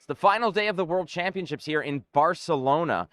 the final day of the World Championships here in Barcelona.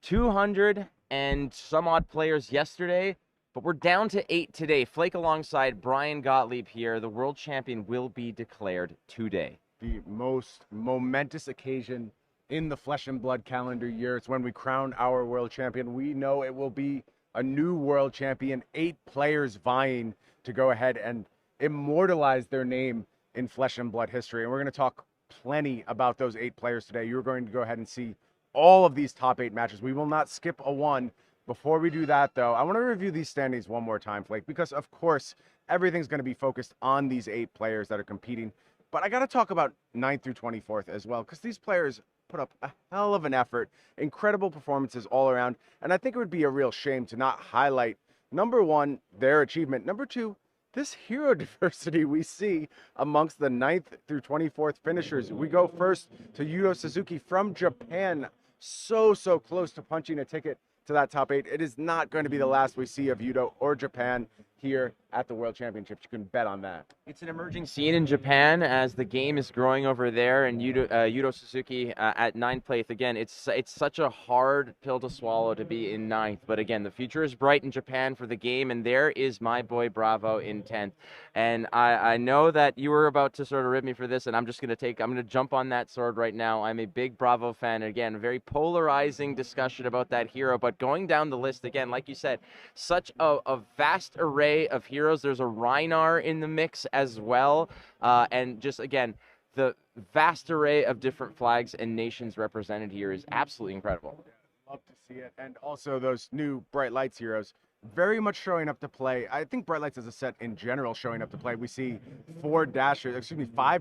200 and some odd players yesterday, but we're down to 8 today. Flake alongside Brian Gottlieb here. The world champion will be declared today. The most momentous occasion in the Flesh and Blood calendar year. It's when we crown our world champion. We know it will be a new world champion. 8 players vying to go ahead and immortalize their name in Flesh and Blood history. And we're going to talk plenty about those 8 players today. You're going to go ahead and see all of these top 8 matches. We will not skip a one. Before we do that, though, I want to review these standings one more time, Flake, because, of course, everything's going to be focused on these 8 players that are competing. But I got to talk about 9th through 24th as well, because these players put up a hell of an effort, incredible performances all around, and I think it would be a real shame to not highlight, number one, their achievement, number two, this hero diversity we see amongst the 9th through 24th finishers. We go first to Yuto Suzuki from Japan, so close to punching a ticket to that top 8. It is not going to be the last we see of Yuto or Japan here at the World Championships. You can bet on that. It's an emerging scene in Japan as the game is growing over there, and Yuto Suzuki at 9th place. Again, it's such a hard pill to swallow to be in 9th, but again, the future is bright in Japan for the game, and there is my boy Bravo in 10th. And I know that you were about to sort of rip me for this, and I'm going to jump on that sword right now. I'm a big Bravo fan. Again, a very polarizing discussion about that hero, but going down the list again, like you said, such a vast array of heroes. There's a Rhinar in the mix as well, and just again, the vast array of different flags and nations represented here is absolutely incredible. Love to see it. And also those new Bright Lights heroes very much showing up to play. I think Bright Lights as a set in general showing up to play. We see 5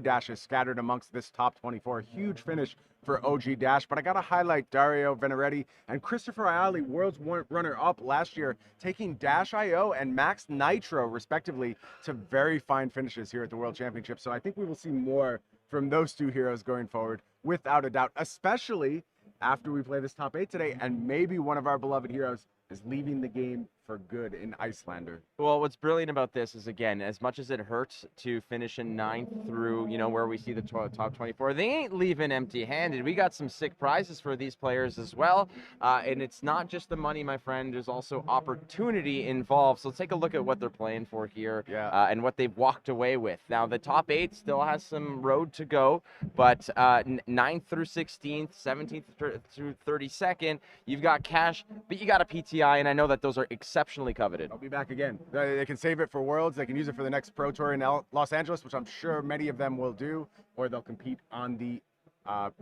dashes scattered amongst this top 24. Huge finish for OG Dash, but I got to highlight Dario Veneretti and Christopher Ayali, world's runner-up last year, taking Dash IO and Max Nitro, respectively, to very fine finishes here at the World Championship. So I think we will see more from those 2 heroes going forward, without a doubt, especially after we play this top 8 today, and maybe one of our beloved heroes is leaving the game for good in Iyslander. Well, what's brilliant about this is, again, as much as it hurts to finish in 9th through, where we see the top 24, they ain't leaving empty-handed. We got some sick prizes for these players as well, and it's not just the money, my friend. There's also opportunity involved. So let's take a look at what they're playing for here, and what they've walked away with. Now, the top 8 still has some road to go, but 9th through 16th, 17th through 32nd, you've got cash, but you got a PTI, and I know that those are exceptionally coveted. I'll be back again. They can save it for Worlds. They can use it for the next Pro Tour in Los Angeles, which I'm sure many of them will do, or they'll compete on the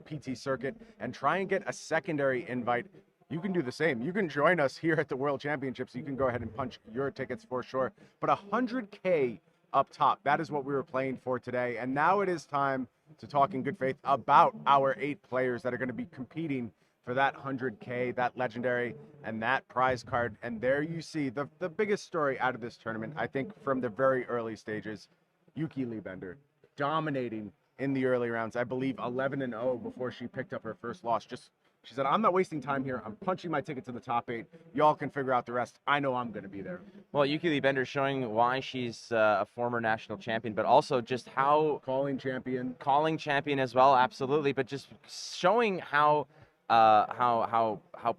PT circuit and try and get a secondary invite. You can do the same. You can join us here at the World Championships. You can go ahead and punch your tickets for sure. But 100K up top, that is what we were playing for today. And now it is time to talk in good faith about our 8 players that are going to be competing for that 100K, that legendary, and that prize card. And there you see the biggest story out of this tournament, I think, from the very early stages. Yuki Bender dominating in the early rounds. I believe 11-0 before she picked up her first loss. She said, I'm not wasting time here. I'm punching my ticket to the top 8. Y'all can figure out the rest. I know I'm going to be there. Well, Yuki Bender showing why she's a former national champion, but also just how... Calling champion as well, absolutely. But just showing how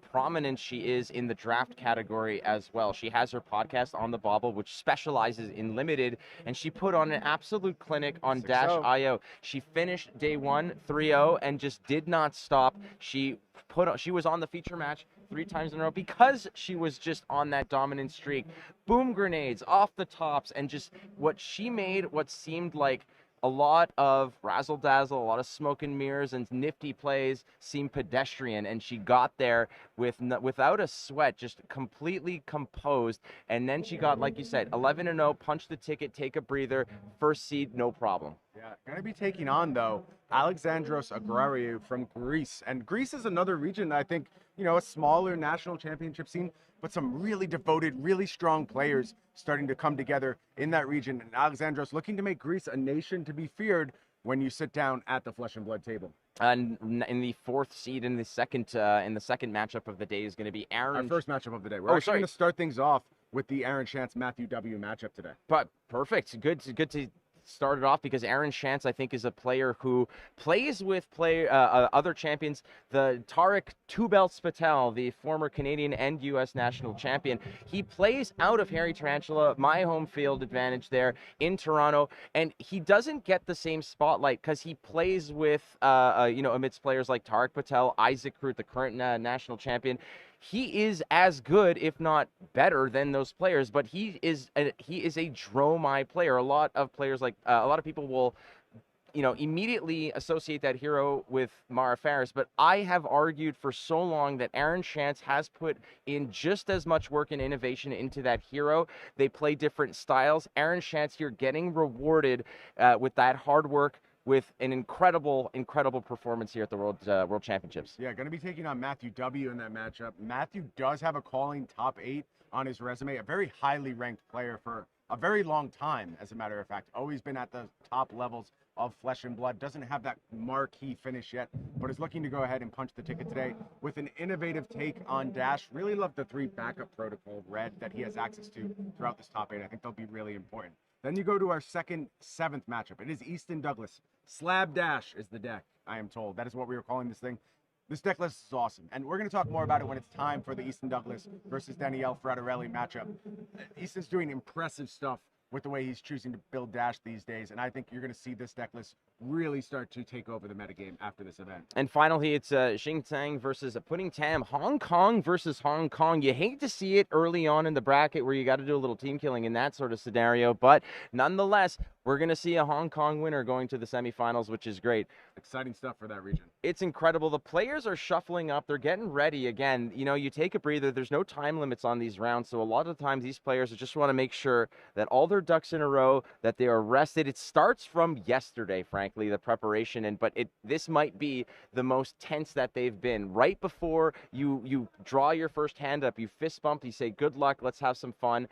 prominent she is in the draft category as well. She has her podcast On the Bobble, which specializes in limited, and she put on an absolute clinic on Dash IO. She finished day 1 3-0 and just did not stop. She was on the feature match 3 times in a row because she was just on that dominant streak. Boom grenades off the tops, and just what she made what seemed like a lot of razzle-dazzle, a lot of smoke and mirrors and nifty plays seemed pedestrian, and she got there without a sweat, just completely composed. And then she got, like you said, 11-0, punch the ticket, take a breather, first seed, no problem. Yeah, going to be taking on, though, Alexandros Argyriou from Greece. And Greece is another region, I think, a smaller national championship scene, but some really devoted, really strong players starting to come together in that region. And Alexandros looking to make Greece a nation to be feared when you sit down at the Flesh and Blood table. And in the 4th seed in the second matchup of the day is going to be Aaron. Our first matchup of the day. We're actually going to start things off with the Aaron Shantz Matthew W matchup today. But perfect. Good to started off because Aaron Shantz, I think, is a player who plays with other champions. The Tarek Two Belts Patel, the former Canadian and U.S. national champion, he plays out of Harry Tarantula, my home field advantage there in Toronto, and he doesn't get the same spotlight because he plays with, amidst players like Tarek Patel, Isaac Root, the current national champion. He is as good, if not better, than those players. But he is a Dromai player. A lot of players, a lot of people will, immediately associate that hero with Mara Faris. But I have argued for so long that Aaron Shantz has put in just as much work and innovation into that hero. They play different styles. Aaron Shantz here getting rewarded with that hard work, with an incredible performance here at the World Championships. Yeah, going to be taking on Matthew W. in that matchup. Matthew does have a calling top 8 on his resume, a very highly ranked player for a very long time, as a matter of fact. Always been at the top levels of Flesh and Blood. Doesn't have that marquee finish yet, but is looking to go ahead and punch the ticket today with an innovative take on Dash. Really love the 3 backup protocol red that he has access to throughout this top 8. I think they'll be really important. Then you go to our second 7th matchup. It is Easton Douglas. Slab Dash is the deck, I am told. That is what we were calling this thing. This deck list is awesome, and we're going to talk more about it when it's time for the Easton Douglas versus Danielle Frattarelli matchup. Easton's doing impressive stuff with the way he's choosing to build Dash these days, and I think you're going to see this deck list really start to take over the metagame after this event. And finally, it's Shing Tsang versus Pudding Tam. Hong Kong versus Hong Kong. You hate to see it early on in the bracket where you got to do a little team killing in that sort of scenario, but nonetheless, we're going to see a Hong Kong winner going to the semifinals, which is great. Exciting stuff for that region. It's incredible. The players are shuffling up. They're getting ready again. You take a breather. There's no time limits on these rounds, so a lot of times these players just want to make sure that all their ducks in a row, that they are rested. It starts from yesterday, frankly, the preparation, but this might be the most tense that they've been. Right before you draw your first hand up, you fist bump, you say, good luck, let's have some fun.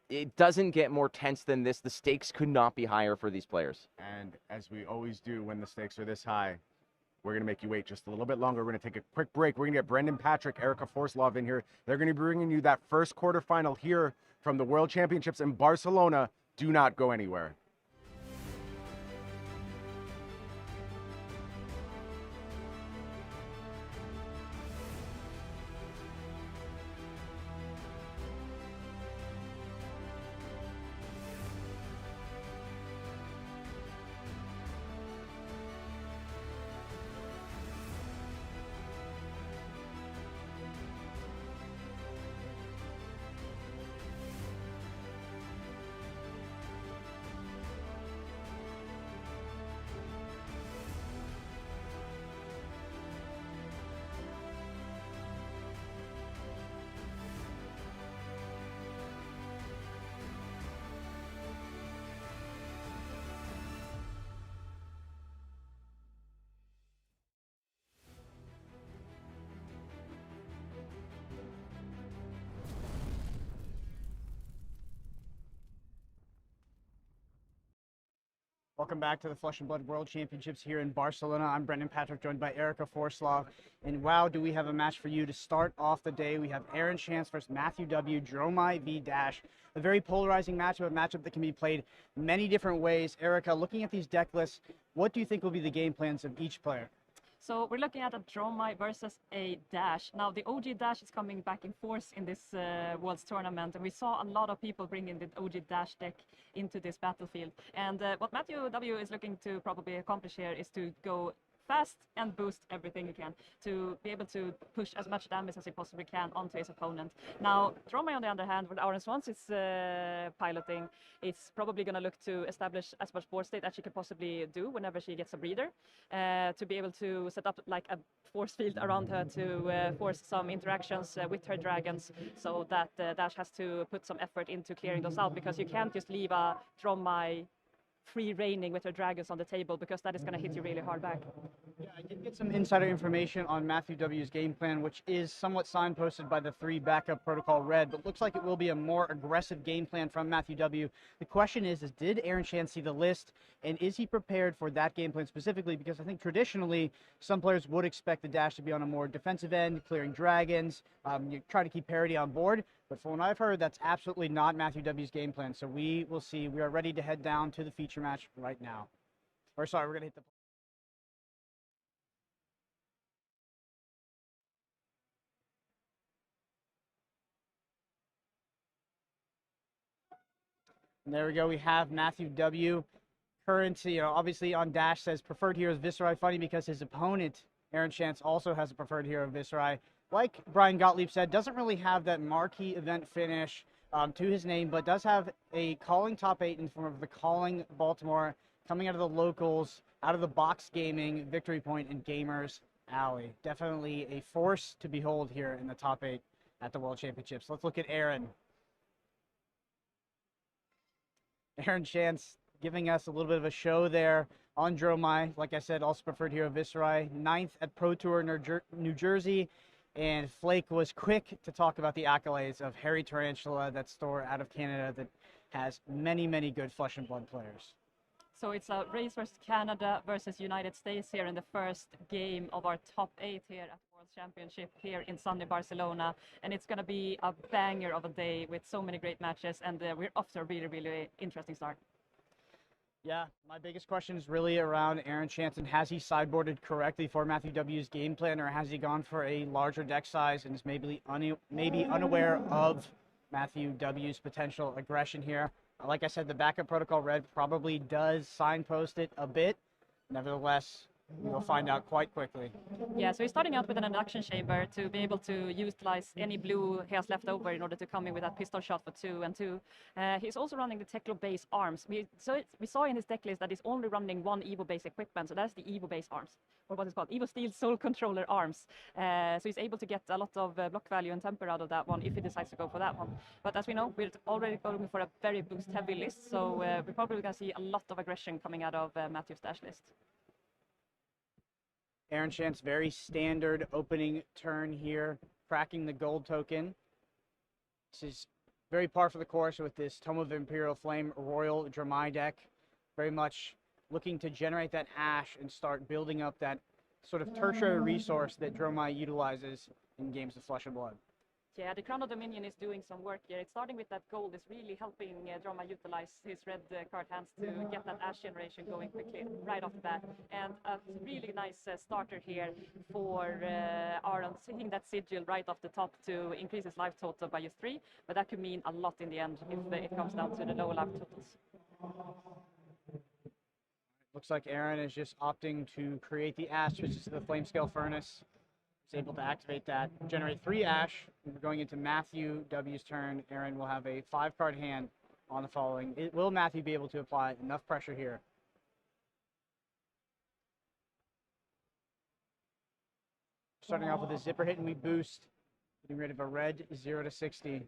It doesn't get more tense than this. The stakes could not be higher for these players. And as we always do when the stakes are this high, we're going to make you wait just a little bit longer. We're going to take a quick break. We're going to get Brendan Patrick, Erica Forslov in here. They're going to be bringing you that first quarterfinal here from the World Championships in Barcelona. Do not go anywhere. Welcome back to the Flesh and Blood World Championships here in Barcelona. I'm Brendan Patrick, joined by Erica Forslov. And wow, do we have a match for you to start off the day. We have Aaron Shantz versus Matthew W. Dromai v Dash. A very polarizing matchup, a matchup that can be played many different ways. Erica, looking at these deck lists, what do you think will be the game plans of each player? So we're looking at a Dromai versus a Dash. Now the OG Dash is coming back in force in this World's tournament, and we saw a lot of people bringing the OG Dash deck into this battlefield. And what Matthew W is looking to probably accomplish here is to go fast and boost everything you can to be able to push as much damage as he possibly can onto his opponent. Now, Dromai, on the other hand, with Aaron Swans is piloting, it's probably going to look to establish as much board state as she can possibly do whenever she gets a breeder, to be able to set up like a force field around her to force some interactions with her dragons, so that Dash has to put some effort into clearing those out, because you can't just leave a Dromai free reigning with her dragons on the table, because that is going to hit you really hard back. Yeah, I did get some insider information on Matthew W's game plan, which is somewhat signposted by the 3 backup protocol red, but looks like it will be a more aggressive game plan from Matthew W. The question is did Aaron Shantz see the list, and is he prepared for that game plan specifically? Because I think traditionally some players would expect the dash to be on a more defensive end, clearing dragons, you try to keep parity on board, but from what I've heard, that's absolutely not Matthew W's game plan. So we will see. We are ready to head down to the feature match right now. Or sorry, we're going to hit the... And there we go. We have Matthew W. Currency, obviously on dash says preferred hero is Viserai. Funny because his opponent, Aaron Shantz, also has a preferred hero of Viserai. Like Brian Gottlieb said, doesn't really have that marquee event finish to his name, but does have a calling top 8 in form of the calling Baltimore, coming out of the locals, out of the box gaming, Victory Point, and Gamers Alley. Definitely a force to behold here in the top 8 at the World Championships. Let's look at Aaron. Aaron Shantz giving us a little bit of a show there on Dromai. Like I said, also preferred hero Viserai. 9th at Pro Tour New Jersey. And Flake was quick to talk about the accolades of Harry Tarantula, that store out of Canada that has many, many good Flesh and Blood players. So it's a race versus Canada versus United States here in the first game of our top 8 here at the World Championship here in sunny Barcelona. And it's going to be a banger of a day with so many great matches. And we're off to a really, really interesting start. Yeah, my biggest question is really around Aaron Shantz, and has he sideboarded correctly for Matthew W's game plan, or has he gone for a larger deck size and is maybe unaware of Matthew W's potential aggression here? Like I said, the backup protocol red probably does signpost it a bit. Nevertheless, we will find out quite quickly. Yeah, so he's starting out with an induction chamber to be able to utilize any blue he has left over in order to come in with that pistol shot for 2 and 2. He's also running the Teklo base arms. We saw in his deck list that he's only running 1 Evo base equipment, so that's the Evo base arms, or what it's called, Evo Steel Soul Controller arms. So he's able to get a lot of block value and temper out of that one if he decides to go for that one. But as we know, we're already going for a very boost heavy list, so we're probably going to see a lot of aggression coming out of Matthew's dash list. Aaron Shantz, very standard opening turn here, cracking the gold token. This is very par for the course with this Tome of Imperial Flame Royal Dromai deck. Very much looking to generate that ash and start building up that sort of tertiary resource that Dromai utilizes in games of Flesh and Blood. Yeah, the Crown of Dominion is doing some work here. It's starting with that gold. It's really helping Dromai utilize his red card hands to get that ash generation going quickly right off the bat. And a really nice starter here for Aaron, hitting that sigil right off the top to increase his life total by just 3. But that could mean a lot in the end if it comes down to the lower life totals. Looks like Aaron is just opting to create the ash, which is the flame scale furnace. He's able to activate that, generate 3 ash. We're going into Matthew W's turn. Aaron will have a 5-card hand on the following. Will Matthew be able to apply enough pressure here? Starting off with a zipper hit, and we boost, getting rid of a red 0 to 60.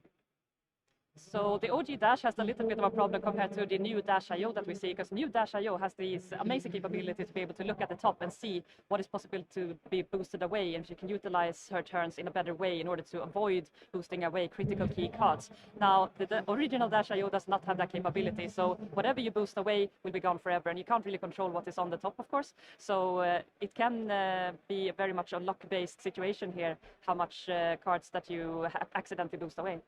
So the OG Dash has a little bit of a problem compared to the new Dash IO that we see, because new Dash IO has these amazing capabilities to be able to look at the top and see what is possible to be boosted away, and she can utilize her turns in a better way in order to avoid boosting away critical key cards. Now, the original Dash IO does not have that capability, so whatever you boost away will be gone forever, and you can't really control what is on the top, of course. So it can be very much a luck-based situation here, how much cards that you accidentally boost away.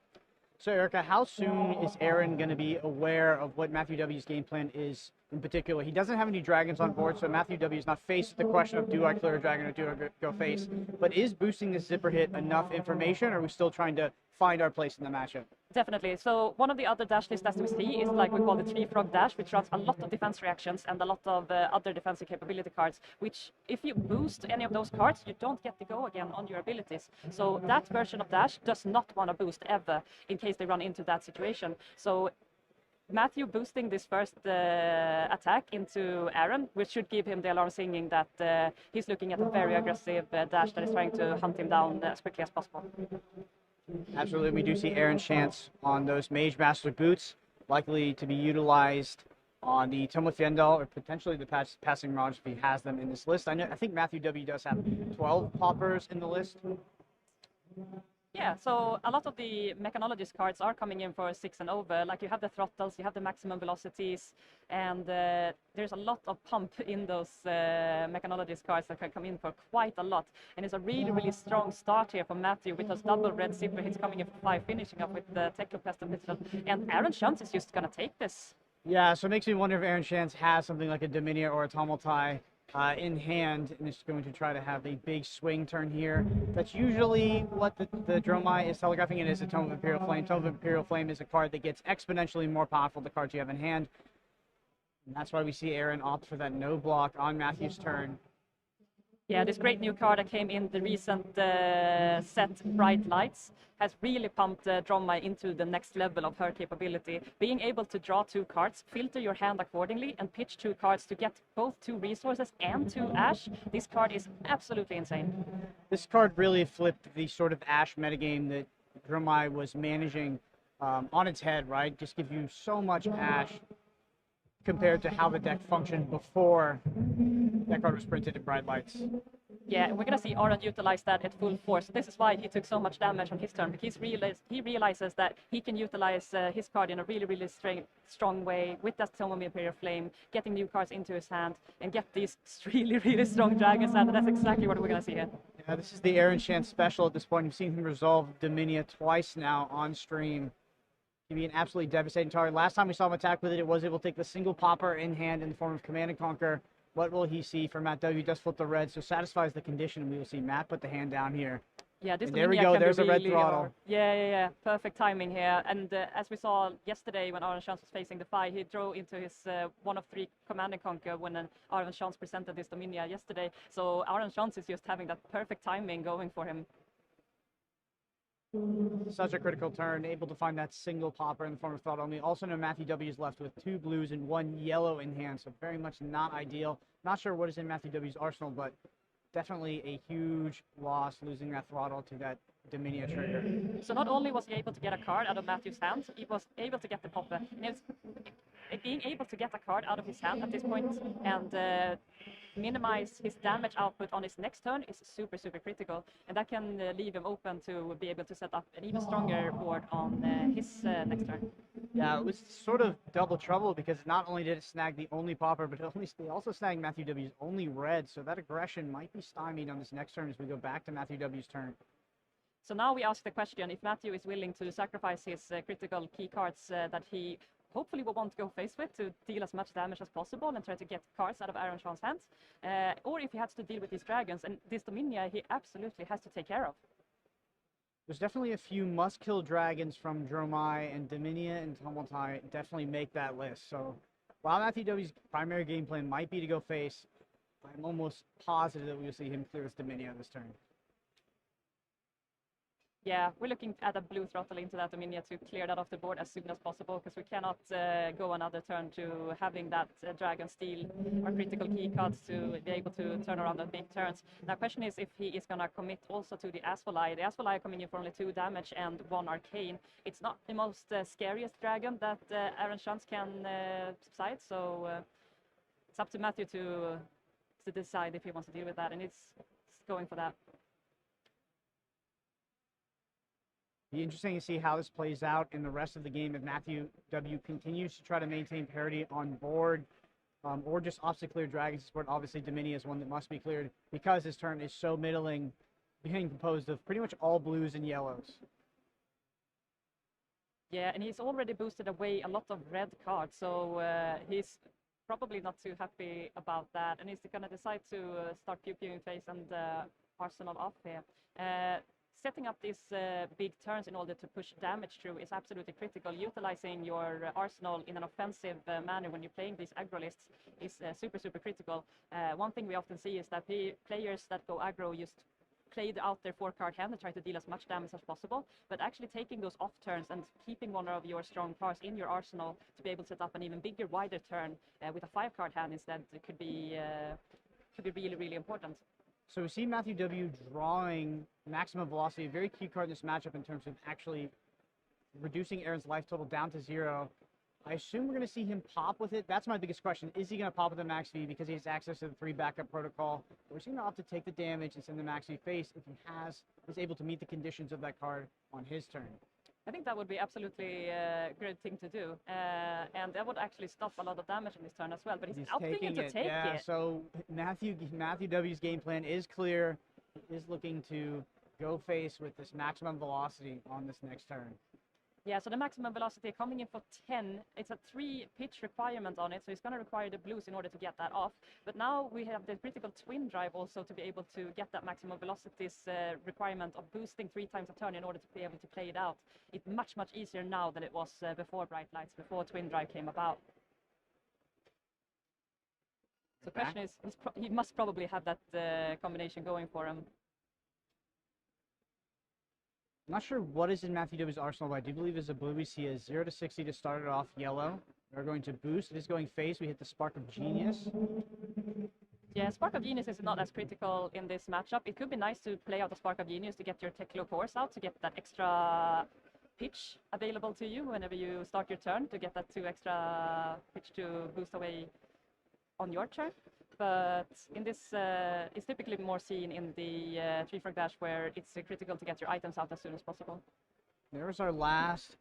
So, Erica, how soon is Aaron going to be aware of what Matthew W's game plan is in particular? He doesn't have any dragons on board, so Matthew W is not faced with the question of do I clear a dragon or do I go face. But is boosting this zipper hit enough information, or are we still trying to find our place in the matchup? Definitely. So one of the other dash lists that we see is like we call the 3-frog dash, which runs a lot of defense reactions and a lot of other defensive capability cards, which if you boost any of those cards, you don't get to go again on your abilities. So that version of dash does not want to boost ever in case they run into that situation. So Matthew boosting this first attack into Aaron, which should give him the alarm singing that he's looking at a very aggressive dash that is trying to hunt him down as quickly as possible. Absolutely, we do see Aaron Shantz on those Mage Master boots, likely to be utilized on the Tomo Fiendal or potentially the Passing Mirage if he has them in this list. I think Matthew W does have 12 poppers in the list. Yeah, so a lot of the mechanologist cards are coming in for 6 and over. Like you have the throttles, you have the maximum velocities, and there's a lot of pump in those mechanologist cards that can come in for quite a lot. And it's a really, really strong start here for Matthew with those double red super hits coming in for 5, finishing up with the Technopest and Pistol. And Aaron Shantz is just going to take this. Yeah, so it makes me wonder if Aaron Shantz has something like a Dominia or a Tumultai in hand, and is going to try to have a big swing turn here. That's usually what the Dromai is telegraphing. It is a Tome of Imperial Flame. Tome of Imperial Flame is a card that gets exponentially more powerful the cards you have in hand. And that's why we see Aaron opt for that no block on Matthew's turn. Yeah, this great new card that came in the recent set, Bright Lights, has really pumped Dromai into the next level of her capability. Being able to draw 2 cards, filter your hand accordingly, and pitch 2 cards to get both 2 resources and 2 Ash. This card is absolutely insane. This card really flipped the sort of Ash metagame that Dromai was managing on its head, right? Just give you so much Ash compared to how the deck functioned before that card was printed in Bright Lights. Yeah, and we're going to see Aaron utilize that at full force. This is why he took so much damage on his turn, because he realizes that he can utilize his card in a really, really strong way with that Tome of Imperial Flame, getting new cards into his hand, and get these really, really strong dragons out. And that's exactly what we're going to see here. Yeah, this is the Aaron Shantz special at this point. You've seen him resolve Dominia twice now on stream. Can be an absolutely devastating target. Last time we saw him attack with it, it was able to take the single popper in hand in the form of Command and Conquer. What will he see from Matt W? Does flip the red, so satisfies the condition, and we will see Matt put the hand down here. Yeah, this there we go. There's a red throttle. Hard. Yeah. Perfect timing here. And as we saw yesterday when Aaron Shantz was facing the fight, he drew into his 1 of 3 Command and Conquer when Aaron Shantz presented this Dominia yesterday. So Aaron Shantz is just having that perfect timing going for him. Such a critical turn, able to find that single popper in the form of thought only. Also know Matthew W is left with 2 blues and 1 yellow in hand, so very much not ideal. Not sure what is in Matthew W's arsenal, but definitely a huge loss losing that throttle to that Dominia trigger. So not only was he able to get a card out of Matthew's hand, he was able to get the popper. And being able to get a card out of his hand at this point and minimize his damage output on his next turn is super, super critical. And that can leave him open to be able to set up an even stronger board on his next turn. Yeah, it was sort of double trouble because not only did it snag the only popper, but it also snagged Matthew W's only red. So that aggression might be stymied on this next turn as we go back to Matthew W's turn. So now we ask the question, if Matthew is willing to sacrifice his critical key cards that he hopefully will want to go face with to deal as much damage as possible and try to get cards out of Aaron Shantz's hands, or if he has to deal with these dragons, and this Dominia he absolutely has to take care of. There's definitely a few must-kill dragons from Dromai, and Dominia and Tumultai definitely make that list. So while Matthew W's primary game plan might be to go face, I'm almost positive that we will see him clear his Dominia this turn. Yeah, we're looking at a blue throttle into that Dominia to clear that off the board as soon as possible, because we cannot go another turn to having that dragon steal our critical key cards to be able to turn around the big turns. Now, question is if he is going to commit also to the Asphalai. The Asphalai coming in for only 2 damage and 1 arcane. It's not the most scariest dragon that Aaron Shantz can subside, so it's up to Matthew to decide if he wants to deal with that, and it's going for that. Be interesting to see how this plays out in the rest of the game if Matthew W continues to try to maintain parity on board or just opts to clear dragons board. Obviously, Dominia is one that must be cleared because his turn is so middling, being composed of pretty much all blues and yellows. Yeah, and he's already boosted away a lot of red cards, so he's probably not too happy about that, and he's going to decide to start pew-pewing face and arsenal off here. Setting up these big turns in order to push damage through is absolutely critical. Utilizing your arsenal in an offensive manner when you're playing these aggro lists is super, super critical. One thing we often see is that players that go aggro just play out their 4-card hand and try to deal as much damage as possible, but actually taking those off turns and keeping one of your strong cards in your arsenal to be able to set up an even bigger, wider turn with a 5-card hand instead could be really, really important. So we see Matthew W drawing maximum velocity, a very key card in this matchup in terms of actually reducing Aaron's life total down to 0 I assume we're going to see him pop with it. That's my biggest question. Is he going to pop with the max V because he has access to the 3 backup protocol? Or is he going to opt to take the damage and send the max V face if he is able to meet the conditions of that card on his turn? I think that would be absolutely a great thing to do, and that would actually stop a lot of damage on his turn as well. But he's opting to take yeah, it. So Matthew W's game plan is clear. He is looking to go face with this maximum velocity on this next turn. Yeah, so the maximum velocity coming in for 10, it's a 3 pitch requirement on it, so it's going to require the blues in order to get that off. But now we have the critical twin drive also to be able to get that maximum velocities requirement of boosting 3 times a turn in order to be able to play it out. It's much, much easier now than it was before Bright Lights, before twin drive came about. So the question is, he must probably have that combination going for him. I'm not sure what is in Matthew W's arsenal, but I do believe as a blues he has 0 to 60 to start it off yellow. We're going to boost. It is going face. We hit the Spark of Genius. Yeah, Spark of Genius is not as critical in this matchup. It could be nice to play out the Spark of Genius to get your Teklo Course out, to get that extra pitch available to you whenever you start your turn, to get that 2 extra pitch to boost away on your turn. But in this, it's typically more seen in the 3-frag dash where it's critical to get your items out as soon as possible. There's our last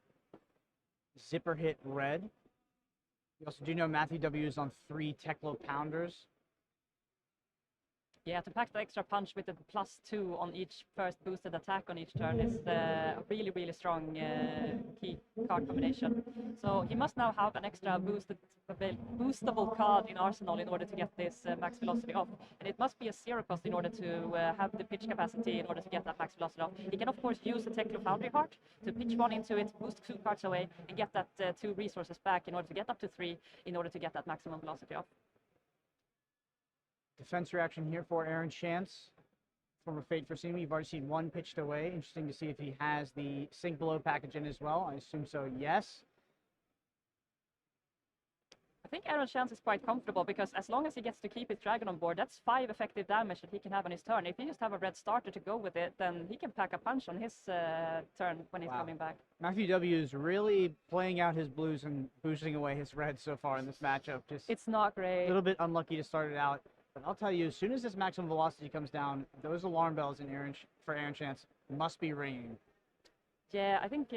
zipper hit red. You also do know Matthew W is on 3 Teklo Pounders. Yeah, to pack the extra punch with the +2 on each first boosted attack on each turn is a really, really strong key card combination. So he must now have an extra boostable card in arsenal in order to get this max velocity off. And it must be a 0 cost in order to have the pitch capacity in order to get that max velocity off. He can of course use the Teklo Foundry Heart to pitch 1 into it, boost 2 cards away, and get that 2 resources back in order to get up to 3 in order to get that maximum velocity off. Defense reaction here for Aaron Shantz. Former Fate for Simi. You've already seen 1 pitched away. Interesting to see if he has the Sink Below package in as well. I assume so, yes. I think Aaron Shantz is quite comfortable because as long as he gets to keep his dragon on board, that's 5 effective damage that he can have on his turn. If he just have a red starter to go with it, then he can pack a punch on his turn when he's coming back. Matthew W is really playing out his blues and boosting away his reds so far in this matchup. It's not great. A little bit unlucky to start it out. But I'll tell you, as soon as this maximum velocity comes down, those alarm bells for Aaron Shantz must be ringing. Yeah, I think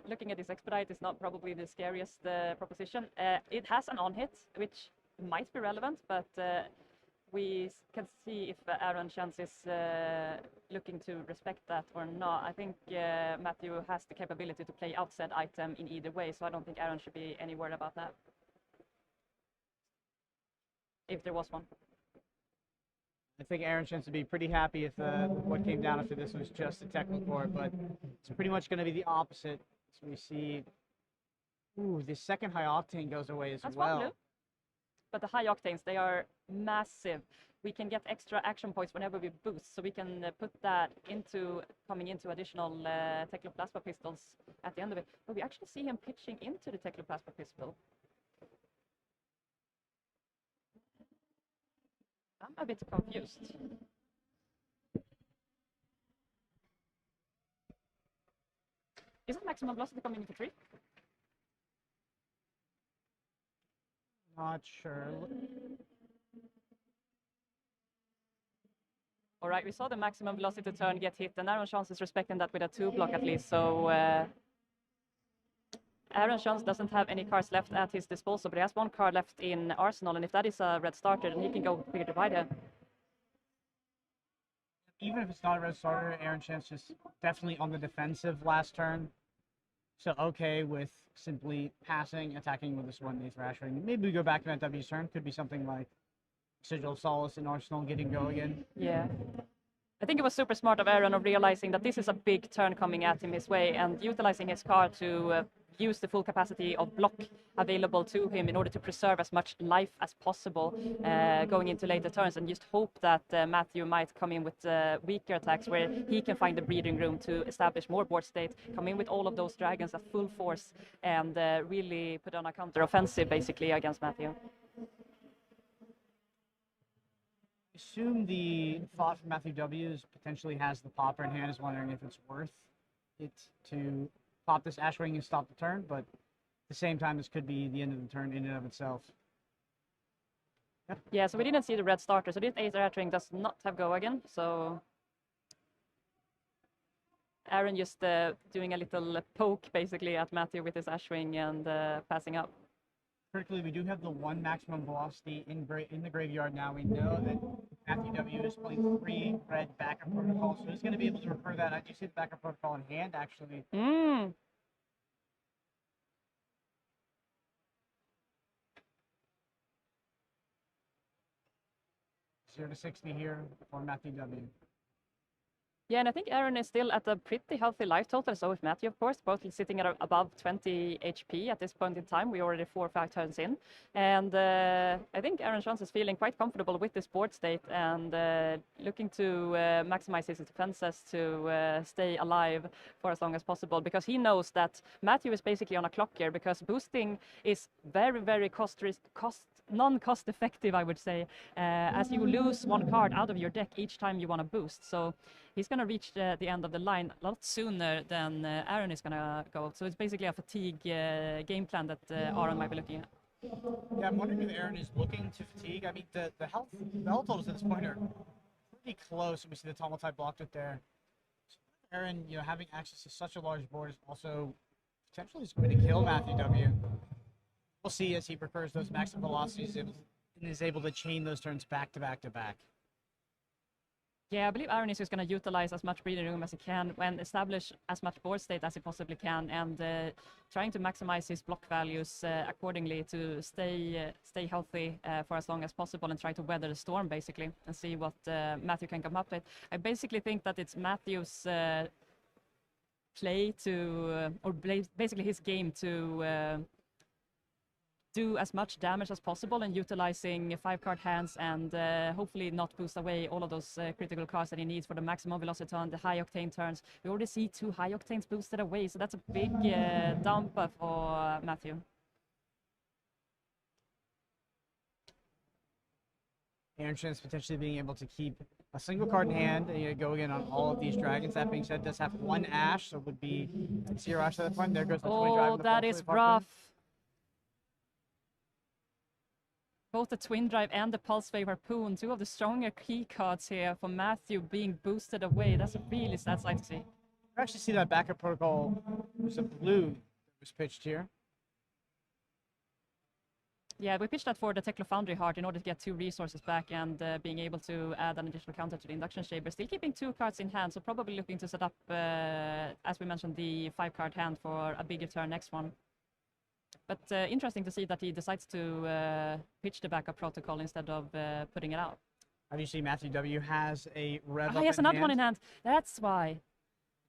looking at this expedite is not probably the scariest proposition. It has an on-hit, which might be relevant, but we can see if Aaron Shantz is looking to respect that or not. I think Matthew has the capability to play out said item in either way, so I don't think Aaron should be any worried about that. If there was one. I think Aaron Shantz would be pretty happy if what came down after this was just a technical court, but it's pretty much going to be the opposite. So we see, the second high octane goes away as well. Blue. But the high octanes, they are massive. We can get extra action points whenever we boost, so we can put that into coming into additional Teklo-Plasma pistols at the end of it. But we actually see him pitching into the Teklo-Plasma pistol. I'm a bit confused. Isn't maximum velocity coming into 3? Not sure. All right, we saw the maximum velocity turn get hit, and Aaron Shantz is respecting that with a 2 block at least. So Aaron Shantz doesn't have any cards left at his disposal, but he has 1 card left in arsenal, and if that is a red starter, then he can go bigger divide here. Even if it's not a red starter, Aaron Shantz just definitely on the defensive last turn. So okay with simply passing, attacking with this 1/8 Rash Ring. Maybe we go back to that W's turn. Could be something like Sigil of Solace in arsenal, getting go again. Yeah. I think it was super smart of Aaron of realizing that this is a big turn coming at him his way and utilizing his card to use the full capacity of block available to him in order to preserve as much life as possible going into later turns, and just hope that Matthew might come in with weaker attacks where he can find the breathing room to establish more board state, come in with all of those dragons at full force, and really put on a counter-offensive basically against Matthew. Assume the thought from Matthew W's potentially has the popper in hand, is wondering if it's worth it to pop this Ash Ring and stop the turn, but the same time, this could be the end of the turn in and of itself. Yep. Yeah, so we didn't see the red starter, so this ace rattling does not have go again, so Aaron just doing a little poke basically at Matthew with his Ashwing and passing up. Critically, we do have the 1 maximum velocity in the graveyard now. We know that Matthew W is playing 3 red backup protocols, so he's going to be able to recur that. I do see the backup protocol in hand, actually. Mm. 0 to 60 here for Matthew W. Yeah, and I think Aaron is still at a pretty healthy life total, so is Matthew, of course, both sitting at above 20 HP at this point in time. We're already 4 or 5 turns in. And I think Aaron Shantz is feeling quite comfortable with this board state and looking to maximize his defenses to stay alive for as long as possible, because he knows that Matthew is basically on a clock here, because boosting is very, very non-cost effective, I would say, as you lose 1 card out of your deck each time you want to boost. So he's going to reach the end of the line a lot sooner than Aaron is going to go. So it's basically a fatigue game plan that Aaron might be looking at. Yeah, I'm wondering if Aaron is looking to fatigue. I mean, the health totals at this point are pretty close. We see the Tumble type blocked it there. So Aaron, having access to such a large board is also potentially going to kill Matthew W. We'll see as he recurs those maximum velocities and is able to chain those turns back to back to back. Yeah, I believe Aaron is just going to utilize as much breathing room as he can and establish as much board state as he possibly can, and trying to maximize his block values accordingly to stay healthy for as long as possible and try to weather the storm, basically, and see what Matthew can come up with. I basically think that it's Matthew's play to, or basically his game to do as much damage as possible and utilizing 5-card hands and hopefully not boost away all of those critical cards that he needs for the maximum velocity turn, the high octane turns. We already see 2 high octanes boosted away, so that's a big dumper for Matthew. Aaron Shantz potentially being able to keep a single card in hand and go again on all of these dragons. That being said, does have 1 ash, so it would be 0 ash at that point. There goes the twin drive. Oh, that is rough. Both the Twin Drive and the Pulse Wave Harpoon, 2 of the stronger key cards here for Matthew being boosted away. That's a really sad sight to see. You actually see that backup protocol. There's a blue that was pitched here. Yeah, we pitched that for the Teklo Foundry Heart in order to get 2 resources back and being able to add an additional counter to the Induction Chamber. Still keeping 2 cards in hand, so probably looking to set up, as we mentioned, the 5-card hand for a bigger turn next one. But interesting to see that he decides to pitch the backup protocol instead of putting it out. How do you see Matthew W has a rev up he has in another hand? one in hand. That's why.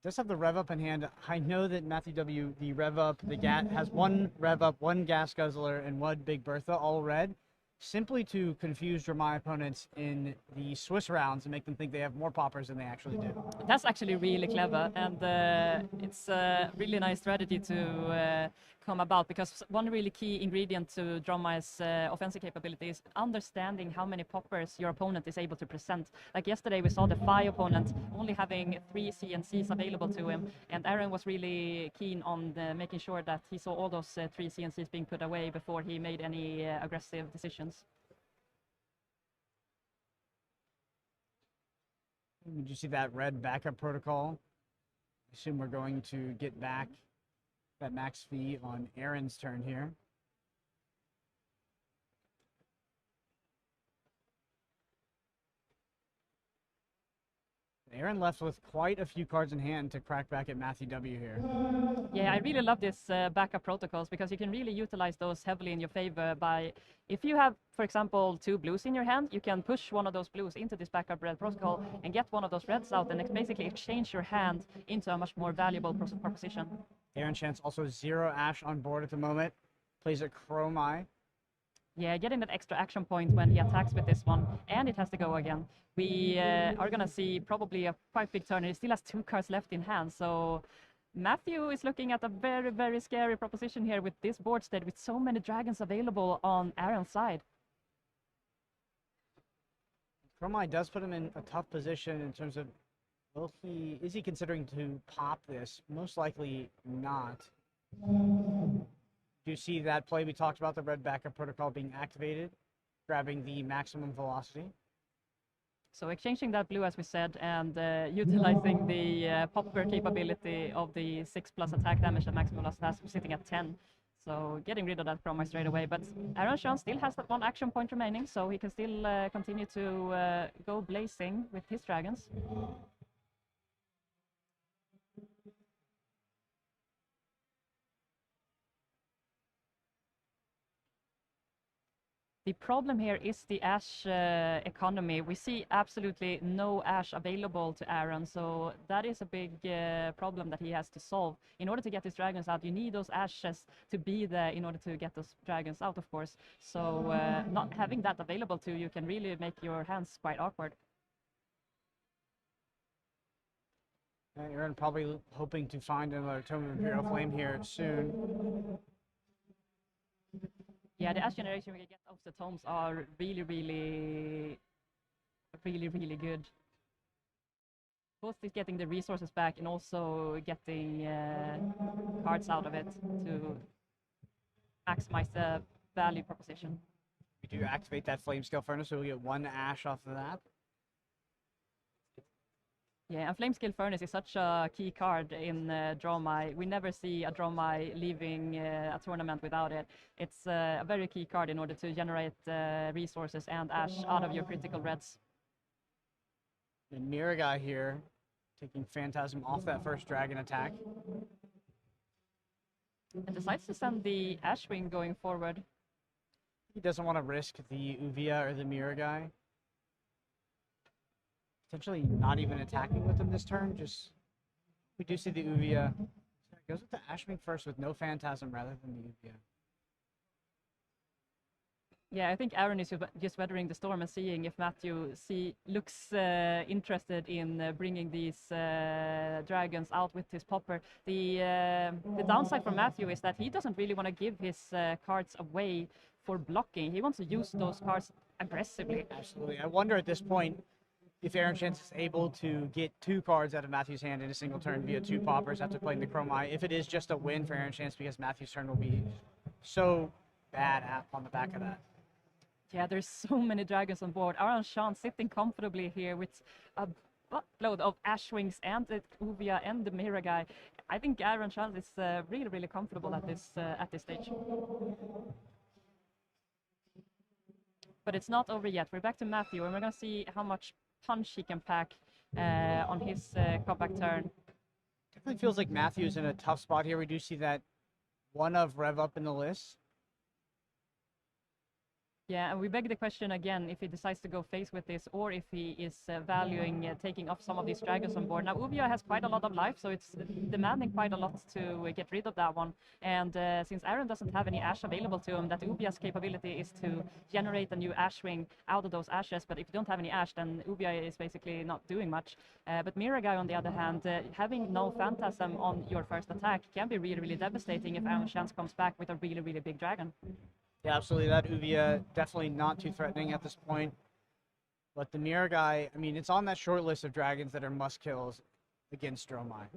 Does have the rev up in hand. I know that Matthew W, the rev up, the gas has 1 rev up, 1 gas guzzler, and 1 Big Bertha, all red, simply to confuse Dromai opponents in the Swiss rounds and make them think they have more poppers than they actually do. That's actually really clever, and it's a really nice strategy to come about, because one really key ingredient to Dromai's offensive capability is understanding how many poppers your opponent is able to present. Like yesterday, we saw the Phi opponent only having 3 CNCs available to him, and Aaron was really keen on making sure that he saw all those 3 CNCs being put away before he made any aggressive decisions. Did you see that red backup protocol? I assume we're going to get back that max fee on Aaron's turn here. Aaron left with quite a few cards in hand to crack back at Matthew W here. Yeah, I really love this backup protocols, because you can really utilize those heavily in your favor by, if you have, for example, 2 blues in your hand, you can push one of those blues into this backup red protocol and get one of those reds out and basically exchange your hand into a much more valuable proposition. Aaron Shantz also 0 ash on board at the moment. Plays a Dromai. Yeah, getting that extra action point when he attacks with this one, and it has to go again. We are going to see probably a quite big turn. He still has 2 cards left in hand, so Matthew is looking at a very, very scary proposition here with this board state, with so many dragons available on Aaron's side. Dromai does put him in a tough position in terms of, is he considering to pop this? Most likely not. You see that play we talked about, the red backup protocol being activated, grabbing the maximum velocity. So exchanging that blue, as we said, and utilizing the popper capability of the 6+ attack damage that maximum velocity has, sitting at 10. So getting rid of that Dromai straight away. But Shantz still has that one action point remaining, so he can still continue to go blazing with his dragons. The problem here is the Ash economy. We see absolutely no Ash available to Aaron, so that is a big problem that he has to solve. In order to get his dragons out, you need those Ashes to be there in order to get those dragons out, of course. So not having that available to you can really make your hands quite awkward. Aaron probably hoping to find another Tome of Imperial Flame here soon. Yeah, the Ash generation we get off the tomes are really good. Both is getting the resources back and also getting cards out of it to maximize the value proposition. We do activate that Flame Scale Furnace, so we get 1 Ash off of that. Yeah, and Flamescale Furnace is such a key card in Dromai. We never see a Dromai leaving a tournament without it. It's a very key card in order to generate resources and Ash out of your critical reds. And Miragai here, taking Phantasm off that first dragon attack. And decides to send the Ashwing going forward. He doesn't want to risk the Uvia or the Miragai. Potentially not even attacking with them this turn, just... We do see the Uvia. Goes with the Ashwing first with no Phantasm rather than the Uvia. Yeah, I think Aaron is just weathering the storm and seeing if Matthew looks interested in bringing these dragons out with his popper. The downside for Matthew is that he doesn't really want to give his cards away for blocking. He wants to use those cards aggressively. Absolutely. I wonder at this point if Aaron Shantz is able to get 2 cards out of Matthew's hand in a single turn via 2 poppers after playing the Dromai. If it is just a win for Aaron Shantz, because Matthew's turn will be so bad on the back of that. Yeah, there's so many dragons on board. Aaron Shantz sitting comfortably here with a buttload of Ashwings and the Uvia and the Miragai. I think Aaron Shantz is really comfortable at this stage. But it's not over yet. We're back to Matthew, and we're going to see how much punch he can pack on his comeback turn. Definitely feels like Matthew's in a tough spot here. We do see that 1 of Rev up in the list. Yeah, and we beg the question again if he decides to go face with this or if he is valuing taking off some of these dragons on board. Now, Uvia has quite a lot of life, so it's demanding quite a lot to get rid of that one. And since Aaron doesn't have any Ash available to him, that Uvia's capability is to generate a new Ashwing out of those Ashes. But if you don't have any Ash, then Uvia is basically not doing much. But Miragai, on the other hand, having no Phantasm on your first attack can be really devastating if Aaron Shantz comes back with a really big dragon. Yeah, absolutely. That Uvia definitely not too threatening at this point. But the Miragai, I mean, it's on that short list of dragons that are must kills against Dromai.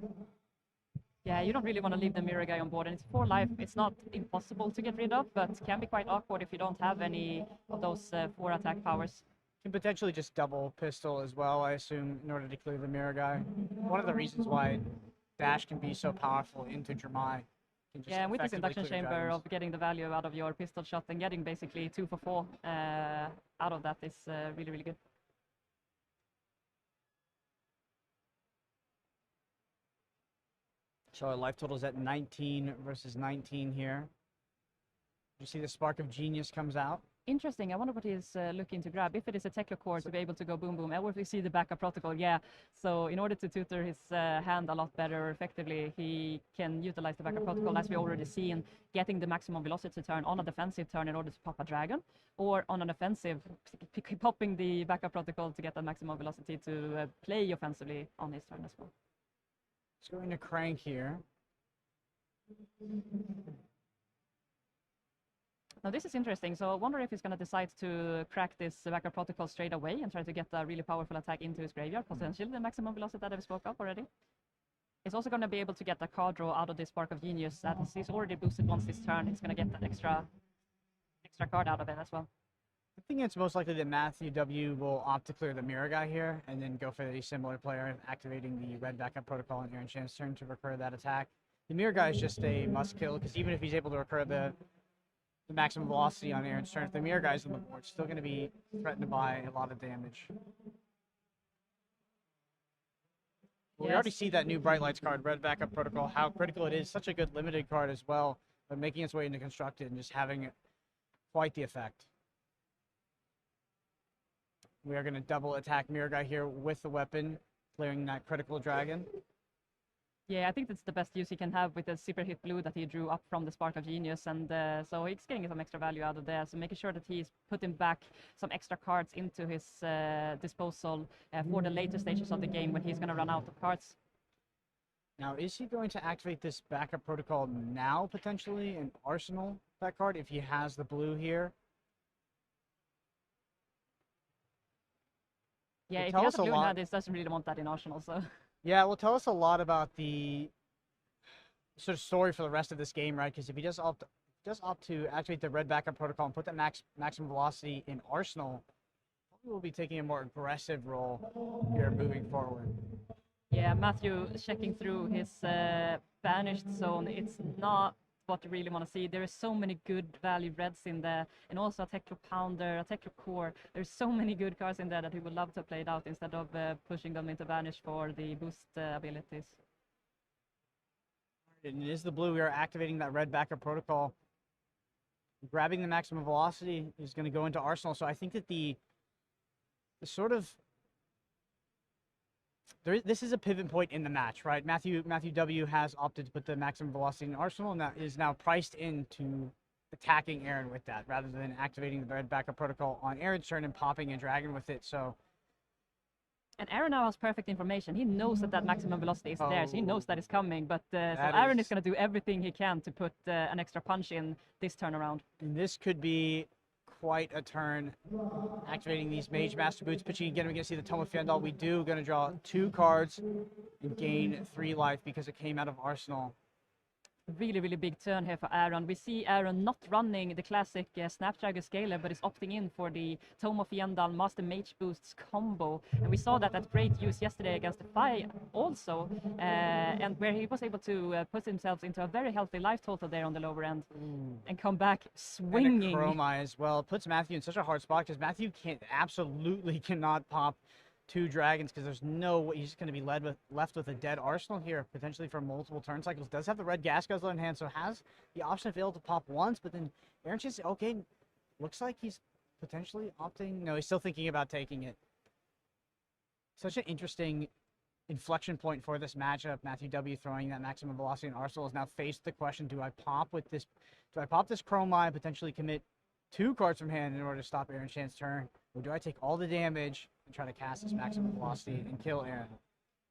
Yeah, you don't really want to leave the Miragai on board, and it's 4 life. It's not impossible to get rid of, but can be quite awkward if you don't have any of those 4 attack powers. Can potentially just double pistol as well, I assume, in order to clear the Miragai. One of the reasons why Dash can be so powerful into Dromai. Yeah, and with this induction chamber of getting the value out of your pistol shot and getting basically 2 for 4 out of that is really good. So our life total is at 19 versus 19 here. You see the Spark of Genius comes out. Interesting. I wonder what he's looking to grab. If it is a Tekla core to be able to go boom, or if we see the backup protocol, yeah. So in order to tutor his hand a lot better effectively, he can utilize the backup protocol, as we already seen, getting the maximum velocity turn on a defensive turn in order to pop a dragon, or on an offensive, popping the backup protocol to get the maximum velocity to play offensively on his turn as well. Let's go into Crank here. Now this is interesting, so I wonder if he's going to decide to crack this backup protocol straight away and try to get a really powerful attack into his graveyard, potentially the maximum velocity that I spoke of already. He's also going to be able to get the card draw out of this Spark of Genius. That he's already boosted once this turn. He's going to get that extra card out of it as well. I think it's most likely that Matthew W will opt to clear the Mirror Guy here and then go for the similar player, activating the red backup protocol on Aaron Chan's turn to recur that attack. The Mirror Guy is just a must kill because even if he's able to recur the maximum velocity on Aaron's turn, if the Mirror Guy's on the board, it's still going to be threatened by a lot of damage. Well, we already see that new Bright Lights card, Red Backup Protocol, how critical it is. Such a good limited card as well, but making its way into Constructed and just having quite the effect. We are going to double attack Mirror Guy here with the weapon, clearing that critical dragon. Yeah, I think that's the best use he can have with the super hit blue that he drew up from the Spark of Genius, and so he's getting some extra value out of there. So making sure that he's putting back some extra cards into his disposal for the later stages of the game when he's going to run out of cards. Now, is he going to activate this backup protocol now, potentially, and arsenal that card if he has the blue here? Yeah, if he has a blue now, this doesn't really want that in Arsenal, so... Yeah, well, tell us a lot about the sort of story for the rest of this game, right? Because if he does opt to activate the red backup protocol and put that maximum velocity in Arsenal, we will be taking a more aggressive role here moving forward. Yeah, Matthew checking through his banished zone. It's not what you really want to see. There are so many good value reds in there, and also a Techno Pounder, a Techno Core. There's so many good cards in there that he would love to play it out instead of pushing them into Vanish for the boost abilities. And it is the blue. We are activating that red backup protocol. Grabbing the maximum velocity is going to go into Arsenal. So I think that the sort of this is a pivot point in the match, right? Matthew W has opted to put the maximum velocity in Arsenal, and that is now priced into attacking Aaron with that, rather than activating the red backup protocol on Aaron's turn and popping a dragon with it. So, and Aaron now has perfect information. He knows that maximum velocity is there, so he knows that it's coming. But so Aaron is going to do everything he can to put an extra punch in this turn around. And this could be quite a turn, activating these Mage Master Boots, pitching again. We're going to see the Tome of Fandal. We do going to draw 2 cards and gain 3 life because it came out of Arsenal. Really, really big turn here for Aaron. We see Aaron not running the classic Snapdragon Scaler, but is opting in for the Tome of Yendal Master Mage Boosts combo. And we saw that at great use yesterday against the Fi also, and where he was able to put himself into a very healthy life total there on the lower end and come back swinging. And a Dromai as well. It puts Matthew in such a hard spot because Matthew absolutely cannot pop 2 dragons because there's no way he's going to be left with a dead arsenal here, potentially for multiple turn cycles. Does have the red gas guzzler in hand, so has the option available to pop once, but then Aaron just, okay, looks like he's potentially opting. No, he's still thinking about taking it. Such an interesting inflection point for this matchup. Matthew W throwing that maximum velocity in Arsenal is now faced the question, do I pop this Chromai, potentially commit 2 cards from hand in order to stop Aaron Chan's turn, or do I take all the damage and try to cast this maximum velocity and kill Aaron?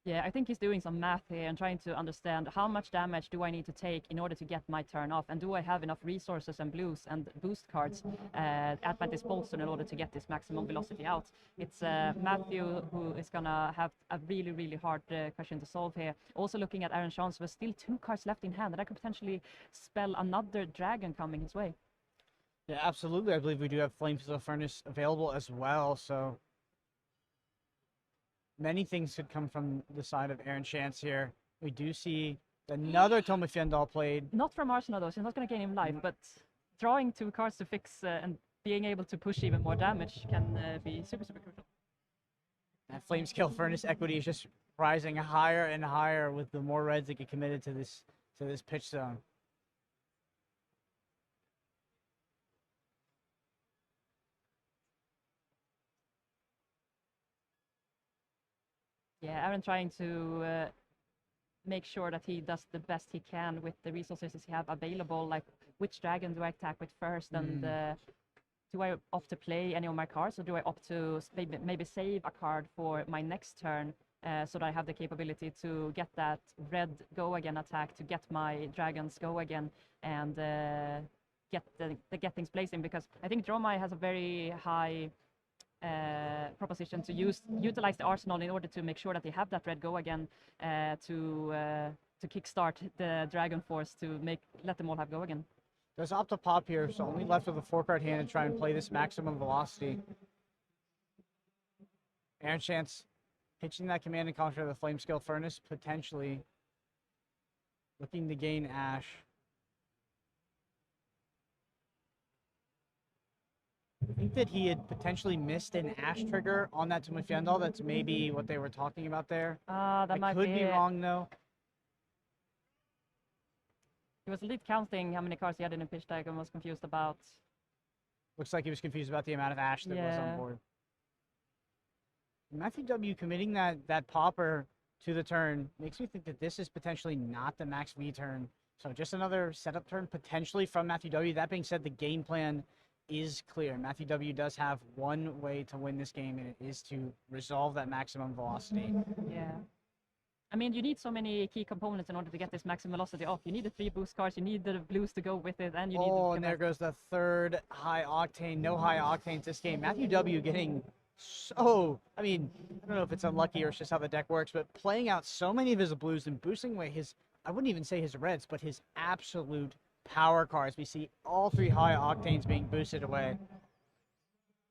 Yeah, I think he's doing some math here and trying to understand how much damage do I need to take in order to get my turn off, and do I have enough resources and blues and boost cards at my disposal in order to get this maximum velocity out. It's Matthew who is going to have a really, really hard question to solve here. Also looking at Aaron Shantz, there's still 2 cards left in hand, and that could potentially spell another dragon coming his way. Yeah, absolutely. I believe we do have Flamesteel Furnace available as well, so many things could come from the side of Aaron Shantz here. We do see another Tome of Fandal played. Not from Arsenal though, so he's not going to gain him life, but drawing 2 cards to fix and being able to push even more damage can be super, super crucial. That Flamescale Furnace equity is just rising higher and higher with the more reds that get committed to this pitch zone. Yeah, Aaron trying to make sure that he does the best he can with the resources he have available, like which dragon do I attack with first, and do I opt to play any of my cards, or do I opt to maybe save a card for my next turn so that I have the capability to get that red go again attack, to get my dragons go again, and get things blazing, because I think Dromai has a very high proposition to utilize the arsenal in order to make sure that they have that red go again to kickstart the Dragon Force to let them all have go again. There's opt to pop here, so only left with a 4-card hand to try and play this maximum velocity. Aaron Shantz pitching that command and conquer the Flame Scale Furnace, potentially looking to gain Ash. I think that he had potentially missed an Ash trigger on that Tomb of Fyendal. That's maybe what they were talking about there. That might could be wrong, though. He was lead counting how many cards he had in a pitch deck and was confused about. Looks like he was confused about the amount of Ash that was on board. Matthew W. committing that popper to the turn makes me think that this is potentially not the max V turn. So just another setup turn potentially from Matthew W. That being said, the game plan is clear. Matthew W. does have one way to win this game, and it is to resolve that maximum velocity. Yeah. I mean, you need so many key components in order to get this maximum velocity off. You need the 3 boost cards, you need the blues to go with it, and you need... Oh, and there goes the third high octane. No high octanes this game. Matthew W. getting so... I mean, I don't know if it's unlucky or it's just how the deck works, but playing out so many of his blues and boosting away his... I wouldn't even say his reds, but his absolute power cards. We see all 3 high octanes being boosted away.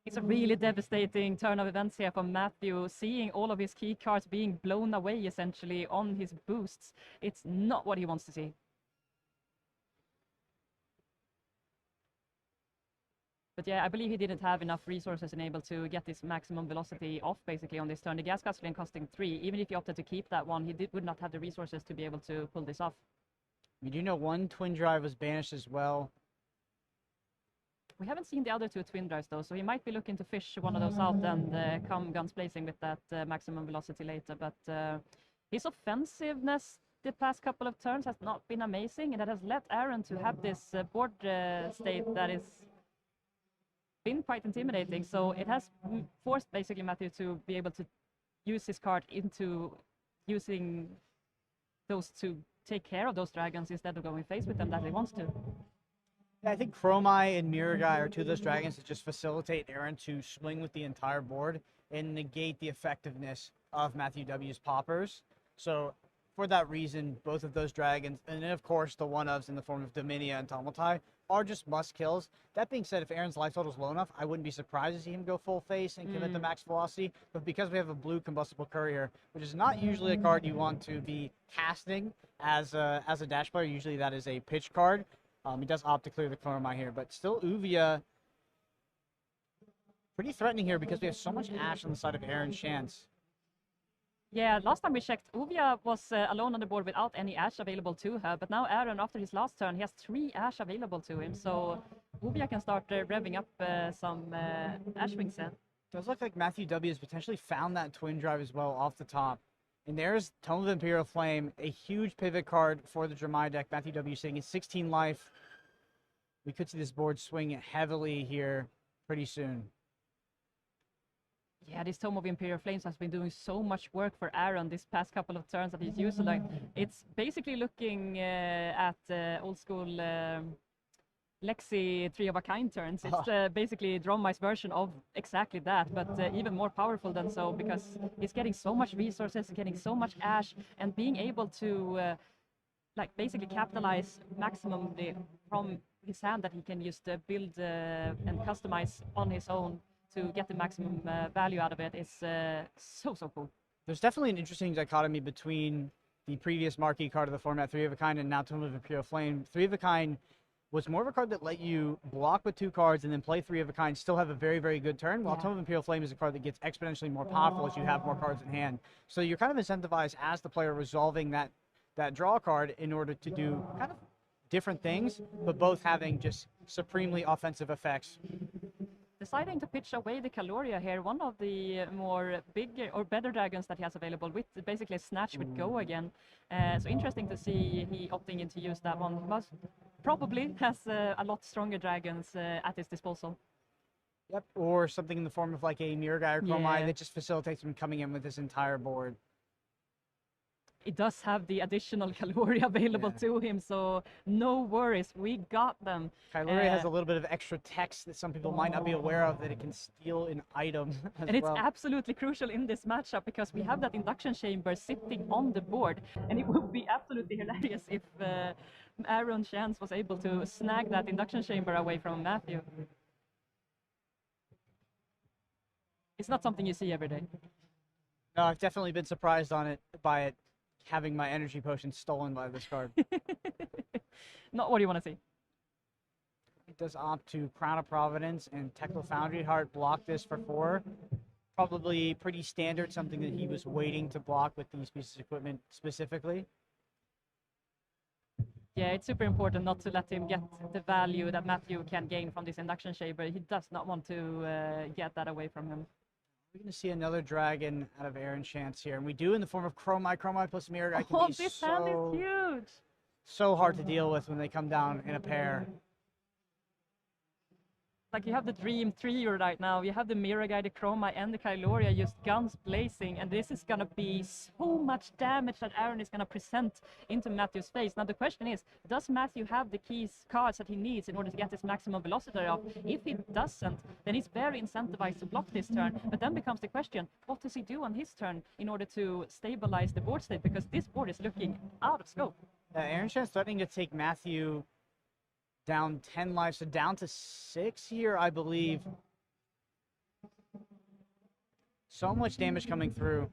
It's a really devastating turn of events here for Matthew, seeing all of his key cards being blown away essentially on his boosts. It's not what he wants to see. But yeah, I believe he didn't have enough resources and able to get this maximum velocity off basically on this turn. The gas gasoline costing 3, even if he opted to keep that one, he would not have the resources to be able to pull this off. We do know one twin drive was banished as well. We haven't seen the other 2 twin drives though, so he might be looking to fish one of those out and come guns blazing with that maximum velocity later. But his offensiveness the past couple of turns has not been amazing, and that has led Aaron to have this board state that is been quite intimidating. So it has forced basically Matthew to be able to use his card into using those to take care of those dragons instead of going face with them that he wants to. Yeah, I think Dromai and Miragai are 2 of those dragons that just facilitate Aaron to swing with the entire board and negate the effectiveness of Matthew W.'s poppers. So for that reason, both of those dragons, and then of course the one-ofs in the form of Dominia and Tomotai, are just must kills. That being said, if Aaron's life total is low enough, I wouldn't be surprised to see him go full face and commit the max velocity. But because we have a blue combustible courier, which is not usually a card you want to be casting as a dash player, usually that is a pitch card. He does opt to clear the Dromai here, but still Uvia pretty threatening here because we have so much Ash on the side of Aaron Shantz. Yeah, last time we checked, Uvia was alone on the board without any Ash available to her, but now Aaron, after his last turn, he has 3 Ash available to him, so Uvia can start revving up some Ash wings then. Does look like Matthew W. has potentially found that twin drive as well off the top. And there's Tome of Imperial Flame, a huge pivot card for the Dromai deck. Matthew W. saying it's 16 life. We could see this board swing heavily here pretty soon. Yeah, this Tome of Imperial Flames has been doing so much work for Aaron this past couple of turns that he's used. Like, it's basically looking at old school Lexi 3-of-a-kind turns. It's basically Dromai's version of exactly that, but even more powerful than so, because he's getting so much resources, getting so much Ash, and being able to like basically capitalize maximum from his hand that he can just build and customize on his own to get the maximum value out of it is so cool. There's definitely an interesting dichotomy between the previous marquee card of the format, 3-of-a-kind, and now Tome of Imperial Flame. 3-of-a-kind was more of a card that let you block with 2 cards and then play 3-of-a-kind, still have a very, very good turn, while Tome of Imperial Flame is a card that gets exponentially more powerful as you have more cards in hand. So you're kind of incentivized as the player resolving that draw card in order to do kind of different things, but both having just supremely offensive effects. Deciding to pitch away the Caloria here, one of the more bigger or better dragons that he has available with basically a snatch with go again. So interesting to see he opting in to use that one. Most probably has a lot stronger dragons at his disposal. Yep, or something in the form of like a Miragai or Dromai that just facilitates him coming in with his entire board. it does have the additional calorie available to him, so no worries, we got them. Kyloria has a little bit of extra text that some people might not be aware of, that it can steal an item as and it's well. absolutely crucial in this matchup because we have that induction chamber sitting on the board, and it would be absolutely hilarious if Aaron Shantz was able to snag that induction chamber away from Matthew. It's not something you see every day. No, I've definitely been surprised by it having my energy potion stolen by this card. Not what you want to see. It does opt to Crown of Providence and Tekla Foundry Heart block this for 4. Probably pretty standard, something that he was waiting to block with these pieces of equipment specifically. Yeah, it's super important not to let him get the value that Matthew can gain from this induction chamber. He does not want to get that away from him. We're going to see another dragon out of Aaron Shantz here, and we do in the form of Dromai. Dromai plus Mirror Guy can be this hand is huge! so hard to deal with when they come down in a pair. Like, you have the Dream Trio right now, you have the Mirror Guy, the Chroma, and the Kyloria just guns blazing, and this is gonna be so much damage that Aaron is gonna present into Matthew's face. Now the question is, does Matthew have the cards that he needs in order to get this maximum velocity off? If he doesn't, then he's very incentivized to block this turn, but then becomes the question, what does he do on his turn in order to stabilize the board state, because this board is looking out of scope. Aaron Shantz threatening to take Matthew down 10 lives, so down to 6 here, I believe. So much damage coming through.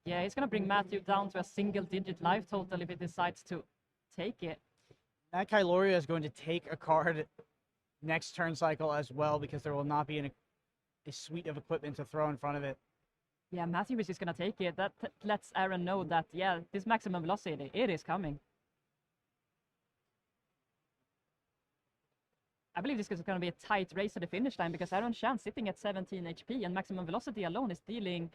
Yeah, he's gonna bring Matthew down to a single-digit life total if he decides to take it. That Kyloria is going to take a card next turn cycle as well, because there will not be a suite of equipment to throw in front of it. Yeah, Matthew is just gonna take it. That lets Aaron know that, yeah, this maximum velocity, it is coming. I believe this is going to be a tight race to the finish line, because Aaron Shantz sitting at 17 HP and maximum velocity alone is dealing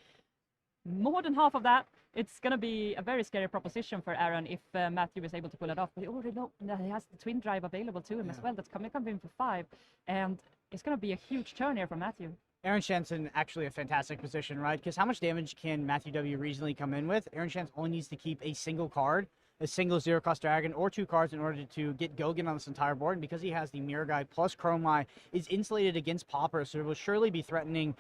more than half of that. It's going to be a very scary proposition for Aaron if Matthew is able to pull it off. But he already know that he has the twin drive available to him as well. That's coming in for 5. And it's going to be a huge turn here for Matthew. Aaron Shantz in actually a fantastic position, right? Because how much damage can Matthew W reasonably come in with? Aaron Shantz only needs to keep a single card, a single 0-cost dragon, or 2 cards in order to get Gogan on this entire board. And because he has the Mirror Guy plus Dromai, is insulated against Pauper, so it will surely be threatening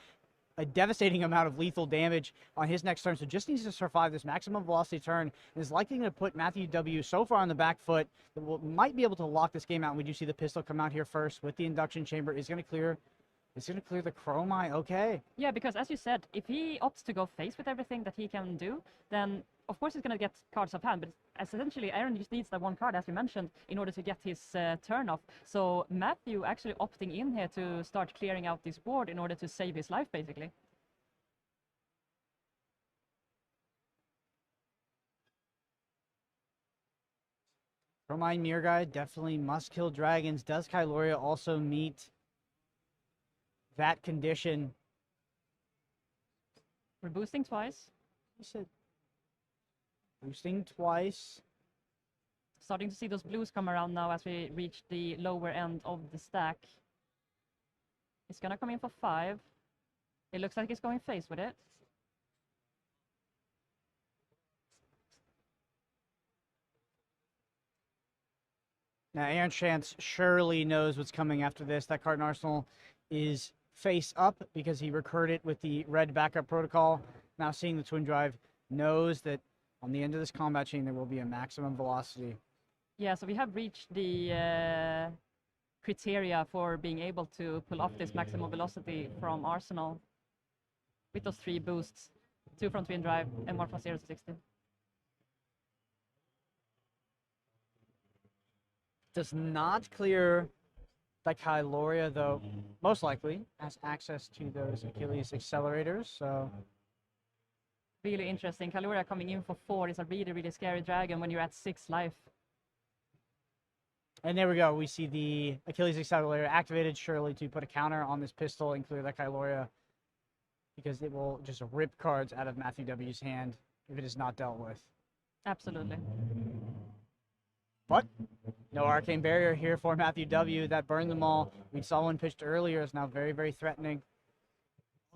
a devastating amount of lethal damage on his next turn. So just needs to survive this maximum velocity turn, and is likely to put Matthew W so far on the back foot that might be able to lock this game out. And we do see the pistol come out here first with the induction chamber. Is going to clear. It's going to clear the Dromai, okay. Yeah, because as you said, if he opts to go face with everything that he can do, then of course he's going to get cards off hand, but essentially Aaron just needs that 1 card, as you mentioned, in order to get his turn off. So Matthew actually opting in here to start clearing out this board in order to save his life, basically. Dromai Mirror Guy definitely must kill dragons. Does Kyloria also meet that condition? We're boosting twice. He said boosting twice. Starting to see those blues come around now as we reach the lower end of the stack. He's gonna come in for 5. It looks like he's going face with it. Now Aaron Shantz surely knows what's coming after this. That card in Arsenal is face up because he recurred it with the red backup protocol. Now seeing the twin drive, knows that on the end of this combat chain there will be a maximum velocity. Yeah, so we have reached the criteria for being able to pull off this maximum velocity from Arsenal with those 3 boosts, 2 from twin drive and 1 from 0 to 60. Does not clear the Kyloria, though most likely has access to those Achilles accelerators, so Really interesting. Kyloria coming in for 4 is a really, really scary dragon when you're at 6 life. And there we go. We see the Achilles accelerator activated, surely to put a counter on this pistol and clear that Kyloria, because it will just rip cards out of Matthew W's hand if it is not dealt with. Absolutely. But no arcane barrier here for Matthew W. That burned them all. We saw one pitched earlier, is now very, very threatening.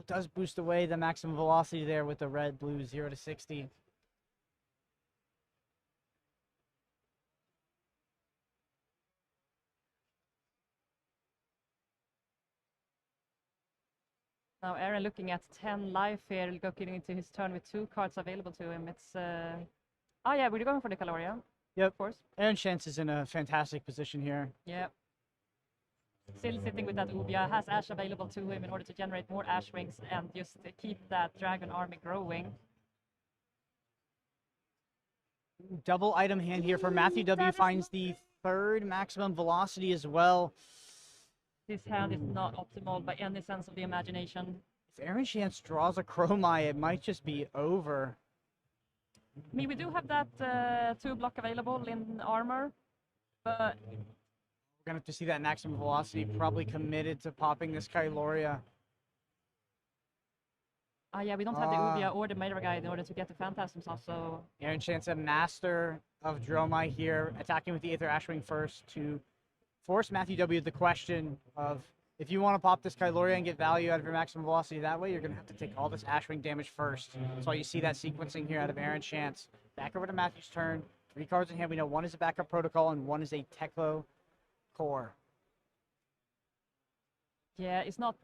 does boost away the maximum velocity there with the red-blue 0 to 60. Now Aaron looking at 10 life here, looking into his turn with 2 cards available to him. It's oh yeah, we're going for the Caloria. Yep. Of course. Aaron Shantz is in a fantastic position here. Yeah. Still sitting with that Ubia, has Ash available to him in order to generate more Ash Wings and just keep that Dragon army growing. Double item hand here for Matthew W. Finds the 3rd maximum velocity as well. This hand is not optimal by any sense of the imagination. If Aaron Shantz draws a Dromai, it might just be over. I mean, we do have that 2 block available in armor, but we're gonna have to see that maximum velocity. Probably committed to popping this Kyloria. yeah, we don't have the Ubia or the Mater guy in order to get the Phantasms off, so... Aaron Shantz, a master of Dromai here, attacking with the Aether Ashwing first to force Matthew W. the question of, if you want to pop this Kyloria and get value out of your maximum velocity that way, you're going to have to take all this Ashwing damage first. That's why you see that sequencing here out of Aaron Shantz. Back over to Matthew's turn. 3 cards in hand. We know 1 is a backup protocol and 1 is a Teklo core. Yeah, it's not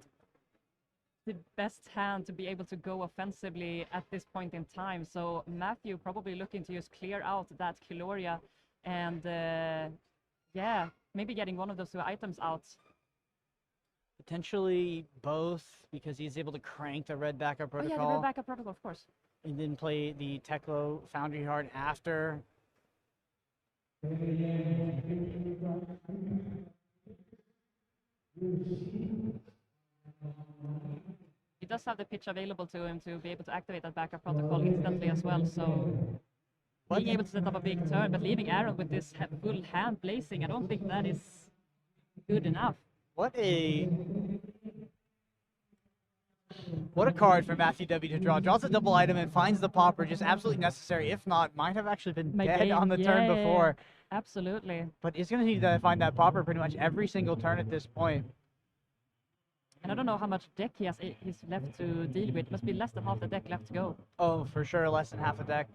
the best hand to be able to go offensively at this point in time. So Matthew probably looking to just clear out that Kyloria and yeah, maybe getting one of those 2 items out. Potentially both, because he's able to crank the red backup protocol. Oh yeah, the red backup protocol, of course. And then play the Teklo Foundry Heart after. He does have the pitch available to him to be able to activate that backup protocol instantly as well, so being able to set up a big turn, but leaving Aaron with this full hand blazing, I don't think that is good enough. What a card for Matthew W. to draw. Draws a double item and finds the popper, just absolutely necessary. If not, might have actually been dead on the turn before. Absolutely. But he's going to need to find that popper pretty much every single turn at this point. And I don't know how much deck he's left to deal with. Must be less than half the deck left to go. Oh, for sure, less than half the deck.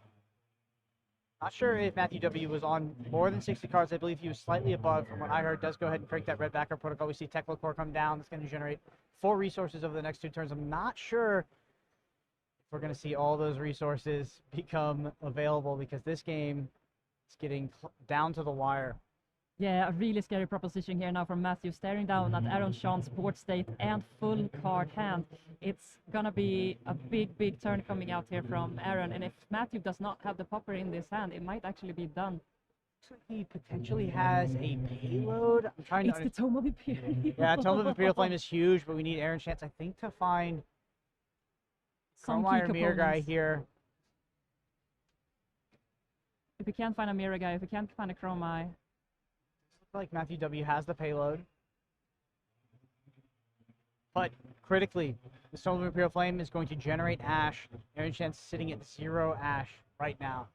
Not sure if Matthew W. was on more than 60 cards. I believe he was slightly above. From what I heard, does go ahead and crank that red backup protocol. We see Teklo Core come down. That's going to generate 4 resources over the next 2 turns. I'm not sure if we're going to see all those resources become available, because this game is getting down to the wire. Yeah, a really scary proposition here now from Matthew, staring down at Aaron Shantz board state and full card hand. It's gonna be a big turn coming out here from Aaron, and if Matthew does not have the popper in this hand, it might actually be done. He potentially has a payload. I'm trying to... It's the Tome of Imperial. Yeah, Tome of Imperial Flame is huge, but we need Aaron Shantz, I think, to find some Dromai or Mirror guy here. If we can't find a Mirror guy, if we can't find a Dromai. Like Matthew W. has the payload. But critically, the Tome of Imperial Flame is going to generate Ash. Aaron Shantz sitting at 0 Ash right now.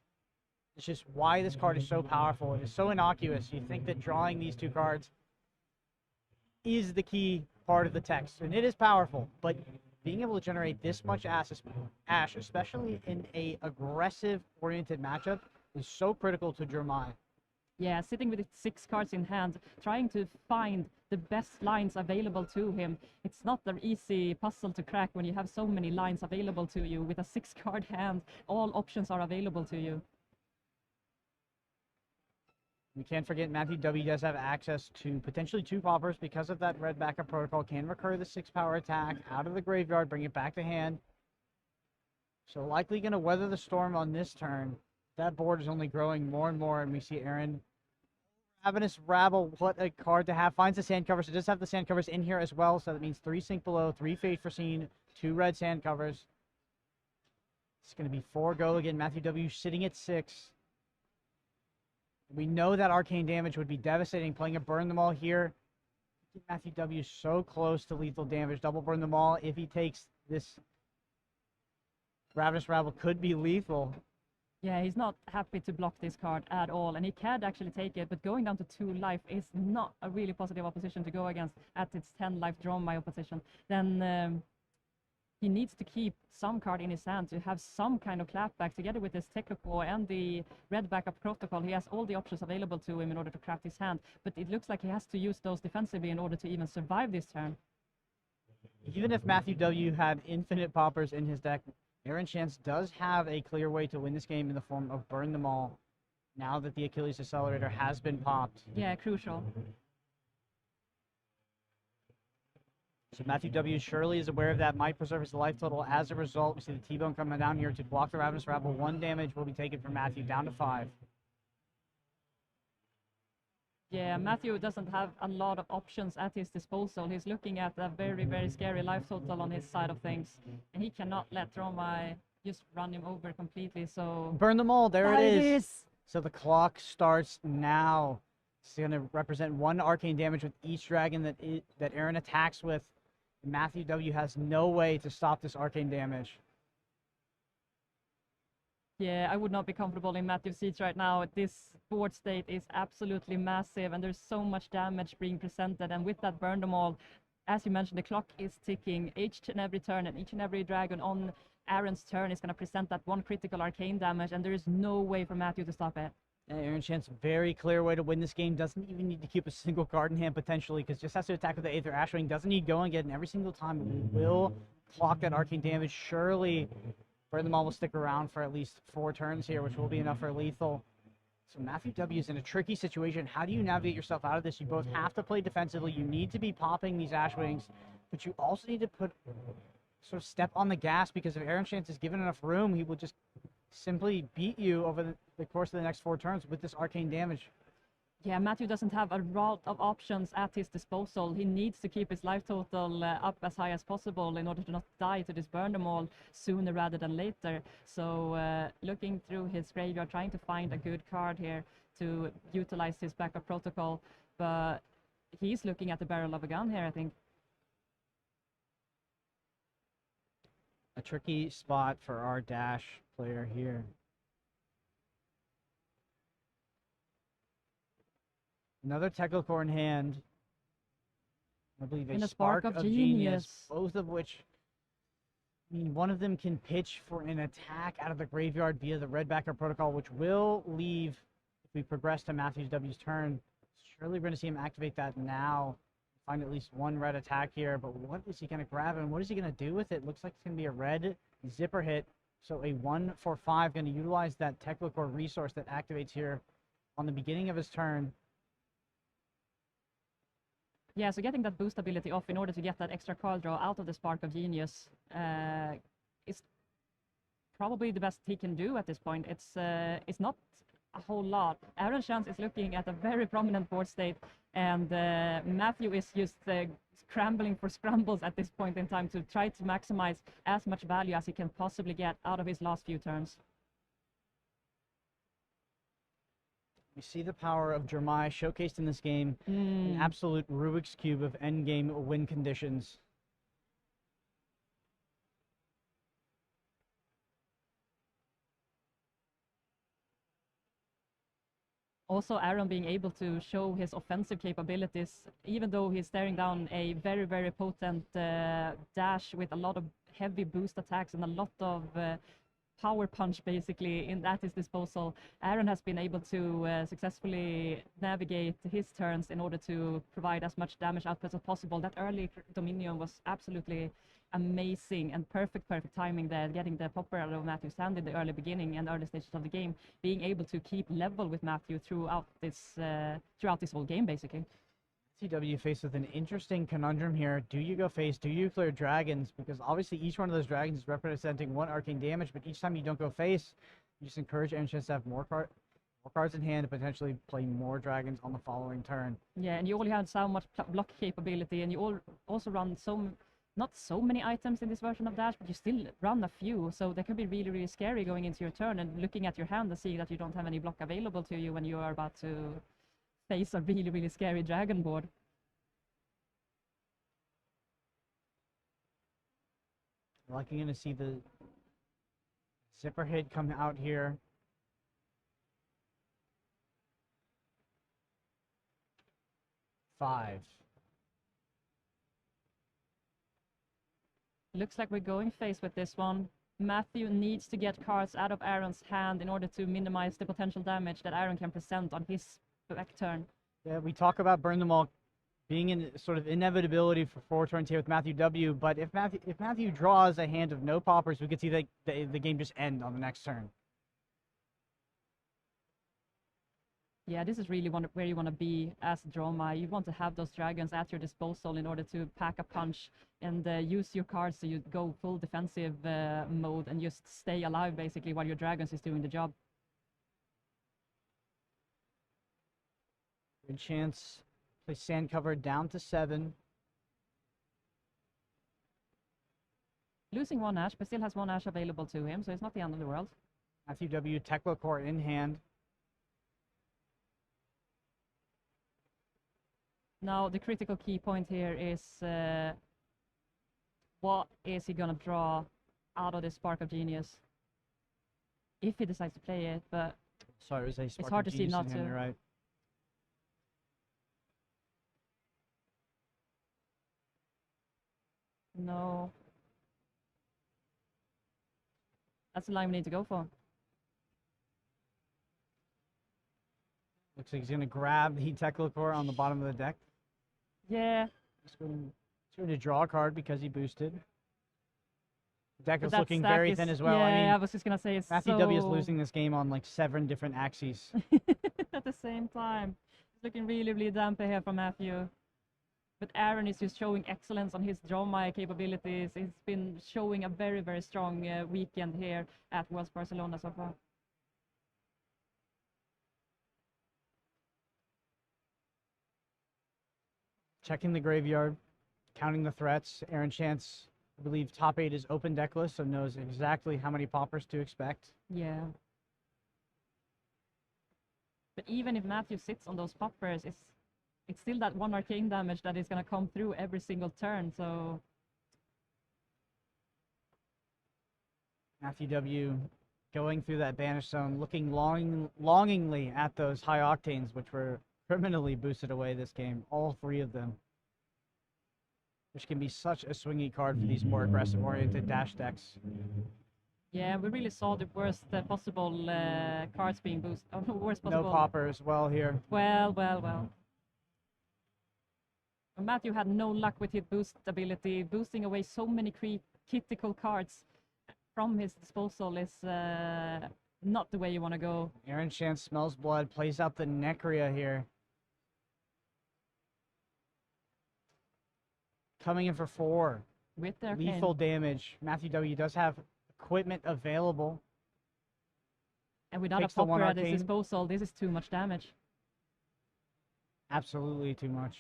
It's just why this card is so powerful. It is so innocuous. You think that drawing these 2 cards is the key part of the text, and it is powerful, but being able to generate this much Ash, especially in a aggressive-oriented matchup, is so critical to Dromai. Yeah, sitting with 6 cards in hand, trying to find the best lines available to him. It's not an easy puzzle to crack when you have so many lines available to you. With a 6-card hand, all options are available to you. We can't forget Matthew W. does have access to potentially 2 poppers because of that red backup protocol. Can recur the 6-power attack out of the graveyard, bring it back to hand. So likely going to weather the storm on this turn. That board is only growing more and more, and we see Aaron. Ravenous Rabble, what a card to have. Finds the sand covers. It does have the sand covers in here as well, so that means 3 Sink Below, 3 Fate Foreseen, 2 red sand covers. It's going to be 4 go again. Matthew W. sitting at 6. We know that arcane damage would be devastating. Playing a Burn Them All here. Matthew W. so close to lethal damage. Double Burn Them All. If he takes this, Ravenous Rabble could be lethal. Yeah, he's not happy to block this card at all, and he can actually take it, but going down to 2 life is not a really positive opposition to go against at its 10 life Dromai opposition. Then, he needs to keep some card in his hand to have some kind of clapback together with this Technocore and the red backup protocol. He has all the options available to him in order to craft his hand, but it looks like he has to use those defensively in order to even survive this turn. Even if Matthew W. had infinite poppers in his deck, Aaron Shantz does have a clear way to win this game in the form of burn them all, now that the Achilles Accelerator has been popped. Yeah, crucial. So Matthew W. surely is aware of that, might preserve his life total. As a result, we see the T-Bone coming down here to block the Ravenous Rabble. 1 damage will be taken from Matthew, down to 5. Yeah, Matthew doesn't have a lot of options at his disposal. He's looking at a very, very scary life total on his side of things, and he cannot let Dromai just run him over completely, so... Burn them all, there it it is! So the clock starts now. It's going to represent 1 arcane damage with each dragon that Aaron attacks with. Matthew W. has no way to stop this arcane damage. Yeah, I would not be comfortable in Matthew's seats right now. This board state is absolutely massive, and there's so much damage being presented. And with that burn them all, as you mentioned, the clock is ticking each and every turn, and each and every dragon on Aaron's turn is going to present that 1 critical arcane damage, and there is no way for Matthew to stop it. Aaron Shantz, very clear way to win this game. Doesn't even need to keep a single card in hand potentially, because just has to attack with the Aether Ashwing. Doesn't need go and get it every single time. But will clock that arcane damage. Surely Burn them all will stick around for at least 4 turns here, which will be enough for lethal. So Matthew W is in a tricky situation. How do you navigate yourself out of this? You both have to play defensively. You need to be popping these Ashwings, but you also need to put sort of step on the gas, because if Aaron Shantz is given enough room, he will just simply beat you over the course of the next 4 turns with this arcane damage. Yeah, Matthew doesn't have a lot of options at his disposal. He needs to keep his life total up as high as possible in order to not die to this burn them all sooner rather than later. So looking through his graveyard, trying to find a good card here to utilize his backup protocol, but he's looking at the barrel of a gun here, I think. A tricky spot for our Dash player here. Another Technocore in hand. I believe a Spark of Genius. Both of which, I mean, one of them can pitch for an attack out of the graveyard via the red backer protocol, which will leave, if we progress to Matthew W's turn, surely we're going to see him activate that now. Find at least 1 red attack here, but what is he going to grab and what is he going to do with it? Looks like it's going to be a red zipper hit. So a 1/4/5 going to utilize that Technocore resource that activates here on the beginning of his turn. Yeah, so getting that boost ability off in order to get that extra card draw out of the Spark of Genius is probably the best he can do at this point. It's not a whole lot. Aaron Shantz is looking at a very prominent board state, and Matthew is just scrambling for scrambles at this point in time to try to maximize as much value as he can possibly get out of his last few turns. We see the power of Dromai showcased in this game, an absolute Rubik's Cube of endgame win conditions. Also, Aaron being able to show his offensive capabilities, even though he's staring down a very, very potent dash with a lot of heavy boost attacks and a lot of power punch basically at his disposal. Aaron has been able to successfully navigate his turns in order to provide as much damage output as possible. That early Dominion was absolutely amazing and perfect timing there, getting the popper out of Matthew's hand in the early beginning and early stages of the game, being able to keep level with Matthew throughout this whole game basically. CW faced with an interesting conundrum here. Do you go face? Do you clear dragons? Because obviously each one of those dragons is representing 1 arcane damage, but each time you don't go face, you just encourage Aaron Shantz to have more cards in hand to potentially play more dragons on the following turn. Yeah, and you only have so much block capability, and you also run not so many items in this version of Dash, but you still run a few, so that can be really, really scary going into your turn and looking at your hand and seeing that you don't have any block available to you when you are about to face a really, really scary dragon board. Like you're going to see the zipper hit come out here. Five. Looks like we're going face with this one. Matthew needs to get cards out of Aaron's hand in order to minimize the potential damage that Aaron can present on his back turn. Yeah, we talk about burn them all being in sort of inevitability for 4 turns here with Matthew W. But if Matthew draws a hand of no poppers, we could see the game just end on the next turn. Yeah, this is really where you want to be as Dromai. You want to have those dragons at your disposal in order to pack a punch and use your cards so you go full defensive mode and just stay alive basically while your dragons is doing the job. Good chance. Play sand cover down to 7. Losing 1 Ash, but still has 1 Ash available to him, so it's not the end of the world. Matthew W. Tekla in hand. Now, the critical key point here is what is he going to draw out of this Spark of Genius? If he decides to play it, but sorry, it was a Spark it's hard of to see Genius not in hand, to. you're right. No. That's the line we need to go for. Looks like he's going to grab the Tekla on the bottom of the deck. Yeah. He's going to draw a card because he boosted. The deck But is that looking stack very is- thin as well. Yeah, I mean, I was just gonna say it's Matthew W is so- losing this game on like 7 different axes. at the same time. It's looking really, really dumpy here for Matthew. But Aaron is just showing excellence on his Dromai capabilities. He's been showing a very, very strong weekend here at Worlds Barcelona so far. Checking the graveyard, counting the threats. Aaron Shantz, I believe top 8 is open deckless, so knows exactly how many poppers to expect. Yeah. But even if Matthew sits on those poppers, it's still that 1 arcane damage that is going to come through every single turn, so... Matthew W going through that banish zone, looking longingly at those high octanes, which were criminally boosted away this game, all 3 of them. Which can be such a swingy card for these more aggressive oriented dash decks. Yeah, we really saw the worst possible cards being boosted. Oh, no, worst possible. No popper as well here. Well. Matthew had no luck with his boost ability. Boosting away so many critical cards from his disposal is not the way you want to go. Aaron Shantz smells blood, plays out the Necria here. Coming in for 4. With their Lethal damage. Matthew W does have equipment available. And without a Takes the 1 popper at his arcane. disposal, this is too much damage. Absolutely too much.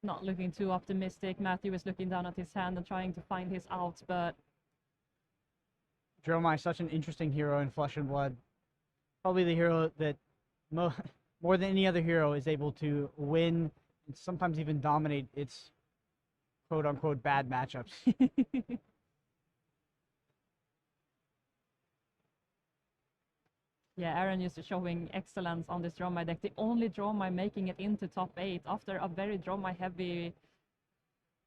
Not looking too optimistic. Matthew is looking down at his hand and trying to find his out, but Dromai, such an interesting hero in Flesh and Blood. Probably the hero that more than any other hero is able to win and sometimes even dominate its quote-unquote bad matchups. yeah, Aaron is showing excellence on this Dromai deck. The only Dromai making it into top 8 after a very Dromai heavy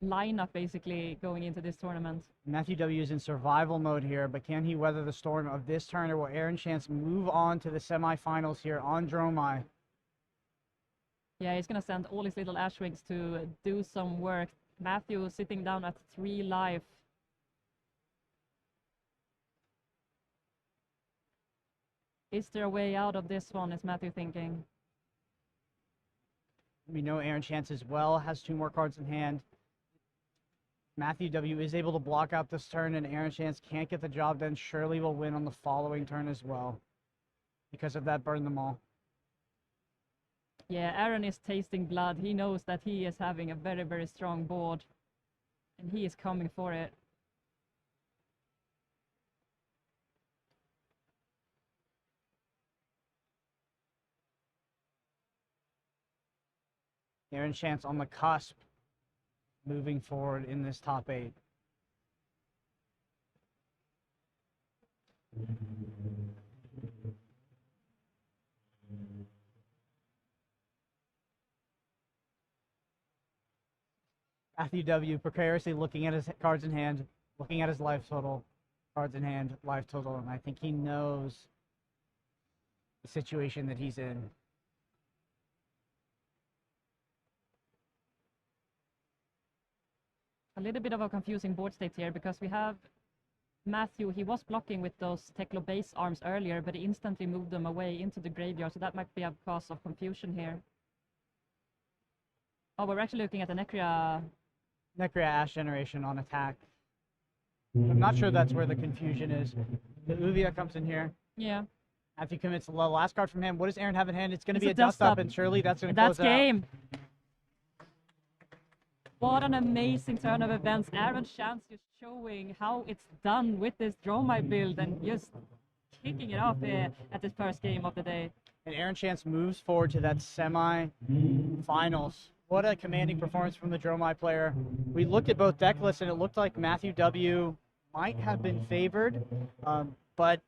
lineup basically going into this tournament. Matthew W is in survival mode here, but can he weather the storm of this turn, or will Aaron Shantz move on to the semifinals here on Dromai? Yeah, he's gonna send all his little Ashwigs to do some work. Matthew sitting down at 3 life. Is there a way out of this one, is Matthew thinking? We know Aaron Shantz as well has 2 more cards in hand. Matthew W is able to block out this turn, and Aaron Shantz can't get the job done. Surely will win on the following turn as well because of that burn them all. Yeah, Aaron is tasting blood. He knows that he is having a very, very strong board, and he is coming for it. Aaron Shantz on the cusp, moving forward in this top 8. Matthew W. precariously looking at his cards in hand, looking at his life total, cards in hand, life total, and I think he knows the situation that he's in. A little bit of a confusing board state here because we have Matthew, he was blocking with those Teklo base arms earlier, but he instantly moved them away into the graveyard, so that might be a cause of confusion here. Oh, we're actually looking at the Necria Ash generation on attack. I'm not sure that's where the confusion is. The Uvia comes in here. Yeah. Matthew commits the last card from him. What does Aaron have in hand? It's going to be a dust dust up, up, and surely that's going to close that's game. What an amazing turn of events. Aaron Shantz just showing how it's done with this Dromai build and just kicking it off at this first game of the day. And Aaron Shantz moves forward to that semi-finals. What a commanding performance from the Dromai player. We looked at both deck lists, and it looked like Matthew W. might have been favored, but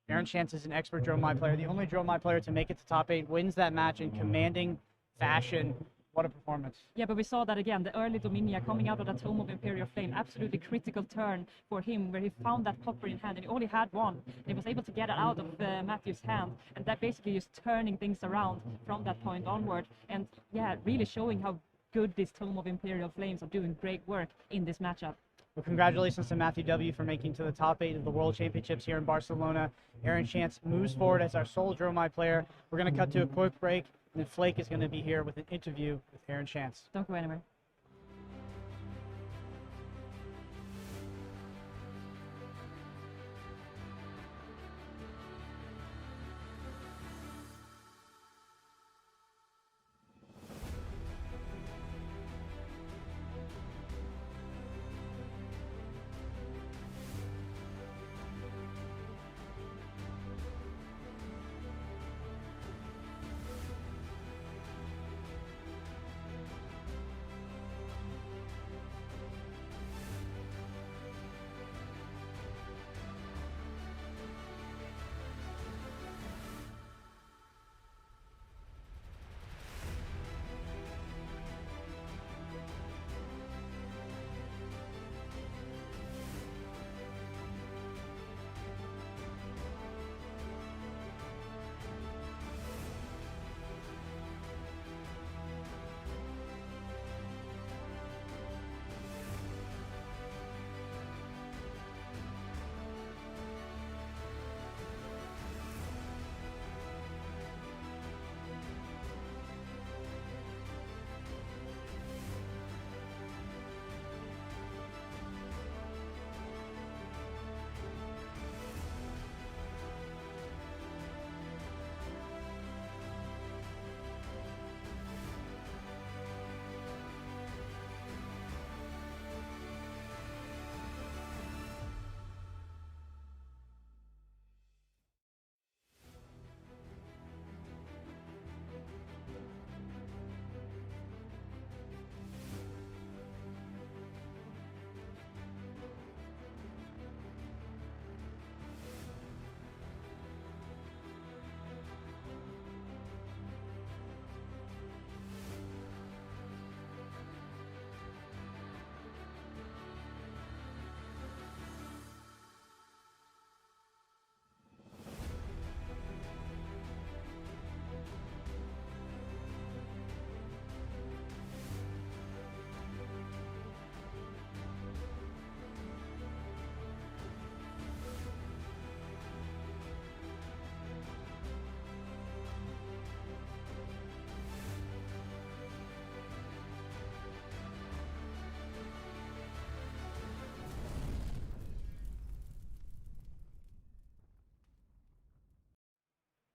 Aaron Shantz is an expert Dromai player. The only Dromai player to make it to top 8, wins that match in commanding fashion. What a performance. Yeah, but we saw that again, the early Dominia coming out of that Tome of Imperial Flame, absolutely critical turn for him, where he found that copper in hand, and he only had one. And he was able to get it out of Matthew's hand, and that basically just turning things around from that point onward. And yeah, really showing how good this Tome of Imperial Flames are doing great work in this matchup. Well, congratulations to Matthew W. for making to the top 8 of the World Championships here in Barcelona. Aaron Shantz moves forward as our sole Dromai player. We're going to cut to a quick break, and then Flake is going to be here with an interview with Aaron Shantz. Don't go anywhere.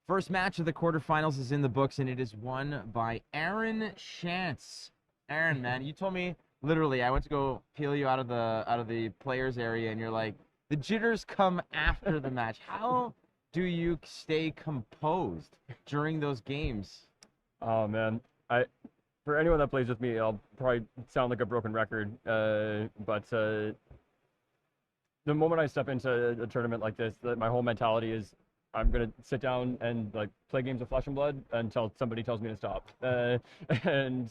First match of the quarterfinals is in the books, and it is won by Aaron Shantz. Aaron, man, you told me literally I went to go peel you out of the players area, and you're like, the jitters come after the match. How do you stay composed during those games? Oh man, for anyone that plays with me, I'll probably sound like a broken record, but the moment I step into a tournament like this, my whole mentality is I'm gonna sit down and like play games of Flesh and Blood until somebody tells me to stop. And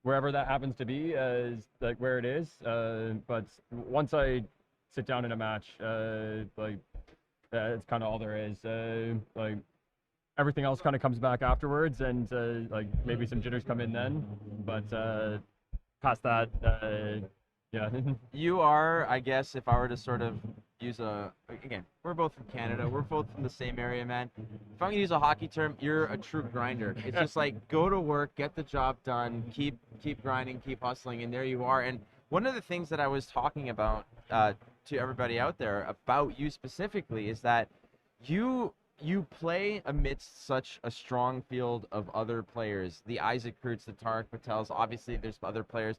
wherever that happens to be is like where it is. But once I sit down in a match, it's kind of all there is. Like everything else kind of comes back afterwards, and like maybe some jitters come in then. But past that, yeah. You are, I guess, if I were to sort of use again, we're both from Canada, we're both from the same area, man. If I'm gonna use a hockey term, you're a true grinder. It's just like, go to work, get the job done, keep grinding, keep hustling, and there you are. And one of the things that I was talking about to everybody out there about you specifically is that you play amidst such a strong field of other players. The Isaac Krutz, the Tarek Patels, obviously there's other players,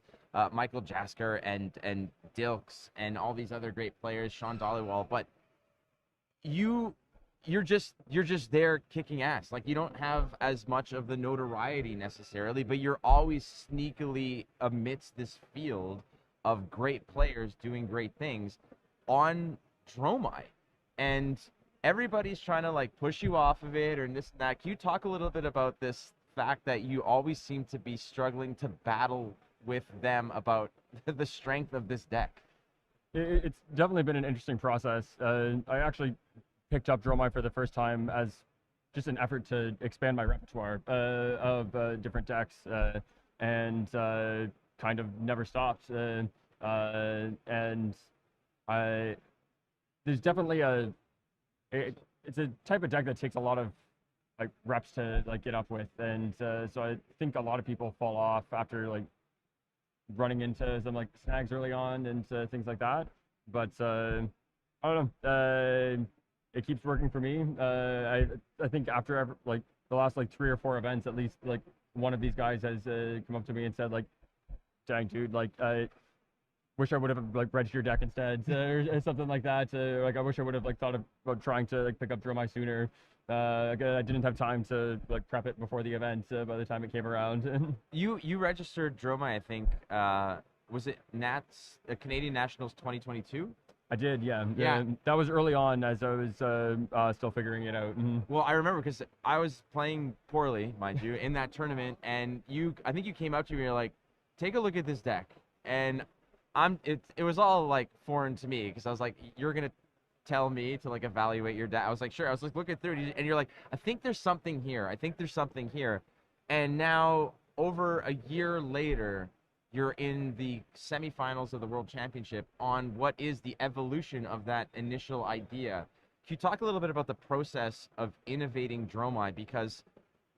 Michael Jasker and Dilks and all these other great players, Sean Dollywall, but you're just there kicking ass. Like, you don't have as much of the notoriety necessarily, but you're always sneakily amidst this field of great players doing great things on Dromai. And everybody's trying to like push you off of it or this and that. Can you talk a little bit about this fact that you always seem to be struggling to battle with them about the strength of this deck? It's definitely been an interesting process. I actually picked up Dromai for the first time as just an effort to expand my repertoire of different decks, and kind of never stopped. And there's definitely it's a type of deck that takes a lot of like reps to like get up with, and so I think a lot of people fall off after like running into some like snags early on and things like that. But I don't know. It keeps working for me. I think after like the last like 3 or 4 events, at least like one of these guys has come up to me and said like, "Dang, dude, like I wish I would have like bred your deck instead," or something like that. Like I wish I would have like thought about trying to like pick up Dromai sooner. I didn't have time to like prep it before the event. By the time it came around, you registered Dromai, I think. Was it Nats Canadian Nationals 2022? I did, yeah. Yeah. That was early on as I was still figuring it out. Well, I remember because I was playing poorly, mind you, in that tournament, and I think you came up to me and you're like, "Take a look at this deck," and it was all like foreign to me because I was like, "You're gonna tell me to like evaluate your deck?" I was like, "Sure." I was like looking through it, and you're like, "I think there's something here. I think there's something here," and now over a year later, you're in the semifinals of the World Championship on what is the evolution of that initial idea. Can you talk a little bit about the process of innovating Dromai? Because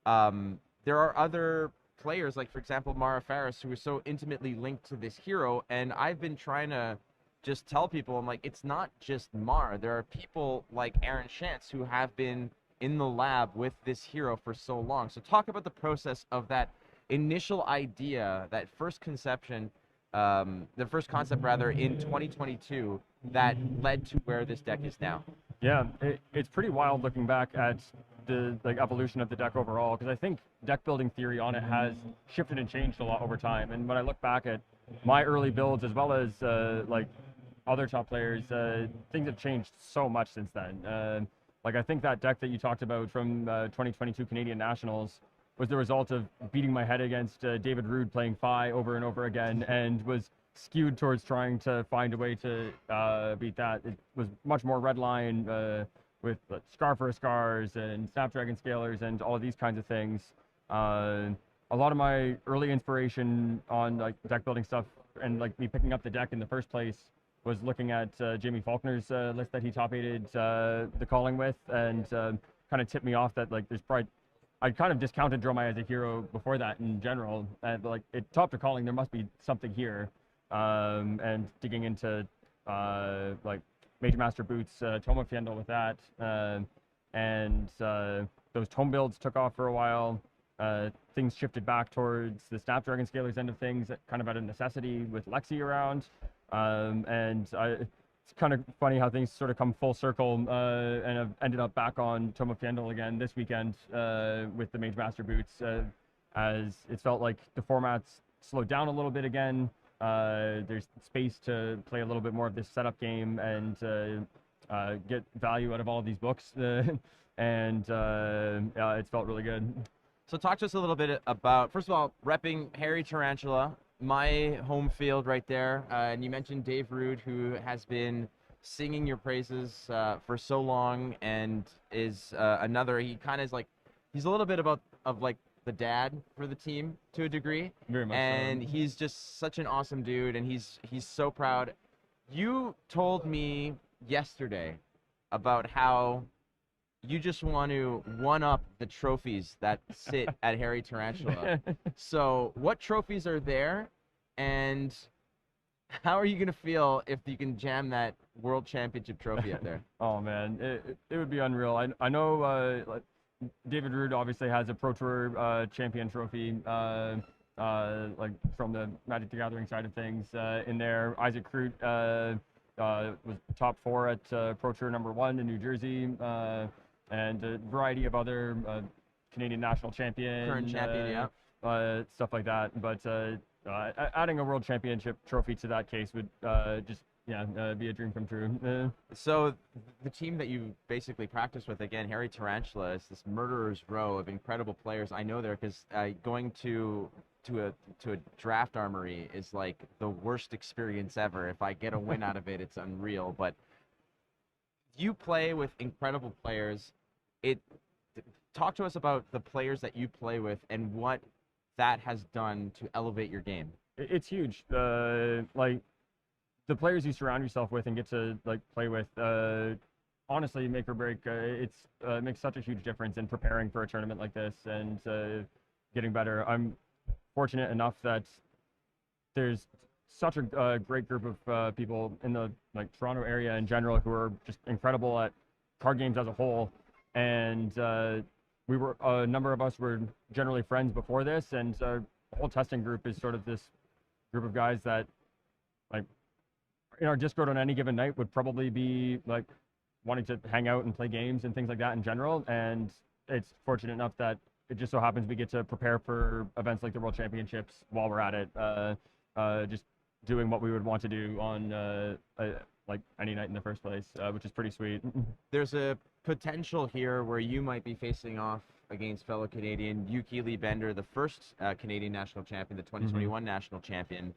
there are other players, like for example Mara Faris, who is so intimately linked to this hero, and I've been trying to just tell people, I'm like, it's not just Mara. There are people like Aaron Shantz who have been in the lab with this hero for so long. So talk about the process of that initial idea, that first conception, the first concept rather, in 2022 that led to where this deck is now. Yeah, it's pretty wild looking back at the like evolution of the deck overall, because I think deck building theory on it has shifted and changed a lot over time. And when I look back at my early builds as well as like other top players, things have changed so much since then. Like I think that deck that you talked about from 2022 Canadian Nationals was the result of beating my head against David Rude playing Phi over and over again, and was skewed towards trying to find a way to beat that. It was much more red line with Scar for Scars and Snapdragon Scalers and all of these kinds of things. A lot of my early inspiration on like deck building stuff and like me picking up the deck in the first place was looking at Jamie Faulkner's list that he top-8'd the calling with, and kind of tipped me off that like there's probably, I kind of discounted Dromai as a hero before that in general, and like it top to calling, there must be something here. And digging into like Major Master Boots, Toma Fiendel with that, and those tome builds took off for a while. Things shifted back towards the Snapdragon Scalers end of things, kind of out of necessity with Lexi around, and it's kind of funny how things sort of come full circle, and have ended up back on Toma Fiendel again this weekend with the Mage Master Boots, as it felt like the format's slowed down a little bit again. There's space to play a little bit more of this setup game and get value out of all of these books, and yeah, it's felt really good. So talk to us a little bit about, first of all, repping Harry Tarantula, my home field right there. And you mentioned Dave Rude, who has been singing your praises for so long, and is another. He kind of is like, he's a little bit of like the dad for the team to a degree. Very much And so. he's just such an awesome dude, and he's so proud. You told me yesterday about how you just want to one-up the trophies that sit at Harry Tarantula. So what trophies are there, and how are you going to feel if you can jam that World Championship trophy up there? Oh man, it would be unreal. I know like David Rude obviously has a Pro Tour champion trophy, like from the Magic the Gathering side of things in there. Isaac Crute was top 4 at Pro Tour #1 in New Jersey, and a variety of other Canadian national champion, Current champion, yeah. Stuff like that. But adding a World Championship trophy to that case would just be a dream come true. So the team that you basically practice with, again, Harry Tarantula, is this murderer's row of incredible players. I know there because going to a draft armory is like the worst experience ever. If I get a win out of it, it's unreal. But you play with incredible players. Talk to us about the players that you play with and what that has done to elevate your game. It's huge. Like the players you surround yourself with and get to like play with, honestly, make or break. It's makes such a huge difference in preparing for a tournament like this and getting better. I'm fortunate enough that there's such a great group of people in the like Toronto area in general who are just incredible at card games as a whole, and we were a number of us were generally friends before this, and the whole testing group is sort of this group of guys that like in our Discord on any given night would probably be like wanting to hang out and play games and things like that in general. And it's fortunate enough that it just so happens we get to prepare for events like the World Championships while we're at it, just doing what we would want to do on like any night in the first place, which is pretty sweet. There's a potential here where you might be facing off against fellow Canadian Yuki Lee Bender, the first Canadian national champion, the 2021 national champion.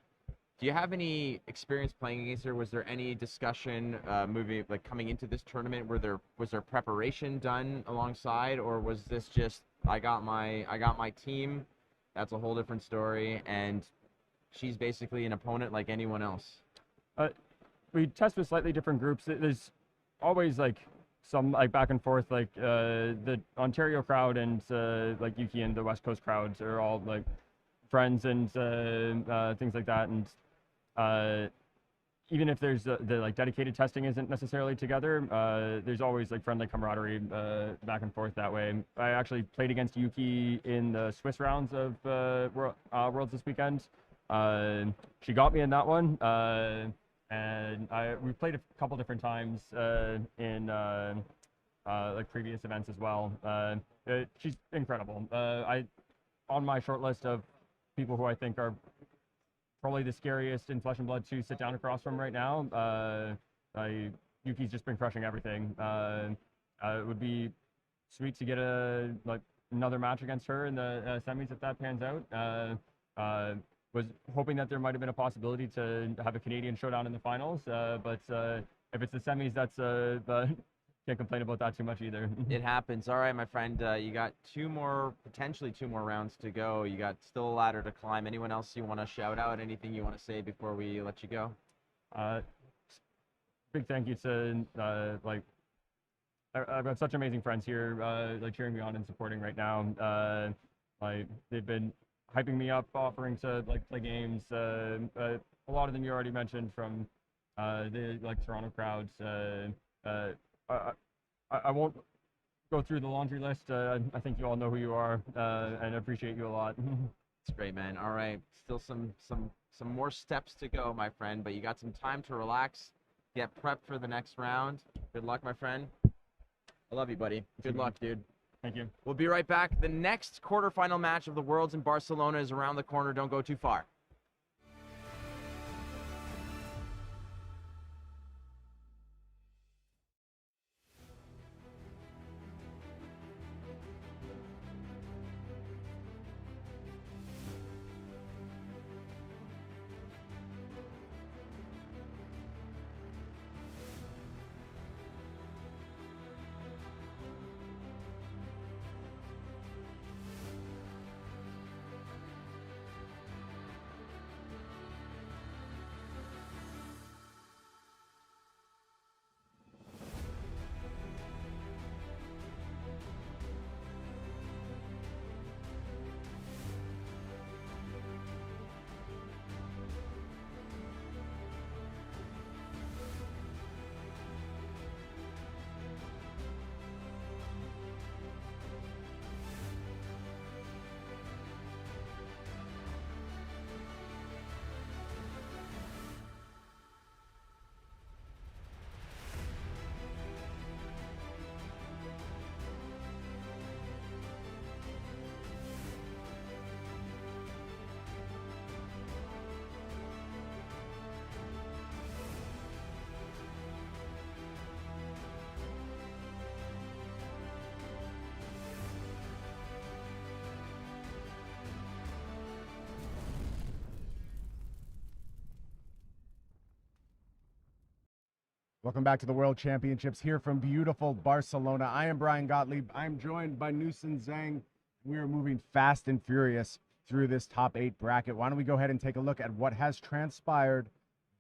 Do you have any experience playing against her? Was there any discussion coming into this tournament? Was there preparation done alongside, or was this just I got my team? That's a whole different story, and she's basically an opponent like anyone else. We test with slightly different groups. There's always like some like back and forth. Like the Ontario crowd and like Yuki and the West Coast crowds are all like friends and things like that. And even if there's the like dedicated testing isn't necessarily together, there's always like friendly camaraderie back and forth that way. I actually played against Yuki in the Swiss rounds of Worlds this weekend. She got me in that one, and we played a couple different times in like previous events as well. She's incredible. On my short list of people who I think are probably the scariest in Flesh and Blood to sit down across from right now. Yuki's just been crushing everything. It would be sweet to get another match against her in the semis if that pans out. Was hoping that there might have been a possibility to have a Canadian showdown in the finals, but if it's the semis, that's can't complain about that too much either. It happens. All right, my friend, you got potentially two more rounds to go. You got still a ladder to climb. Anyone else you want to shout out? Anything you want to say before we let you go? Big thank you to I've got such amazing friends here, like cheering me on and supporting right now. Like they've been hyping me up, offering to like play games. A lot of them you already mentioned from the like Toronto crowds. I won't go through the laundry list. I think you all know who you are, and I appreciate you a lot. It's great, man. All right, still some more steps to go, my friend, but you got some time to relax, get prepped for the next round. Good luck, my friend. I love you, buddy. Good luck, dude. Thank you. We'll be right back. The next quarterfinal match of the Worlds in Barcelona is around the corner. Don't go too far. Welcome back to the World Championships here from beautiful Barcelona. I am Brian Gottlieb. I'm joined by Newson Tsang. We are moving fast and furious through this top 8 bracket. Why don't we go ahead and take a look at what has transpired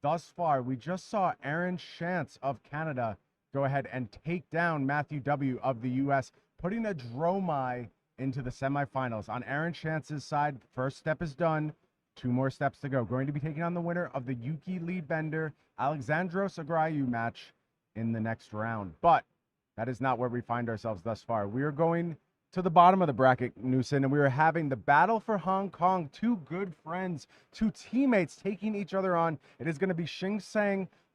thus far. We just saw Shantz of Canada go ahead and take down Matthew W. of the U.S., putting a Dromai into the semifinals. On Shantz's side, first step is done. 2 more steps to go. Going to be taking on the winner of the Yuki lead bender Alexandros Argyriou match in the next round. But that is not where we find ourselves thus far. We are going to the bottom of the bracket, Newson, and we are having the battle for Hong Kong. 2 good friends, 2 teammates taking each other on. It is going to be Shing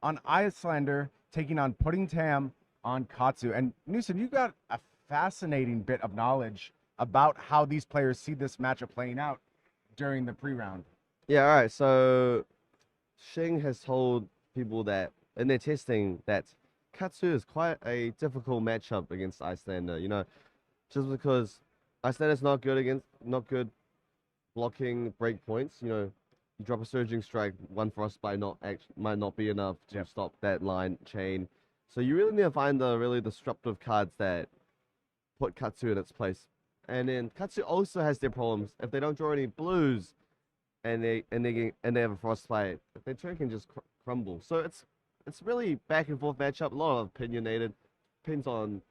on Iyslander taking on Pudding Tam on Katsu. And Newson, you got a fascinating bit of knowledge about how these players see this matchup playing out during the pre-round. Yeah, all right. So Shing has told people that in their testing that Katsu is quite a difficult matchup against Iyslander. You know, just because Icelander's not good blocking break points. You know, you drop a surging strike, 1 frostbite might not be enough to stop that line chain. So you really need to find the really disruptive cards that put Katsu in its place. And then Katsu also has their problems. If they don't draw any blues, and they have a frostbite, their turn can just crumble. So it's really back and forth matchup. A lot of opinionated, depends on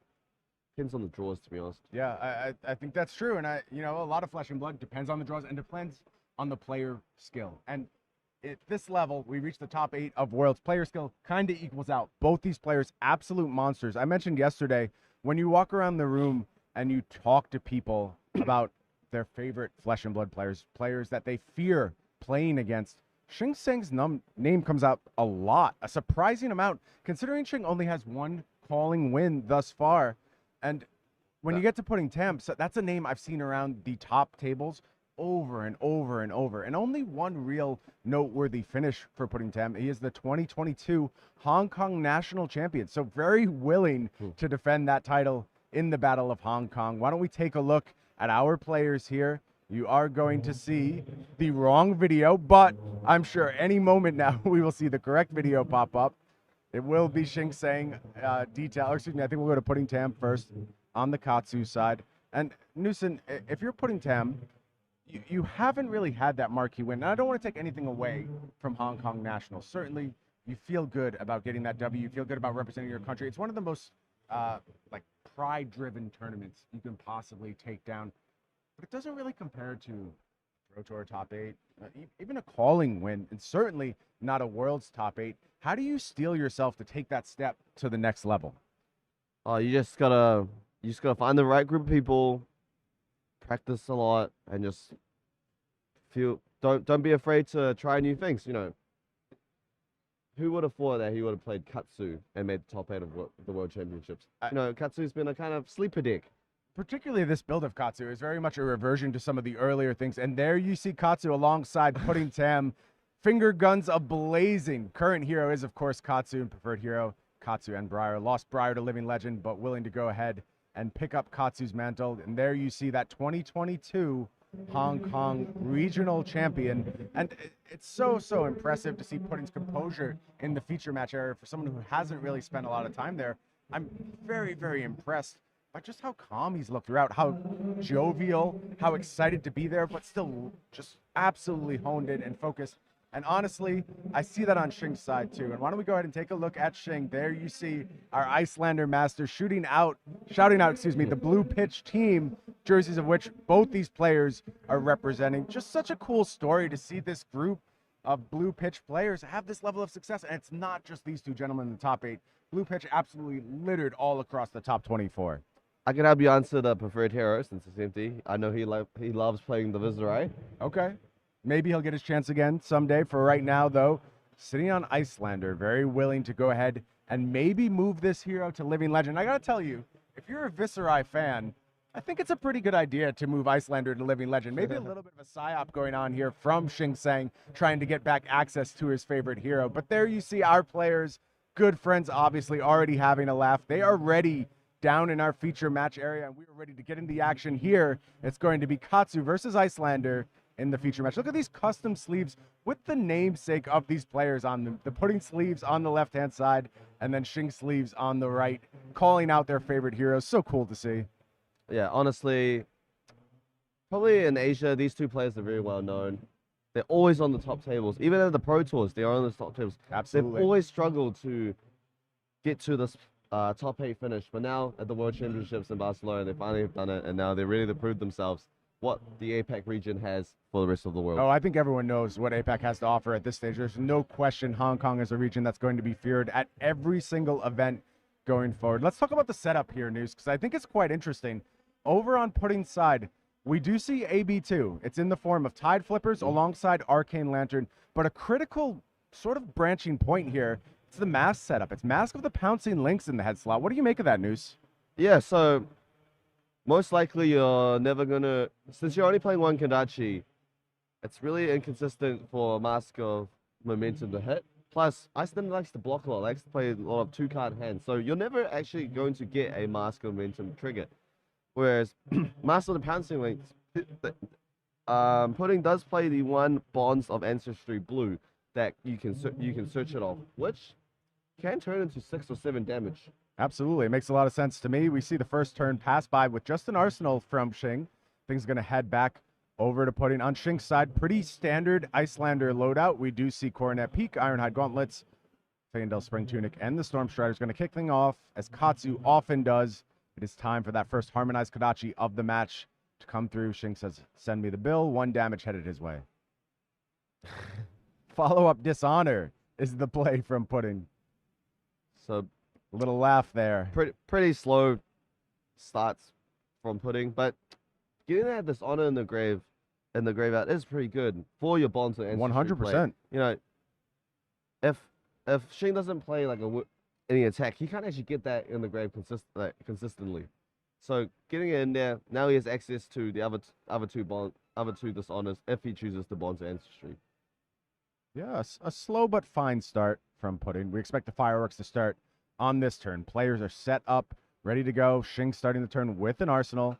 the draws, to be honest. Yeah, I think that's true. And a lot of Flesh and Blood depends on the draws and depends on the player skill. And at this level, we reached the top 8 of Worlds. Player skill kind of equals out. Both these players, absolute monsters. I mentioned yesterday, when you walk around the room and you talk to people about their favorite Flesh and Blood players that they fear playing against, Shing Tsang's name comes out a lot, a surprising amount, considering Shing only has 1 calling win thus far. And when you get to Pudding Tam, so that's a name I've seen around the top tables over and over and over. And only 1 real noteworthy finish for Pudding Tam. He is the 2022 Hong Kong national champion, so very willing to defend that title in the Battle of Hong Kong. Why don't we take a look at our players here? You are going to see the wrong video, but I'm sure any moment now we will see the correct video pop up. It will be Shing Tsang detail. Or excuse me, I think we'll go to Pudding Tam first on the Katsu side. And Newson, if you're Pudding Tam, you haven't really had that marquee win. And I don't want to take anything away from Hong Kong Nationals. Certainly, you feel good about getting that W. You feel good about representing your country. It's one of the most pride-driven tournaments you can possibly take down. But it doesn't really compare to Pro Tour top 8, even a calling win, and certainly not a World's top 8. How do you steel yourself to take that step to the next level? Oh, you just gotta find the right group of people, practice a lot, and just don't be afraid to try new things. You know, who would have thought that he would have played Katsu and made the top 8 of the World Championships? Katsu's been a kind of sleeper deck. Particularly this build of Katsu is very much a reversion to some of the earlier things. And there you see Katsu alongside Pudding Tam, finger guns ablazing. Current hero is, of course, Katsu, and preferred hero, Katsu and Briar. Lost Briar to Living Legend, but willing to go ahead and pick up Katsu's mantle. And there you see that 2022 Hong Kong regional champion. And it's so impressive to see Pudding's composure in the feature match area for someone who hasn't really spent a lot of time there. I'm very impressed by just how calm he's looked throughout, how jovial, how excited to be there, but still just absolutely honed in and focused. And honestly, I see that on Shing's side too. And why don't we go ahead and take a look at Shing. There you see our Iyslander master shouting out, the blue pitch team, jerseys of which both these players are representing. Just such a cool story to see this group of blue pitch players have this level of success. And it's not just these 2 gentlemen in the top 8. Blue pitch absolutely littered all across the top 24. I can help you answer the preferred hero since it's empty. I know he loves playing the Viserai. Okay. Maybe he'll get his chance again someday. For right now, though, sitting on Iyslander, very willing to go ahead and maybe move this hero to Living Legend. I got to tell you, if you're a Viserai fan, I think it's a pretty good idea to move Iyslander to Living Legend. Maybe a little bit of a psyop going on here from Shing Tsang, trying to get back access to his favorite hero. But there you see our players, good friends, obviously already having a laugh. They are ready down in our feature match area, and we are ready to get into the action here. It's going to be Katsu versus Iyslander in the feature match. Look at these custom sleeves with the namesake of these players on them. The Pudding sleeves on the left-hand side, and then Shing sleeves on the right, calling out their favorite heroes. So cool to see. Yeah, honestly, probably in Asia, these two players are very well known. They're always on the top tables. Even at the Pro Tours, they are on the top tables. Absolutely. They've always struggled to get to this top 8 finish. But now at the World Championships in Barcelona, they finally have done it. And now they're ready to prove themselves what the APAC region has for the rest of the world. Oh, I think everyone knows what APAC has to offer at this stage. There's no question Hong Kong is a region that's going to be feared at every single event going forward. Let's talk about the setup here, News, because I think it's quite interesting. Over on Pudding's side, we do see AB2. It's in the form of Tide Flippers alongside Arcane Lantern, but a critical sort of branching point here, it's the Mask setup. It's Mask of the Pouncing Lynx in the head slot. What do you make of that, News? Yeah, so most likely you're never going to, since you're only playing one Kadachi, it's really inconsistent for Mask of Momentum to hit. Plus, Iyslander likes to block a lot, likes to play a lot of 2-card hands, so you're never actually going to get a Mask of Momentum trigger. Whereas Master of the Pouncing Lynx, Pudding does play the one Bonds of Ancestry blue that you can search it off, which can turn into 6 or 7 damage. Absolutely. It makes a lot of sense to me. We see the first turn pass by with just an arsenal from Shing. Things going to head back over to Pudding. On Shing's side, pretty standard Iyslander loadout. We do see Coronet Peak, Ironhide Gauntlets, Feyendel Spring Tunic, and the Storm Strider is going to kick things off, as Katsu often does. It is time for that first harmonized Kodachi of the match to come through. Shing says, send me the bill. 1 damage headed his way. Follow-up Dishonor is the play from Pudding. So a little laugh there. Pretty slow starts from Pudding, but getting that Dishonor in the graveyard is pretty good for your Bonds of Ancestry 100%. You know, if Shing doesn't play like any attack, he can't actually get that in the grave consistently. So getting it in there, now he has access to the other two Dishonors if he chooses the Bonds of Ancestry. Yeah, a slow but fine start from Pudding. We expect the fireworks to start on this turn. Players are set up, ready to go. Shing starting the turn with an arsenal.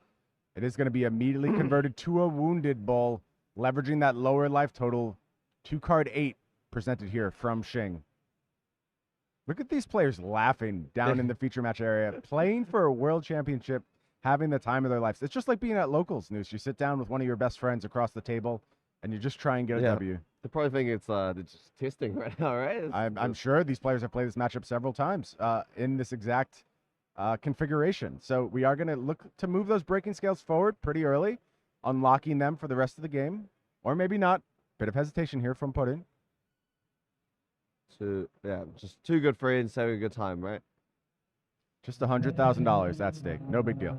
It is going to be immediately converted to a Wounded Bull, leveraging that lower life total. 2-card 8 presented here from Shing. Look at these players laughing down in the feature match area, playing for a world championship, having the time of their lives. It's just like being at locals, News. You sit down with one of your best friends across the table, and you just try and get a W. They probably think it's they're just testing right now, right? I'm sure these players have played this matchup several times in this exact configuration. So we are going to look to move those breaking scales forward pretty early, unlocking them for the rest of the game, or maybe not. Bit of hesitation here from Pudding. Just 2 good friends having a good time, right? Just $100,000 at stake. No big deal.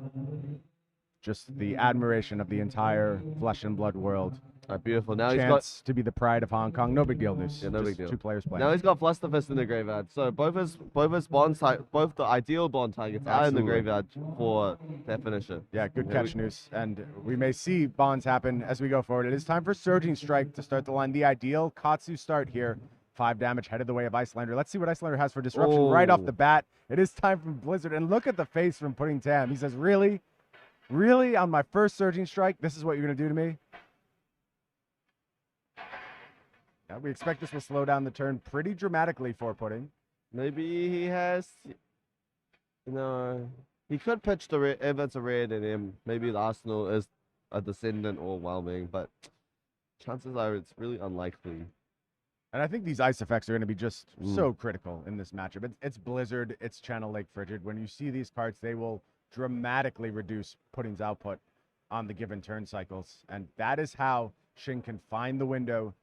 Just the admiration of the entire Flesh and Blood world. Beautiful. Now Chance to be the pride of Hong Kong. No big deal, News. Yeah, no big deal. 2 players playing. Now he's got Flusterfist in the graveyard. So both his both the ideal Bond targets are in the graveyard for that finisher. Yeah, good catch, News. And we may see bonds happen as we go forward. It is time for Surging Strike to start the line. The ideal Katsu start here. 5 damage headed the way of Iyslander. Let's see what Iyslander has for disruption right off the bat. It is time for Blizzard. And look at the face from Pudding Tam. He says, really? Really? On my first Surging Strike? This is what you're going to do to me? Yeah, we expect this will slow down the turn pretty dramatically for Pudding. Maybe he has... No. He could pitch the red, if it's a red in him. Maybe the Arsenal is a Descendant or Whelming, but chances are it's really unlikely. And I think these ice effects are going to be just so critical in this matchup. It's Blizzard, it's Channel Lake Frigid. When you see these cards, they will dramatically reduce Pudding's output on the given turn cycles. And that is how Shing can find the window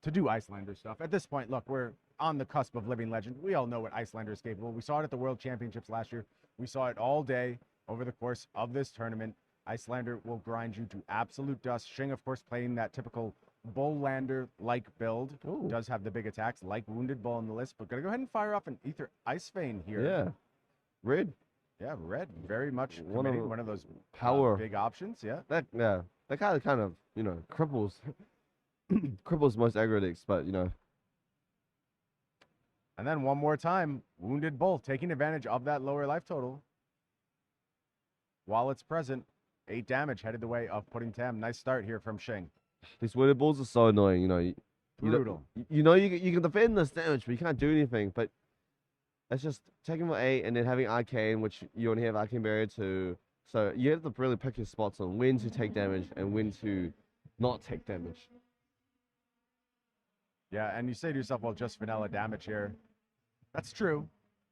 to do Iyslander stuff. At this point, look, we're on the cusp of living legend. We all know what Iyslander is capable. We saw it at the World Championships last year. We saw it all day over the course of this tournament. Iyslander will grind you to absolute dust. Shing, of course, playing that typical Bull-Lander-like build. Ooh. Does have the big attacks, like Wounded Bull on the list, but gonna go ahead and fire off an Ether Ice Vein here. Yeah. Red. Yeah, red. Very much One one of those power big options, yeah. That kind of cripples cripples most aggro decks, but And then one more time, Wounded Bull taking advantage of that lower life total. While it's present, 8 damage headed the way of Pudding Tam. Nice start here from Shing. these Wounded Bulls are so annoying, Brutal. You can defend this damage, but you can't do anything. But It's just taking for 8 and then having Arcane, which you only have Arcane Barrier 2. So you have to really pick your spots on when to take damage and when to not take damage. Yeah, and you say to yourself, well, just vanilla damage here. That's true,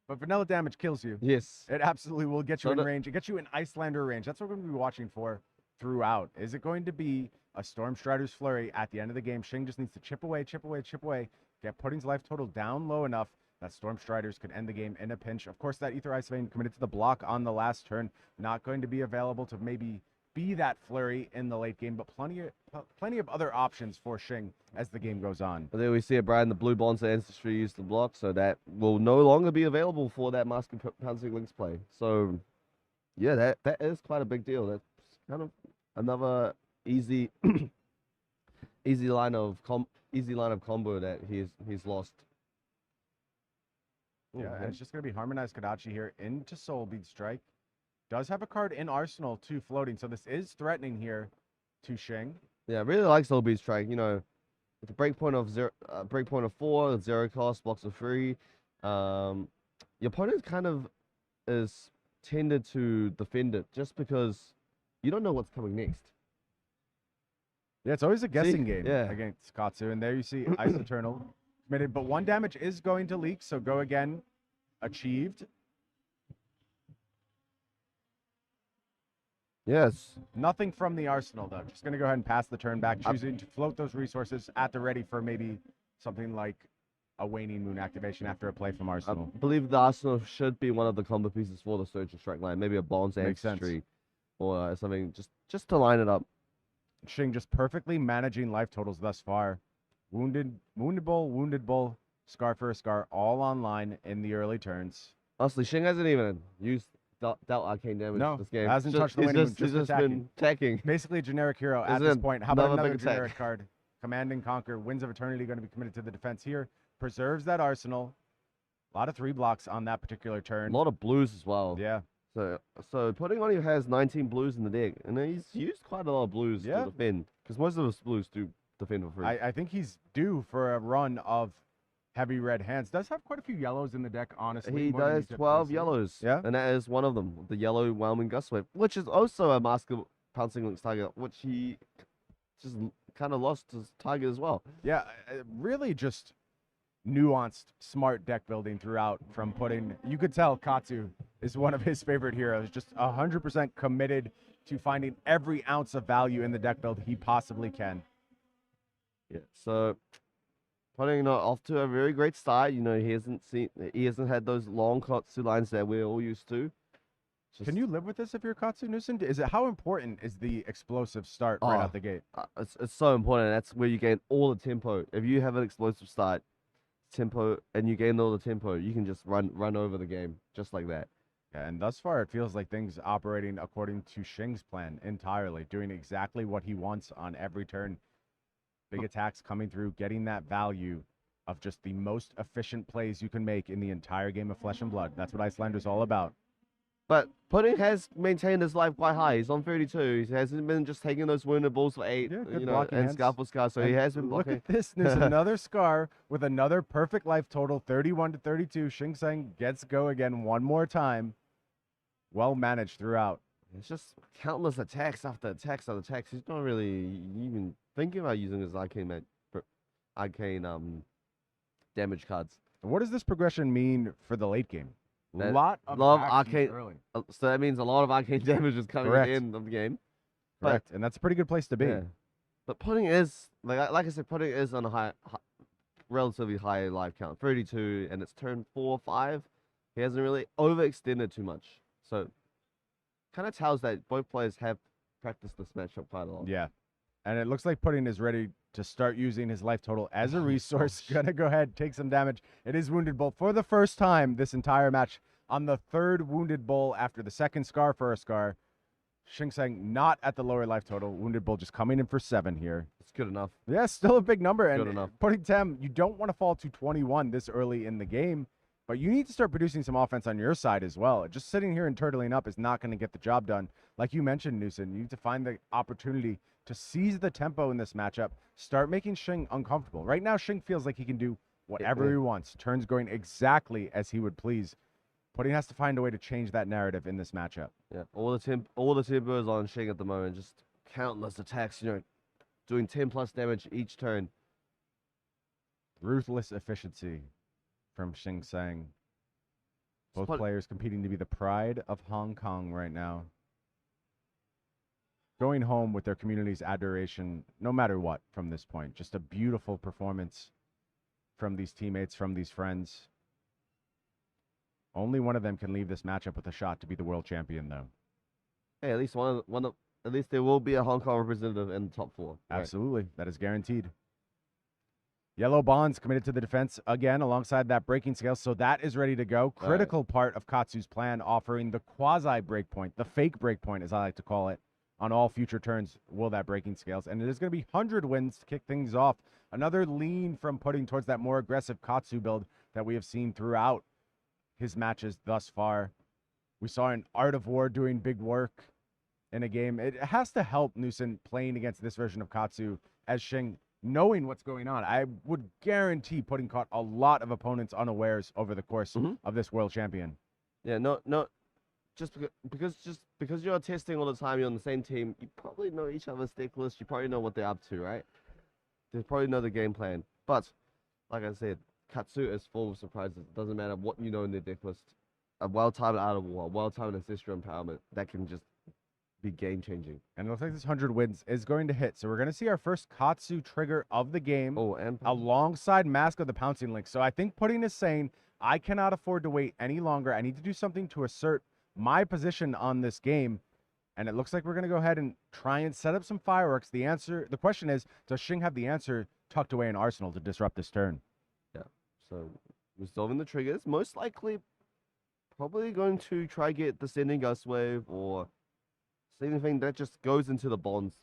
but vanilla damage kills you. Yes. It absolutely will get you So in the- range. It gets you in Iyslander range. That's what we're going to be watching for throughout. Is it going to be a Stormstrider's Flurry at the end of the game? Shing just needs to chip away, chip away, chip away, get Pudding's life total down low enough that Stormstriders could end the game in a pinch. Of course, that Ether Ice Vein committed to the block on the last turn, not going to be available to maybe be that flurry in the late game, but plenty of other options for Shing as the game goes on. But then we see a Brian, the blue bonds ancestry used to block, so that will no longer be available for that Mask of Pouncing Lynx play. So, yeah, that is quite a big deal. That's kind of another easy easy line of combo that he's lost. Yeah, and it's just going to be Harmonized Kodachi here into Soul Bead Strike. Does have a card in Arsenal too floating, so this is threatening here to Shing. Yeah, I really like Soul Bead Strike. You know, with the breakpoint of 4, 0 cost, blocks of 3. Your opponent kind of is tended to defend it just because you don't know what's coming next. Yeah, it's always a guessing game yeah. against Katsu, and there you see Ice Eternal committed, but 1 damage is going to leak, so go again, achieved. Yes. Nothing from the Arsenal, though. Just going to go ahead and pass the turn back, choosing to float those resources at the ready for maybe something like a Waning Moon activation after a play from I Arsenal. believe the Arsenal should be one of the combo pieces for the Surge and Strike line. Maybe a Bonds Makes sense. Ancestry or something just to line it up. Shing just perfectly managing life totals thus far. Wounded Bull, Scar for a Scar, all online in the early turns. Honestly, Shing hasn't even dealt arcane damage No, this game. hasn't Just- touched the he's Waning just, Moon, he's just just been attacking. Basically a generic hero at Isn't this it point. How about another another big attack? generic card? Command and Conquer, Winds of Eternity going to be committed to the defense here. Preserves that Arsenal. A lot of 3 blocks on that particular A turn. lot of blues as well. Yeah. So Pudding on you has 19 blues in the deck, and he's used quite a lot of blues Yeah. to defend, because most of his blues do defend for free. I think he's due for a run of heavy red hands. Does have quite a few yellows in the deck, honestly. He more than you does typically 12 see. yellows, Yeah? and that is one of them, the yellow Whelming Gust Wave, which is also a Mask of Pouncing Lynx target, which he just kind of lost his target as well. Yeah, really just nuanced, smart deck building throughout from Pudding. You could tell Katsu is one of his favorite heroes, just 100% committed to finding every ounce of value in the deck build he possibly can. Yeah, so Pudding off to a very great start. You know, he hasn't had those long Katsu lines that we're all used to. Can you live with this if you're Katsu Newson? How important is the explosive start right out the gate? It's so important. That's where you gain all the tempo. If you have an explosive start, tempo, and you gain all the tempo, you can just run over the game just like that. Yeah, and thus far it feels like things operating according to Shing's plan entirely, doing exactly what he wants on every turn. Big attacks coming through, getting that value of just the most efficient plays you can make in the entire game of Flesh and Blood. That's what Icelander's all about. But Pudding has maintained his life quite high. He's on 32. He hasn't been just taking those wounded balls for 8, Yeah, good you know, blocking and hands. scar for scar. So he And has been look blocking. at this. There's another Scar with another perfect life total, 31 to 32. Shing Tsang gets go again one more time. Well managed throughout. It's just countless attacks after attacks after attacks. He's not really even thinking about using his arcane damage cards. What does this progression mean for the late game? That- Lot of actions arcane- early. So that means a lot of arcane damage is coming Correct. at the end of the game. Correct, and that's a pretty good place to be. Yeah. But Pudding is like I said, Pudding is on a relatively high life count, 32, and it's turn 4, 5. He hasn't really overextended too much, so kind of tells that both players have practiced this matchup quite a lot. Yeah. And it looks like Pudding is ready to start using his life total as a resource. gosh. Gonna go ahead, take some damage. It is Wounded Bull for the first time this entire match on the 3rd Wounded Bull after the 2nd Scar for a Scar. Shing Tsang not at the lower life total. Wounded Bull just coming in for 7 here. It's good enough. Yeah, still a big number. Good And enough. Pudding Tem, you don't want to fall to 21 this early in the game, but you need to start producing some offense on your side as well. Just sitting here and turtling up is not going to get the job done. Like you mentioned, Newson, you need to find the opportunity to seize the tempo in this matchup, start making Shing uncomfortable. Right now, Shing feels like he can do whatever he wants. Turns going exactly as he would please. Pudding has to find a way to change that narrative in this matchup. Yeah, all the tempos on Shing at the moment, just countless attacks, doing 10+ damage each turn. Ruthless efficiency from Shing Tsang. Both players competing to be the pride of Hong Kong right now. Going home with their community's adoration, no matter what, from this point. Just a beautiful performance from these teammates, from these friends. Only one of them can leave this matchup with a shot to be the world champion, though. Hey, at least at least there will be a Hong Kong representative in the top 4. Right? Absolutely, that is guaranteed. Yellow Bonds committed to the defense again alongside that breaking scale, so that is ready to go. Critical part of Katsu's plan, offering the quasi breakpoint, the fake breakpoint as I like to call it, on all future turns will that breaking scales. And it is going to be 100 wins to kick things off. Another lean from Pudding towards that more aggressive Katsu build that we have seen throughout his matches thus far. We saw an Art of War doing big work in a game. It has to help Newson playing against this version of Katsu as Shing, knowing what's going on. I would guarantee Pudding caught a lot of opponents unawares over the course of this world champion. Yeah, no, just because you're testing all the time, you're on the same team, you probably know each other's deck list, you probably know what they're up to, right? They probably know the game plan. But, like I said, Katsu is full of surprises. It doesn't matter what you know in their deck list. A well-timed Art of War, well-timed Ancestral Empowerment, that can just be game-changing. And it looks like this 100 wins is going to hit. So we're going to see our first Katsu trigger of the game alongside Mask of the Pouncing Lynx. So I think Pudding is saying, I cannot afford to wait any longer. I need to do something to assert my position on this game. And it looks like we're going to go ahead and try and set up some fireworks. The question is, does Shing have the answer tucked away in Arsenal to disrupt this turn? Yeah, so resolving the triggers. Most likely, probably going to try get the Sending Gust Wave or anything that just goes into the bonds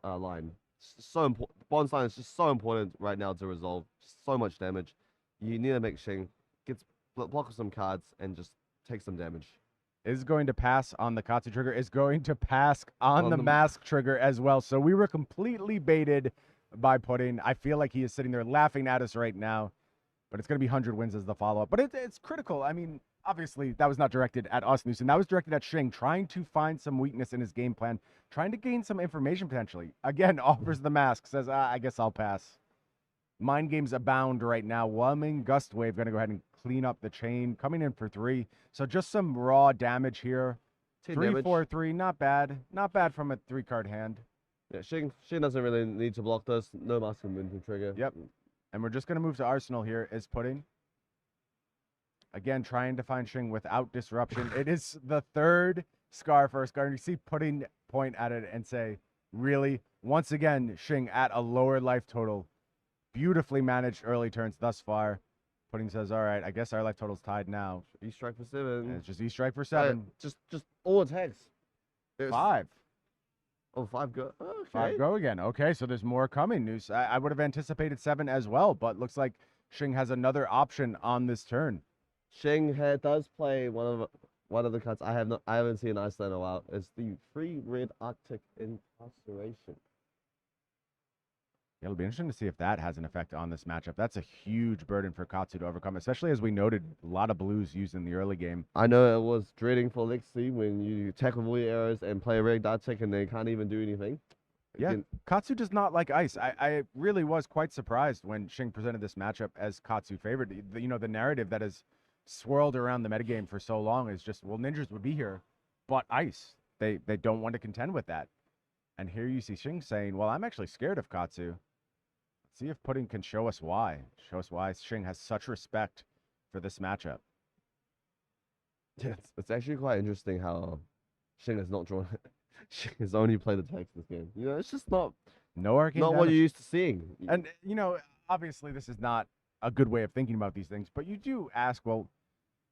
line. It's so important. Bonds line is just so important right now to resolve. So much damage. You need to make Shing gets block some cards and just take some damage. Is going to pass on the Katsu trigger, is going to pass on the mask trigger as well. So we were completely baited by Pudding. I feel like he is sitting there laughing at us right now, but it's going to be 100 wins as the follow-up. But it's critical. I mean, obviously, that was not directed at us, Newson. That was directed at Shing, trying to find some weakness in his game plan, trying to gain some information potentially. Again, offers the mask, says, I guess I'll pass. Mind games abound right now. Whelming Gust Wave going to go ahead and clean up the chain. Coming in for 3. So just some raw damage here. 3, 4, 3. Not bad. Not bad from a 3-card hand. Yeah, Shing doesn't really need to block this. No Mask of Moon to trigger. Yep. And we're just going to move to Arsenal here, is Pudding. Again, trying to find Shing without disruption. It is the 3rd Scar for a Scar. And you see Pudding point at it and say, really? Once again, Shing at a lower life total. Beautifully managed early turns thus far. Pudding says, all right, I guess our life total's tied now. E-strike for 7. And it's just E-strike for 7. Just all attacks. There's 5. Oh, 5 go. Okay. 5 go again. Okay, so there's more coming, Noose. I would have anticipated 7 as well, but looks like Shing has another option on this turn. Shing does play one of the cards I haven't seen Iyslander in a while. It's the 3 red Arctic Incarceration. It'll be interesting to see if that has an effect on this matchup. That's a huge burden for Katsu to overcome, especially as we noted a lot of blues used in the early game. I know it was dreading for Lexi when you attack with all your arrows and play a red Arctic and they can't even do anything. Yeah, Katsu does not like ice. I really was quite surprised when Shing presented this matchup as Katsu favored. The narrative that has swirled around the metagame for so long is just, well, ninjas would be here, but ice. They don't want to contend with that. And here you see Shing saying, well, I'm actually scared of Katsu. See if Pudding can show us why. Show us why Shing has such respect for this matchup. Yeah, it's actually quite interesting how Shing has not drawn. Shing has only played the text this game. It's just not arcane not damage. what you're used to seeing. And obviously this is not a good way of thinking about these things, but you do ask, well,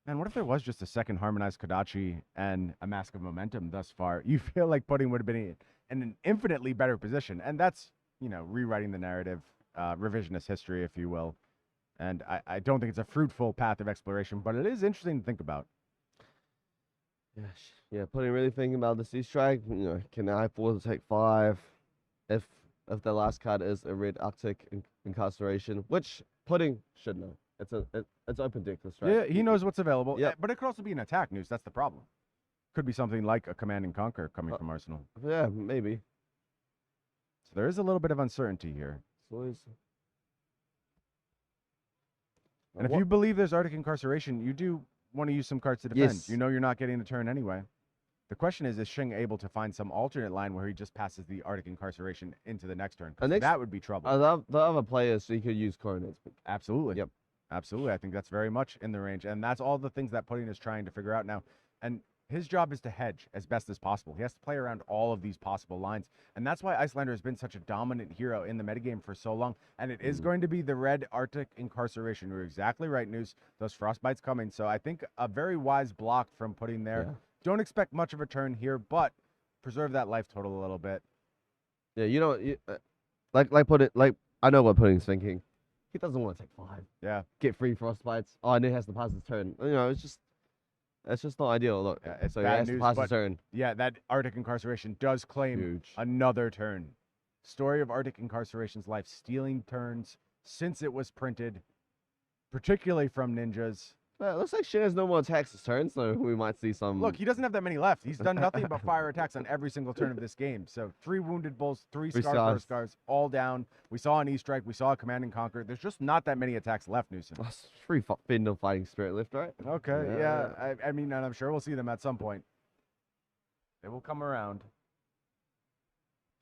man, what if there was just a second harmonized Kodachi and a Mask of Momentum thus far? You feel like Pudding would have been in an infinitely better position, and that's rewriting the narrative. Revisionist history, if you will. And I don't think it's a fruitful path of exploration, but it is interesting to think about. Yeah, Pudding really thinking about the Sea Strike. Can I afford to take 5 if the last card is a red Arctic Incarceration, which Pudding should know. It's open deck this right. Yeah, he knows what's available. Yep. But it could also be an attack news. That's the problem. Could be something like a Command and Conquer coming from Arsenal. Yeah, maybe. So there is a little bit of uncertainty here. It's always. And if you believe there's Arctic Incarceration, you do want to use some cards to defend. Yes. You know you're not getting the turn anyway. The question is Shing able to find some alternate line where he just passes the Arctic Incarceration into the next turn? 'Cause that would be trouble. The other players, so you could use Coronets. Absolutely. Yep. Absolutely. I think that's very much in the range. And that's all the things that Pudding is trying to figure out now. And his job is to hedge as best as possible. He has to play around all of these possible lines. And that's why Iyslander has been such a dominant hero in the metagame for so long. And it is going to be the red Arctic Incarceration. You're exactly right, News. Those Frostbites coming. So I think a very wise block from Pudding there. Yeah. Don't expect much of a turn here, but preserve that life total a little bit. Yeah, you know, I know what Pudding's thinking. He doesn't want to take 5. Yeah. Get 3 Frostbites. Oh, and he has to pass his turn. You know, it's just not ideal. Look, Yeah, it's so he bad has news, to pass but his turn. yeah, that Arctic Incarceration does claim Huge. another turn. Story of Arctic Incarceration's life, stealing turns since it was printed, particularly from ninjas. It looks like Shing has no more attacks this turn, so we might see some. Look, he doesn't have that many left. He's done nothing but fire attacks on every single turn of this game. So 3 wounded bulls, 3 scars, all down. We saw an E-Strike. We saw a Command and Conquer. There's just not that many attacks left, Newsom. 3 Fin of Fighting Spirit left, right? Okay, yeah. I mean, and I'm sure we'll see them at some point. They will come around.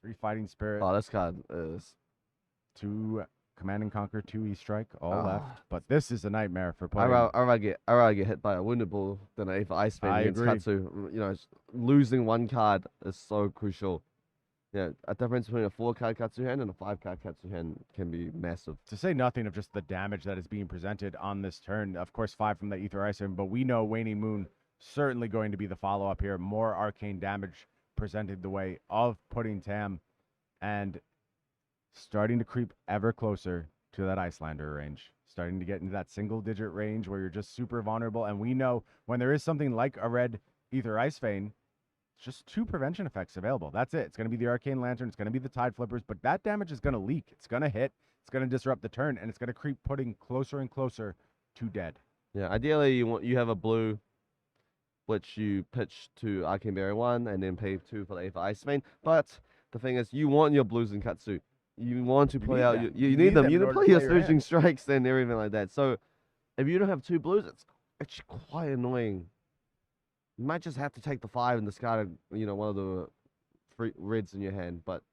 3 Fighting Spirit. Oh, this card is 2 Command and Conquer, 2 E-Strike, all left. But this is a nightmare for playing. I'd rather get hit by a Wounded Bull than an Ice Fan against agree. Katsu. You know, losing 1 card is so crucial. Yeah, a difference between a 4-card Katsu hand and a 5-card Katsu hand can be massive. To say nothing of just the damage that is being presented on this turn. Of course, 5 from the Ether Ice Fan, but we know Waning Moon certainly going to be the follow-up here. More arcane damage presented the way of Pudding Tam, and starting to creep ever closer to that Iyslander range. Starting to get into that single-digit range where you're just super vulnerable. And we know when there is something like a red Ether Ice Vein, it's just 2 prevention effects available. That's it. It's going to be the Arcane Lantern. It's going to be the Tide Flippers. But that damage is going to leak. It's going to hit. It's going to disrupt the turn. And it's going to creep Pudding closer and closer to dead. Yeah, ideally you have a blue, which you pitch to Arcane Barrier 1 and then pay 2 for the Ether Ice Vein. But the thing is, you want your blues in Katsu. You want to play out. You need them. You need to play your Surging Strikes and everything like that. So, if you don't have 2 blues, it's quite annoying. You might just have to take the 5 and discard, one of the 3 reds in your hand. But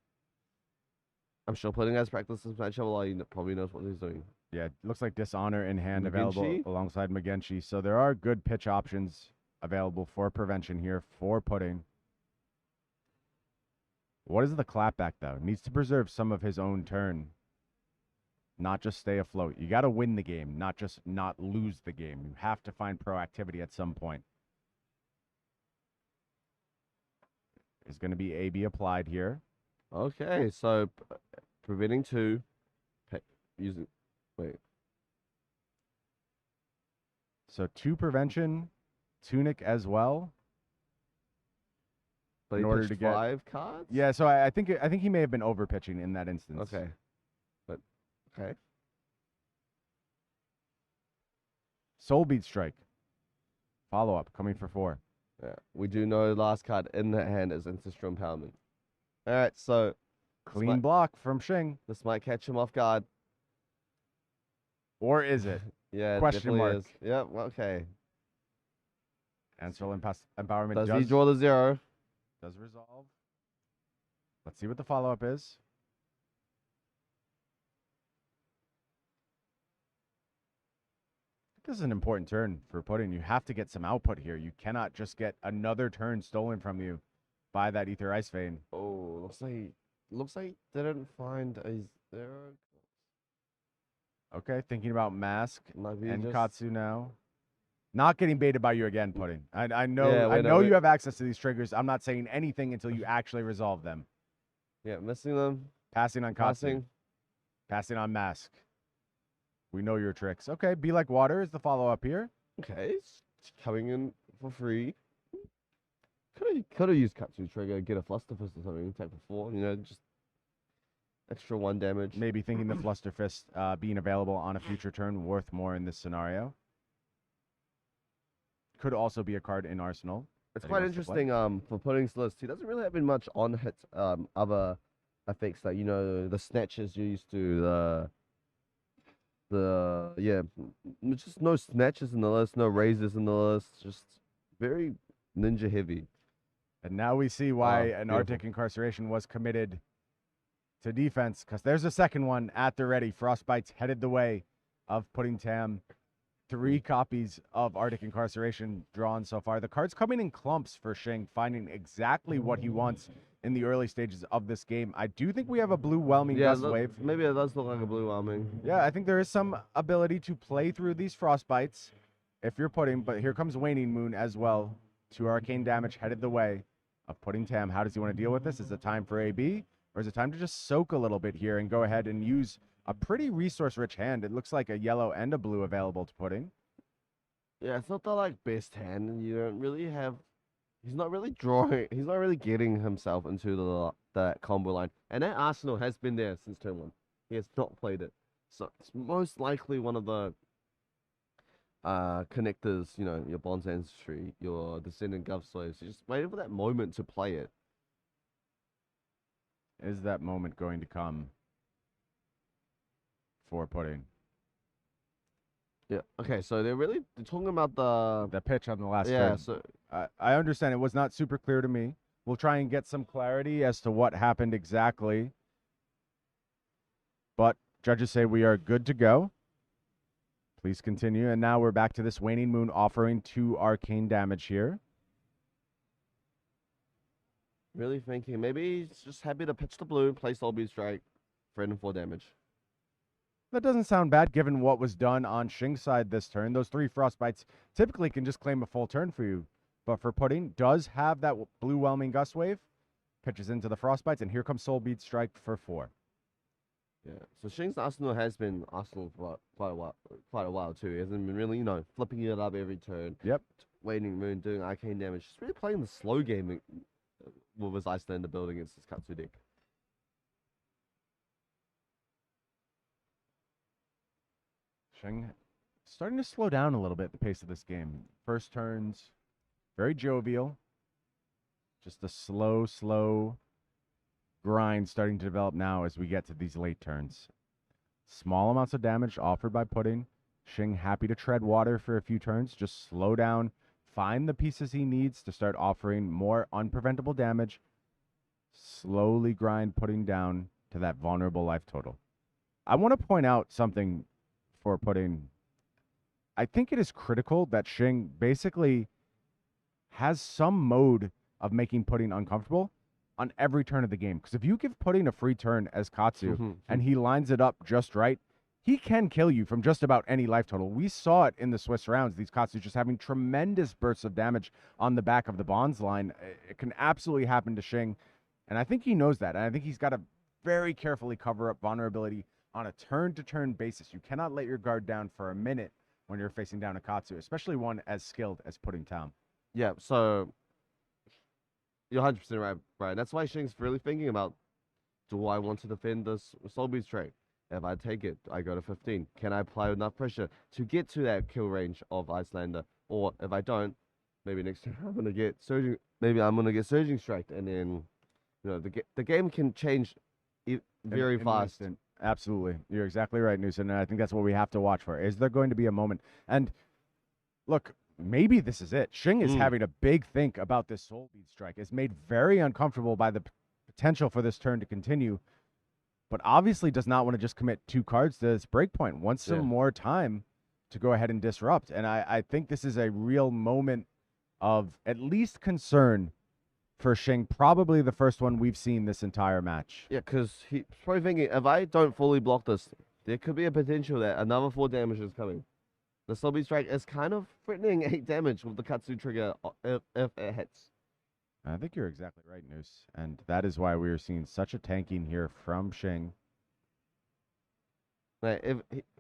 I'm sure Pudding has practiced this matchup a lot. He probably knows what he's doing. Yeah, it looks like Dishonor in hand Magenchi? available alongside Magenchi. So there are good pitch options available for prevention here for Pudding. What is the clapback, though? Needs to preserve some of his own turn, not just stay afloat. You got to win the game, not just not lose the game. You have to find proactivity at some point. Is going to be AB applied here. Okay, so preventing 2, using, wait. So 2 prevention, Tunic as well. But in he order pitched to get 5 cards? Yeah, so I think he may have been over pitching in that instance. Okay. But okay. Soul Beat Strike. Follow up coming for 4. Yeah. We do know the last card in that hand is Ancestral Empowerment. Alright, so Clean block from Shing. this might catch him off guard. Or is it? Yeah, it Question definitely mark. is. Yep, okay. Ancestral Empowerment Does he draw the 0? Does resolve. Let's see what the follow-up is. This is an important turn for Pudding. You have to get some output here. You cannot just get another turn stolen from you by that Ether Ice Vein. Oh, looks like didn't find a 0. Okay, thinking about Mask Maybe and just- Katsu now. Not getting baited by you again, Pudding. I know Yeah, I wait, know wait. you have access to these triggers. I'm not saying anything until you actually resolve them. Yeah, missing them. Passing on Katsu. Passing. Passing on Mask. We know your tricks. Okay, Be Like Water is the follow-up here. Okay, it's coming in for free. Could have used Katsu trigger, get a Flusterfist or something, attack for 4. Just extra 1 damage. Maybe thinking the Fluster Fist being available on a future turn worth more in this scenario. Could also be a card in Arsenal. It's quite interesting for Pudding's list. He doesn't really have been much on hit other effects like, you know, the snatches you're used to, just no snatches in the list, no raises in the list, just very ninja heavy. And now we see why an beautiful. Arctic Incarceration was committed to defense, because there's a second one at the ready. Frostbite's headed the way of Pudding Tam. 3 copies of Arctic Incarceration drawn so far. The card's coming in clumps for Shing, finding exactly what he wants in the early stages of this game. I do think we have a blue whelming gust wave. Maybe it does look like a blue whelming. Yeah, I think there is some ability to play through these Frostbites if you're Pudding, but here comes Waning Moon as well. 2 arcane damage headed the way of Pudding Tam. How does he want to deal with this? Is it time for AB, or is it time to just soak a little bit here and go ahead and use a pretty resource-rich hand? It looks like a yellow and a blue available to Pudding. Yeah, it's not the like best hand, and you don't really have. He's not really drawing. He's not really getting himself into that combo line. And that Arsenal has been there since turn 1. He has not played it, so it's most likely one of the connectors. You know, your Bond's Ancestry, your Descendant Gov Slaves. You're just waiting for that moment to play it. Is that moment going to come for Pudding? Yeah. Okay. So they're talking about The pitch on the last yeah. turn. So I understand it was not super clear to me. We'll try and get some clarity as to what happened exactly. But judges say we are good to go. Please continue. And now we're back to this Waning Moon offering 2 arcane damage here. really thinking maybe he's just happy to pitch the blue, play Soulbeat Strike, for 4 damage. That doesn't sound bad given what was done on Shing's side this turn. Those 3 Frostbites typically can just claim a full turn for you. But for Pudding, does have that blue Whelming Gust Wave, pitches into the Frostbites, and here comes Soulbeat Strike for 4. Yeah, so Shing's Arsenal has been Arsenal for quite a while too. He hasn't been really, flipping it up every turn. Yep. Waning Moon, doing arcane damage. Just really playing the slow game with his Iyslander build against his Katsu deck. Shing starting to slow down a little bit the pace of this game. First turns, very jovial. Just a slow grind starting to develop now as we get to these late turns. Small amounts of damage offered by Pudding. Shing happy to tread water for a few turns. Just slow down, find the pieces he needs to start offering more unpreventable damage. Slowly grind Pudding down to that vulnerable life total. I want to point out something for Pudding. I think it is critical that Shing basically has some mode of making Pudding uncomfortable on every turn of the game. Because if you give Pudding a free turn as Katsu and he lines it up just right, he can kill you from just about any life total. We saw it in the Swiss rounds, these Katsu just having tremendous bursts of damage on the back of the Bonds line. It can absolutely happen to Shing, and I think he knows that. And I think he's got to very carefully cover up vulnerability on a turn-to-turn basis. You cannot let your guard down for a minute when you're facing down a Katsu, especially one as skilled as Pudding Town. Yeah, so you're 100% right, Brian. That's why Shing's really thinking about, do I want to defend this Soulbeat Strike? If I take it, I go to 15. Can I apply enough pressure to get to that kill range of Iyslander? Or if I don't, maybe next turn I'm gonna get Surging. Maybe I'm gonna get Surging Strike, and then the game can change very fast. Absolutely, you're exactly right, Newson. And I think that's what we have to watch for. Is there going to be a moment? And look, maybe this is it. Shing is having a big think about this Soulbeat Strike. It's made very uncomfortable by the potential for this turn to continue, but obviously does not want to just commit 2 cards to this breakpoint. Wants some more time to go ahead and disrupt. And I think this is a real moment of at least concern for Shing, probably the first one we've seen this entire match. Yeah, because he's probably thinking, if I don't fully block this, there could be a potential that another 4 damage is coming. The Soulbeat Strike is kind of threatening 8 damage with the Katsu trigger if it hits. I think you're exactly right, Noose. And that is why we are seeing such a tanking here from Shing. Like,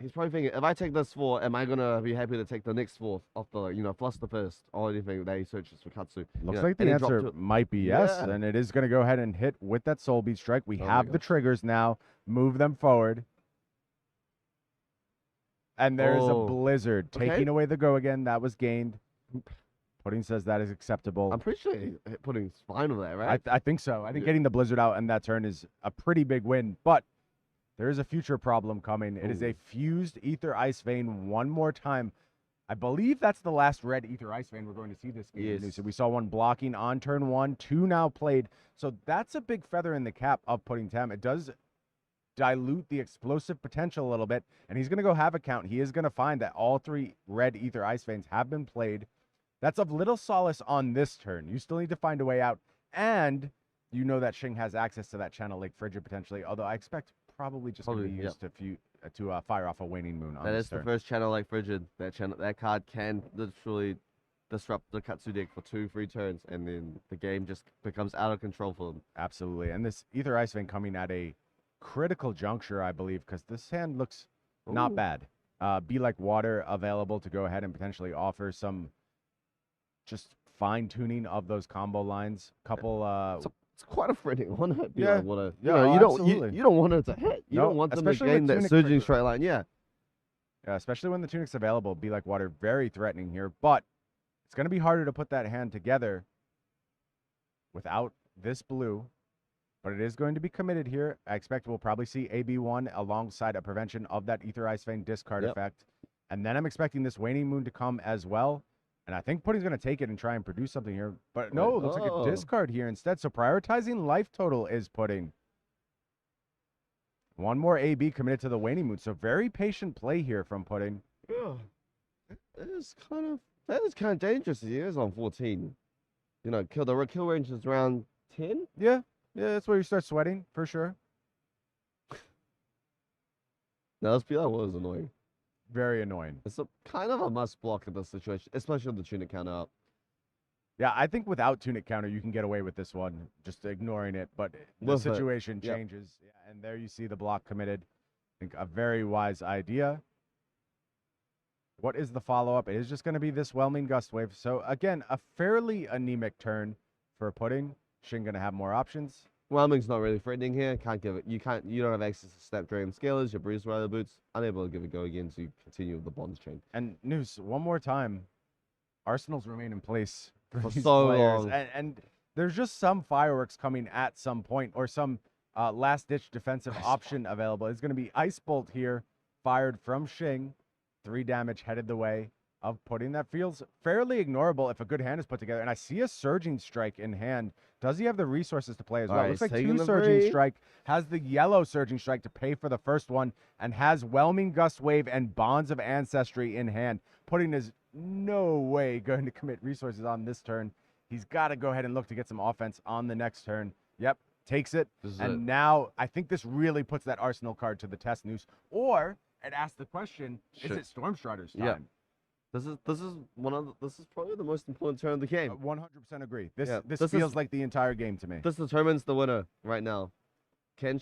he's probably thinking, if I take this 4, am I gonna be happy to take the next 4 off the, plus the first or anything that he searches for Katsu? Looks like the answer might be yes, and it is going to go ahead and hit with that Soul Beat Strike. We have the triggers now. Move them forward. And there's a Blizzard taking away the go again. That was gained. Pudding says that is acceptable. I'm pretty sure Pudding's fine with that, right? I think so. I think getting the Blizzard out in that turn is a pretty big win, but there is a future problem coming. It is a fused Ether Ice Vein one more time. I believe that's the last red Ether Ice Vein we're going to see this game. Yes. So we saw one blocking on turn 1, 2 now played. So that's a big feather in the cap of Pudding Tam. It does dilute the explosive potential a little bit, and he's going to go have a count. He is going to find that all 3 red Ether Ice Veins have been played. That's of little solace on this turn. You still need to find a way out, and you know that Shing has access to that Channel Lake Frigid potentially, although I expect probably just going to be used to fire off a Waning Moon on that this is turn. the first Channel Lake Frigid. That card can literally disrupt the Katsu deck for 2-3 turns, and then the game just becomes out of control for them. Absolutely, and this Ether Ice Vein coming at a critical juncture, I believe, because this hand looks not bad. Be Like Water available to go ahead and potentially offer some just fine-tuning of those combo lines. It's quite a frantic one. You don't want it to hit. You don't want them to gain that surging straight line. Yeah, especially when the Tunic's available. Be Like Water, very threatening here, but it's going to be harder to put that hand together without this blue. But it is going to be committed here. I expect we'll probably see AB1 alongside a prevention of that Ether Ice Vein discard effect. And then I'm expecting this Waning Moon to come as well. And I think Pudding's going to take it and try and produce something here. But no, it looks like a discard here instead. So prioritizing life total is Pudding. One more AB committed to the Waning Moon. So very patient play here from Pudding. Yeah. That is kind of dangerous. He is on 14. The kill range is around 10. Yeah, that's where you start sweating for sure. Now this PI was annoying. Very annoying. It's kind of a must block in this situation, especially with the Tunic counter up. Yeah, I think without Tunic counter, you can get away with this one, just ignoring it. But the situation changes. Yeah, and there you see the block committed. I think a very wise idea. What is the follow-up? It is just going to be this Whelming Gust Wave. So, again, a fairly anemic turn for Pudding. Shing going to have more options. Whelming's not really threatening here. Can't give it. You don't have access to Snapdragon Scalers, your Breeze Rider Boots. Unable to give it go again to continue with the Bonds chain. And Noose, one more time, Arsenals remain in place for these so players. long. And there's just some fireworks coming at some point, or some last-ditch defensive option available. It's going to be Ice Bolt here, fired from Shing. 3 damage headed the way of Pudding. That feels fairly ignorable if a good hand is put together. And I see a Surging Strike in hand. Does he have the resources to play as well? Right, Looks like 2 Surging Strike. Has the yellow Surging Strike to pay for the first one, and has Whelming Gust Wave and Bonds of Ancestry in hand. Pudding is no way going to commit resources on this turn. He's got to go ahead and look to get some offense on the next turn. Yep, takes it. And now I think this really puts that Arsenal card to the test, Noose. Or it asks the question, is it Stormstrider's time? Yeah. This is probably the most important turn of the game. 100% agree. This feels like the entire game to me. This determines the winner right now. Can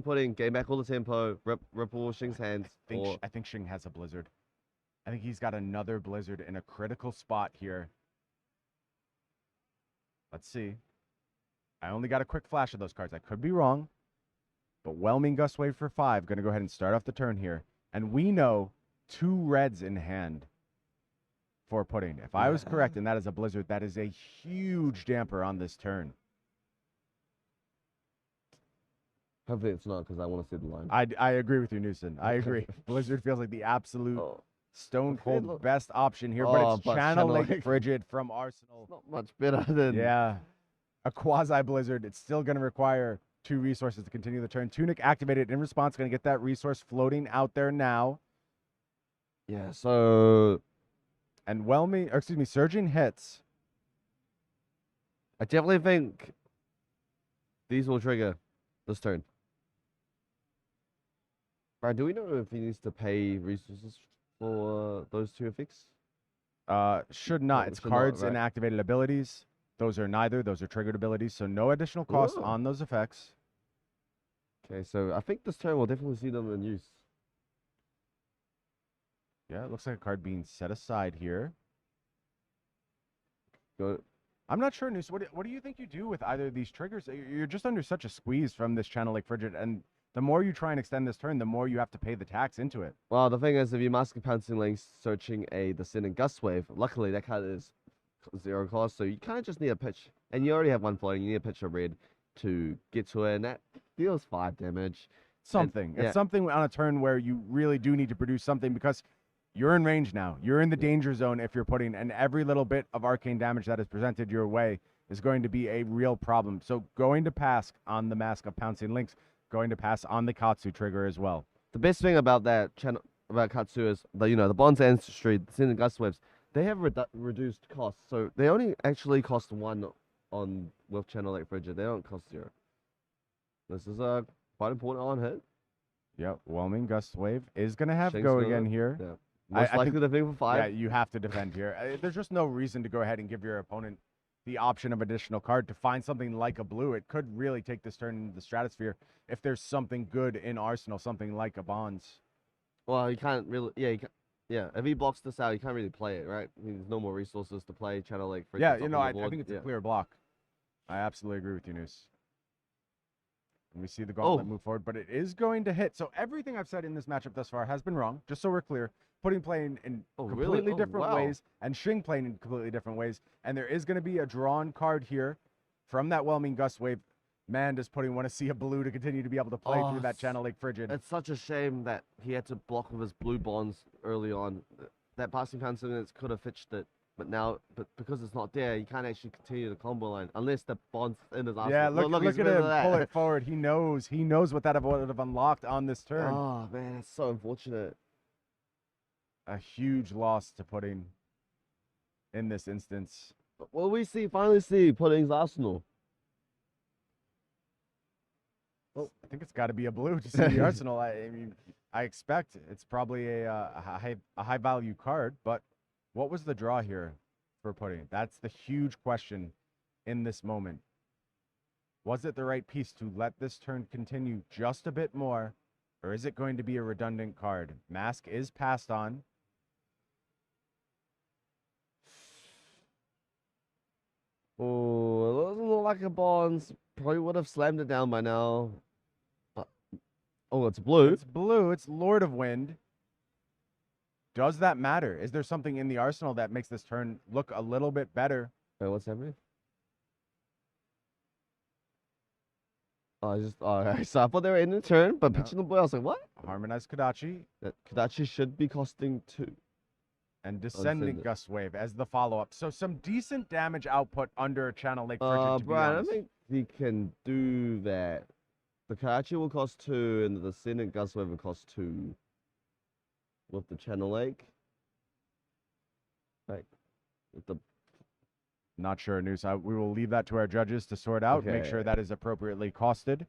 Pudding gain back all the tempo, rip all Shing's hands? I think Shing has a Blizzard. I think he's got another Blizzard in a critical spot here. Let's see. I only got a quick flash of those cards. I could be wrong. But Whelming Gust Wave for 5. Going to go ahead and start off the turn here. And we know 2 reds in hand for Pudding. If I was correct, and that is a Blizzard, that is a huge damper on this turn. Hopefully it's not, because I want to see the line. I agree with you, Newson. I agree. Blizzard feels like the absolute stone cold best option here, but it's Channel Lake Frigid from Arsenal. It's not much better than... Yeah. A quasi Blizzard. It's still going to require 2 resources to continue the turn. Tunic activated in response. Going to get that resource floating out there now. Yeah, so... And Surging hits. I definitely think these will trigger this turn. Brian, do we know if he needs to pay resources for those 2 effects? Should not. It's cards and activated abilities. Those are neither. Those are triggered abilities, so no additional cost on those effects. Okay, so I think this turn will definitely see them in use. Yeah, it looks like a card being set aside here. Go. I'm not sure, Noose. What do you think you do with either of these triggers? You're just under such a squeeze from this Channel Lake Frigid, and the more you try and extend this turn, the more you have to pay the tax into it. Well, the thing is, if you mask a Pouncing Lynx searching a Descendant Gust Wave, luckily that card is 0 cost, so you kind of just need a pitch. And you already have one floating, you need a pitch of red to get to it, and that deals 5 damage. Something. And, It's something on a turn where you really do need to produce something because you're in range now. You're in the danger zone if you're putting, and every little bit of arcane damage that is presented your way is going to be a real problem. So going to pass on the Mask of Pouncing Lynx, going to pass on the Katsu trigger as well. The best thing about that channel, about Katsu is the Bond's Ancestry, the Descendant Gust Waves, they have reduced costs. So they only actually cost 1 on with Channel Lake Frigid. They don't cost 0. This is a quite important on hit. Yep, Whelming Gust Wave is going to have Shing's go gonna- again here. Yeah. Most likely to defend for 5. Yeah, you have to defend here. There's just no reason to go ahead and give your opponent the option of additional card to find something like a blue. It could really take this turn into the stratosphere if there's something good in Arsenal, something like a Bonds. Well, you can't really. Yeah, if he blocks this out, you can't really play it, right? I mean, there's no more resources to play Channel Lake Frigid. Yeah, up on I the board. think it's Yeah. a clear block. I absolutely agree with you, Noose. And we see the gauntlet move forward, but it is going to hit. So everything I've said in this matchup thus far has been wrong, just so we're clear. Putting playing in completely different ways and Shing playing in completely different ways. And there is going to be a drawn card here from that Whelming Gust Wave. Man, does Pudding want to see a blue to continue to be able to play through that Channel Lake Frigid. It's such a shame that he had to block with his blue bonds early on. That passing Pouncing could have fetched it. But now, because it's not there, you can't actually continue the combo line unless the bond's in his arsenal. Yeah, look he's at rid him of that. pull it forward. He knows what that would have unlocked on this turn. Oh man, that's so unfortunate. A huge loss to Pudding in this instance. Well, we finally see Pudding's arsenal. Well, I think it's got to be a blue to see the Arsenal. I mean, I expect it's probably a high value card, but what was the draw here for Pudding? That's the huge question in this moment. Was it the right piece to let this turn continue just a bit more, or is it going to be a redundant card? Mask is passed on. Oh, it doesn't look like a bonds. Probably would have slammed it down by now. Oh, it's blue. It's blue. It's Lord of Wind. Does that matter? Is there something in the arsenal that makes this turn look a little bit better? Wait, what's happening? So I thought they were in the turn, but pitching the boy, I was like, what? Harmonized Kodachi That Kodachi should be costing 2. and Descendant Gust Wave as the follow-up. So some decent damage output under Channel Lake Frigid, to be Brian, I honest. think he can do that. The Kodachi will cost 2, and the Descendant Gust Wave will cost 2. With the Channel Lake. Like, with the Not sure, Noose. We will leave that to our judges to sort out, make sure Okay. that is appropriately costed.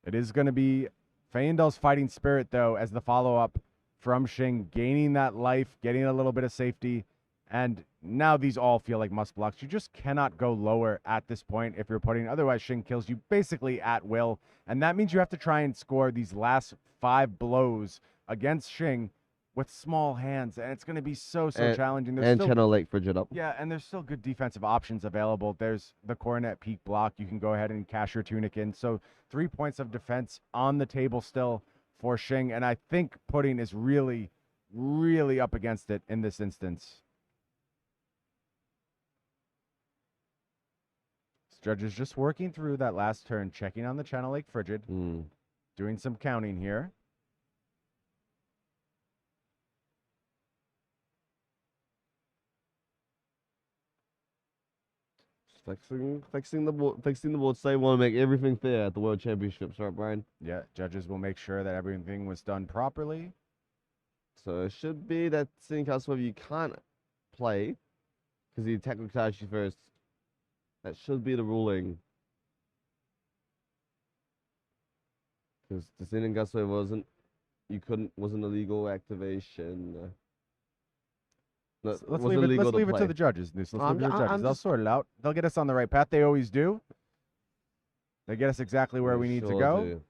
It is going to be Feyendal's Fighting Spirit, though, as the follow-up from Shing, gaining that life, getting a little bit of safety, and now these all feel like must blocks. You just cannot go lower at this point if you're putting, otherwise Shing kills you basically at will, and that means you have to try and score these last 5 blows against Shing with small hands, and it's going to be so challenging. There's and still, Channel Lake Frigid up. yeah, and there's still good defensive options available. There's the Coronet Peak block. You can go ahead and cash your Tunic in. So 3 points of defense on the table still for Shing, and I think Pudding is really, really up against it in this instance. This judge is just working through that last turn, checking on the Channel Lake Frigid, doing some counting here. Fixing the board. So they want to make everything fair at the World Championships, right, Brian? Yeah, judges will make sure that everything was done properly. So it should be that Singing Castle you can't play because you attack with Kodachi first. That should be the ruling. Because Descending Gustwave wasn't a legal activation. No, Let's wasn't leave it. legal Let's leave it to play. the judges. Let's leave it I'm to the ju- judges. I'm They'll just- sort it out. They'll get us on the right path. They always do. They get us exactly where we need to sure go. do.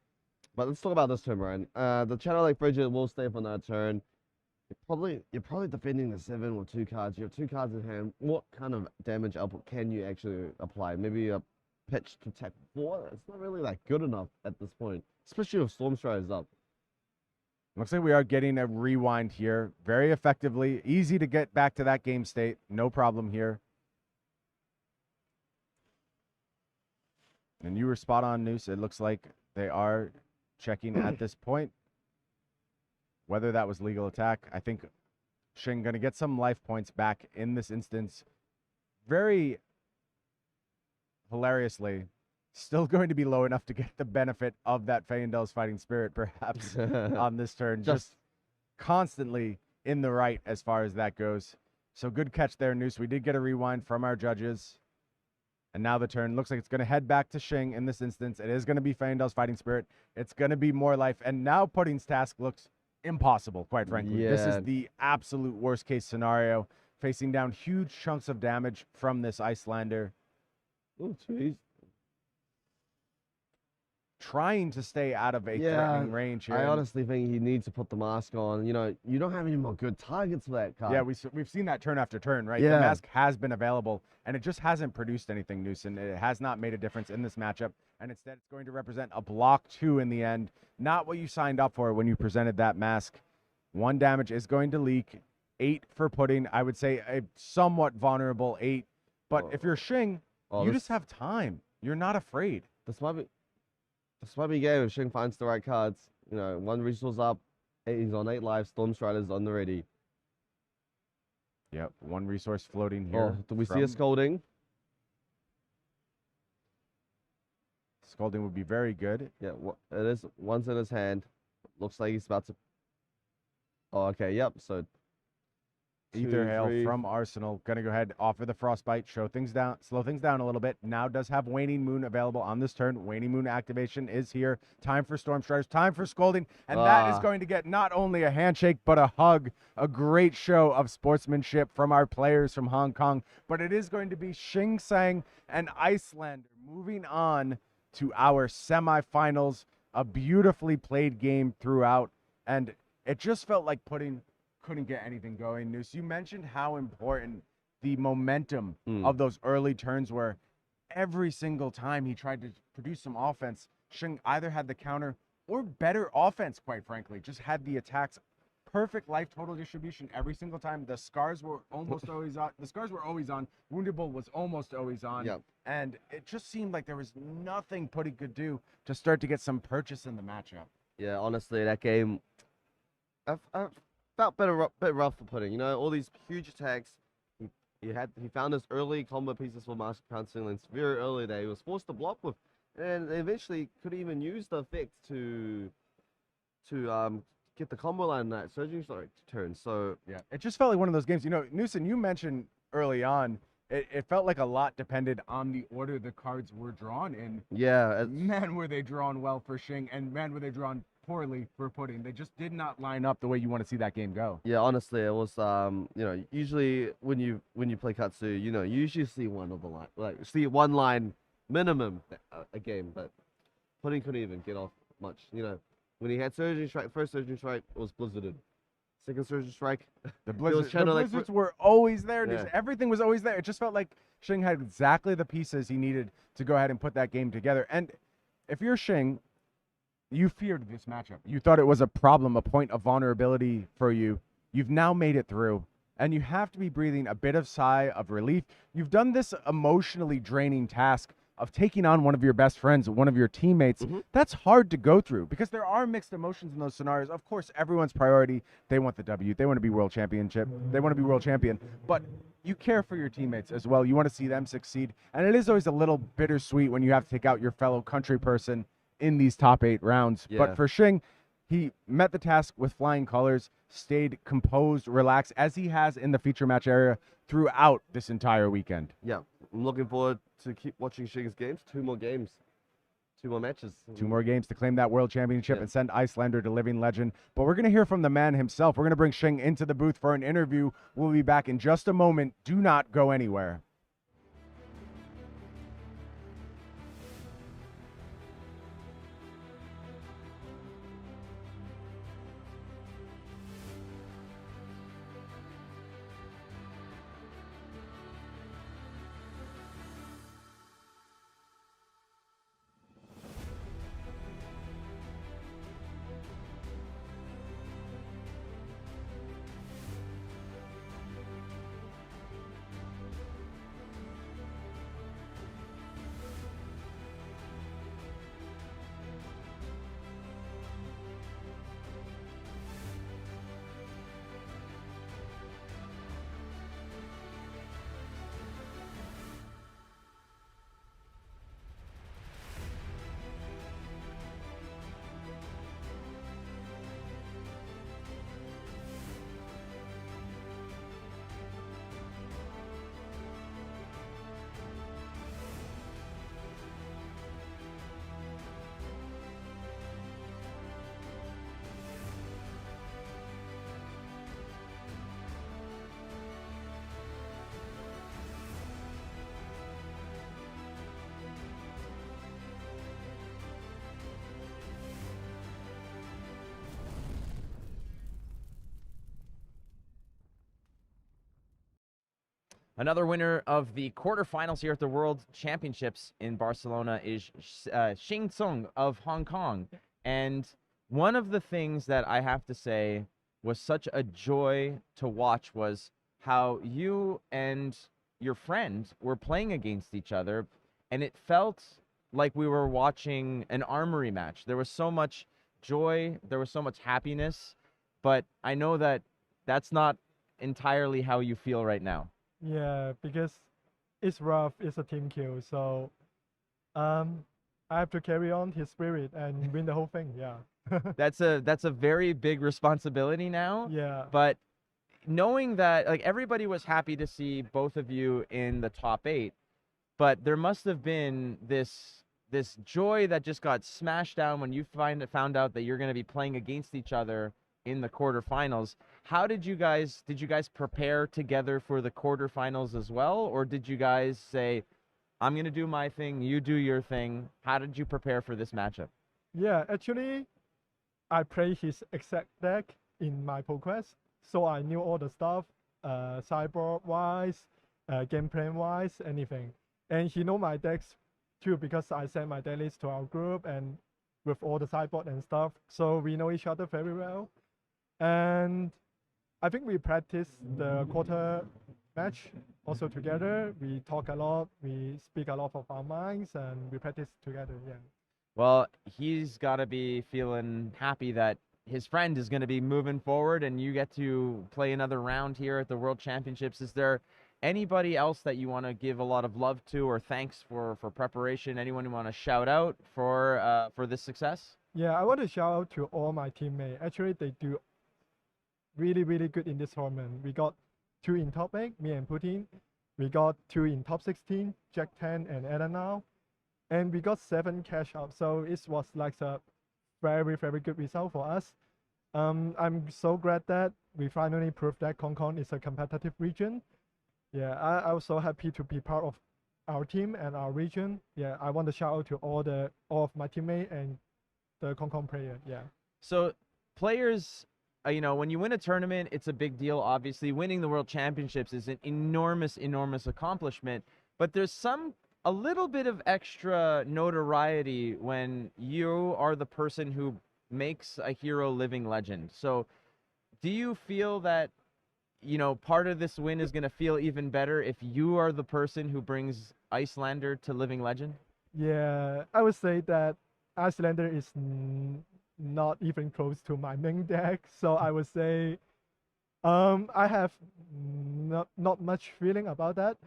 But let's talk about this turn, Ryan. The Channel Lake Frigid will stay for another turn. You're probably defending the 7 with 2 cards. You have 2 cards in hand. What kind of damage output can you actually apply? Maybe a pitch to attack 4? It's not really that good enough at this point, especially if Storm Strider is up. Looks like we are getting a rewind here very effectively. Easy to get back to that game state. No problem here. And you were spot on, Noose. It looks like they are checking at this point whether that was legal attack. I think Shing going to get some life points back in this instance. Very hilariously, still going to be low enough to get the benefit of that Feyendel's Fighting Spirit, perhaps, on this turn. Just constantly in the right as far as that goes. So good catch there, Noose. We did get a rewind from our judges. And now the turn looks like it's going to head back to Shing in this instance. It is going to be Feyendel's Fighting Spirit. It's going to be more life. And now Pudding's task looks impossible, quite frankly. This is the absolute worst case scenario. Facing down huge chunks of damage from this Iyslander. Oh, jeez. Trying to stay out of a threatening range here. I honestly think he needs to put the mask on. You know, you don't have any more good targets for that card. Yeah, we've seen that turn after turn, right? Yeah. The mask has been available, and it just hasn't produced anything, Newson. It has not made a difference in this matchup, and instead it's going to represent a block 2 in the end. Not what you signed up for when you presented that mask. 1 damage is going to leak. 8 for Pudding. I would say a somewhat vulnerable 8. But if you're Shing, you just have time. You're not afraid. This might be a game if Shing finds the right cards. You know, 1 resource up, he's on 8 lives, Storm Strider's on the ready. Yep, 1 resource floating here. Do we see a Scolding? Scolding would be very good. Yeah, it is. One's in his hand. Looks like he's about to... Oh, okay, yep, so... Ether Hail from Arsenal. Going to go ahead, offer the Frostbite, slow things down a little bit. Now does have Waning Moon available on this turn. Waning Moon activation is here. Time for Storm Striders, time for Scolding. And that is going to get not only a handshake, but a hug. A great show of sportsmanship from our players from Hong Kong. But it is going to be Shing Tsang and Iyslander moving on to our semifinals. A beautifully played game throughout. And it just felt like couldn't get anything going. Noose, you mentioned how important the momentum of those early turns were. Every single time he tried to produce some offense, Shing either had the counter or better offense, quite frankly. Just had the attacks. Perfect life total distribution every single time. The scars were almost always on. The scars were always on. Wounded Bull was almost always on. Yep. And it just seemed like there was nothing Putty could do to start to get some purchase in the matchup. Yeah, honestly, that game... I felt bit rough for Pudding. You know, all these huge attacks. He found his early combo pieces for Master Pouncing Links very early there. He was forced to block with, and eventually could even use the effect to get the combo line in that Surging Strike turn. So yeah, it just felt like one of those games. You know, Newson, you mentioned early on, it felt like a lot depended on the order the cards were drawn in. Yeah, man, were they drawn well for Shing, and man, were they drawn poorly for Pudding. They just did not line up the way you want to see that game go. Yeah, honestly, it was you know, usually when you play Katsu, you know, you usually see one of the line, like see 1 line minimum a game, but Pudding couldn't even get off much. You know, when he had Surging Strike, first Surging Strike was blizzarded. Second Surging Strike, the blizzards were always there. Yeah. Everything was always there. It just felt like Shing had exactly the pieces he needed to go ahead and put that game together. And if you're Shing, you feared this matchup. You thought it was a problem, a point of vulnerability for you. You've now made it through, and you have to be breathing a bit of sigh of relief. You've done this emotionally draining task of taking on one of your best friends, one of your teammates. That's hard to go through because there are mixed emotions in those scenarios. Of course, everyone's priority, they want the W. They want to be world championship. They want to be world champion. But you care for your teammates as well. You want to see them succeed. And it is always a little bittersweet when you have to take out your fellow country person in these top 8 rounds. Yeah. But for Shing, he met the task with flying colors, stayed composed, relaxed, as he has in the feature match area throughout this entire weekend. Yeah, I'm looking forward to keep watching Shing's games. 2 more games. 2 more matches. 2 more games to claim that world championship and send Iyslander to living legend. But we're going to hear from the man himself. We're going to bring Shing into the booth for an interview. We'll be back in just a moment. Do not go anywhere. Another winner of the quarterfinals here at the World Championships in Barcelona is Shing of Hong Kong. And one of the things that I have to say was such a joy to watch was how you and your friend were playing against each other, and it felt like we were watching an armory match. There was so much joy, there was so much happiness, but I know that that's not entirely how you feel right now. Yeah, because it's rough, it's a team kill, so I have to carry on his spirit and win the whole thing. Yeah. That's a very big responsibility now. Yeah. But knowing that, like, everybody was happy to see both of you in the top 8, but there must have been this joy that just got smashed down when you found out that you're going to be playing against each other in the quarterfinals. How did you guys prepare together for the quarterfinals as well, or did you guys say, I'm going to do my thing, you do your thing? How did you prepare for this matchup? Yeah, actually, I play his exact deck in my ProQuest, so I knew all the stuff, sideboard-wise, game plan-wise, anything. And he know my decks too, because I sent my deck list to our group and with all the sideboard and stuff, so we know each other very well. And I think we practiced the quarter match also together. We talk a lot, we speak a lot of our minds, and we practice together, yeah. Well, he's got to be feeling happy that his friend is going to be moving forward and you get to play another round here at the World Championships. Is there anybody else that you want to give a lot of love to or thanks for preparation? Anyone you want to shout out for this success? Yeah, I want to shout out to all my teammates. Actually, they do really, really good in this tournament. We got 2 in top 8, me and Putin. We got 2 in top 16, Jack 10 and Ellen now. And we got 7 cash out. So it was like a very, very good result for us. I'm so glad that we finally proved that Hong Kong is a competitive region. Yeah, I was so happy to be part of our team and our region. Yeah, I want to shout out to all of my teammates and the Hong Kong player. Yeah. So players, when you win a tournament, it's a big deal. Obviously, winning the World Championships is an enormous, enormous accomplishment. But there's a little bit of extra notoriety when you are the person who makes a hero living legend. So do you feel that, part of this win is going to feel even better if you are the person who brings Iyslander to living legend? Yeah, I would say that Iyslander is not even close to my main deck. So I would say I have not much feeling about that.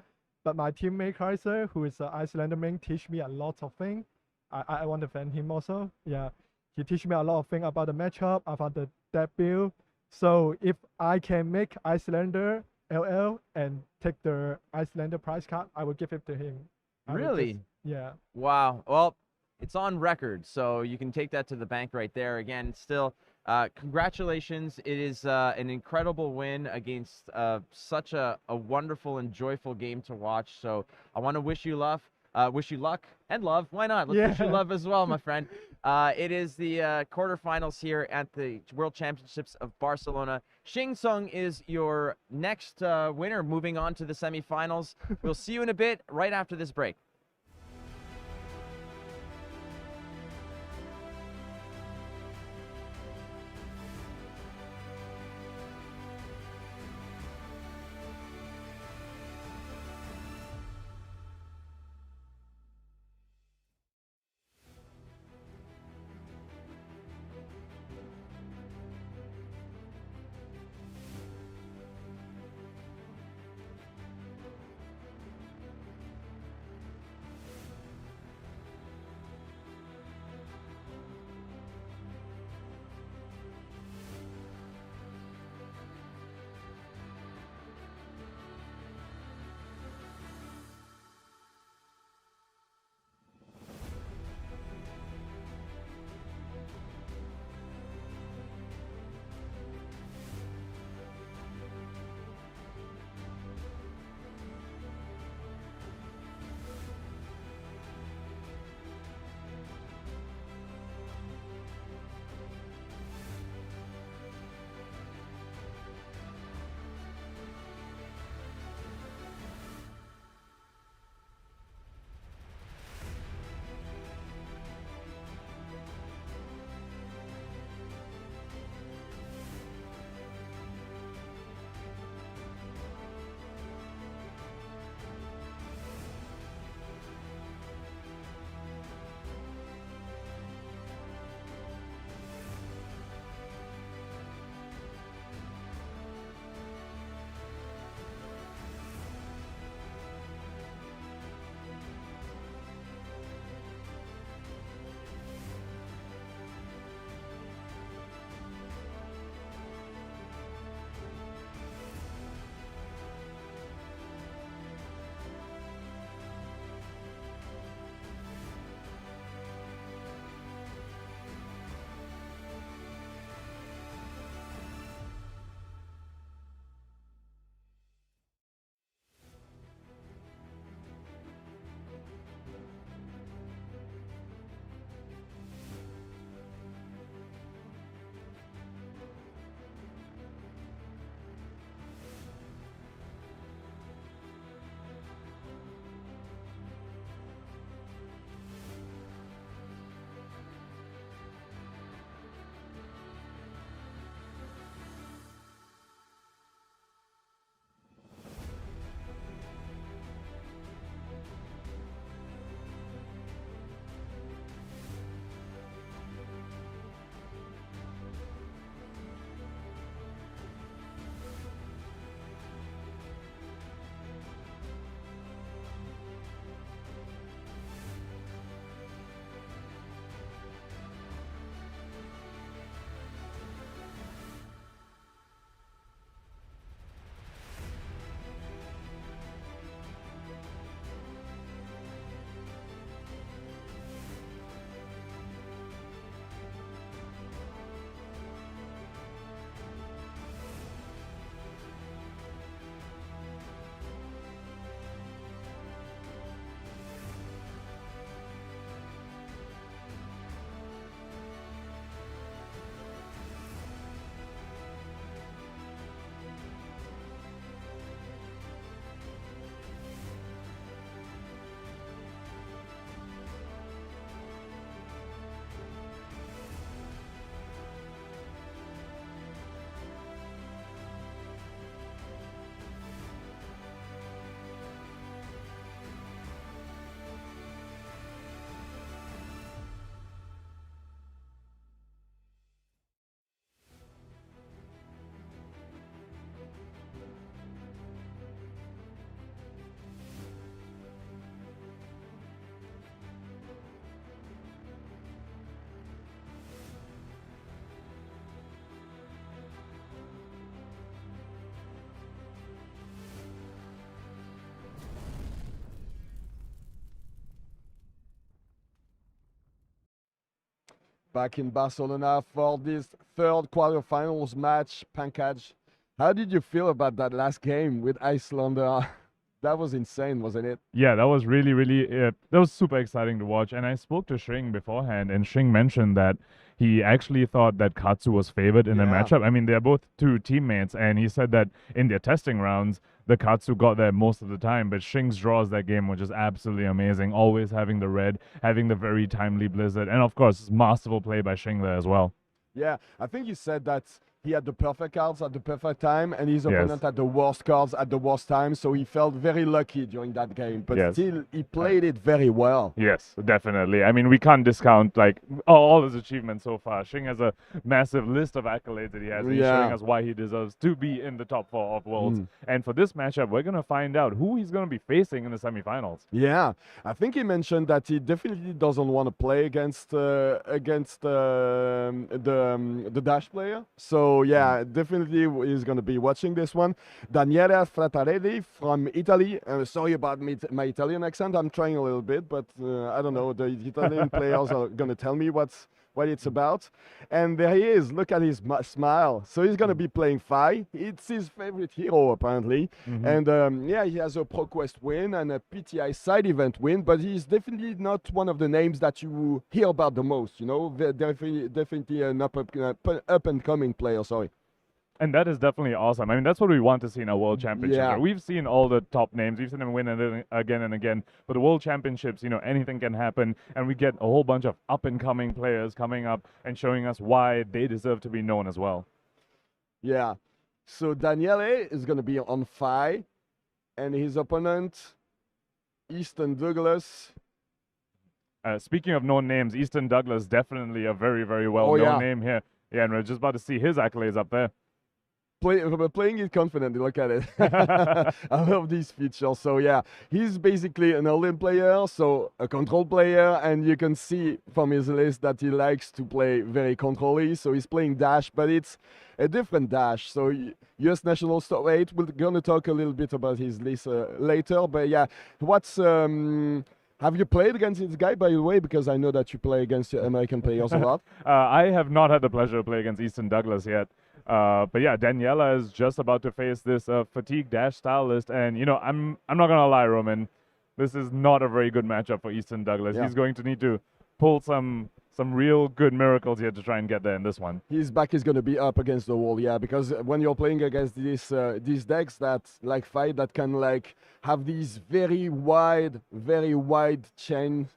But my teammate Kaiser, who is an Iyslander main, teach me a lot of things. I want to thank him also. Yeah, he teach me a lot of things about the matchup, about the deck build. So if I can make Iyslander LL and take the Iyslander prize card, I will give it to him. Really? Yeah. Wow. Well, it's on record, so you can take that to the bank right there. Again, still, congratulations. It is an incredible win against such a wonderful and joyful game to watch. So I want to wish you luck and love. Why not? Let's wish you love as well, my friend. It is the quarterfinals here at the World Championships of Barcelona. Shing is your next winner, moving on to the semifinals. We'll see you in a bit, right after this break. back in Barcelona for this third quarterfinals match. Pankaj, how did you feel about that last game with Iyslander? That was insane, wasn't it? Yeah, that was really, that was super exciting to watch. And I spoke to Shing beforehand, and Shing mentioned that he actually thought that Katsu was favored in the matchup. I mean, they're both two teammates, and he said that in their testing rounds, the Katsu got there most of the time, but Shing's draws that game were just absolutely amazing, always having the red, having the very timely blizzard, and of course, masterful play by Shing there as well. Yeah, I think he said that he had the perfect cards at the perfect time, and his opponent had the worst cards at the worst time, so he felt very lucky during that game, but still, he played it very well. Yes, definitely. I mean, we can't discount, like, all his achievements so far. Shing has a massive list of accolades that he has, and he's showing us why he deserves to be in the top 4 of Worlds. And for this matchup, we're going to find out who he's going to be facing in the semifinals. Yeah, I think he mentioned that he definitely doesn't want to play against the Dash player, so yeah, definitely he's going to be watching this one. Danielle Frattarelli from Italy. Sorry about my Italian accent. I'm trying a little bit, but I don't know. The Italian players are going to tell me what it's about. And there he is. Look at his smile. So he's going to be playing Fi. It's his favorite hero, apparently. And yeah, he has a ProQuest win and a PTI side event win, but he's definitely not one of the names that you hear about the most. You know, definitely an up-and-coming player. Sorry. And that is definitely awesome. I mean, that's what we want to see in a World Championships. Yeah. Right? We've seen all the top names. We've seen them win again and again. But the World Championships, you know, anything can happen. And we get a whole bunch of up-and-coming players coming up and showing us why they deserve to be known as well. Yeah. So Danielle is going to be on Fi. And his opponent, Easton Douglas. Speaking of known names, Easton Douglas, definitely a very, very well-known name here. Yeah, and we're just about to see his accolades up there. Playing it confidently, look at it. I love these features. So yeah, he's basically an all-in player, so a control player, and you can see from his list that he likes to play very control-y. So he's playing Dash, but it's a different Dash. So US National Top 8, we're going to talk a little bit about his list later. But yeah, have you played against this guy, by the way? Because I know that you play against American players a lot. I have not had the pleasure to play against Easton Douglas yet. But yeah, Daniela is just about to face this fatigue Dash style list. And, you know, I'm not going to lie, Roman. This is not a very good matchup for Easton Douglas. He's going to need to pull some real good miracles here to try and get there in this one. His back is going to be up against the wall, yeah, because when you're playing against these decks that like fight, that can like have these very wide chain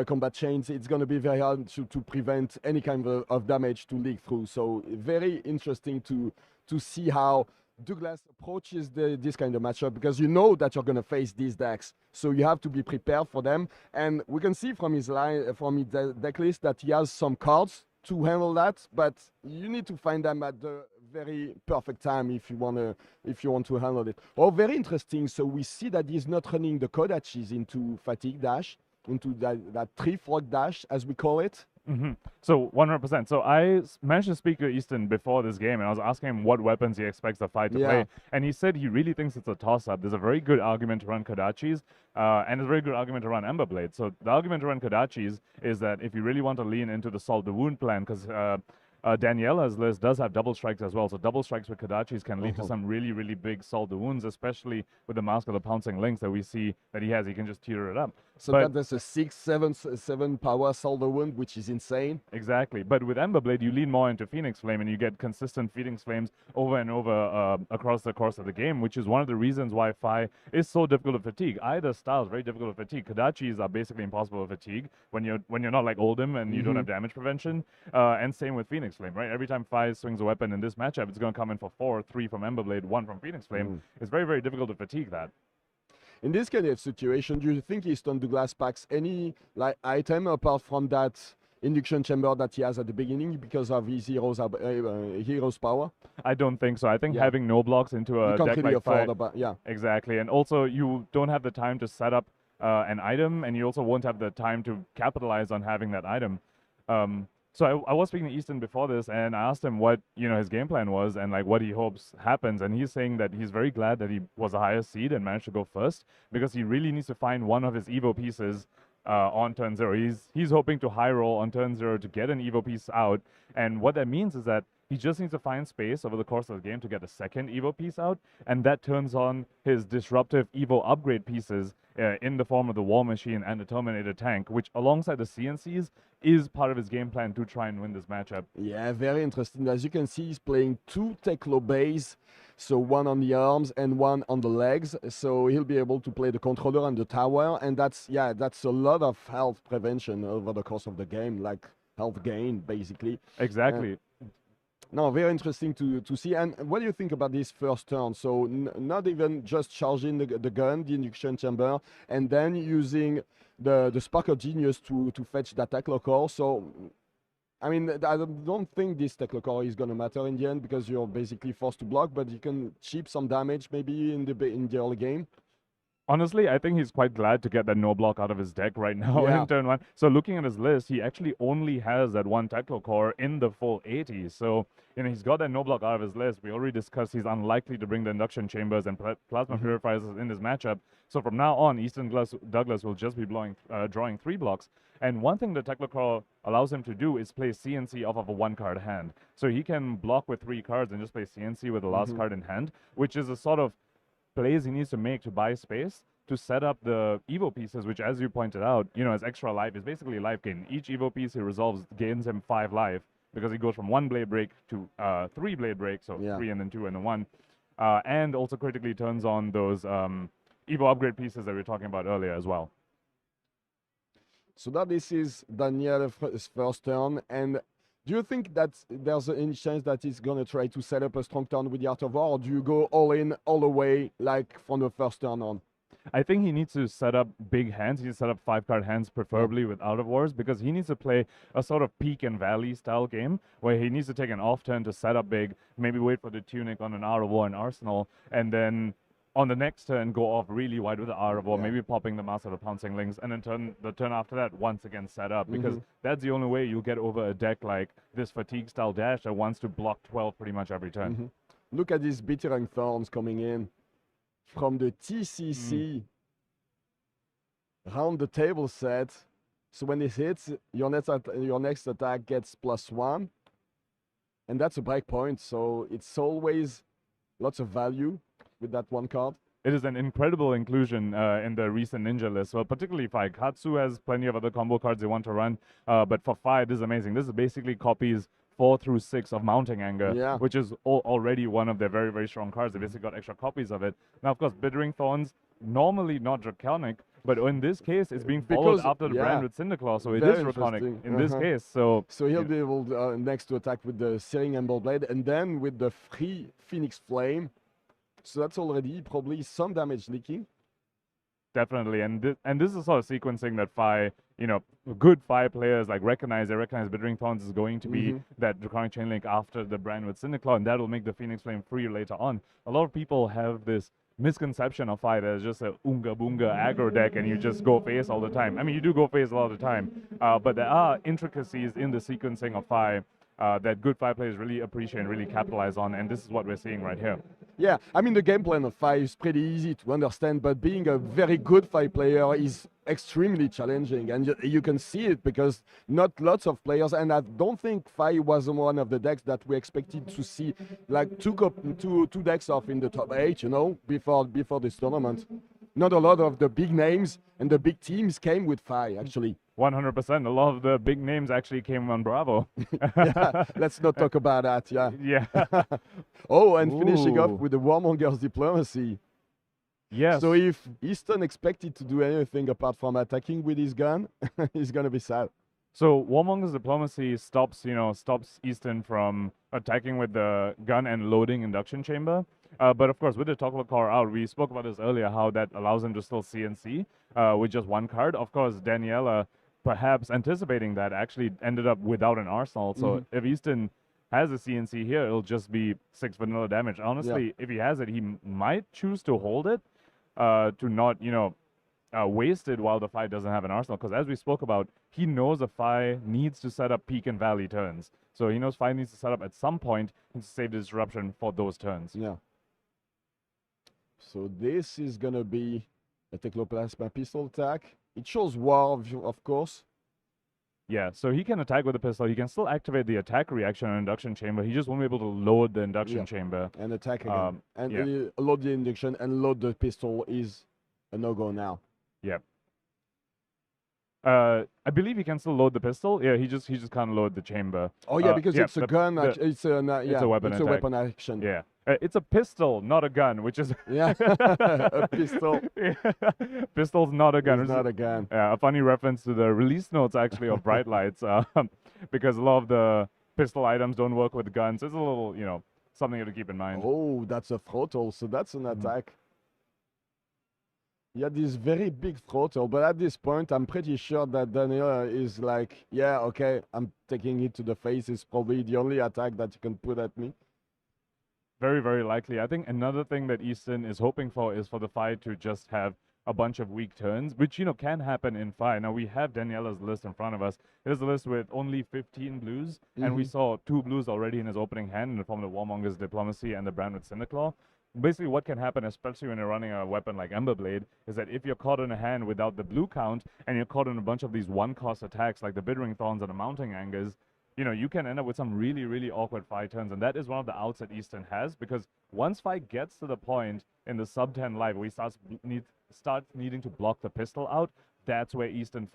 combat chains, it's going to be very hard to prevent any kind of damage to leak through. So very interesting to see how Douglas approaches this kind of matchup, because you know that you're going to face these decks, so you have to be prepared for them. And we can see from his deck list that he has some cards to handle that, but you need to find them at the very perfect time if you want to handle it. Oh, very interesting. So we see that he's not running the Kodachis into Fatigue Dash, into that 3-frog dash, as we call it. So 100%. So I managed to speak to Easton before this game, and I was asking him what weapons he expects the fight to play, and he said he really thinks it's a toss-up. There's a very good argument to run Kodachis, and a very good argument to run Ember Blade. So the argument to run Kodachis is that if you really want to lean into the Salt the Wound plan, because Daniela's list does have double strikes as well, so double strikes with Kodachis can lead to some really, really big Salt the Wounds, especially with the Mask of the Pouncing Lynx that we see that he has. He can just tear it up. So that's a 6/7 power Salt the Wound, which is insane. Exactly. But with Ember Blade, you lean more into Phoenix Flame, and you get consistent Phoenix Flames over and over across the course of the game, which is one of the reasons why Fi is so difficult to fatigue. Either style is very difficult to fatigue. Kodachis are basically impossible to fatigue when you're not like Oldhim and you don't have damage prevention. And same with Phoenix Flame, right? Every time Fi swings a weapon in this matchup, it's going to come in for 4, 3 from Ember Blade, 1 from Phoenix Flame. It's very, very difficult to fatigue that. In this kind of situation, do you think Easton Douglas packs any like item apart from that induction chamber that he has at the beginning because of his hero's power? I don't think so. I think having no blocks into a deck like Fi, exactly, and also you don't have the time to set up an item, and you also won't have the time to capitalize on having that item. So I was speaking to Easton before this, and I asked him what his game plan was and like what he hopes happens, and he's saying that he's very glad that he was the highest seed and managed to go first, because he really needs to find one of his Evo pieces on turn 0. He's hoping to high roll on turn 0 to get an Evo piece out, and what that means is that he just needs to find space over the course of the game to get a second Evo piece out, and that turns on his disruptive Evo upgrade pieces in the form of the War Machine and the Terminator tank, which alongside the CNCs is part of his game plan to try and win this matchup. Yeah, very interesting. As you can see, he's playing 2 Teklo base, so one on the arms and one on the legs. So he'll be able to play the controller and the tower, and that's a lot of health prevention over the course of the game, like health gain, basically. Exactly. No, very interesting to see. And what do you think about this first turn? So not even just charging the gun, the induction chamber, and then using the Spark of Genius to fetch that Teklo core. So, I mean, I don't think this Teklo core is going to matter in the end because you're basically forced to block, but you can chip some damage maybe in the early game. Honestly, I think he's quite glad to get that no block out of his deck right now in turn 1. So looking at his list, he actually only has that one Teklo core in the full 80. So, he's got that no block out of his list. We already discussed he's unlikely to bring the induction chambers and plasma purifiers in this matchup. So from now on, Easton Douglas will just be drawing 3 blocks. And one thing the Teklo core allows him to do is play CNC off of a 1-card hand. So he can block with 3 cards and just play CNC with the last card in hand, which is a sort of plays he needs to make to buy space to set up the Evo pieces, which, as you pointed out, as extra life is basically life gain. Each Evo piece he resolves gains him 5 life because he goes from 1 blade break to 3 blade break, so 3 and then 2 and then 1, and also critically turns on those Evo upgrade pieces that we were talking about earlier as well. So that this is Danielle's first turn, and do you think that there's any chance that he's going to try to set up a strong turn with the Art of War, or do you go all in, all the way, like from the first turn on? I think he needs to set up big hands. He needs to set up 5-card hands, preferably with Out of Wars, because he needs to play a sort of peak and valley style game where he needs to take an off turn to set up big, maybe wait for the Tunic on an Out of War and Arsenal, and then on the next turn go off really wide with the Out of War, maybe popping the Master of the Pouncing Links, and then the turn after that once again set up, because that's the only way you'll get over a deck like this Fatigue style Dash that wants to block 12 pretty much every turn. Look at these Bittering Thorns coming in from the TCC round the table set. So when it hits, your next attack gets +1, and that's a break point. So it's always lots of value with that one card. It is an incredible inclusion in the recent Ninja list. Well, particularly Fi. Katsu has plenty of other combo cards they want to run, but for Fi, this is amazing. This is basically copies 4 through 6 of Mounting Anger, which is already one of their very, very strong cards. They basically got extra copies of it. Now, of course, Bittering Thorns, normally not Draconic, but in this case, it's being followed after the brand with Cinderclaw, so it is Draconic in this case. So he'll be able next to attack with the Searing Emerald Blade, and then with the free Phoenix Flame. So that's already probably some damage leaking. Definitely, and this is sort of sequencing that Fi, good Fi players like recognize Bittering Thorns is going to be that Draconic Chain Link after the brand with Cinderclaw, and that will make the Phoenix Flame free later on. A lot of people have this misconception of Fi that it's just a Oonga Boonga aggro deck and you just go face all the time. I mean, you do go face a lot of the time, but there are intricacies in the sequencing of Fi that good Fi players really appreciate and really capitalize on, and this is what we're seeing right here. Yeah, I mean, the game plan of Fi is pretty easy to understand, but being a very good Fi player is extremely challenging, and you can see it because not lots of players, and I don't think Fi was one of the decks that we expected to see, like two decks off in the top 8, before this tournament. Not a lot of the big names and the big teams came with Fi, actually. 100%. A lot of the big names actually came on Bravo. Yeah, let's not talk about that, Yeah. Oh, and finishing off with the Warmonger's Diplomacy. Yes. So if Easton expected to do anything apart from attacking with his gun, he's going to be sad. So Warmonger's Diplomacy stops Easton from attacking with the gun and loading Induction Chamber. But of course, with the Teklo core out, we spoke about this earlier, how that allows him to still CNC with just one card. Of course, Danielle, perhaps anticipating that, actually ended up without an arsenal. So if Easton has a CNC here, it'll just be 6 vanilla damage. Honestly, if he has it, he might choose to hold it to not, waste it while the Fi doesn't have an arsenal. Because as we spoke about, he knows the Fi needs to set up peak and valley turns. So he knows Fi needs to set up at some point to save the disruption for those turns. Yeah. So this is going to be a Teklo Plasma pistol attack. It shows war, of course. Yeah, so he can attack with the pistol. He can still activate the attack reaction on induction chamber. He just won't be able to load the induction chamber. And attack again. Load the induction and load the pistol is a no-go now. Yep. I believe he can still load the pistol. Yeah, he just can't load the chamber. Oh yeah, because it's a gun. It's a weapon. It's a weapon action. Yeah, it's a pistol, not a gun, which is a pistol. Pistol's not a gun. It's not a gun. Yeah, a funny reference to the release notes actually of Bright Lights, because a lot of the pistol items don't work with guns. It's a little, something you have to keep in mind. Oh, that's a throttle, so that's an attack. Yeah, this very big throttle, but at this point, I'm pretty sure that Danielle is like, yeah, okay, I'm taking it to the face. It's probably the only attack that you can put at me. Very, very likely. I think another thing that Easton is hoping for is for the fight to just have a bunch of weak turns, which, can happen in fight. Now, we have Daniela's list in front of us. It is a list with only 15 blues, and we saw 2 blues already in his opening hand in the form of the Warmonger's Diplomacy and the Brand with Cinderclaw. Basically, what can happen, especially when you're running a weapon like Emberblade, is that if you're caught in a hand without the blue count, and you're caught in a bunch of these one-cost attacks like the Bittering Thorns and the Mounting Angers, you can end up with some really, really awkward fight turns, and that is one of the outs that Easton has, because once fight gets to the point in the sub-10 life where he starts needing to block the pistol out, that's where Easton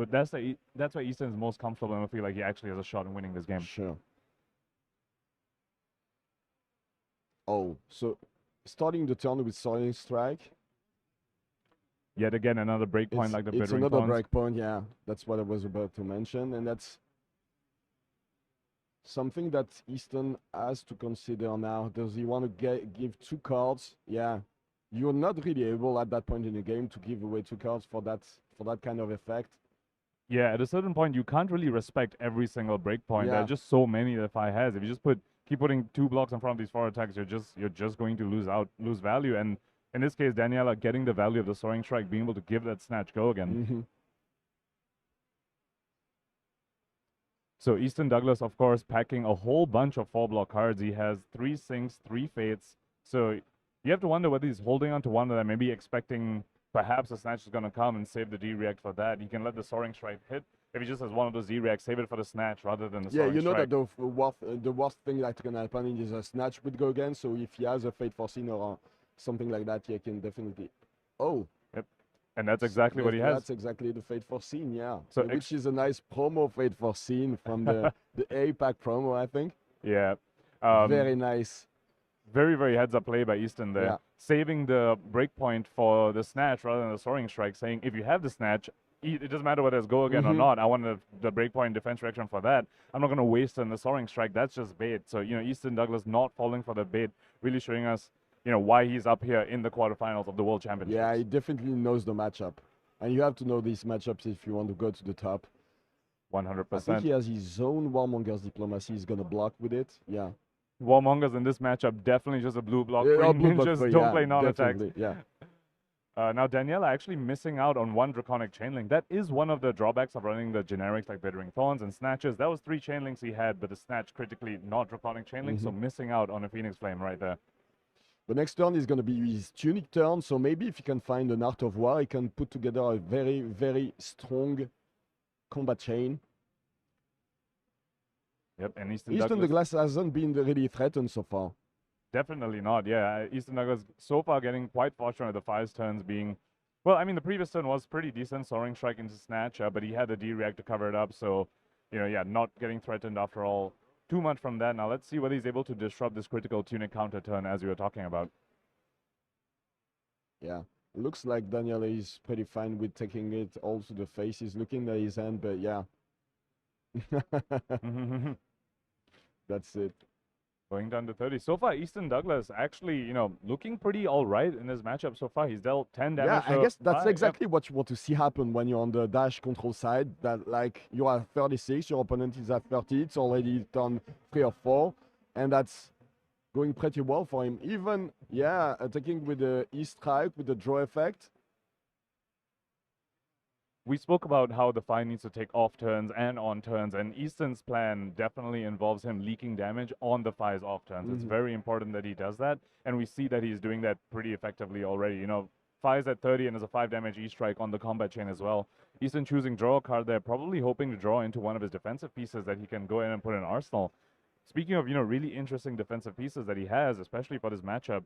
that's where Easton is most comfortable and feel like he actually has a shot in winning this game. Sure. Oh, so starting the turn with Soaring Strike. Yet again, another breakpoint like the Bittering Thorns. It's another breakpoint, yeah. That's what I was about to mention, and that's something that Easton has to consider now. Does he want to give 2 cards? Yeah. You're not really able at that point in the game to give away 2 cards for that kind of effect. Yeah, at a certain point, you can't really respect every single breakpoint. There are just so many that Fi has. If you just keep putting 2 blocks in front of these 4 attacks, you're just going to lose value. And in this case, Daniela getting the value of the Soaring Strike, being able to give that snatch go again. So Easton Douglas, of course, packing a whole bunch of 4-block cards. He has 3 Sinks, 3 Fates. So you have to wonder whether he's holding on to one that maybe expecting perhaps a Snatch is going to come and save the D-React for that. He can let the Soaring Strike hit. If he just has one of those D-Reacts, save it for the Snatch rather than the Soaring Strike. That the worst thing that can happen is a Snatch would go again. So if he has a Fate Foreseen or something like that, he can definitely... Oh. Yep. And that's exactly what he has. That's exactly the Fate Foreseen, yeah. So which is a nice promo Fate Foreseen from the A-Pack promo, I think. Yeah. Very nice. Very, very heads-up play by Easton there. Yeah. Saving the breakpoint for the Snatch rather than the Soaring Strike, saying if you have the Snatch, it doesn't matter whether it's go again or not. I want the breakpoint defense reaction for that. I'm not going to waste it on the Soaring Strike. That's just bait. So, Easton Douglas not falling for the bait, really showing us, why he's up here in the quarterfinals of the World Championships. Yeah, he definitely knows the matchup. And you have to know these matchups if you want to go to the top. 100%. I think he has his own Warmonger's Diplomacy. He's going to block with it. Yeah. Warmongers in this matchup, definitely just a blue block. Ninjas don't play non-attacks. Yeah. Now, Daniela actually missing out on 1 Draconic Chainlink. That is one of the drawbacks of running the generics like Bittering Thorns and Snatches. That was 3 Chainlinks he had, but the Snatch critically not Draconic Chainlink, so missing out on a Phoenix Flame right there. The next turn is going to be his Tunic turn, so maybe if he can find an Art of War, he can put together a very, very strong combat chain. Yep, and Easton Douglas hasn't been really threatened so far. Definitely not, yeah. Easton Douglas so far getting quite fortunate the 5 turns being... Well, I mean, the previous turn was pretty decent, Soaring Strike into Snatch, but he had the D-React to cover it up, so, not getting threatened after all. Too much from that. Now, let's see whether he's able to disrupt this critical Tunic counter turn as we were talking about. Yeah, looks like Danielle is pretty fine with taking it all to the face. He's looking at his hand, but yeah. That's it. Going down to 30. So far, Easton Douglas actually, looking pretty all right in this matchup so far. He's dealt 10 damage. Yeah, I guess that's exactly what you want to see happen when you're on the dash control side. That, like, you are 36, your opponent is at 30. It's already done 3 or 4. And that's going pretty well for him. Even, yeah, attacking with the E-Strike, with the draw effect. We spoke about how the Fi needs to take off turns and on turns, and Easton's plan definitely involves him leaking damage on the Fi's off turns. It's very important that he does that, and we see that he's doing that pretty effectively already. Fi's at 30 and there's a 5 damage E-Strike on the combat chain as well. Easton choosing draw a card there, probably hoping to draw into one of his defensive pieces that he can go in and put in arsenal. Speaking of, really interesting defensive pieces that he has, especially for this matchup,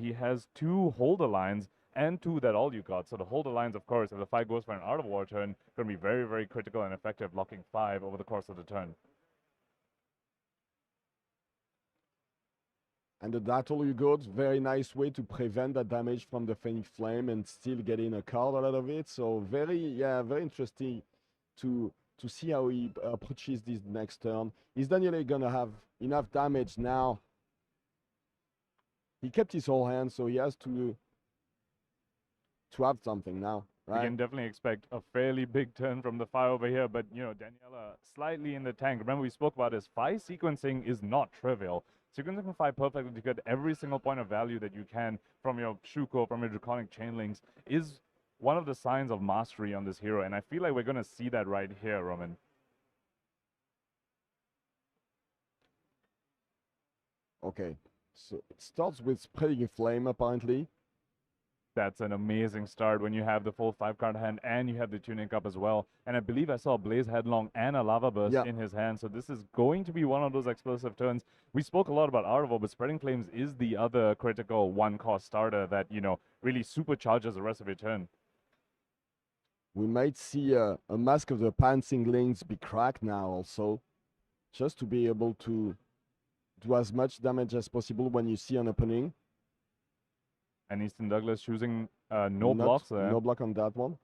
he has 2 holder lines and 2 that all you got. So the holder lines, of course, if the 5 goes for an Art of War turn, going to be very, very critical and effective, blocking 5 over the course of the turn. And the Dattle you got, very nice way to prevent that damage from the Phoenix Flame and still getting a card out of it. So very interesting to see how he approaches this next turn. Is Danielle gonna have enough damage now? He kept his whole hand, so he has to have something now, right? We can definitely expect a fairly big turn from the Fi over here, but Daniela slightly in the tank. Remember, we spoke about this. Fi sequencing is not trivial. Sequencing Fi perfectly to get every single point of value that you can from your Shuko, from your Draconic Chainlinks, is one of the signs of mastery on this hero, and I feel like we're going to see that right here, Roman. Okay, so it starts with Spreading a Flame, apparently. That's an amazing start when you have the full 5-card hand and you have the Tunic up as well. And I believe I saw a Blaze Headlong and a Lava Burst in his hand. So this is going to be one of those explosive turns. We spoke a lot about Art of War, but Spreading Flames is the other critical 1-cost starter that, really supercharges the rest of your turn. We might see a Mask of the Pantsing Links be cracked now also, just to be able to do as much damage as possible when you see an opening. And Easton Douglas choosing no blocks there. No block on that one.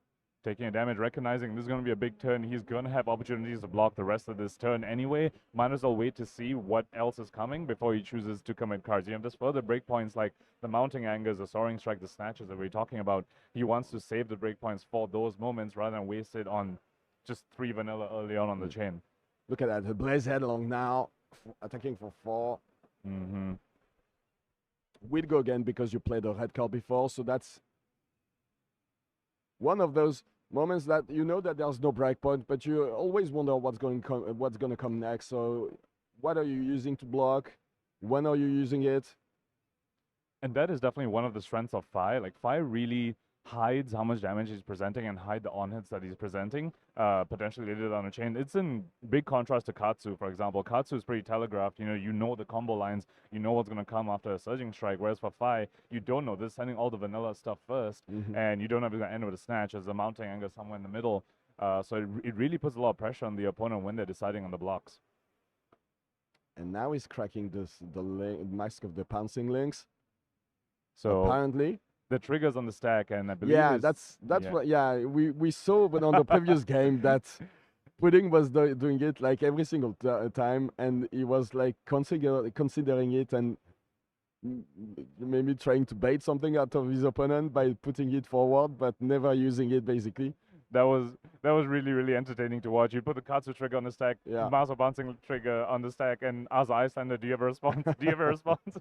Taking a damage, recognizing this is going to be a big turn. He's going to have opportunities to block the rest of this turn anyway. Might as well wait to see what else is coming before he chooses to commit cards. You have this further breakpoints like the Mounting Angers, the Soaring Strike, the Snatches that we're talking about. He wants to save the breakpoints for those moments rather than waste it on just 3 vanilla early on the chain. Look at that. The Blaze Headlong now, attacking for 4. We'll go again because you played a red card before, so that's one of those moments that you know that there's no breakpoint, but you always wonder what's going to come next. So what are you using to block? When are you using it? And that is definitely one of the strengths of Fi. Like, Fi really hides how much damage he's presenting and hide the on-hits that he's presenting, potentially later down the chain. It's in big contrast to Katsu, for example. Katsu is pretty telegraphed. You know the combo lines. You know what's going to come after a Surging Strike, whereas for Fi, you don't know. They're sending all the vanilla stuff first, and you don't know if it's going to end with a Snatch. There's a Mounting Anger somewhere in the middle. So it really puts a lot of pressure on the opponent when they're deciding on the blocks. And now he's cracking the Mask of the Pouncing Links. So apparently the triggers on the stack, and I believe that's what we saw, but on the previous game that Pudding was doing it like every single time, and he was like considering it and maybe trying to bait something out of his opponent by putting it forward, but never using it basically. That was really, really entertaining to watch. You put the Katsu trigger on the stack, the Mouse of Bouncing trigger on the stack, and as Iyslander, do you have a response? Do you have a response?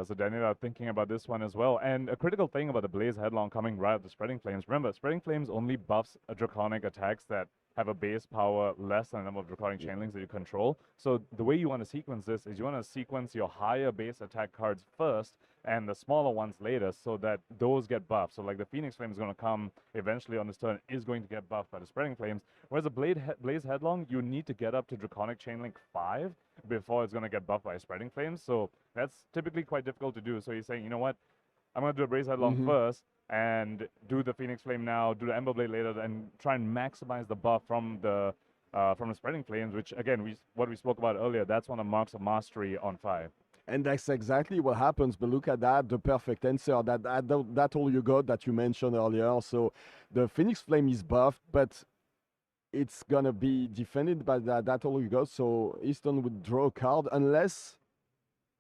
So Danielle are thinking about this one as well. And a critical thing about the Blaze Headlong coming right up the Spreading Flames. Remember, Spreading Flames only buffs Draconic attacks that have a base power less than the number of Draconic Chainlinks that you control. So the way you want to sequence this is you want to sequence your higher base attack cards first and the smaller ones later so that those get buffed. So like the Phoenix Flame is going to come eventually on this turn, is going to get buffed by the Spreading Flames. Whereas the Blaze Headlong, you need to get up to Draconic Chainlink 5 before it's going to get buffed by Spreading Flames. So that's typically quite difficult to do. So he's saying, you know what, I'm going to do a Blaze Headlong first and do the Phoenix Flame now, do the Ember Blade later, and try and maximize the buff from the Spreading Flames, which again, what we spoke about earlier, that's one of the marks of mastery on 5. And that's exactly what happens. But look at that, the perfect answer. That all you got that you mentioned earlier. So the Phoenix Flame is buffed, but it's gonna be defended by that all you got. So Easton would draw a card unless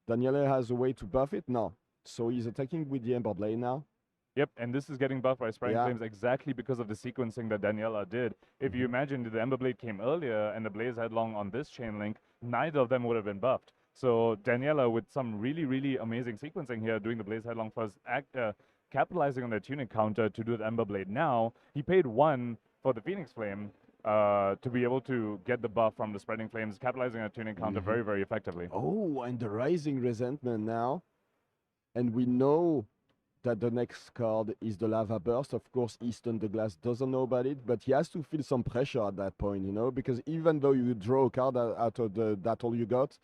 Danielle has a way to buff it. No. So he's attacking with the Ember Blade now. Yep, and this is getting buffed by Spreading Flames exactly because of the sequencing that Daniela did. If you imagine the Ember Blade came earlier and the Blaze Headlong on this chain link, neither of them would have been buffed. So Daniela, with some really, really amazing sequencing here, doing the Blaze Headlong first, capitalizing on their Tunic counter to do the Ember Blade now, he paid 1 for the Phoenix Flame to be able to get the buff from the Spreading Flames, capitalizing on a Tunic counter very, very effectively. Oh, and the Rising Resentment now. and we know that the next card is the Lava Burst. Of course, Easton the Glass doesn't know about it, but he has to feel some pressure at that point, you know, because even though you draw a card out of that all you got,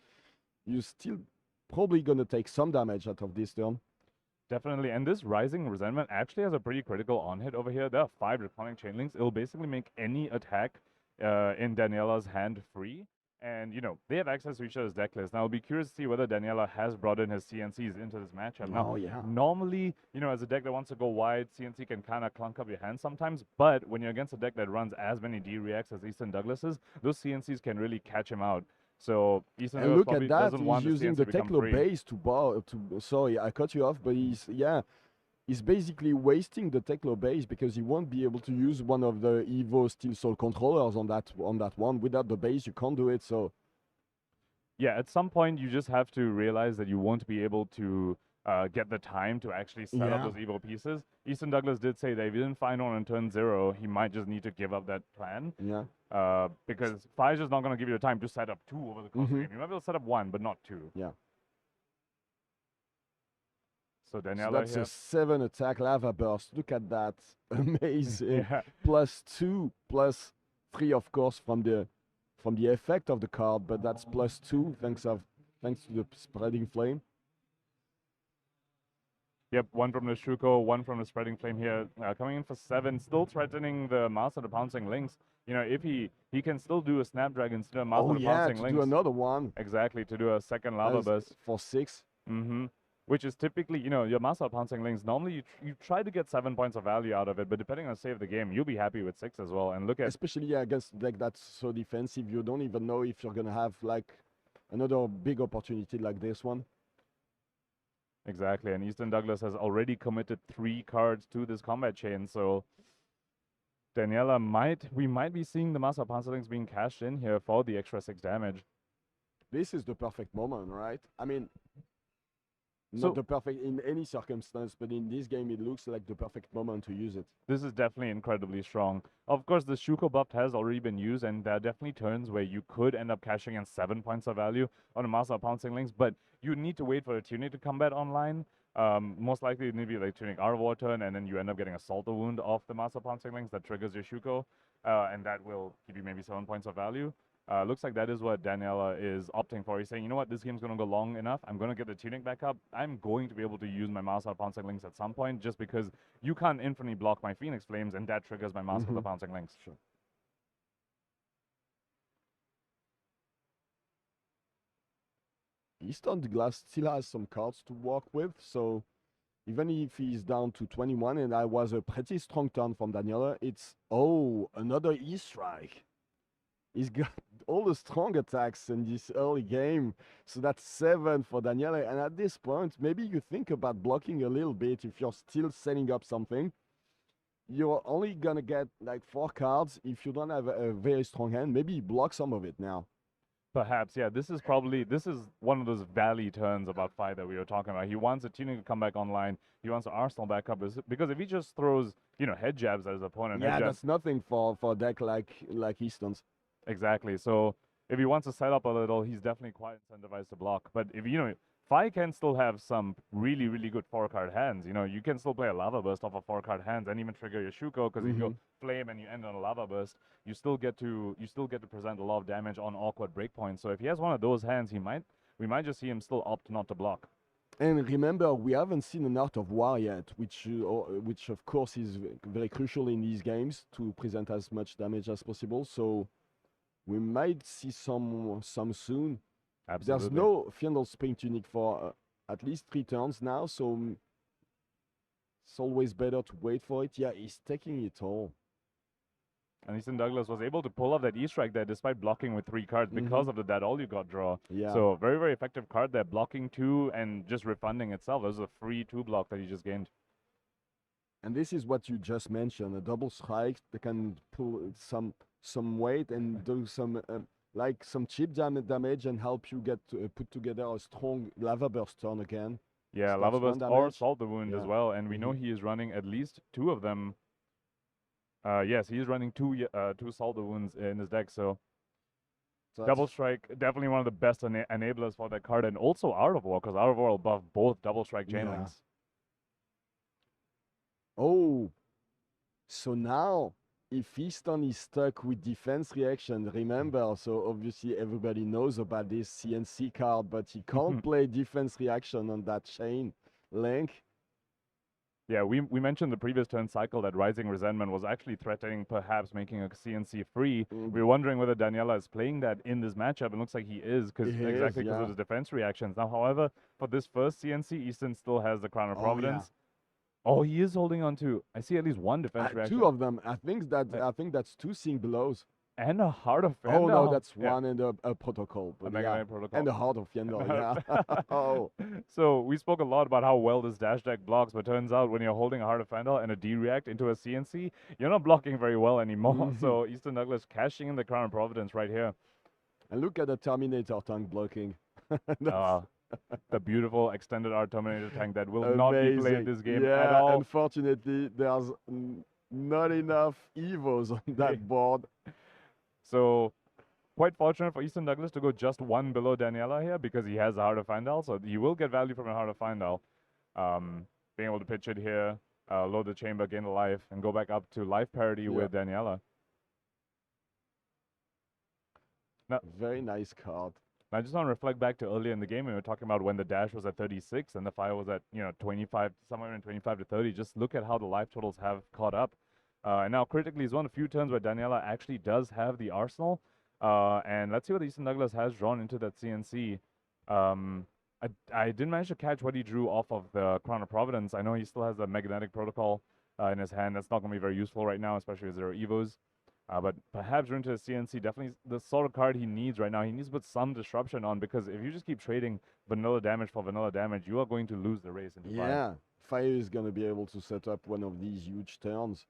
you still probably going to take some damage out of this turn. Definitely, and this Rising Resentment actually has a pretty critical on-hit over here. There are 5 Draconic Chain Links. It'll basically make any attack in Daniella's hand free. And, you know, they have access to each other's deck list. Now, I'll be curious to see whether Daniela has brought in his CNCs into this matchup. Now, normally, you know, as a deck that wants to go wide, CNC can kind of clunk up your hand sometimes. But when you're against a deck that runs as many D-Reacts as Easton Douglas's, those CNCs can really catch him out. So Easton and look at that, doesn't he's want using the Techno base to sorry, I cut you off, but he's basically wasting the Techno base because he won't be able to use one of the Evo Steel Soul controllers on that one. Without the base, you can't do it. So yeah, at some point you just have to realize that you won't be able to get the time to actually set up those Evo pieces. Easton Douglas did say that if he didn't find one on turn 0, he might just need to give up that plan. Yeah. Because 5 is just not going to give you the time to set up 2 over the course of the game. You might be able to set up 1, but not 2. Yeah. So Danielle, that's a 7 attack Lava Burst. Look at that. Amazing. +2, +3, of course, from the effect of the card, but that's +2 thanks to the Spreading Flame. Yep, 1 from the Shuko, 1 from the Spreading Flame here, coming in for 7, still threatening the Master of the Pouncing Lynx. You know, if he can still do a Snapdragon, still a Master of the Pouncing Lynx. do another one. Exactly, to do a second Lava Burst. For 6. Which is typically, you know, your Master of Pouncing Lynx, normally you try to get 7 points of value out of it, but depending on the save of the game, you'll be happy with 6 as well. And look at... Especially against a deck that's so defensive, you don't even know if you're going to have, like, another big opportunity like this one. Exactly, and Easton Douglas has already committed 3 cards to this combat chain, so Daniela we might be seeing the Master of Pouncing Lynx being cashed in here for the extra 6 damage. This is the perfect moment, right? I mean, not the perfect in any circumstance, but in this game, it looks like the perfect moment to use it. This is definitely incredibly strong. Of course, the Shuko buff has already been used, and there are definitely turns where you could end up cashing in 7 points of value on a Master of Pouncing Lynx, but you need to wait for the tuning to combat online. Most likely, it need to be like tuning Arvor turn, and then you end up getting a Salter Wound off the Master of Pouncing Lynx that triggers your Shuko, and that will give you maybe 7 points of value. Looks like that is what Daniela is opting for. He's saying, you know what, this game's going to go long enough. I'm going to get the tuning back up. I'm going to be able to use my Master of Pouncing Lynx at some point just because you can't infinitely block my Phoenix Flames, and that triggers my Master of the Pouncing Lynx. Sure. Easton the Glass still has some cards to work with, so even if he's down to 21, and that was a pretty strong turn from Daniela, it's, another E-Strike. He's got all the strong attacks in this early game. So that's 7 for Daniela. And at this point, maybe you think about blocking a little bit if you're still setting up something. You're only going to get like 4 cards if you don't have a very strong hand. Maybe block some of it now. Perhaps, yeah. This is one of those valley turns about 5 that we were talking about. He wants a tuning to come back online. He wants the Arsenal back up. Because if he just throws, you know, head jabs at his opponent. Yeah, that's nothing for a deck like Easton's. Exactly. So if he wants to set up a little, he's definitely quite incentivized to block. But if you know, Fi can still have some really, really good 4-card hands. You know, you can still play a Lava Burst off of 4-card hands and even trigger your Shuko because if you flame and you end on a Lava Burst, you still get to present a lot of damage on awkward breakpoints. So if he has one of those hands, we might just see him still opt not to block. And remember, we haven't seen an Art of War yet, which of course is very crucial in these games to present as much damage as possible. So we might see some soon. Absolutely. There's no Fiendal Spring Tunic for at least 3 turns now, so it's always better to wait for it. Yeah, he's taking it all. And Easton Douglas was able to pull off that E-Strike there despite blocking with 3 cards because of the That All You Got draw. Yeah. So very, very effective card there, blocking 2 and just refunding itself. That was a free 2 block that he just gained. And this is what you just mentioned, a double strike that can pull some weight and do some some cheap damage and help you get to, put together a strong Lava Burst turn again. Yeah, So Lava that's Burst 1 or damage. Salt the Wound as well, and we know he is running at least 2 of them. Yes, he is running 2 Salt the Wounds in his deck, so So Double Strike, definitely one of the best enablers for that card, and also Art of War, because Art of War will buff both Double Strike chain Yeah. links. Oh, so now if Easton is stuck with defense reaction, remember, so obviously everybody knows about this CNC card, but he can't play defense reaction on that chain link. Yeah, we mentioned the previous turn cycle that Rising Resentment was actually threatening perhaps making a CNC free. We were wondering whether Daniela is playing that in this matchup, and looks like he is, exactly because of his defense reactions. Now, however, for this first CNC, Easton still has the Crown of Providence. Oh, he is holding on to, I see at least one defense reaction. Two of them. I think that's two Sing blows. And a Heart of Fendel. Oh no, that's one and a protocol. A Mega Knight protocol. And a Heart of Fendel, yeah. Oh. So we spoke a lot about how well this dash deck blocks, but turns out when you're holding a Heart of Fendel and a D-React into a CNC, you're not blocking very well anymore. So Easton Douglas cashing in the Crown of Providence right here. And look at the Terminator tank blocking. The beautiful extended art Terminator tank that will not be played this game at all. Yeah, unfortunately, there's not enough Evos on that board. So, quite fortunate for Easton Douglas to go just one below Daniela here because he has a Heart of Findal. So, he will get value from a Heart of Findal. Being able to pitch it here, load the chamber, gain the life, and go back up to life parity with Daniela. Now, very nice card. I just want to reflect back to earlier in the game when we were talking about when the dash was at 36 and the fire was at 25, somewhere in 25 to 30. Just look at how the life totals have caught up. And now critically is one of the few turns where Daniela actually does have the arsenal. And let's see what Easton Douglas has drawn into that CNC. I didn't manage to catch what he drew off of the Crown of Providence. I know he still has a Magnetic Protocol in his hand. That's not going to be very useful right now, especially as there are Evos. But perhaps into the CNC, definitely the sort of card he needs right now. He needs to put some disruption on, because if you just keep trading vanilla damage for vanilla damage, you are going to lose the race. Yeah, Fire is going to be able to set up one of these huge turns.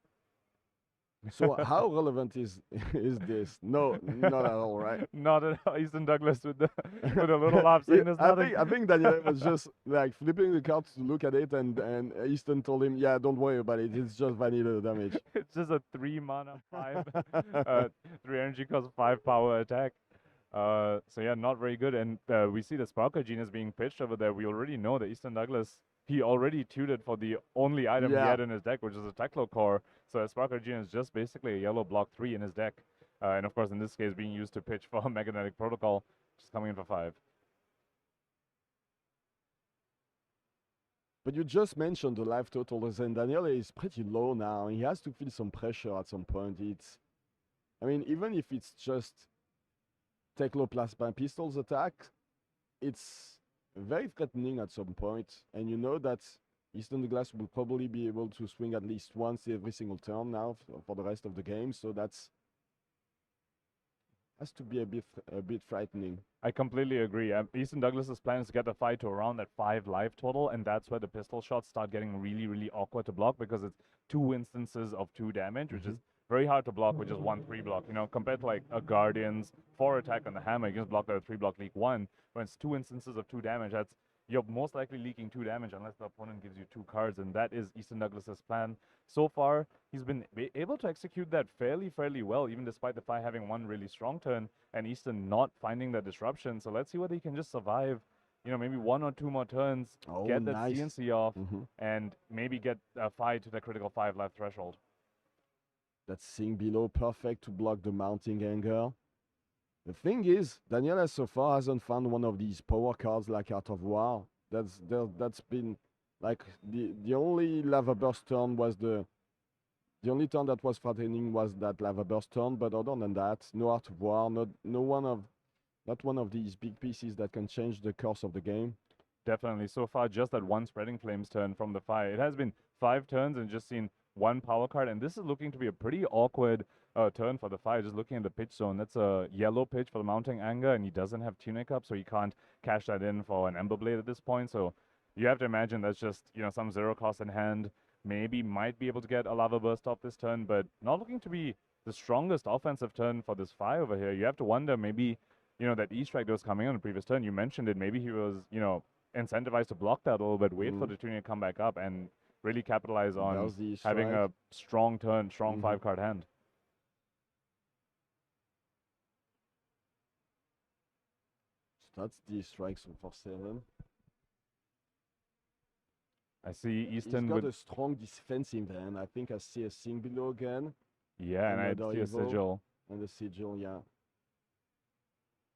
So how relevant is this? No, not at all, right? Not at all. Easton Douglas with the little laugh saying I think Danielle was just like flipping the cards to look at it, and Easton told him, yeah, don't worry about it. It's just vanilla damage. It's just a 3 mana, 5, 3 energy cost, 5 power attack. So yeah, not very good. And we see the Sparker Genius being pitched over there. We already know that Easton Douglas, he already tutored for the only item he had in his deck, which is a Teklo Core. So a Sparker Genius is just basically a yellow block 3 in his deck. And of course, in this case, being used to pitch for a Magnetic Protocol, just coming in for 5. But you just mentioned the life totals, and Danielle is pretty low now. He has to feel some pressure at some point. I mean, even if it's just Teklo Plasma Pistols attack, it's very threatening at some point. And you know that Easton Douglas will probably be able to swing at least once every single turn now for the rest of the game. So that's has to be a bit frightening. I completely agree. Easton Douglas's plan is to get the fight to around that 5 life total, and that's where the pistol shots start getting really, really awkward to block, because it's 2 instances of 2 damage, which is very hard to block with just 1-3 block. You know, compared to like a Guardian's 4 attack on the hammer, you can just block that 3 block leak 1. When it's 2 instances of 2 damage, you're most likely leaking 2 damage unless the opponent gives you 2 cards, and that is Easton Douglas's plan. So far, he's been able to execute that fairly well, even despite the Fi having one really strong turn and Easton not finding that disruption. So let's see whether he can just survive, you know, maybe 1 or 2 more turns, get that CNC off, and maybe get a Fi to the critical 5 life threshold. That Sing below, perfect to block the mounting anger. The thing is, Daniela so far hasn't found one of these power cards like Art of War. That's been like the only Lava Burst turn was the only turn that was threatening was that Lava Burst turn. But other than that, no Art of War, not one of these big pieces that can change the course of the game. Definitely. So far, just that one Spreading Flames turn from the Fi. It has been 5 turns and just seen 1 power card, and this is looking to be a pretty awkward turn for the Fi. Just looking at the pitch zone, that's a yellow pitch for the Mounting Anger, and he doesn't have Tunic up, so he can't cash that in for an Ember Blade at this point. So you have to imagine that's just, you know, some 0 cost in hand. Maybe might be able to get a Lava Burst off this turn, but not looking to be the strongest offensive turn for this Fi over here. You have to wonder, maybe, you know, that E-Strike that was coming on the previous turn, you mentioned it, maybe he was, you know, incentivized to block that a little bit, wait for the Tunic to come back up, and really capitalize on having a strong turn, strong 5-card hand. That's the strikes for 7. I see Easton He's got with a strong defensive hand. I think I see a Sing below again. yeah, and I Another see a evil. sigil. And the sigil, yeah.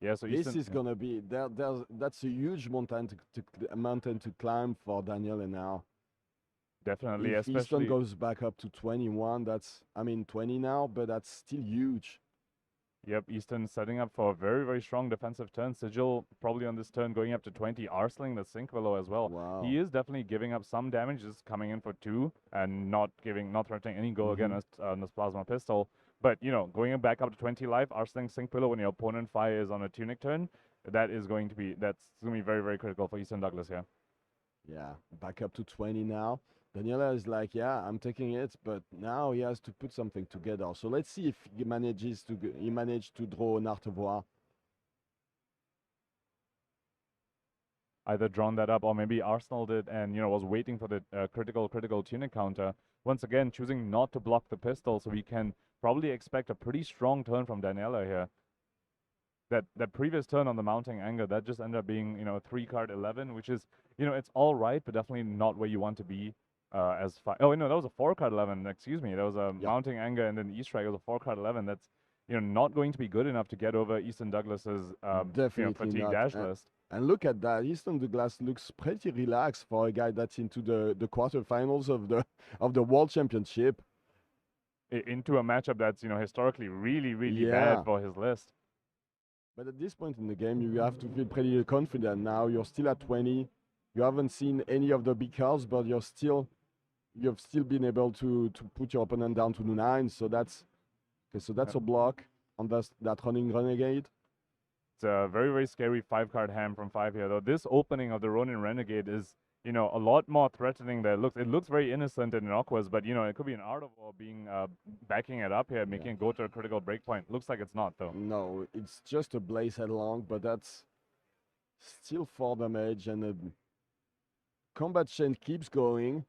Yeah, so This Easton, is gonna be that's a huge mountain to climb for Danielle now. definitely, If Easton especially goes back up to 21, that's 20 now, but that's still huge. yep, Easton setting up for a very, very strong defensive turn. Sigil probably on this turn going up to 20. Arsling the Sync below as well. Wow. He is definitely giving up some damage, just coming in for 2 and not threatening any go against this plasma pistol. But going back up to 20 life, Arsling Sync Pillow when your opponent fire is on a tunic turn, that's going to be very, very critical for Easton Douglas here. Yeah, back up to 20 now. Daniela is like, yeah, I'm taking it, but now he has to put something together. So let's see if he managed to draw an Art of War. Either drawn that up or maybe Arsenal did and was waiting for the critical tunic counter. Once again, choosing not to block the pistol, so we can probably expect a pretty strong turn from Daniela here. That previous turn on the mounting anger, that just ended up being a 3-card 11, which is it's all right, but definitely not where you want to be. As oh no, that was a 4-card 11. Excuse me, that was a mounting anger and then E-strike was a 4-card 11. That's not going to be good enough to get over Easton Douglas's fatigue dash list. And look at that, Easton Douglas looks pretty relaxed for a guy that's into the quarterfinals of the World Championship. Into a matchup that's historically really bad for his list. But at this point in the game, you have to feel pretty confident now. You're still at 20. You haven't seen any of the big cards, but you've still been able to put your opponent down to 9. So that's a block on that running Renegade. It's a very, very scary 5-card hand from 5 here, though. This opening of the Ronin Renegade is, a lot more threatening than it looks. It looks very innocent and innocuous, but, it could be an Art of War being backing it up here, making it go to a critical breakpoint. Looks like it's not, though. No, it's just a Blaze Headlong, but that's still 4 damage, and the combat chain keeps going.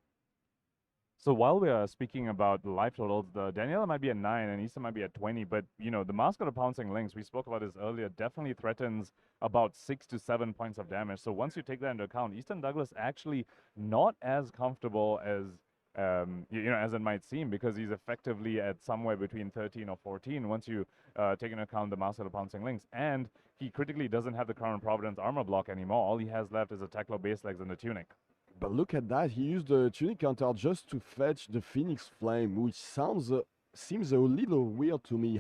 So while we are speaking about the life totals, the Daniela might be at 9 and Easton might be at 20, but the Mask of the Pouncing Lynx, we spoke about this earlier, definitely threatens about 6 to 7 points of damage. So once you take that into account, Easton Douglas actually not as comfortable as as it might seem, because he's effectively at somewhere between 13 or 14 once you take into account the Mask of the Pouncing Lynx, and he critically doesn't have the Crown of Providence armor block anymore. All he has left is attack low base legs and the tunic. But look at that, he used the tunic counter just to fetch the Phoenix Flame, which seems a little weird to me.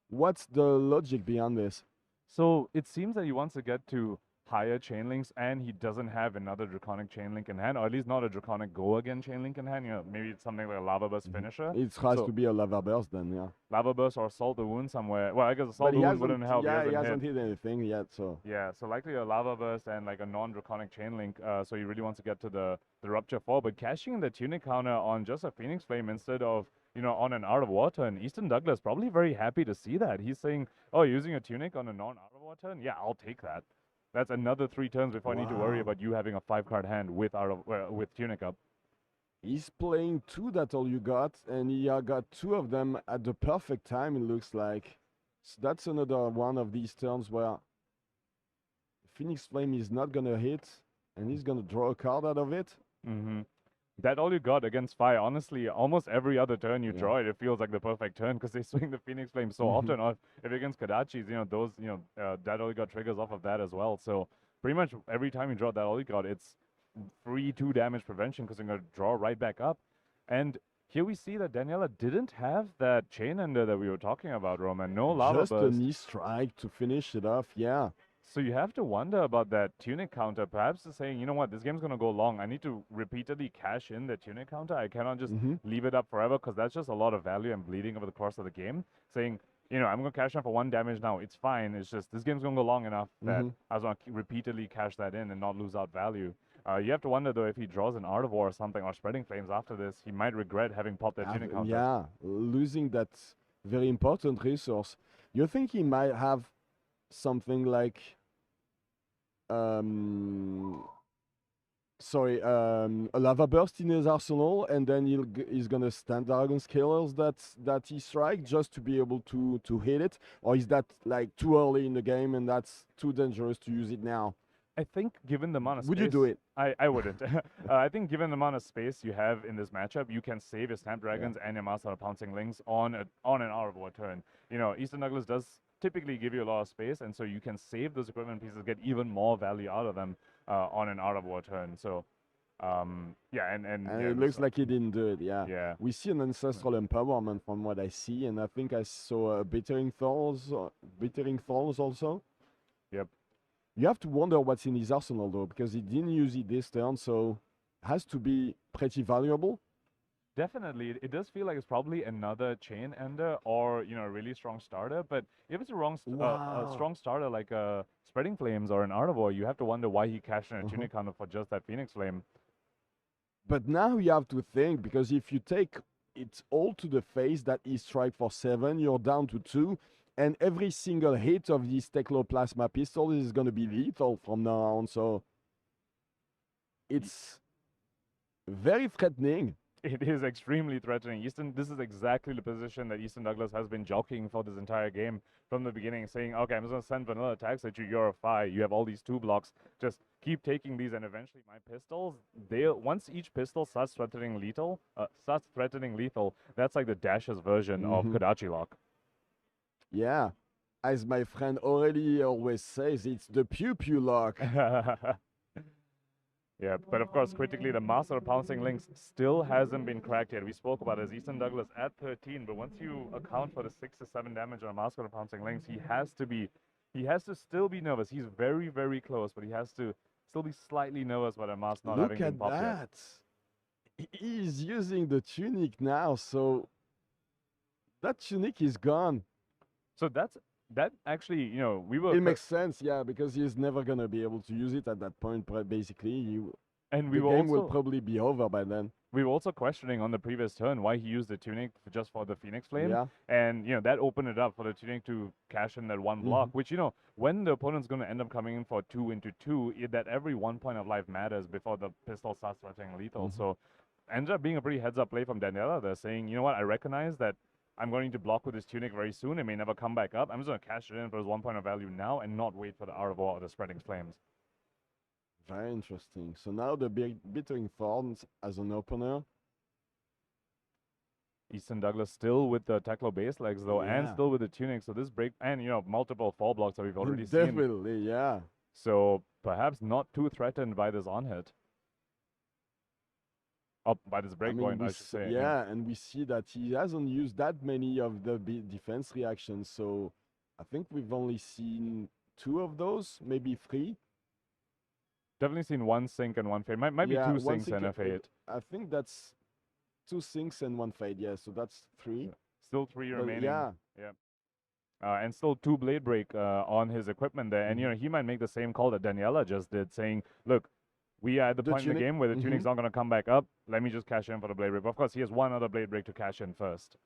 What's the logic behind this? So it seems that he wants to get to higher chain links, and he doesn't have another Draconic chain link in hand, or at least not a Draconic go again chain link in hand. Maybe it's something like a Lava Burst finisher. It has to be a Lava Burst then, yeah. Lava Burst or Assault the Wound somewhere. Well, I guess Assault the Wound wouldn't help. Yeah, he hasn't hit anything yet, so. Yeah, so likely a Lava Burst and like a non-Draconic chain link, so he really wants to get to the Rupture 4, but cashing in the Tunic counter on just a Phoenix Flame instead of on an Art of War turn, Easton Douglas probably very happy to see that. He's saying, oh, using a Tunic on a non-Art of War turn? Yeah, I'll take that. That's another 3 turns before I need to worry about you having a 5-card hand with with Tunic up. He's playing 2 That's All You Got, and he got 2 of them at the perfect time, it looks like. So that's another one of these turns where Phoenix Flame is not going to hit, and he's going to draw a card out of it. That All You Got against fire, honestly, almost every other turn you draw it feels like the perfect turn, because they swing the Phoenix Flame so often. Or if against Kadachis, those, that All You Got triggers off of that as well. So pretty much every time you draw that All You Got, it's free 2 damage prevention, because you're going to draw right back up. And here we see that Daniela didn't have that chain ender that we were talking about, Roman. No Lava Burst. Just a knee strike to finish it off, yeah. So you have to wonder about that Tunic counter. Perhaps saying, you know what, this game's going to go long. I need to repeatedly cash in the Tunic counter. I cannot just leave it up forever, because that's just a lot of value and bleeding over the course of the game. Saying, I'm going to cash in for 1 damage now. It's fine. It's just this game's going to go long enough that I was going to repeatedly cash that in and not lose out value. You have to wonder, though, if he draws an Art of War or something, or Spreading Flames after this, he might regret having popped that Tunic counter. Yeah, losing that very important resource. You think he might have something like a lava burst in his arsenal, and then he's gonna stand dragon scalers that he strike just to be able to hit it, or is that like too early in the game and that's too dangerous to use it now? I think given the amount of space... Would you do it? I wouldn't. I think given the amount of space you have in this matchup, you can save your Snapdragons and your Master of Pouncing Links on an Hour of War turn. You know, Easton Douglas does typically give you a lot of space, and so you can save those equipment pieces, get even more value out of them on an Hour of War turn. So, yeah, and it looks like he didn't do it, yeah. Yeah. We see an Ancestral Empowerment from what I see, and I think I saw Bittering Thorns also. Yep. You have to wonder what's in his arsenal, though, because he didn't use it this turn, so it has to be pretty valuable. Definitely, it does feel like it's probably another Chain Ender or, you know, a really strong starter. But if it's a strong starter like Spreading Flames or an Art of War, you have to wonder why he cashed in a Tunic counter for just that Phoenix Flame. But now you have to think, because if you take it all to the face that he strike for 7, you're down to 2. And every single hit of this Tecloplasma pistol is going to be lethal from now on. So it's very threatening. It is extremely threatening. Easton, this is exactly the position that Easton Douglas has been jockeying for this entire game from the beginning, saying, okay, I'm just going to send vanilla attacks at you. You're a 5. You have all these 2 blocks. Just keep taking these, and eventually my pistols, once each pistol starts threatening lethal, that's like the Dash's version of Kodachi Lock. Yeah, as my friend Aurélie always says, it's the pew-pew lock. Yeah, but of course, critically, the Master of Pouncing Links still hasn't been cracked yet. We spoke about it as Easton Douglas at 13, but once you account for the 6 to 7 damage on a Master of Pouncing Links, he has to still be nervous. He's very, very close, but he has to still be slightly nervous about a mask not having been popped yet. Look at that! He's using the Tunic now, so that Tunic is gone. So that actually, you know, it makes sense, yeah, because he's never gonna be able to use it at that point. Basically, the game will probably be over by then. We were also questioning on the previous turn why he used the Tunic just for the Phoenix Flame, yeah. And you know that opened it up for the Tunic to cash in that 1 block. Which, you know, when the opponent's gonna end up coming in for 2 into 2, that every 1 point of life matters before the pistol starts threatening lethal. So ended up being a pretty heads up play from Danielle. They're saying, you know what, I recognize that I'm going to block with this Tunic very soon. It may never come back up. I'm just going to cash it in for his 1 point of value now and not wait for the Hour of War or the Spreading Flames. Very interesting. So now the Bittering Thorns as an opener. Easton Douglas still with the Teclo base legs, though, and still with the Tunic. So this break, and, you know, multiple fall blocks that we've already seen. Definitely, yeah. So perhaps not too threatened by this on-hit. By this breakpoint, I should say. Yeah, and we see that he hasn't used that many of the defense reactions, so I think we've only seen 2 of those, maybe 3. Definitely seen 1 sync and 1 fade. Might be 2 syncs and a fade. I think that's 2 syncs and 1 fade, yeah, so that's 3. Still 3 remaining. Yeah. And still 2 blade break on his equipment there. And, you know, he might make the same call that Daniela just did, saying, look, we are at the point in the game where the Tunic's not going to come back up. Let me just cash in for the blade break. But of course, he has 1 other blade break to cash in first.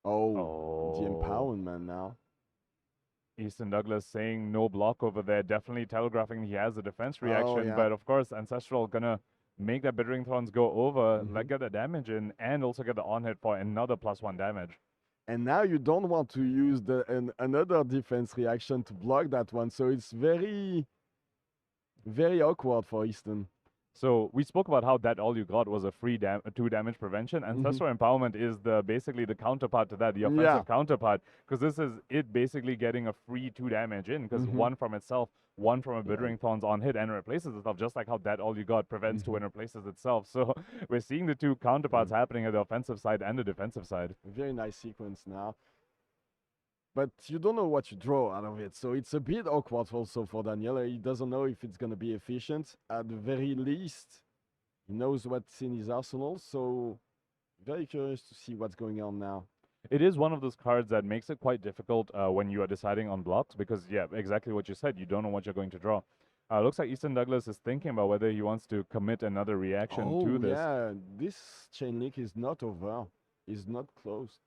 Oh, the empowerment now. Easton Douglas saying no block over there, definitely telegraphing he has a defense reaction. But of course, Ancestral gonna make that Bittering Thorns go over, get the damage in, and also get the on-hit for another +1 damage. And now you don't want to use another defense reaction to block that one, so it's very, very awkward for Easton. So we spoke about how that all you got was a free 2 damage prevention. Ancestral Empowerment is basically the counterpart to that, the offensive counterpart, because this is it basically getting a free 2 damage in, because 1 from itself, 1 from a Bittering Thorns on hit, and it replaces itself, just like how that all you got prevents 2 and replaces itself. So we're seeing the 2 counterparts happening at the offensive side and the defensive side. Very nice sequence now. But you don't know what you draw out of it, so it's a bit awkward also for Danielle. He doesn't know if it's going to be efficient. At the very least, he knows what's in his arsenal, so very curious to see what's going on now. It is one of those cards that makes it quite difficult when you are deciding on blocks, because, yeah, exactly what you said, you don't know what you're going to draw. Looks like Easton Douglas is thinking about whether he wants to commit another reaction to this. Yeah, this chain link is not over. It's not closed.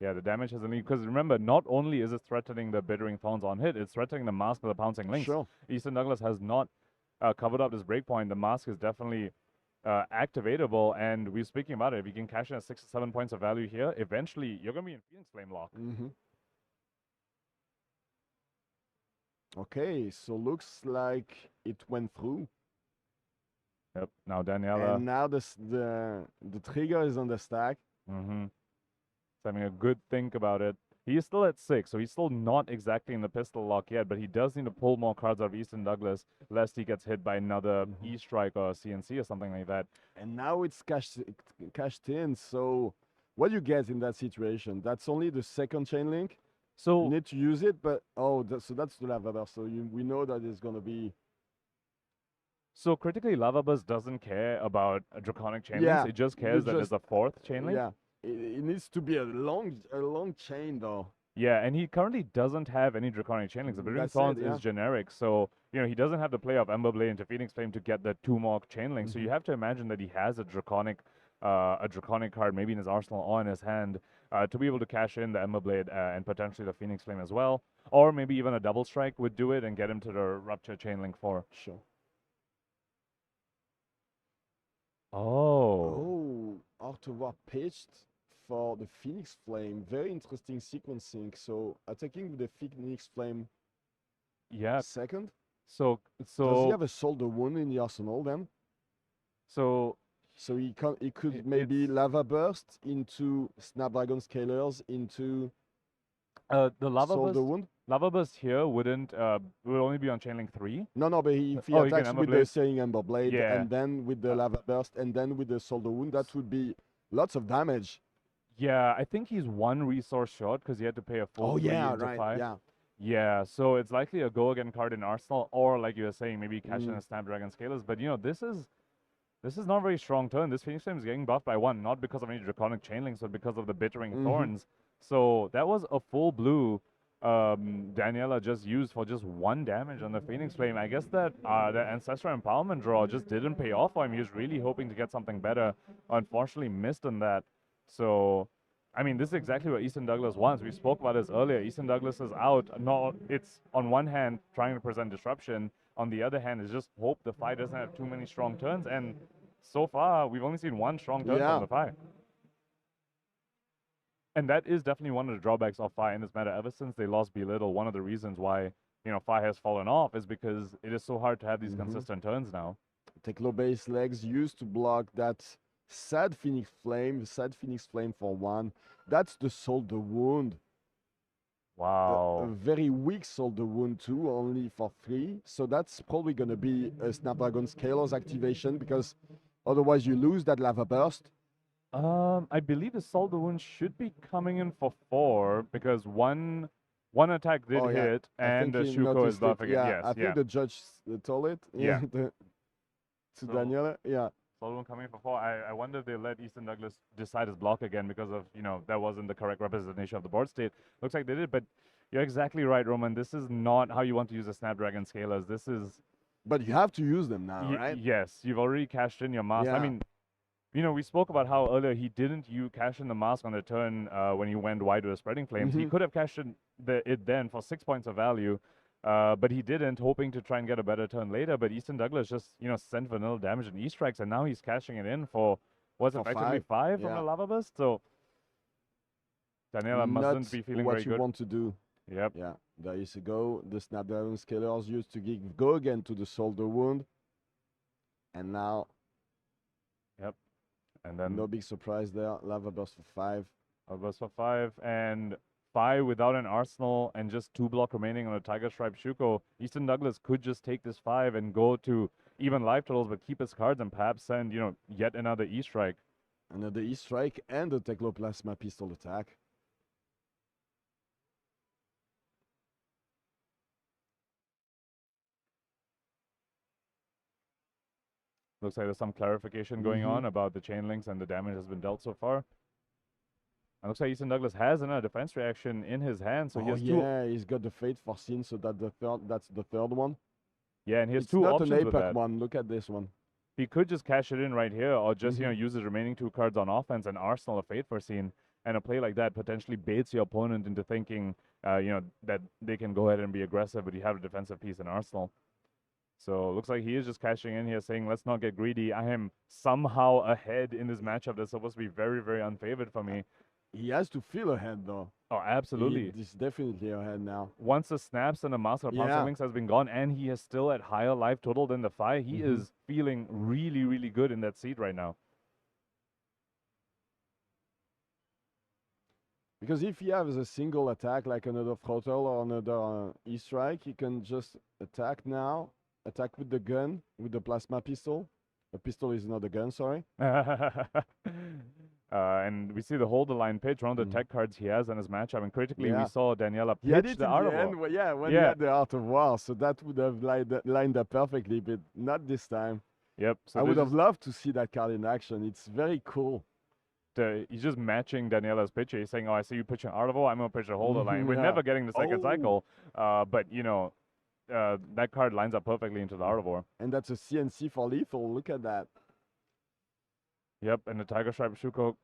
Yeah, the damage hasn't leaked. Because remember, not only is it threatening the Bittering Thorns on hit, it's threatening the Mask of the Pouncing Lynx. Sure. Easton Douglas has not covered up this breakpoint. The Mask is definitely activatable, and we're speaking about it. If you can cash in at 6 or 7 points of value here, eventually you're going to be in Phoenix Flame lock. Okay, so looks like it went through. Yep. Now Danielle. And now the trigger is on the stack. He's having a good think about it. He is still at 6, so he's still not exactly in the pistol lock yet, but he does need to pull more cards out of Easton Douglas, lest he gets hit by another E-Strike or CNC or something like that. And now it's cashed in, so what do you get in that situation? That's only the second chain link. So you need to use it, but so that's the lava burst. So we know that it's gonna be. So critically, Lava Burst doesn't care about a draconic chain Yeah, links. It just cares that there's a 4th chain link. Yeah, it needs to be a long chain though. Yeah, and he currently doesn't have any draconic chain links. The Bittering That's Thorns it, yeah. is generic, so he doesn't have to play off Ember Blade into Phoenix Flame to get the 2 more chain links. So you have to imagine that he has a draconic card maybe in his arsenal or in his hand to be able to cash in the Ember Blade and potentially the Phoenix Flame as well. Or maybe even a double strike would do it and get him to the Rupture chain link 4. Sure. Oh. Artois pitched for the Phoenix Flame. Very interesting sequencing. So attacking with the Phoenix Flame. Yeah. Second. So does he have a Solder Wound in the arsenal then? So he could maybe Lava Burst into Snapdragon Scalers into the Lava Solder Wound. Lava Burst here wouldn't will only be on chain link 3. No, but if he attacks with the Searing Ember Blade and then with the Lava Burst and then with the Solder Wound, that would be lots of damage. Yeah, I think he's 1 resource short because he had to pay a full 3 into 5. Yeah. Yeah, so it's likely a go again card in Arsenal, or like you were saying, maybe cash in a Snapdragon Scalers. But this is not a very strong turn. This Phoenix Flame is getting buffed by 1, not because of any draconic chain links, but because of the Bittering Thorns. So that was a full blue Daniela just used for just 1 damage on the Phoenix Flame. I guess that the Ancestral Empowerment draw just didn't pay off for him. He was really hoping to get something better. Unfortunately, missed on that. So, I mean, this is exactly what Easton Douglas wants. We spoke about this earlier. Easton Douglas is out. No, it's on one hand trying to present disruption. On the other hand, is just hope the Fi doesn't have too many strong turns. And so far, we've only seen 1 strong turn from the Fi. And that is definitely one of the drawbacks of Fi in this meta. Ever since they lost Belittle, one of the reasons why Fi has fallen off is because it is so hard to have these consistent turns now. Take low base legs used to block that sad Phoenix Flame for 1. That's the Solder Wound. Wow. A very weak Solder Wound too, only for 3. So that's probably going to be a Snapdragon Scalers activation because otherwise you lose that Lava Burst. I believe the Solder Wound should be coming in for 4 because one attack did hit and the Shuko is buffing it. Yes, I think the judge told it. Yeah. To Danielle. Yeah. Solder Wound coming in for 4. I wonder if they let Easton Douglas decide his block again because of, that wasn't the correct representation of the board state. Looks like they did, but you're exactly right, Roman. This is not how you want to use the Snapdragon Scalers. This is... But you have to use them now, right? Yes. You've already cashed in your mask. Yeah. I mean... we spoke about how earlier he didn't cash in the mask on the turn when he went wide with the Spreading Flames. He could have cashed in it then for 6 points of value, but he didn't, hoping to try and get a better turn later. But Easton Douglas just, sent vanilla damage and E-Strikes, and now he's cashing it in for, effectively 5 from the Lava Burst? So, Daniela mustn't be feeling very good. What you want to do. Yep. Yeah, there is a go. The Snapdragon Scalers used to give go again to the Solder Wound. And now... Yep. And then no big surprise there. Lava Burst for 5. Lava Burst for 5 and 5 without an arsenal and just 2 block remaining on a Tiger Stripe Shuko. Easton Douglas could just take this 5 and go to even life totals, but keep his cards and perhaps send yet another E-Strike. Another E-Strike and a Tecloplasma Pistol attack. Looks like there's some clarification going on about the chain links and the damage has been dealt so far. It looks like Easton Douglas has another defense reaction in his hand, so he has 2. He's got the Fate foreseen, so that's the third one. Yeah, and he has it's 2 not options an with APAC that. one. Look at this one. He could just cash it in right here, or just use his remaining 2 cards on offense and arsenal a Fate foreseen. and a play like that potentially baits your opponent into thinking, that they can go ahead and be aggressive, but you have a defensive piece in arsenal. So looks like he is just cashing in here, saying, let's not get greedy. I am somehow ahead in this matchup that's supposed to be very, very unfavored for me. He has to feel ahead, though. Oh, absolutely. He's definitely ahead now. Once the snaps and the Master of Panzer Links has been gone, and he is still at higher life total than the Fi, he is feeling really, really good in that seat right now. Because if he has a single attack, like another Throttle or another E-Strike, he can just attack now, attack with the gun, with the plasma pistol. The pistol is not a gun, sorry. And we see the hold the line pitch, one of the tech cards he has in his matchup. And critically, we saw Danielle pitch the Art of War. When he had the Art of War, so that would have lined up perfectly, but not this time. Yep. So I would have loved to see that card in action. It's very cool. He's just matching Daniela's pitch. He's saying, oh, I see you pitching Art of War, I'm going to pitch a hold the line. We're never getting the second cycle, but, that card lines up perfectly into the Art of War. And that's a CNC for lethal. Look at that. Yep, and the Tiger Stripe Shuko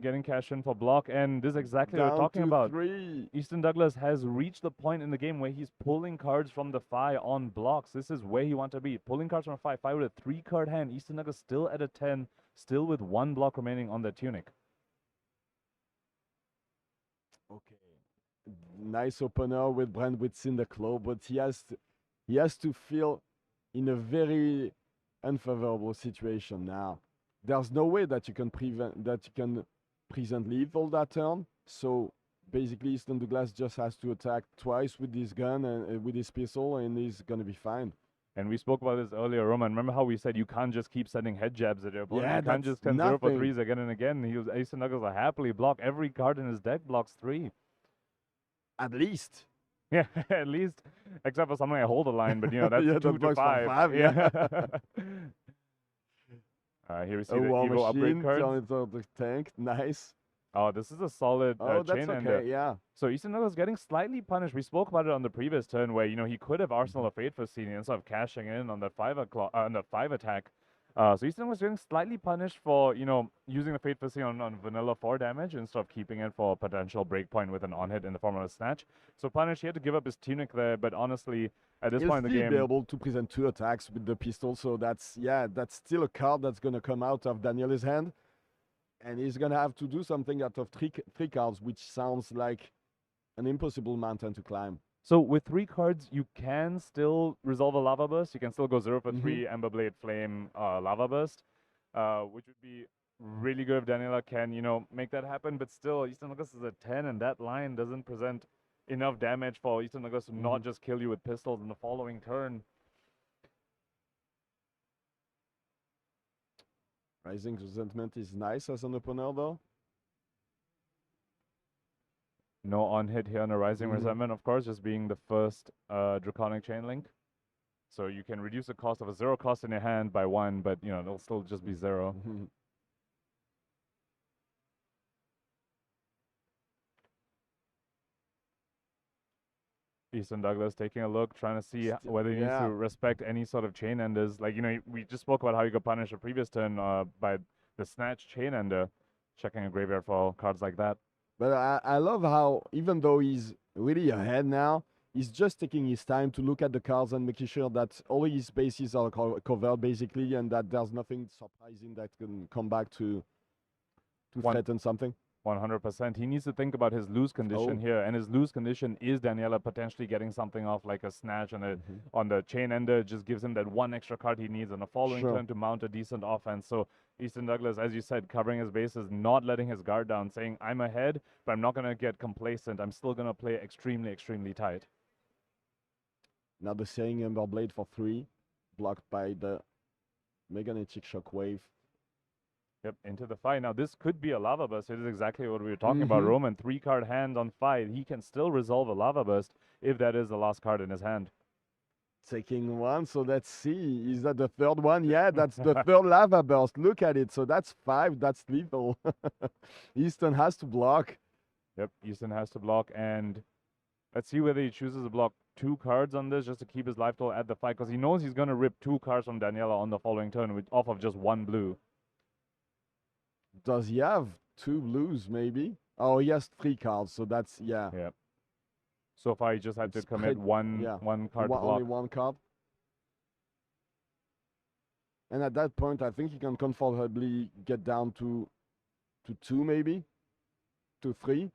getting cash in for block, and this is exactly what we're talking about. 3. Easton Douglas has reached the point in the game where he's pulling cards from the Fi on blocks. This is where he wants to be. Pulling cards from a Fi with a 3-card hand. Easton Douglas still at a 10, still with 1 block remaining on the Tunic. Okay. Nice opener with Brandwitz in the claw, but he has to feel in a very unfavorable situation now. There's no way that you can present lethal that turn. So basically, Easton Douglas just has to attack twice with this gun and with his pistol, and he's gonna be fine. And we spoke about this earlier, Roman. Remember how we said you can't just keep sending head jabs at your opponent? Yeah, you can't just send 0 for 3s again and again. Easton Douglas will happily block. Every card in his deck blocks 3. At least. Yeah, at least. Except for something like hold the line, but that's 2 to 5. Yeah. Here we see the Evo upgrade card. The tank, nice. Oh, this is a solid chain ender. Okay, yeah. So Easton Douglas getting slightly punished. We spoke about it on the previous turn where, he could have Arsenal of Fate for Senior instead of cashing in on that 5 attack. So Easton was getting slightly punished for, using the Fate for Senior on vanilla 4 damage instead of keeping it for a potential breakpoint with an on-hit in the form of a snatch. So punished, he had to give up his Tunic there, but honestly, at this point in the game, be able to present 2 attacks with the pistol, so that's still a card that's gonna come out of Danielle's hand, and he's gonna have to do something out of 3 cards, which sounds like an impossible mountain to climb. So with 3 cards, you can still resolve a Lava Burst. You can still go 0 for 3 Ember Blade Flame Lava Burst, which would be really good if Daniela can, make that happen. But still, Easton Douglas is a 10, and that line doesn't present enough damage for Easton Douglas to not just kill you with pistols in the following turn. Rising Resentment is nice as an opener, though. No on-hit here on a Rising Resentment, of course, just being the first Draconic Chain Link. So you can reduce the cost of a 0 cost in your hand by 1, but, it'll still just be 0. Easton Douglas taking a look, trying to see whether he needs to respect any sort of chain enders. Like, we just spoke about how you could punish a previous turn by the Snatch Chain Ender, checking a graveyard for cards like that. But I love how, even though he's really ahead now, he's just taking his time to look at the cards and making sure that all his bases are covered, basically, and that there's nothing surprising that can come back to threaten something. 100%. He needs to think about his lose condition here, and his lose condition is Daniela potentially getting something off like a snatch on the chain ender. It just gives him that 1 extra card he needs on the following turn to mount a decent offense. So Easton Douglas, as you said, covering his bases, not letting his guard down, saying, I'm ahead, but I'm not going to get complacent. I'm still going to play extremely, extremely tight. Now the Searing Ember Blade for 3, blocked by the Magnetic Shockwave. Yep, into the fight. Now, this could be a Lava Burst. It is exactly what we were talking about, Roman. 3-card hand on fight. He can still resolve a Lava Burst if that is the last card in his hand. Taking 1, so let's see. Is that the 3rd one? Yeah, that's the 3rd Lava Burst. Look at it. So that's 5. That's lethal. Easton has to block. Yep, Easton has to block. And let's see whether he chooses to block 2 cards on this just to keep his life total at the fight, because he knows he's going to rip 2 cards from Daniela on the following turn off of just 1 blue. Does he have 2 blues maybe. Oh, he has 3 cards, so that's yeah. Yeah. So far, he just had to It's commit pretty- one yeah. card to block. Only 1 card. And at that point, I think he can comfortably get down to 2 maybe, to 3.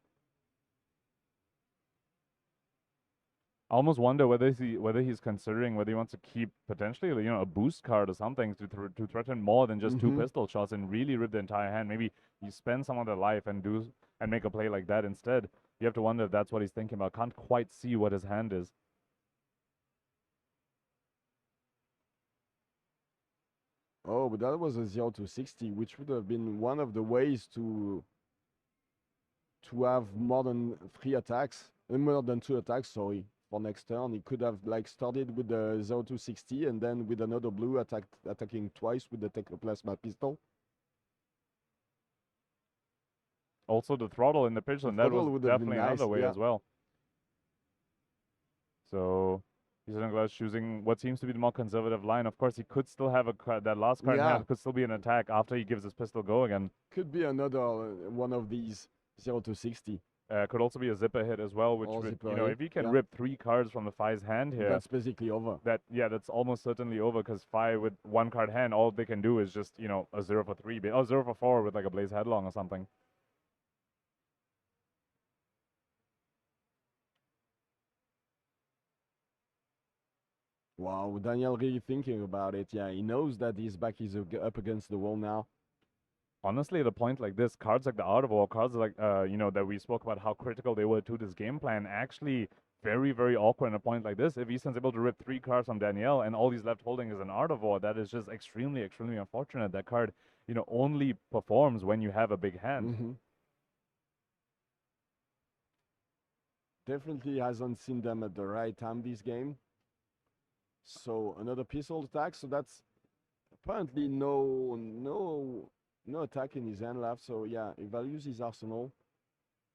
I almost wonder whether he's considering whether he wants to keep potentially, you know, a boost card or something to threaten more than just 2 pistol shots and really rip the entire hand. Maybe you spend some of their life and make a play like that instead. You have to wonder if that's what he's thinking about. Can't quite see what his hand is. Oh, but that was a 0 to 60, which would have been one of the ways to have more than 3 attacks, more than 2 attacks, sorry, for next turn. He could have like started with the 0 to 60 and then with another blue attacking twice with the Technoplasma pistol. Also, the throttle in the pitch, and that was definitely nice, another way yeah. as well. So Iyslander choosing what seems to be the more conservative line. Of course, he could still have that last card in hand could still be an attack after he gives his pistol go again. Could be another one of these 0 to 60. Could also be a zipper hit as well, which would, you know, if he can rip 3 cards from the Fi's hand here, that's basically over. That's almost certainly over, because Fi with 1 card hand, all they can do is just, you know, a 0 for 3, or 0 for 4 with like a Blaze Headlong or something. Wow, Danielle really thinking about it. Yeah, he knows that his back is up against the wall now. Honestly, at a point like this, cards like the Art of War, cards like, you know, that we spoke about how critical they were to this game plan, actually very, very awkward at a point like this. If Easton's able to rip 3 cards from Danielle and all he's left holding is an Art of War, that is just extremely, extremely unfortunate. That card, you know, only performs when you have a big hand. Definitely hasn't seen them at the right time this game. So another pistol attack. So that's apparently no attack in his hand left. So yeah, he values his arsenal.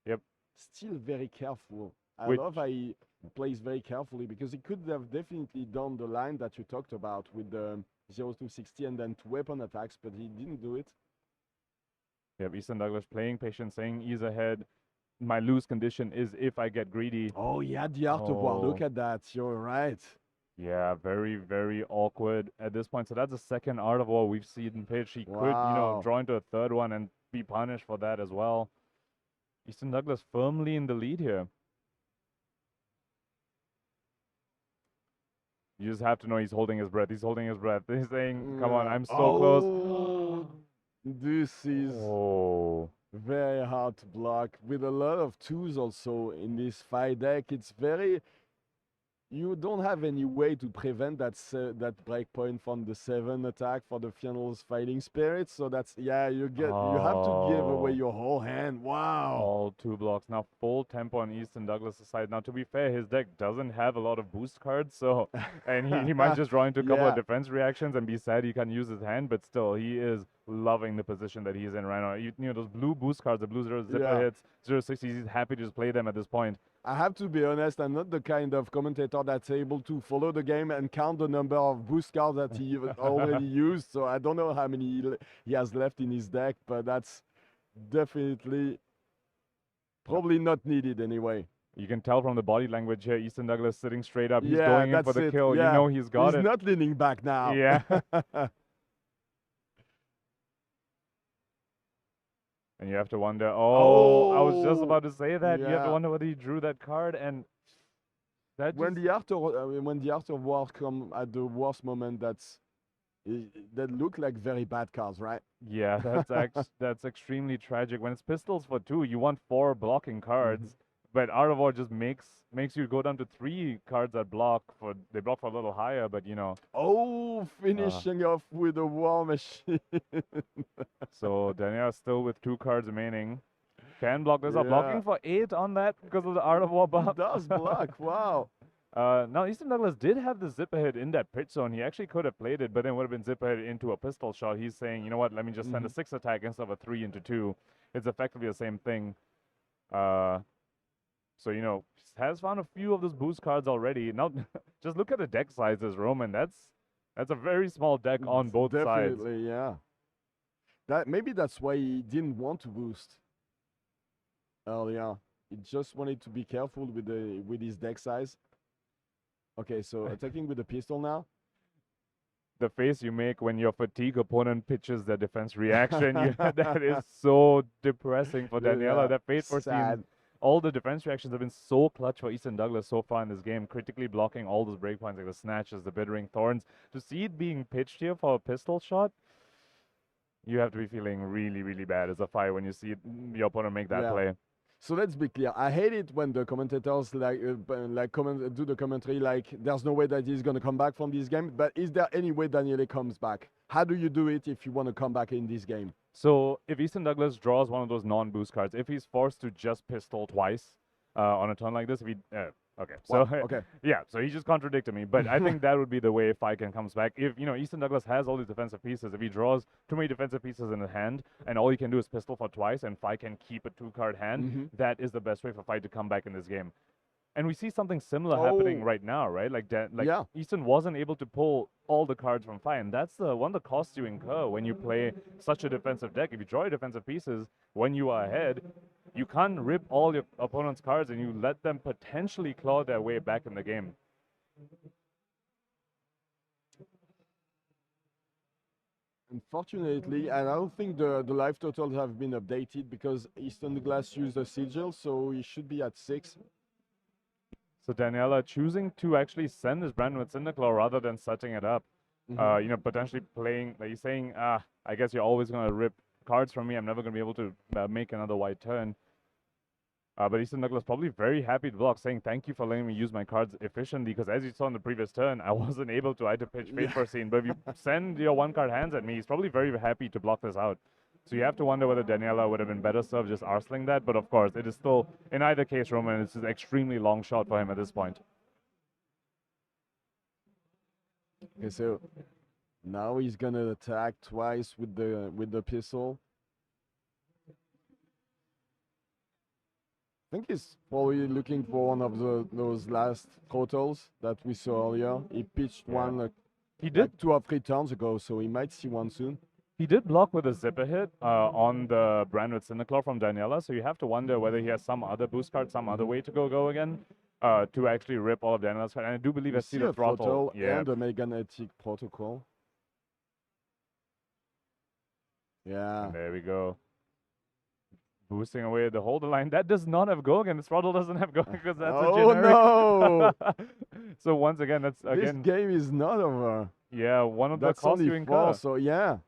Yep. Still very careful. I love how he plays very carefully, because he could have definitely done the line that you talked about with the 0 to 60 and then 2 weapon attacks, but he didn't do it. Yep, Easton Douglas playing patient, saying ease ahead. My lose condition is if I get greedy. Oh, yeah, the Art of War. Look at that. You're right. Yeah, very, very awkward at this point. So that's the second Art of War we've seen pitch. He could, you know, draw into a third one and be punished for that as well. Easton Douglas firmly in the lead here. You just have to know he's holding his breath. He's holding his breath. He's saying, come on, I'm so close. This is very hard to block. With a lot of 2s also in this Fi deck, it's very... You don't have any way to prevent that breakpoint from the 7 attack for the Fionel's Fighting Spirits. So that's, yeah, you have to give away your whole hand. Wow. All 2 blocks. Now full tempo on Easton Douglas' side. Now, to be fair, his deck doesn't have a lot of boost cards. So, and he might just draw into a couple of defense reactions and be sad he can't use his hand. But still, he is loving the position that he's in right now. You know, those blue boost cards, the blue 0 zipper hits, 0-60, he's happy to just play them at this point. I have to be honest, I'm not the kind of commentator that's able to follow the game and count the number of boost cards that he already used. So I don't know how many he has left in his deck, but that's definitely probably not needed anyway. You can tell from the body language here, Easton Douglas sitting straight up. He's going in for the kill. Yeah. You know he's got it. He's not leaning back now. Yeah. And you have to wonder, I was just about to say that. You have to wonder whether he drew that card, and that when the Art of War come at the worst moment, that look like very bad cards, right? Yeah, that's extremely tragic. When it's pistols for 2, you want 4 blocking cards, but Art of War just makes you go down to 3 cards that block for a little higher, but you know. Finishing off with a War Machine. So Danielle still with 2 cards remaining. Can block this up. Blocking for 8 on that because of the Art of War buff. It does block, wow. Now, Easton Douglas did have the zipper hit in that pitch zone. He actually could have played it, but then would have been zipper hit into a pistol shot. He's saying, you know what, let me just send a 6 attack instead of a 3 into 2. It's effectively the same thing. So, you know, has found a few of those boost cards already. Now, just look at the deck sizes, Roman. That's a very small deck on both sides. Definitely, yeah. Maybe that's why he didn't want to boost earlier. He just wanted to be careful with his deck size. Okay, so attacking with the pistol now. The face you make when your fatigue opponent pitches their defense reaction, that is so depressing for Daniela. That fate for team. All the defense reactions have been so clutch for Easton Douglas so far in this game, critically blocking all those breakpoints like the snatches, the bittering thorns. To see it being pitched here for a pistol shot, you have to be feeling really, really bad as a fighter when you see your opponent make that play. So let's be clear. I hate it when the commentators do the commentary like there's no way that he's going to come back from this game. But is there any way Daniele comes back? How do you do it if you want to come back in this game? So if Easton Douglas draws one of those non-boost cards, if he's forced to just pistol twice on a turn like this, if he okay, so yeah, so he just contradicted me, but I think that would be the way if Faiken comes back. If Easton Douglas has all these defensive pieces, if he draws too many defensive pieces in his hand, and all he can do is pistol for twice, and Fai can keep a 2-card hand, that is the best way for Fai to come back in this game. And we see something similar happening right now, right? Like Easton wasn't able to pull all the cards from Fai, and that's one of the costs you incur when you play such a defensive deck. If you draw your defensive pieces when you are ahead, you can't rip all your opponent's cards and you let them potentially claw their way back in the game. Unfortunately, and I don't think the life totals have been updated because Easton Douglas used a sigil, so he should be at 6. So Daniela choosing to actually send his Brand with Cinderclaw rather than setting it up. Potentially playing, like he's saying, I guess you're always going to rip cards from me. I'm never going to be able to make another white turn. But Easton Douglas probably very happy to block, saying thank you for letting me use my cards efficiently, because as you saw in the previous turn, I wasn't able to. I had to pitch Fate Foreseen. But if you send your 1-card hands at me, he's probably very happy to block this out. So you have to wonder whether Daniela would have been better served just arseling that. But of course, it is still, in either case, Roman, it's an extremely long shot for him at this point. Okay, so now he's gonna attack twice with the pistol. I think he's probably looking for one of those last totals that we saw earlier. He pitched one he did like 2 or 3 turns ago, so he might see one soon. He did block with a zipper hit on the Brand with Cinderclaw from Daniela, so you have to wonder whether he has some other boost card, some other way to go again to actually rip all of Daniela's cards. And I do believe I see the throttle. And the Magnetic Protocol. Yeah. And there we go. Boosting away the holder line. That does not have go again. The throttle doesn't have go because that's a generic. Oh, no! So once again, that's This game is not over. Yeah, one of the costs you incur. So yeah.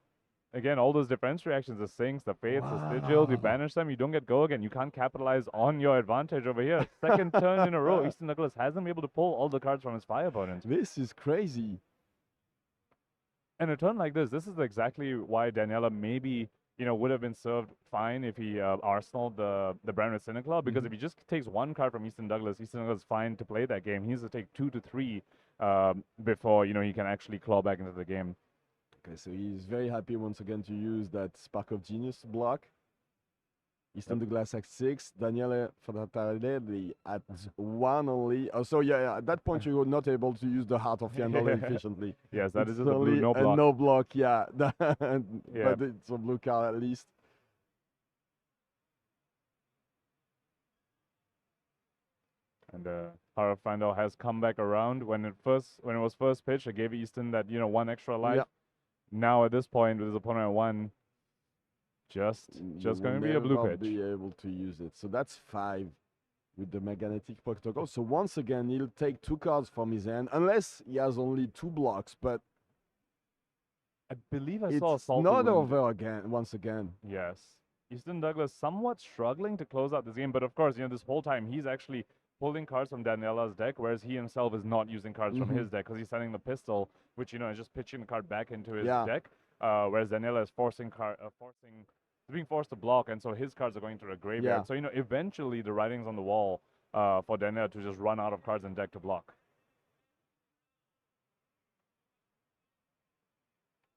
Again, all those defense reactions, the sinks, the fates, the sigils, you banish them, you don't get go again. You can't capitalize on your advantage over here. Second turn in a row, Easton Douglas hasn't been able to pull all the cards from his Fire opponent. This is crazy. And a turn like this is exactly why Daniela maybe, would have been served fine if he arsenaled the Brand with Cinderclaw, because if he just takes 1 card from Easton Douglas is fine to play that game. He needs to take 2 to 3 before, he can actually claw back into the game. Okay, so he's very happy once again to use that Spark of Genius to block. Easton Douglas at 6, Danielle Frattarelli at 1 only. Oh, so yeah, at that point you were not able to use the Heart of Yandel efficiently. Yes, that is just a blue no block. No block, yeah. But it's a blue card at least. And Heart of Yandel has come back around. When it was first pitched, it gave Easton that 1 extra life. Yeah. Now at this point, with his opponent at 1, just going to be a blue pitch. Be able to use it. So that's 5 with the Magnetic Protocol. So once again, he'll take 2 cards from his hand, unless he has only 2 blocks. But I believe I saw Assault. It's not over again. Once again. Yes, Easton Douglas somewhat struggling to close out this game, but of course, this whole time he's actually pulling cards from Daniela's deck, whereas he himself is not using cards from his deck because he's sending the pistol, which is just pitching the card back into his deck. Whereas Daniela is being forced to block, and so his cards are going to the graveyard. So eventually the writing's on the wall for Daniela to just run out of cards in deck to block.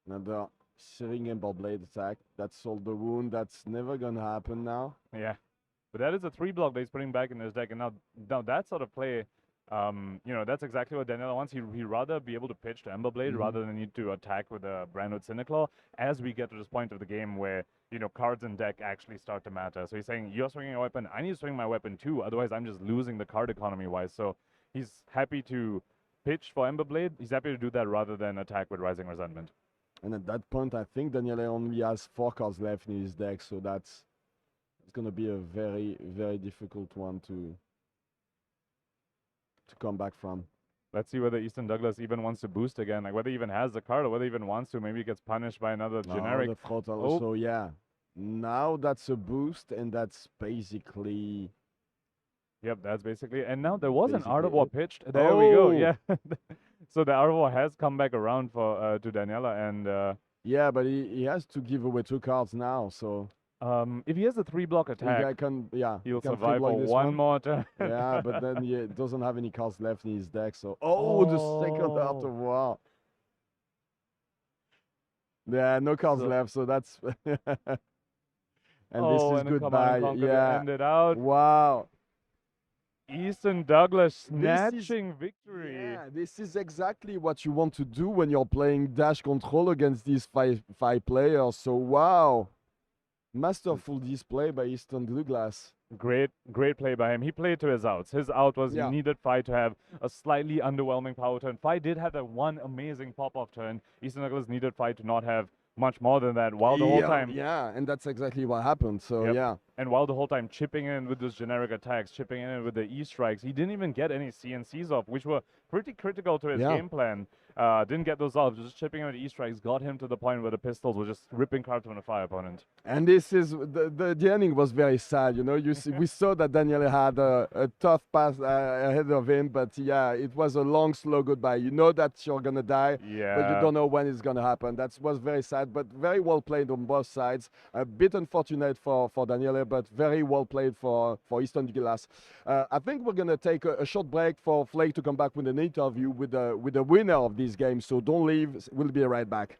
Another Searing Ember Blade attack. That solved the wound. That's never gonna happen now. Yeah. But that is a 3 block that he's putting back in his deck, and now that sort of play That's exactly what Danielle wants. He'd rather be able to pitch to Emberblade rather than need to attack with a Brandwood Cyniclaw as we get to this point of the game where, cards in deck actually start to matter. So he's saying, you're swinging a weapon, I need to swing my weapon too, otherwise I'm just losing the card economy-wise. So he's happy to pitch for Emberblade. He's happy to do that rather than attack with Rising Resentment. And at that point, I think Danielle only has 4 cards left in his deck, so it's going to be a very, very difficult one to come back from. Let's see whether Easton Douglas even wants to boost again, like whether he even has the card or whether he even wants to. Maybe he gets punished by another generic. The Frattarelli. So yeah, now that's a boost, and that's basically. Yep, that's basically. And now there was an Art of War pitched. There we go. Yeah. So the Art of War has come back around for to Daniela, and yeah, but he has to give away 2 cards now. So if he has a 3-block attack, he'll survive for one more turn. Yeah, but then he doesn't have any cards left in his deck. So the second Art of War. Yeah, no cards left. So that's. And this is goodbye. Yeah. End it out. Wow. Easton Douglas snatching victory. Yeah, this is exactly what you want to do when you're playing Dash Control against these five players. So wow, masterful display by Easton Douglas. Great play by him. He played to his outs. His out was he needed Fi to have a slightly underwhelming power turn. Fi did have that one amazing pop-off turn. Easton Douglas needed Fi to not have much more than that while the whole time. Yeah, and that's exactly what happened. So yeah. And while the whole time chipping in with those generic attacks, chipping in with the E-strikes, he didn't even get any CNCs off, which were pretty critical to his game plan. Didn't get those off, just chipping in with E-strikes got him to the point where the pistols were just ripping cards from the Fi opponent. And this is, the ending was very sad, we saw that Danielle had a tough pass ahead of him, but yeah, it was a long, slow goodbye. You know that you're gonna die, but you don't know when it's gonna happen. That was very sad, but very well played on both sides. A bit unfortunate for Danielle, but very well played for Easton Douglas. I think we're gonna take a short break for Flake to come back with an interview with the winner of this game. So don't leave. We'll be right back.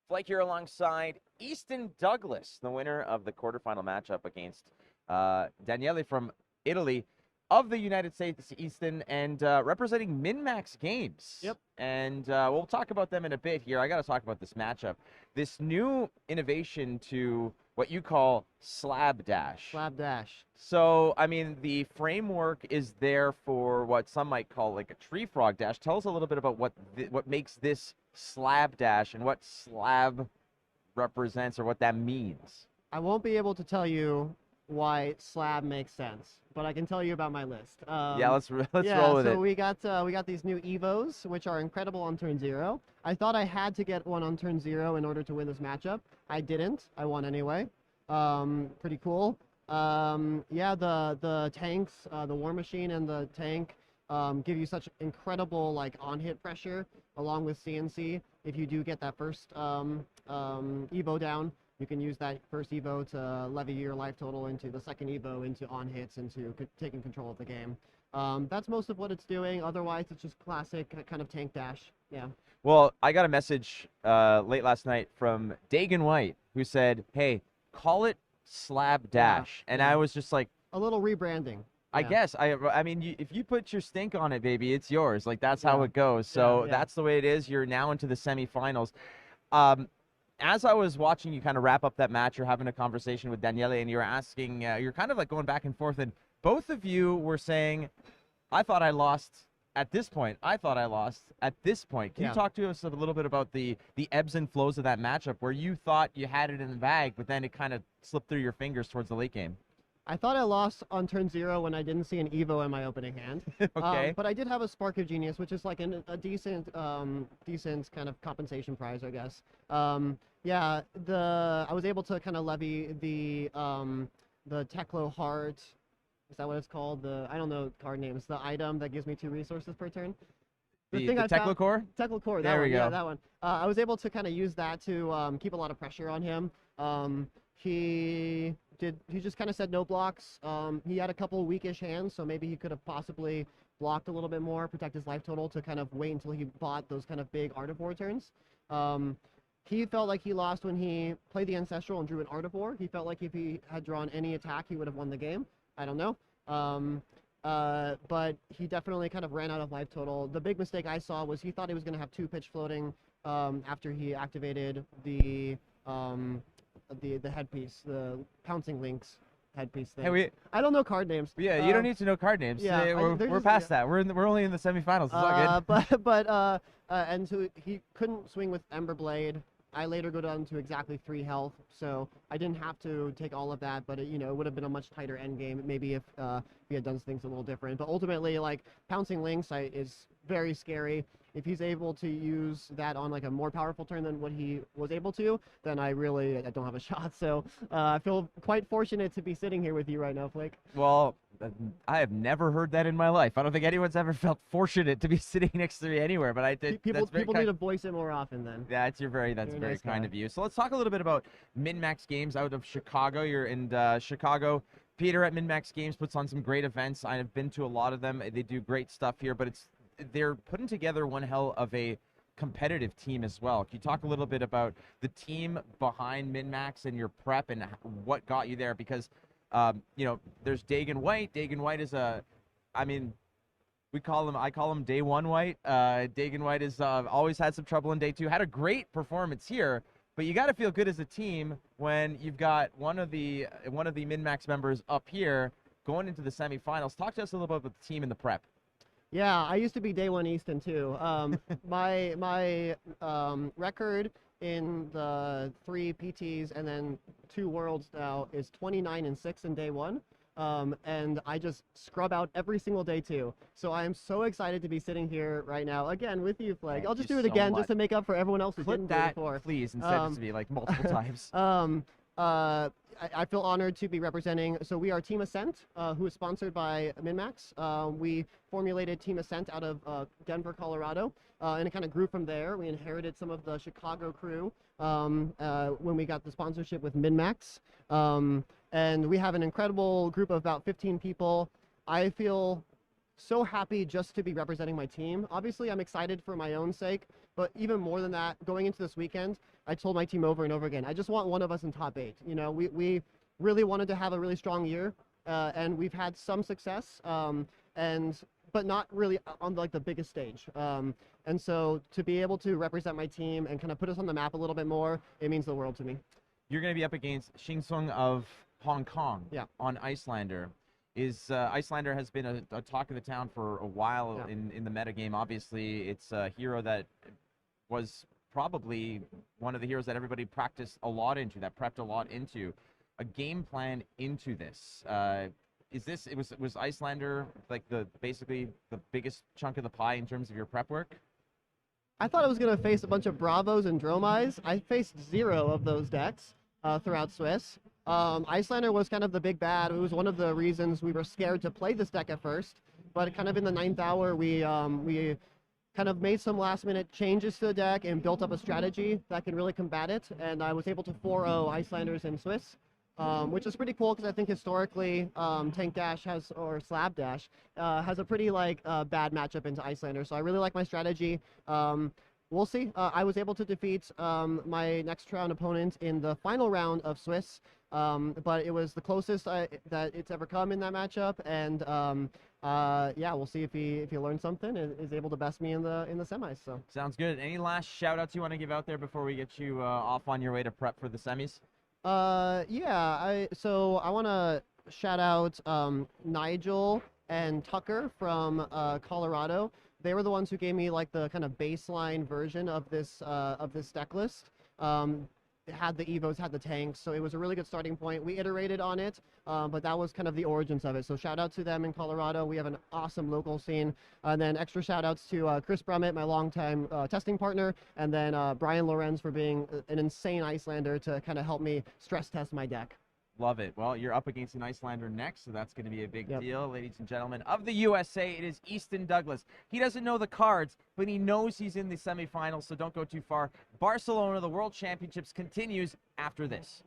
Flake here alongside Easton Douglas, the winner of the quarterfinal matchup against Danielle from Italy of the United States, Easton, and representing MinMax Games. Yep. And we'll talk about them in a bit here. I got to talk about this matchup. This new innovation to what you call slab dash. Slab dash. So, I mean, the framework is there for what some might call like a tree frog dash. Tell us a little bit about what makes this slab dash and what slab represents or what that means. I won't be able to tell you why slab makes sense, but I can tell you about my list. Yeah, let's roll with it. So we got these new Evos, which are incredible on turn 0. I thought I had to get one on turn 0 in order to win this matchup. I didn't. I won anyway. Pretty cool. Yeah, the tanks, the War Machine and the tank give you such incredible like on-hit pressure along with CNC. If you do get that first Evo down, you can use that first Evo to levy your life total into the second Evo into on-hits, into taking control of the game. That's most of what it's doing. Otherwise, it's just classic kind of tank dash. Yeah. Well, I got a message late last night from Dagan White who said, hey, call it slab dash. And I was just like, a little rebranding. I guess. I mean, if you put your stink on it, baby, it's yours. Like, that's how it goes. So that's the way it is. You're now into the semifinals. As I was watching you kind of wrap up that match, you're having a conversation with Danielle, and you're asking, you're kind of like going back and forth, and both of you were saying, I thought I lost at this point. I thought I lost at this point. Can you talk to us a little bit about the ebbs and flows of that matchup where you thought you had it in the bag, but then it kind of slipped through your fingers towards the late game? I thought I lost on turn 0 when I didn't see an Evo in my opening hand. Okay. But I did have a Spark of Genius, which is like a decent kind of compensation prize, I guess. Yeah, I was able to kind of levy the Teklo Heart. Is that what it's called? I don't know card names. The item that gives me 2 resources per turn. The Teklo Core? Teklo Core. There we go. Yeah, that one. I was able to kind of use that to keep a lot of pressure on him. He just kind of said no blocks. He had a couple weakish hands, so maybe he could have possibly blocked a little bit more, protect his life total, to kind of wait until he bought those kind of big Artivore turns. He felt like he lost when he played the Ancestral and drew an Artivore. He felt like if he had drawn any attack, he would have won the game. I don't know. But he definitely kind of ran out of life total. The big mistake I saw was he thought he was going to have 2 pitch floating after he activated the headpiece, the Pouncing Links headpiece thing. Hey, I don't know card names. Yeah, you don't need to know card names. Yeah, we're past that. We're only in the semifinals. It's all good. And so he couldn't swing with Ember Blade. I later go down to exactly 3 health, so I didn't have to take all of that, but it would have been a much tighter end game, maybe if he had done things a little different. But ultimately, like, Pouncing Links is very scary. If he's able to use that on like a more powerful turn than what he was able to, then I don't have a shot. So I feel quite fortunate to be sitting here with you right now, Flake. Well, I have never heard that in my life. I don't think anyone's ever felt fortunate to be sitting next to me anywhere, but I did. People need to voice it more often then. Yeah, that's very nice kind of you. So let's talk a little bit about MinMax Games out of Chicago. You're in Chicago. Peter at MinMax Games puts on some great events. I have been to a lot of them. They do great stuff here, but they're putting together one hell of a competitive team as well. Can you talk a little bit about the team behind MinMax and your prep and what got you there? Because there's Dagan White. Dagan White is I call him Day 1 White. Dagan White has always had some trouble in Day 2. Had a great performance here, but you got to feel good as a team when you've got one of the MinMax members up here going into the semifinals. Talk to us a little bit about the team and the prep. Yeah, I used to be Day 1 Easton too. My record in the 3 PTs and then 2 Worlds now is 29-6 in Day 1. And I just scrub out every single Day 2. So I am so excited to be sitting here right now again with you, Flag. I'll just do it again just to make up for everyone else who didn't do it before. Please, and send it to me like multiple times. I feel honored to be representing. So we are Team Ascent, who is sponsored by MinMax. We formulated Team Ascent out of Denver, Colorado, and it kind of grew from there. We inherited some of the Chicago crew when we got the sponsorship with MinMax. And we have an incredible group of about 15 people. I feel so happy just to be representing my team. Obviously, I'm excited for my own sake, but even more than that, going into this weekend, I told my team over and over again, I just want one of us in top 8. You know, we really wanted to have a really strong year, and we've had some success, but not really on like the biggest stage. And so to be able to represent my team and kind of put us on the map a little bit more, it means the world to me. You're going to be up against Shing of Hong Kong on Iyslander. Iyslander has been a talk of the town for a while in the metagame. Obviously, it's a hero that was probably one of the heroes that everybody practiced a lot into, that prepped a lot into. A game plan into this. Was Iyslander like basically the biggest chunk of the pie in terms of your prep work? I thought I was going to face a bunch of Bravos and Dromais. I faced 0 of those decks throughout Swiss. Iyslander was kind of the big bad. It was one of the reasons we were scared to play this deck at first. But kind of in the 9th hour, we kind of made some last-minute changes to the deck and built up a strategy that can really combat it. And I was able to 4-0 Icelanders in Swiss. Which is pretty cool because I think historically Tank Dash or Slab Dash has a pretty bad matchup into Iyslander. So I really like my strategy. We'll see. I was able to defeat my next round opponent in the final round of Swiss, but it was the closest that it's ever come in that matchup. And yeah, we'll see if he learned something and is able to best me in the semis. So sounds good. Any last shout outs you want to give out there before we get you off on your way to prep for the semis? So I want to shout out Nigel and Tucker from Colorado. They were the ones who gave me like the kind of baseline version of this deck list. It had the Evos, had the tanks, so it was a really good starting point. We iterated on it, but that was kind of the origins of it. So shout out to them in Colorado. We have an awesome local scene. And then extra shout outs to Chris Brummett, my longtime testing partner, and then Brian Lorenz for being an insane Iyslander to kind of help me stress test my deck. Love it. Well, you're up against an Iyslander next, so that's going to be a big deal. Ladies and gentlemen, of the USA, it is Easton Douglas. He doesn't know the cards, but he knows he's in the semifinals, so don't go too far. Barcelona, the World Championships continues after this.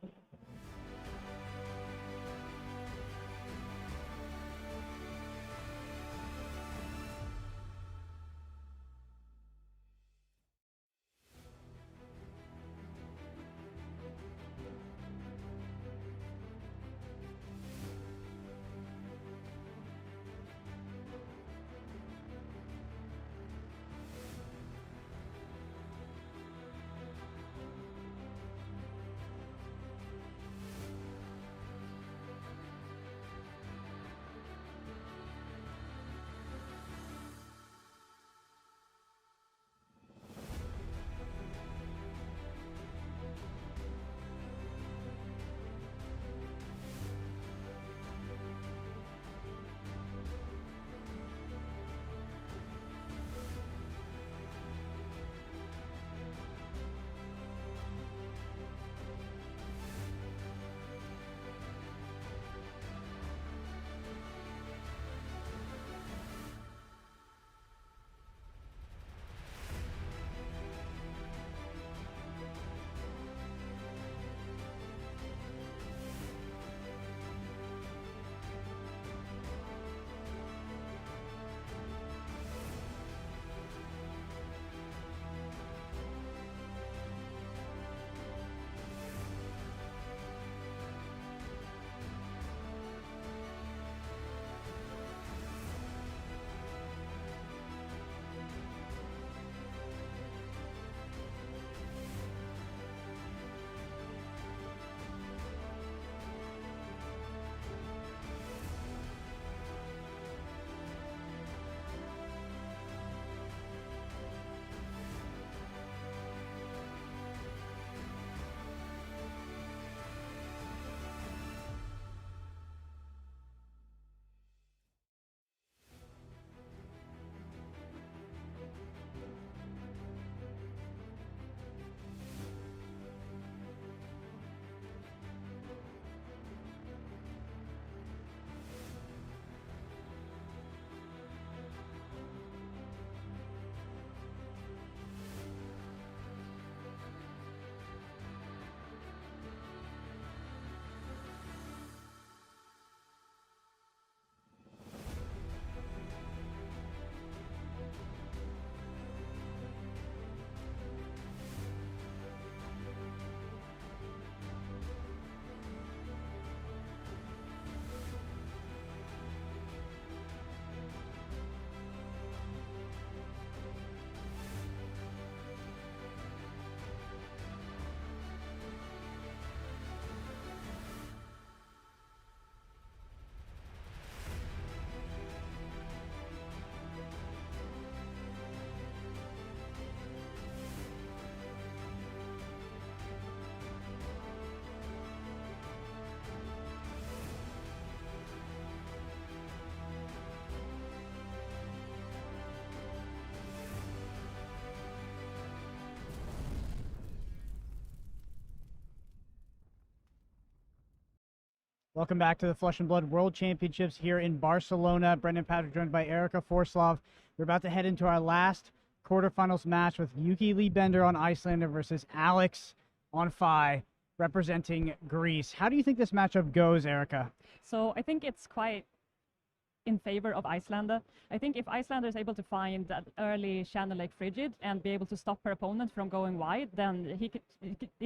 Welcome back to the Flesh and Blood World Championships here in Barcelona. Brendan Patrick joined by Erica Forslav. We're about to head into our last quarterfinals match with Yuki Lee Bender on Iyslander versus Alex on Phi representing Greece. How do you think this matchup goes, Erica? So I think it's quite in favor of Iyslander. I think if Iyslander is able to find that early Channel Lake Frigid and be able to stop her opponent from going wide, then he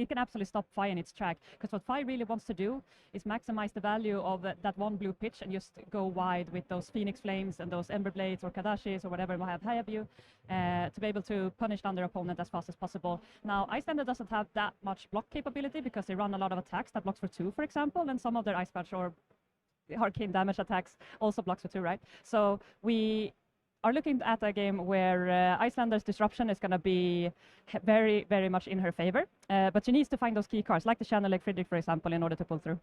can absolutely stop Phi in its track. Because what Phi really wants to do is maximize the value of that one blue pitch and just go wide with those Phoenix Flames and those Ember Blades or Kadashis or whatever might have you to be able to punish down their opponent as fast as possible. Now, Iyslander doesn't have that much block capability because they run a lot of attacks that blocks for 2, for example, and some of their Ice Patch or arcane damage attacks also blocks for 2, right? So we are looking at a game where Iyslander's disruption is going to be very, very much in her favor, but she needs to find those key cards, like the Channel Lake Friedrich, for example, in order to pull through.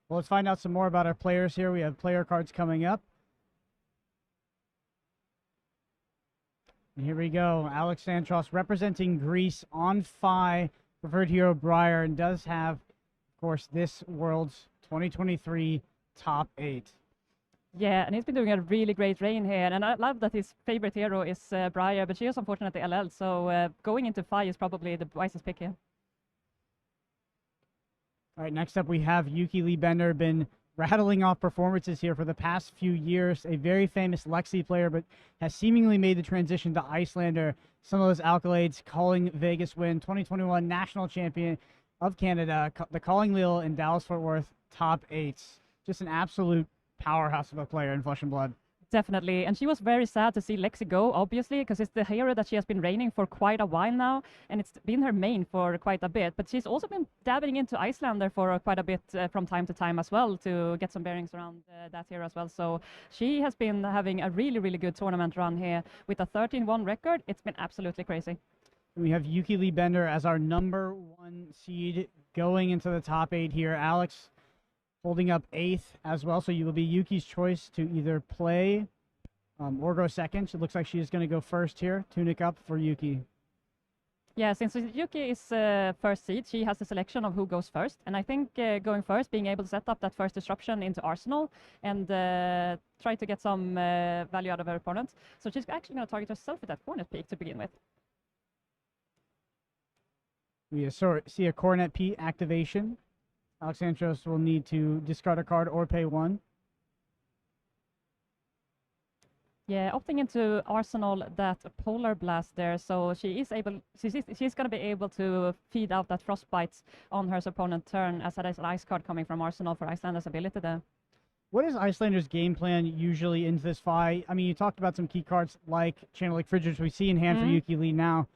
Well, let's find out some more about our players here. We have player cards coming up. And here we go. Alexandros representing Greece on Phi. Preferred hero Briar, and does have, of course, this World's 2023 top 8. Yeah, and he's been doing a really great reign here, and I love that his favorite hero is Briar, but she is unfortunately LL, so going into Phi is probably the wisest pick here. All right, next up we have Yuki Lee Bender, been rattling off performances here for the past few years. A very famous Lexi player, but has seemingly made the transition to Iyslander. Some of those accolades: Calling Vegas win, 2021 national champion of Canada, the Calling Lille in Dallas-Fort Worth, top 8s. Just an absolute powerhouse of a player in Flesh and Blood. Definitely, and she was very sad to see Lexi go, obviously, because it's the hero that she has been reigning for quite a while now, and it's been her main for quite a bit. But she's also been dabbing into Iyslander for quite a bit from time to time as well, to get some bearings around that hero as well. So she has been having a really, really good tournament run here with a 13-1 record. It's been absolutely crazy. We have Yuki Lee Bender as our number 1 seed going into the top 8 here. Alex holding up 8th as well, so you will be Yuki's choice to either play or go second. It looks like she is going to go first here. Tunic up for Yuki. Yeah, since Yuki is first seed, she has the selection of who goes first, and I think going first, being able to set up that first disruption into Arsenal and try to get some value out of her opponent. So she's actually going to target herself with that Cornet peak to begin with. We see a Cornet P activation. Alexandros will need to discard a card or pay 1. Yeah, opting into Arsenal, that Polar Blast there, so she's going to be able to feed out that Frostbite on her opponent's turn, as that is an ice card coming from Arsenal for Iyslander's ability there. What is Iyslander's game plan usually into this fight? I mean, you talked about some key cards like Channel Lake Frigid, which we see in hand for Yuki Lee now.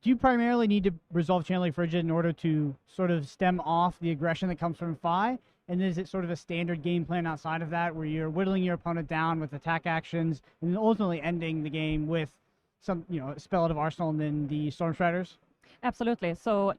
Do you primarily need to resolve Channel Lake Frigid in order to sort of stem off the aggression that comes from Phi? And is it sort of a standard game plan outside of that, where you're whittling your opponent down with attack actions and then ultimately ending the game with some, spell out of Arsenal and then the Storm Striders? Absolutely. So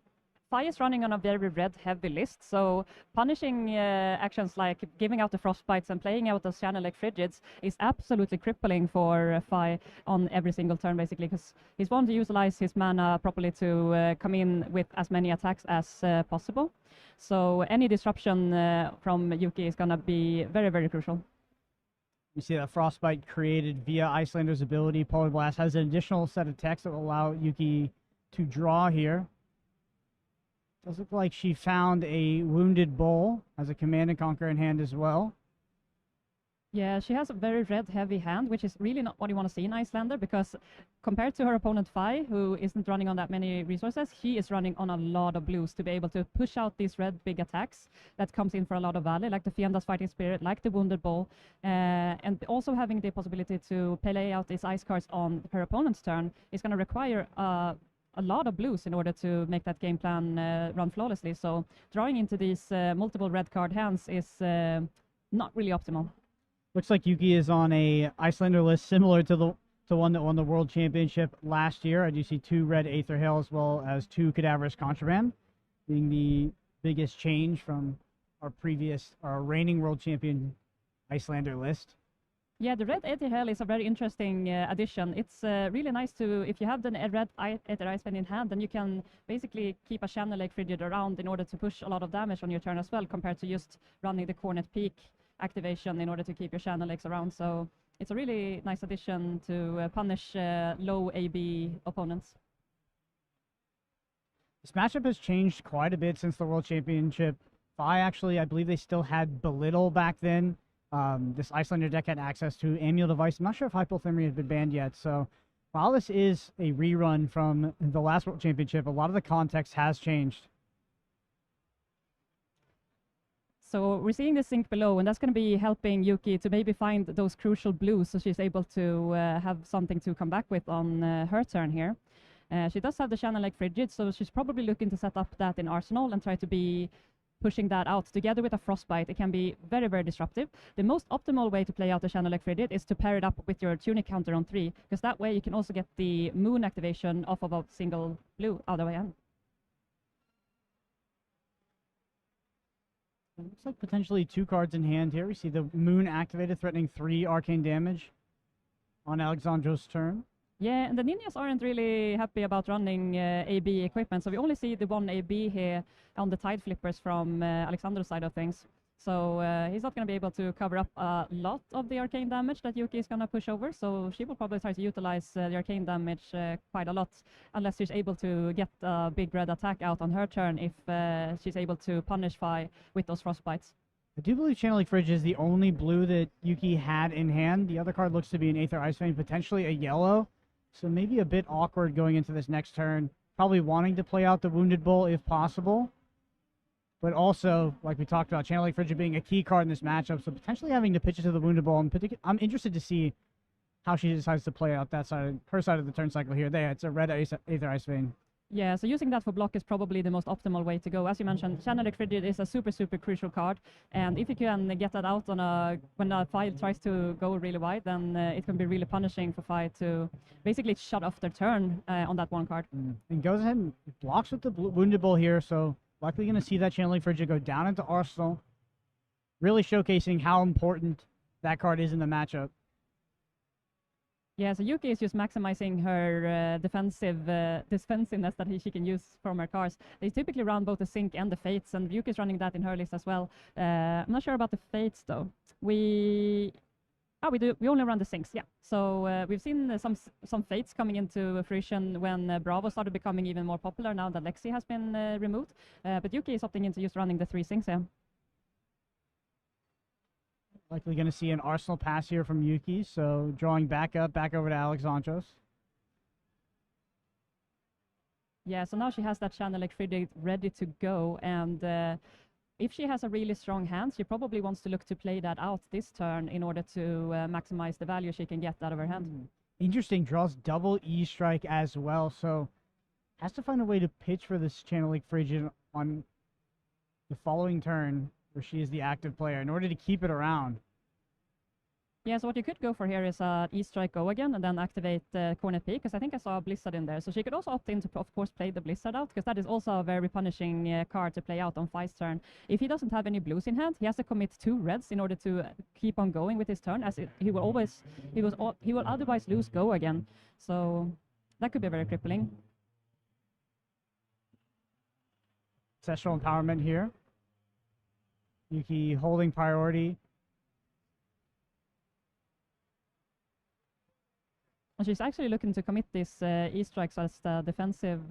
Phi is running on a very red-heavy list, so punishing actions like giving out the Frostbites and playing out those Channel Lake Frigids is absolutely crippling for Phi on every single turn, basically, because he's wanting to utilize his mana properly to come in with as many attacks as possible. So any disruption from Yuki is going to be very, very crucial. You see that Frostbite created via Iyslander's ability. Polar Blast has an additional set of text that will allow Yuki to draw here. Does look like she found a Wounded Bull as a Command and Conquer in hand as well. Yeah, she has a very red-heavy hand, which is really not what you want to see in Iyslander, because compared to her opponent Phi, who isn't running on that many resources, she is running on a lot of blues to be able to push out these red big attacks that comes in for a lot of value, like the Fienda's Fighting Spirit, like the Wounded Bull, and also having the possibility to play out these ice cards on her opponent's turn is going to require a lot of blues in order to make that game plan run flawlessly. So drawing into these multiple red card hands is not really optimal. Looks like Yuki is on a Iyslander list similar to the one that won the World Championship last year. I do see 2 red Aether Hail as well as 2 Cadaverous Contraband being the biggest change from our reigning World Champion Iyslander list. Yeah, the red Aether Hell is a very interesting addition. It's really nice to, if you have the red Aether Icewind in hand, then you can basically keep a Channel Lake Frigid around in order to push a lot of damage on your turn as well, compared to just running the Cornet Peak activation in order to keep your Channel Lakes around. So it's a really nice addition to punish low AB opponents. This matchup has changed quite a bit since the World Championship. I believe they still had Belittle back then. This Iyslander deck had access to Amulet Device. I'm not sure if Hypothermia had been banned yet. So while this is a rerun from the last World Championship, a lot of the context has changed. So we're seeing the sink below, and that's going to be helping Yuki to maybe find those crucial blues, so she's able to have something to come back with on her turn here. She does have the Channel Lake Frigid, so she's probably looking to set up that in Arsenal and try to be pushing that out together with a Frostbite. It can be very, very disruptive. The most optimal way to play out the Channel Lake Frigid is to pair it up with your Tunic counter on 3, because that way you can also get the Moon activation off of a single blue other way in. It looks like potentially 2 cards in hand here. We see the Moon activated, threatening 3 arcane damage on Alexandros' turn. Yeah, and the Ninjas aren't really happy about running AB equipment, so we only see the 1 AB here on the Tide Flippers from Alexandros' side of things. So he's not going to be able to cover up a lot of the arcane damage that Yuki is going to push over, so she will probably try to utilize the arcane damage quite a lot, unless she's able to get a big red attack out on her turn if she's able to punish Fi with those Frostbites. I do believe Channel Lake Frigid is the only blue that Yuki had in hand. The other card looks to be an Aether Icewind, potentially a yellow. So maybe a bit awkward going into this next turn. Probably wanting to play out the Wounded Bull if possible. But also, like we talked about, Channel Lake Frigid being a key card in this matchup, so potentially having to pitch it to the Wounded Bull. I'm interested to see how she decides to play out that side, her side of the turn cycle here. There, it's a red Aether Icewind. Yeah, so using that for block is probably the most optimal way to go. As you mentioned, Channel Lake Frigid is a super, super crucial card, and if you can get that out on when a Fi tries to go really wide, then it can be really punishing for Fi to basically shut off their turn on that 1 card. And goes ahead and blocks with the Wounded Bull here, so likely going to see that Channel Lake Frigid go down into Arsenal, really showcasing how important that card is in the matchup. Yeah, so Yuki is just maximizing her defensiveness that she can use from her cards. They typically run both the Sync and the Fates, and Yuki is running that in her list as well. I'm not sure about the Fates though. We only run the Syncs, yeah. So we've seen some Fates coming into fruition when Bravo started becoming even more popular now that Lexi has been removed. But Yuki is opting into just running the 3 Syncs, yeah. Likely going to see an Arsenal pass here from Yuki, so drawing back over to Alexandros. Yeah, so now she has that Channel Lake Frigid ready to go, and if she has a really strong hand, she probably wants to look to play that out this turn in order to maximize the value she can get out of her hand. Interesting, draws double E-Strike as well, so has to find a way to pitch for this Channel Lake Frigid on the following turn, where she is the active player, in order to keep it around. Yeah, so what you could go for here is E-Strike go again and then activate Cornet Peak, because I think I saw a Blizzard in there. So she could also opt in to, of course, play the Blizzard out, because that is also a very punishing card to play out on Fi's turn. If he doesn't have any blues in hand, he has to commit 2 reds in order to keep on going with his turn, as he will otherwise lose go again. So that could be very crippling. Ancestral Empowerment here. Yuki holding priority. And she's actually looking to commit these E-Strikes as the defensive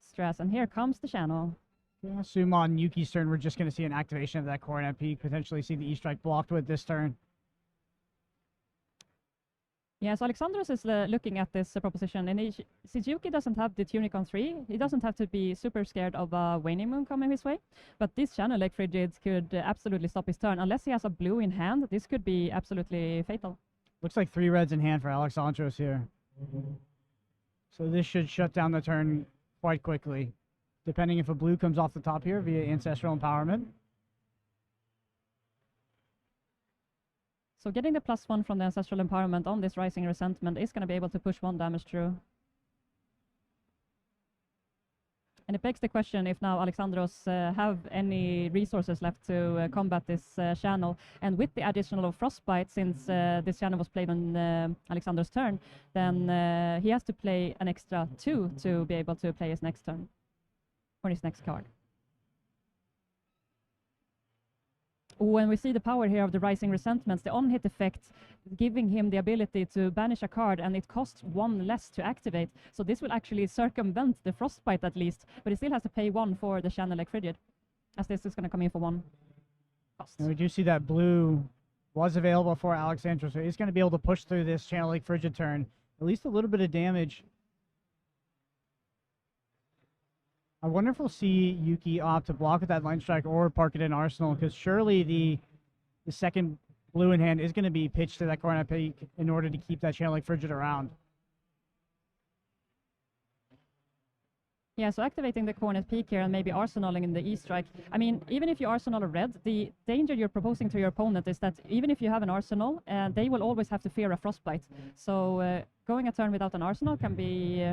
stress. And here comes the channel. I assume on Yuki's turn, we're just going to see an activation of that Cornet Peak, potentially see the E-Strike blocked with this turn. Yeah, so Alexandros is looking at this proposition, and since Yuki doesn't have the Tunic on 3, he doesn't have to be super scared of a Waning Moon coming his way. But this Channel Lake Frigids could absolutely stop his turn. Unless he has a blue in hand, this could be absolutely fatal. Looks like 3 reds in hand for Alexandros here. So this should shut down the turn quite quickly, depending if a blue comes off the top here via Ancestral Empowerment. So getting the +1 from the Ancestral Empowerment on this Rising Resentment is going to be able to push 1 damage through. And it begs the question if now Alexandros have any resources left to combat this channel. And with the additional Frostbite, since this channel was played on Alexandros' turn, then he has to play an extra 2 to be able to play his next turn, or his next card. When we see the power here of the Rising Resentments, the on-hit effect giving him the ability to banish a card, and it costs 1 less to activate. So this will actually circumvent the Frostbite at least, but he still has to pay 1 for the Channel Lake Frigid, as this is going to come in for 1 cost. And we do see that blue was available for Alexandros, so he's going to be able to push through this Channel Lake Frigid turn. At least a little bit of damage. I wonder if we'll see Yuki opt to block with that Line Strike or park it in Arsenal, because surely the second blue in hand is going to be pitched to that corner peak in order to keep that Channel Lake Frigid around. Yeah, so activating the Cornet Peak here and maybe arsenaling in the E-Strike. I mean, even if you arsenal a red, the danger you're proposing to your opponent is that even if you have an arsenal, they will always have to fear a Frostbite. So going a turn without an arsenal can be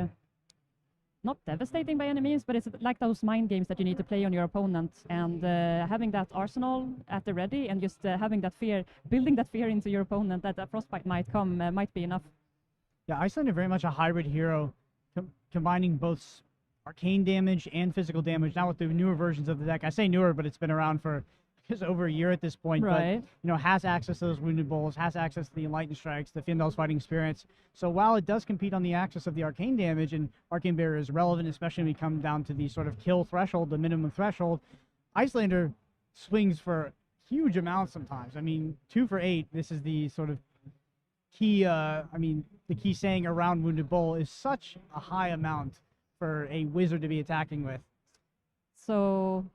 not devastating by any means, but it's like those mind games that you need to play on your opponent. And having that arsenal at the ready and just having that fear, building that fear into your opponent that a Frostbite might come, might be enough. Yeah, Iyslander is very much a hybrid hero, combining both arcane damage and physical damage. Now with the newer versions of the deck, I say newer, but it's been around for just over a year at this point. Right. But you know, has access to those Wounded Bulls, has access to the Enlightened Strikes, the Fyendal's Fighting Spirits. So while it does compete on the axis of the arcane damage, and Arcane Barrier is relevant, especially when we come down to the sort of kill threshold, the minimum threshold, Iyslander swings for huge amounts sometimes. I mean, 2 for 8. This is the sort of key. The key saying around Wounded Bull is such a high amount for a wizard to be attacking with. So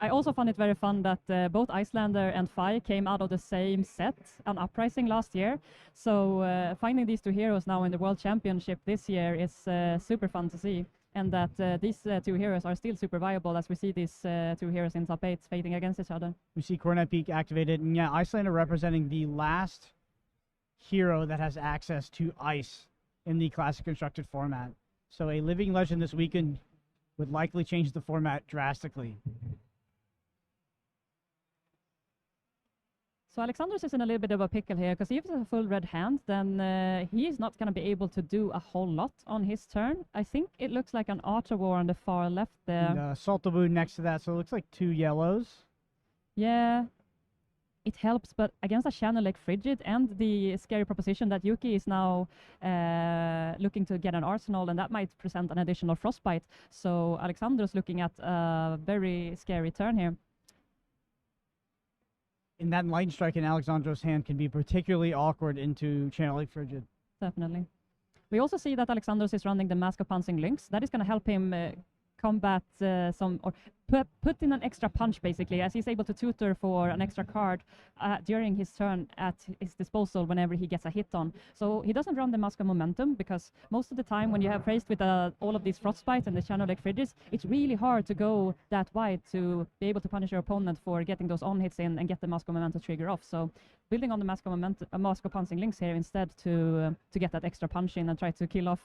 I also found it very fun that both Iyslander and Fi came out of the same set on Uprising last year. So finding these 2 heroes now in the World Championship this year is super fun to see. And that these 2 heroes are still super viable as we see these 2 heroes in top 8 fighting against each other. We see Cornet Peak activated, and yeah, Iyslander representing the last hero that has access to ice in the Classic Constructed format. So a Living Legend this weekend would likely change the format drastically. So Alexandros is in a little bit of a pickle here, because if he has a full red hand, then he is not going to be able to do a whole lot on his turn. I think it looks like an Archer War on the far left there. And Salt of Wound next to that, so it looks like 2 yellows. Yeah, it helps, but against a Channel Lake Frigid and the scary proposition that Yuki is now looking to get an arsenal, and that might present an additional Frostbite. So Alexandros looking at a very scary turn here. And that Enlightened Strike in Alexandros' hand can be particularly awkward into Channel Lake Frigid. Definitely. We also see that Alexandros is running the Mask of Pouncing Lynx. That is going to help him combat put in an extra punch, basically, as he's able to tutor for an extra card during his turn at his disposal whenever he gets a hit on. So he doesn't run the Mask of Momentum, because most of the time when you have faced with all of these Frostbites and the Channel Lake Frigids, it's really hard to go that wide to be able to punish your opponent for getting those on-hits in and get the Mask of Momentum trigger off. So building on the Mask of Pouncing Lynx here instead to get that extra punch in and try to kill off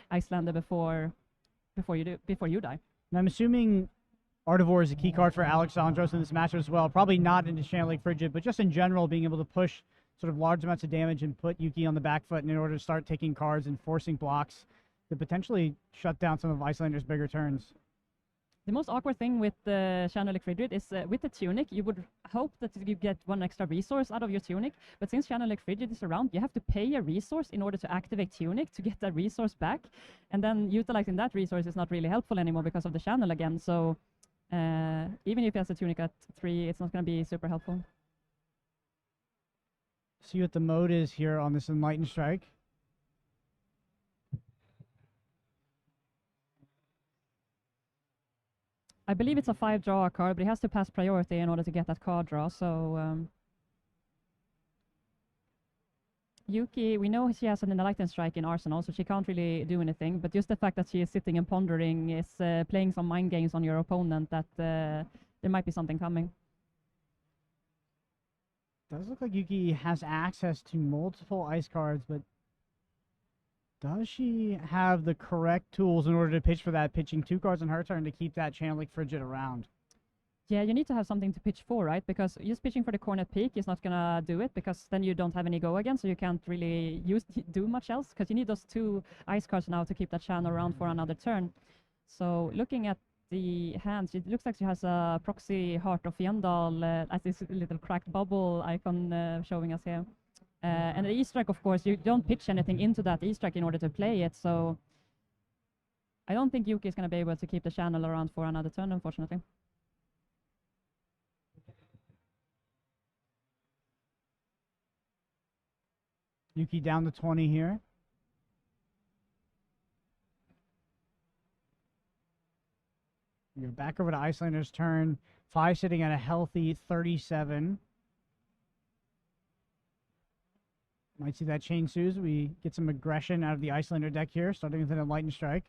Iyslander before you die. And I'm assuming Artivore is a key card for Alexandros in this matchup as well. Probably not into Channel Lake Frigid, but just in general, being able to push sort of large amounts of damage and put Yuki on the back foot in order to start taking cards and forcing blocks to potentially shut down some of Iyslander's bigger turns. The most awkward thing with the Channel Lake Frigid is with the Tunic, you would hope that you get 1 extra resource out of your Tunic, but since Channel Lake Frigid is around, you have to pay a resource in order to activate Tunic to get that resource back, and then utilizing that resource is not really helpful anymore because of the channel again, so even if he has a Tunic at 3, it's not going to be super helpful. See what the mode is here on this Enlightened Strike. I believe it's a 5-draw card, but he has to pass priority in order to get that card draw, so Yuki, we know she has an Enlightened Strike in Arsenal, so she can't really do anything, but just the fact that she is sitting and pondering is playing some mind games on your opponent that there might be something coming. Does look like Yuki has access to multiple ice cards, but Does she have the correct tools in order to pitch for that, pitching 2 cards on her turn to keep that Channeling Frigid around? Yeah, you need to have something to pitch for, right? Because just pitching for the cornet peak is not gonna do it, because then you don't have any go again, so you can't really do much else, because you need those 2 ice cards now to keep that channel around for another turn. So looking at the hands, it looks like she has a proxy Heart of Fjendal as this little cracked bubble icon showing us here. And the E-Strike, of course, you don't pitch anything into that E-Strike in order to play it, so I don't think Yuki is going to be able to keep the channel around for another turn, unfortunately. Yuki down to 20 here. You're back over to Icelander's turn. 5 sitting at a healthy 37. Might see that chain Suze. We get some aggression out of the Iyslander deck here, starting with an Enlightened Strike.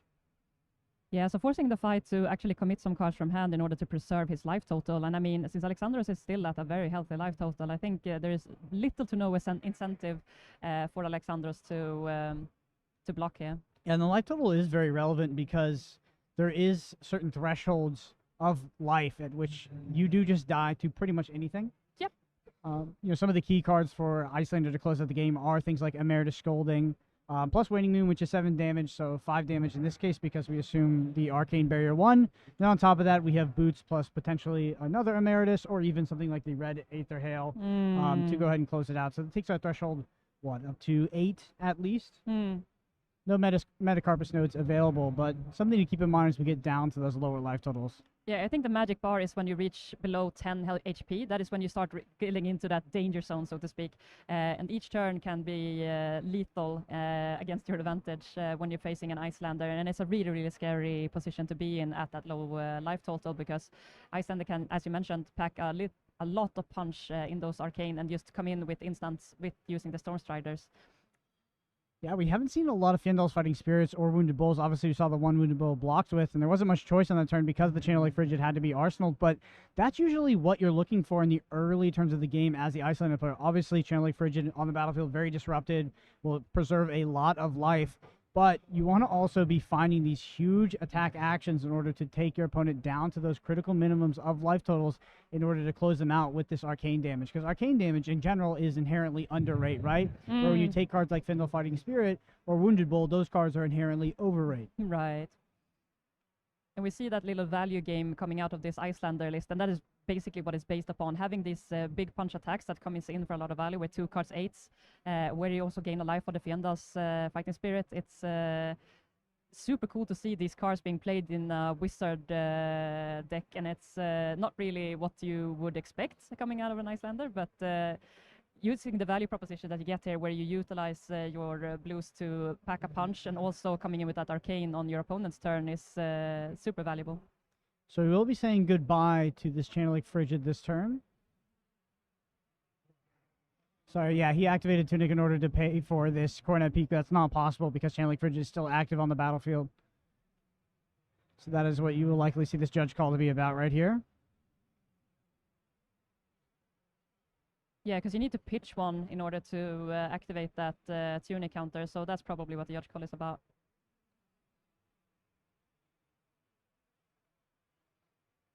Yeah, so forcing the fight to actually commit some cards from hand in order to preserve his life total. And I mean, since Alexandros is still at a very healthy life total, I think there is little to no incentive for Alexandros to block here. Yeah, and the life total is very relevant because there is certain thresholds of life at which you do just die to pretty much anything. Yep. You know, some of the key cards for Iyslander to close out the game are things like Emeritus Scolding, plus Waning Moon, which is 7 damage, so 5 damage in this case because we assume the Arcane Barrier 1. Then on top of that, we have Boots plus potentially another Emeritus, or even something like the Red Aether Hail to go ahead and close it out. So it takes our threshold, what, up to 8 at least? No Metacarpus nodes available, but something to keep in mind as we get down to those lower life totals. Yeah, I think the magic bar is when you reach below 10 HP. That is when you start getting into that danger zone, so to speak. And each turn can be lethal against your advantage when you're facing an Iyslander. And it's a really, really scary position to be in at that low life total, because Iyslander can, as you mentioned, pack a lot of punch in those arcane and just come in with instants with using the Storm Striders. Yeah, we haven't seen a lot of Fjendal's Fighting Spirits or Wounded Bulls. Obviously, we saw the one Wounded Bull blocked with, and there wasn't much choice on that turn because the Channel Lake Frigid had to be arsenaled, but that's usually what you're looking for in the early turns of the game as the Iyslander player. Obviously, Channel Lake Frigid on the battlefield, very disrupted, will preserve a lot of life, but you want to also be finding these huge attack actions in order to take your opponent down to those critical minimums of life totals in order to close them out with this arcane damage. Because arcane damage in general is inherently underrate, right? Where when you take cards like Fyendal Fighting Spirit or Wounded Bull, those cards are inherently overrate. Right. And we see that little value game coming out of this Iyslander list, and that is basically what it's based upon, having these big punch attacks that come in for a lot of value with 2 cards 8s, where you also gain a life for the Fjendal's Fighting Spirit. It's super cool to see these cards being played in a Wizard deck, and it's not really what you would expect coming out of an Iyslander, but using the value proposition that you get here, where you utilize your blues to pack a punch and also coming in with that arcane on your opponent's turn is super valuable. So we will be saying goodbye to this Channel Lake Frigid this turn. Sorry, yeah, he activated Tunic in order to pay for this Coronet Peak. That's not possible because Channel Lake Frigid is still active on the battlefield. So that is what you will likely see this judge call to be about right here. Yeah, because you need to pitch one in order to activate that Tunic counter, so that's probably what the judge call is about.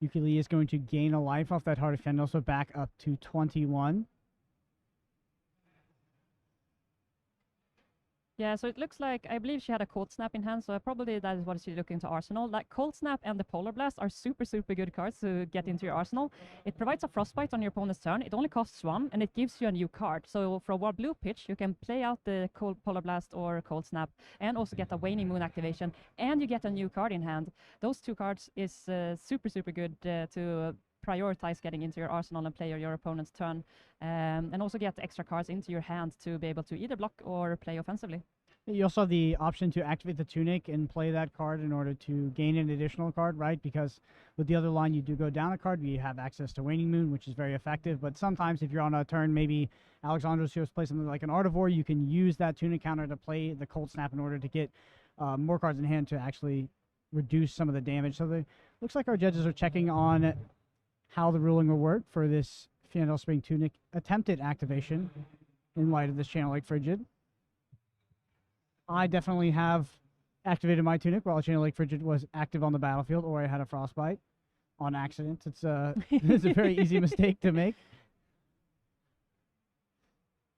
Yuki Lee is going to gain a life off that Heart of Fyendal, so back up to 21. Yeah, so it looks like, I believe she had a Cold Snap in hand, so probably that is what she's looking to arsenal. Like Cold Snap and the Polar Blast are super, super good cards to get into your arsenal. It provides a Frostbite on your opponent's turn. It only costs 1, and it gives you a new card. So for a blue pitch, you can play out the Polar Blast or Cold Snap, and also get a Waning Moon activation, and you get a new card in hand. Those 2 cards is super, super good to prioritize getting into your arsenal and play your opponent's turn, and also get extra cards into your hand to be able to either block or play offensively. You also have the option to activate the Tunic and play that card in order to gain an additional card, right? Because with the other line, you do go down a card, you have access to Waning Moon, which is very effective, but sometimes if you're on a turn, maybe Alexandros chose to play something like an Artivore, you can use that Tunic counter to play the Cold Snap in order to get more cards in hand to actually reduce some of the damage. So looks like our judges are checking on how the ruling will work for this Fyendal Spring Tunic attempted activation in light of this Channel Lake Frigid. I definitely have activated my tunic while Chain Lake Frigid was active on the battlefield, or I had a frostbite on accident. It's it's a very easy mistake to make.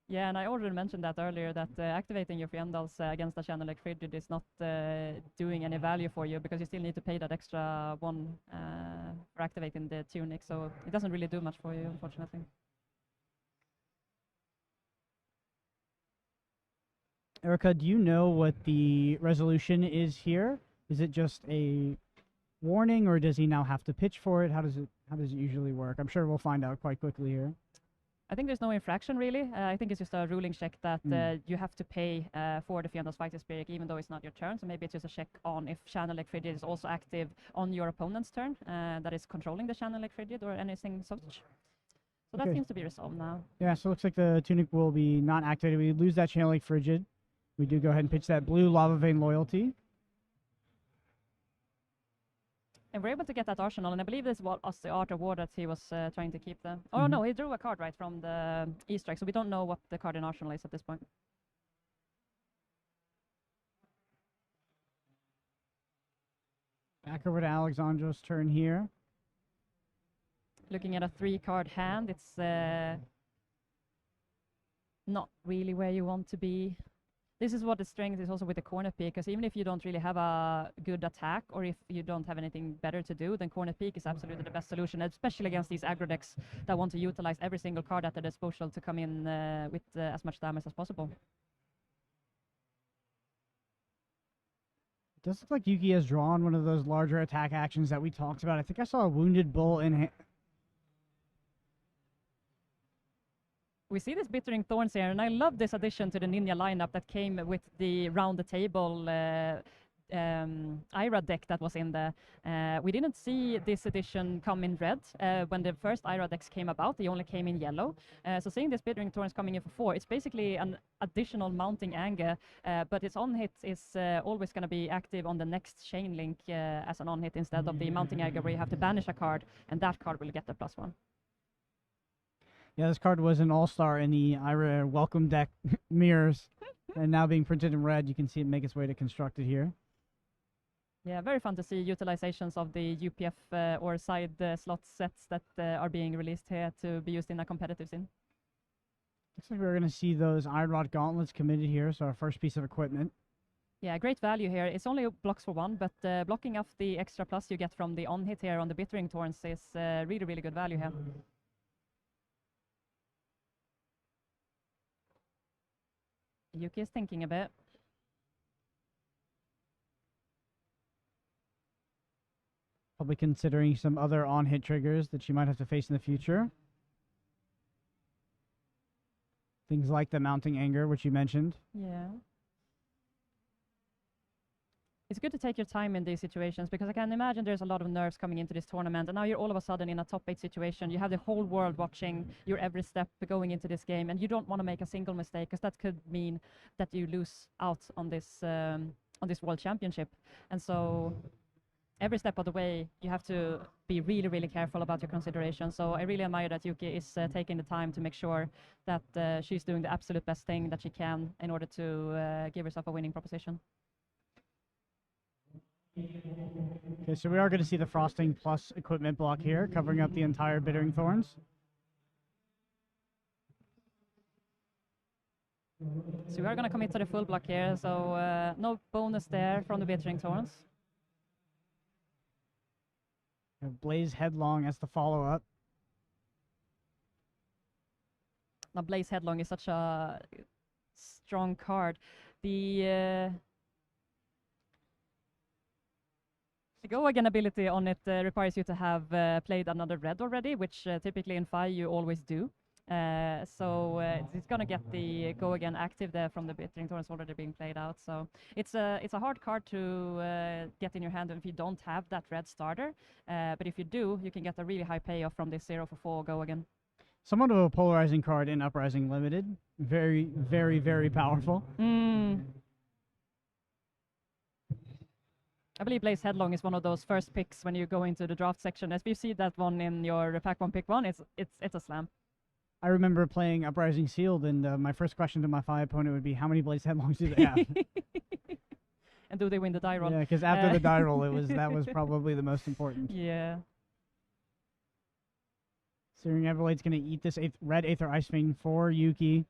Yeah, and I already mentioned that earlier, that activating your Fiendals against a Channel like Frigid is not doing any value for you, because you still need to pay that extra one for activating the tunic, so it doesn't really do much for you, unfortunately. Erica, do you know what the resolution is here? Is it just a warning, or does he now have to pitch for it? How does it usually work? I'm sure we'll find out quite quickly here. I think there's no infraction, really. I think it's just a ruling check that you have to pay for the Fiendal's Fighting Spirit, even though it's not your turn. So maybe it's just a check on if Channel Lake Frigid is also active on your opponent's turn, that is controlling the Channel Lake Frigid or anything such. So that seems to be resolved now. Yeah, so it looks like the tunic will be not activated. We lose that Channel Lake Frigid. We do go ahead and pitch that blue Lava Vein Loyalty. And we're able to get that arsenal, and I believe this was the Art of War that he was trying to keep there. Oh no, he drew a card right from the E-Strike, so we don't know what the card in arsenal is at this point. Back over to Alexandros' turn here. Looking at a 3-card hand, it's not really where you want to be. This is what the strength is also with the corner peak, because even if you don't really have a good attack, or if you don't have anything better to do, then corner peak is absolutely the best solution, especially against these aggro decks that want to utilize every single card at their disposal to come in with as much damage as possible. It does look like Yuki has drawn one of those larger attack actions that we talked about. I think I saw a Wounded Bull in hand. We see this Bittering Thorns here, and I love this addition to the Ninja lineup that came with the round the table Ira deck that was in there. We didn't see this edition come in red when the first Ira decks came about. They only came in yellow. So seeing this Bittering Thorns coming in for 4, it's basically an additional mounting anger, but its on-hit is always going to be active on the next chain link as an on-hit instead of the mounting anger where you have to banish a card, and that card will get the +1. Yeah, this card was an all-star in the Ira welcome deck mirrors, and now being printed in red, you can see it make its way to constructed here. Yeah, very fun to see utilizations of the UPF or side slot sets that are being released here to be used in a competitive scene. Looks like we're going to see those Iron Rod Gauntlets committed here, so our first piece of equipment. Yeah, great value here. It's only blocks for 1, but blocking off the extra plus you get from the on-hit here on the Bittering Thorns is really, really good value here. Yuki is thinking a bit. Probably considering some other on-hit triggers that she might have to face in the future. Things like the mounting anger, which you mentioned. Yeah. It's good to take your time in these situations, because I can imagine there's a lot of nerves coming into this tournament, and now you're all of a sudden in a top 8 situation. You have the whole world watching your every step going into this game, and you don't want to make a single mistake, because that could mean that you lose out on this world championship. And so every step of the way, you have to be really, really careful about your considerations. So I really admire that Yuki is taking the time to make sure that she's doing the absolute best thing that she can in order to give herself a winning proposition. Okay, so we are going to see the Frosting Plus equipment block here, covering up the entire Bittering Thorns. So we are going to commit to the full block here, so no bonus there from the Bittering Thorns. Blaze Headlong as the follow-up. Now Blaze Headlong is such a strong card. The go again ability on it requires you to have played another red already, which typically in Fi you always do. So it's gonna get the go again active there from the Bittering Thorns already being played out. So it's a hard card to get in your hand if you don't have that red starter. But if you do, you can get a really high payoff from this 0 for 4 go again. Somewhat of a polarizing card in Uprising Limited. Very, very, very powerful. I believe Blaze Headlong is one of those first picks when you go into the draft section. As we see that one in your pack 1 pick 1, it's a slam. I remember playing Uprising Sealed, and my first question to my Fi opponent would be, how many Blaze Headlongs do they have? And do they win the die roll? Yeah, because after the die roll, that was probably the most important. Yeah. Searing Everblade's going to eat this red Aether Ice Vein for Yuki.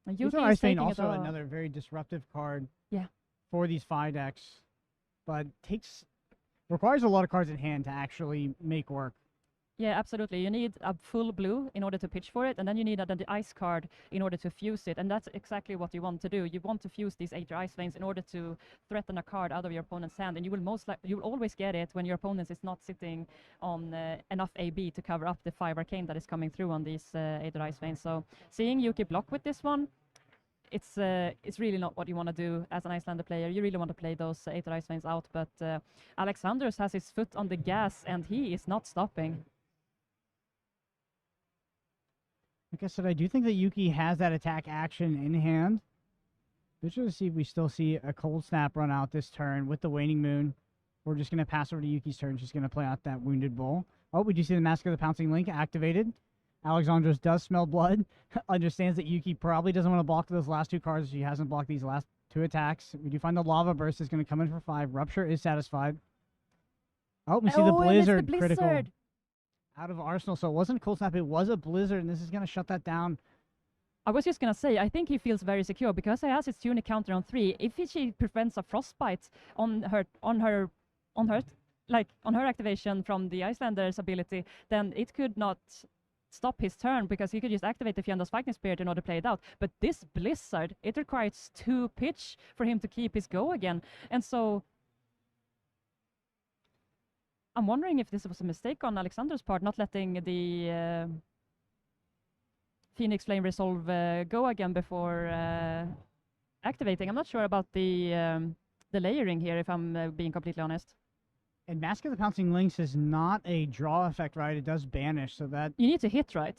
Yuki Aether Ice Vein taking it also off. another very disruptive card. Yeah. For these Fi decks, but requires a lot of cards in hand to actually make work. Yeah, absolutely. You need a full blue in order to pitch for it, and then you need the ice card in order to fuse it, and that's exactly what you want to do. You want to fuse these Aether Ice Veins in order to threaten a card out of your opponent's hand, and you will always get it when your opponent is not sitting on enough AB to cover up the 5 arcane that is coming through on these Aether Ice Veins. So seeing Yuki block with this one, it's really not what you want to do as an Iyslander player. You really want to play those Aether Ice Veins out, but Alexandros has his foot on the gas, and he is not stopping. Like I said, I do think that Yuki has that attack action in hand. Let's just see if we still see a Cold Snap run out this turn with the Waning Moon. We're just going to pass over to Yuki's turn. She's going to play out that Wounded Bull. Oh, we do see the Mask of the Pouncing Link activated. Alexandros does smell blood. Understands that Yuki probably doesn't want to block those last 2 cards. She hasn't blocked these last 2 attacks. We do find the Lava Burst is going to come in for 5. Rupture is satisfied. Oh, we see the Blizzard critical out of Arsenal. So it wasn't Cold Snap, it was a Blizzard, and this is going to shut that down. I was just going to say, I think he feels very secure because he has his Tunic counter on 3. If she prevents a Frostbite on her activation from the Icelander's ability, then it could not stop his turn because he could just activate the Fjenda's Fighting Spirit in order to play it out. But this Blizzard, it requires 2 pitch for him to keep his go again. And so I'm wondering if this was a mistake on Alexander's part, not letting the Phoenix Flame Resolve go again before activating. I'm not sure about the layering here, if I'm being completely honest. And Mask of the Pouncing Lynx is not a draw effect, right? It does banish, so that... You need to hit, right?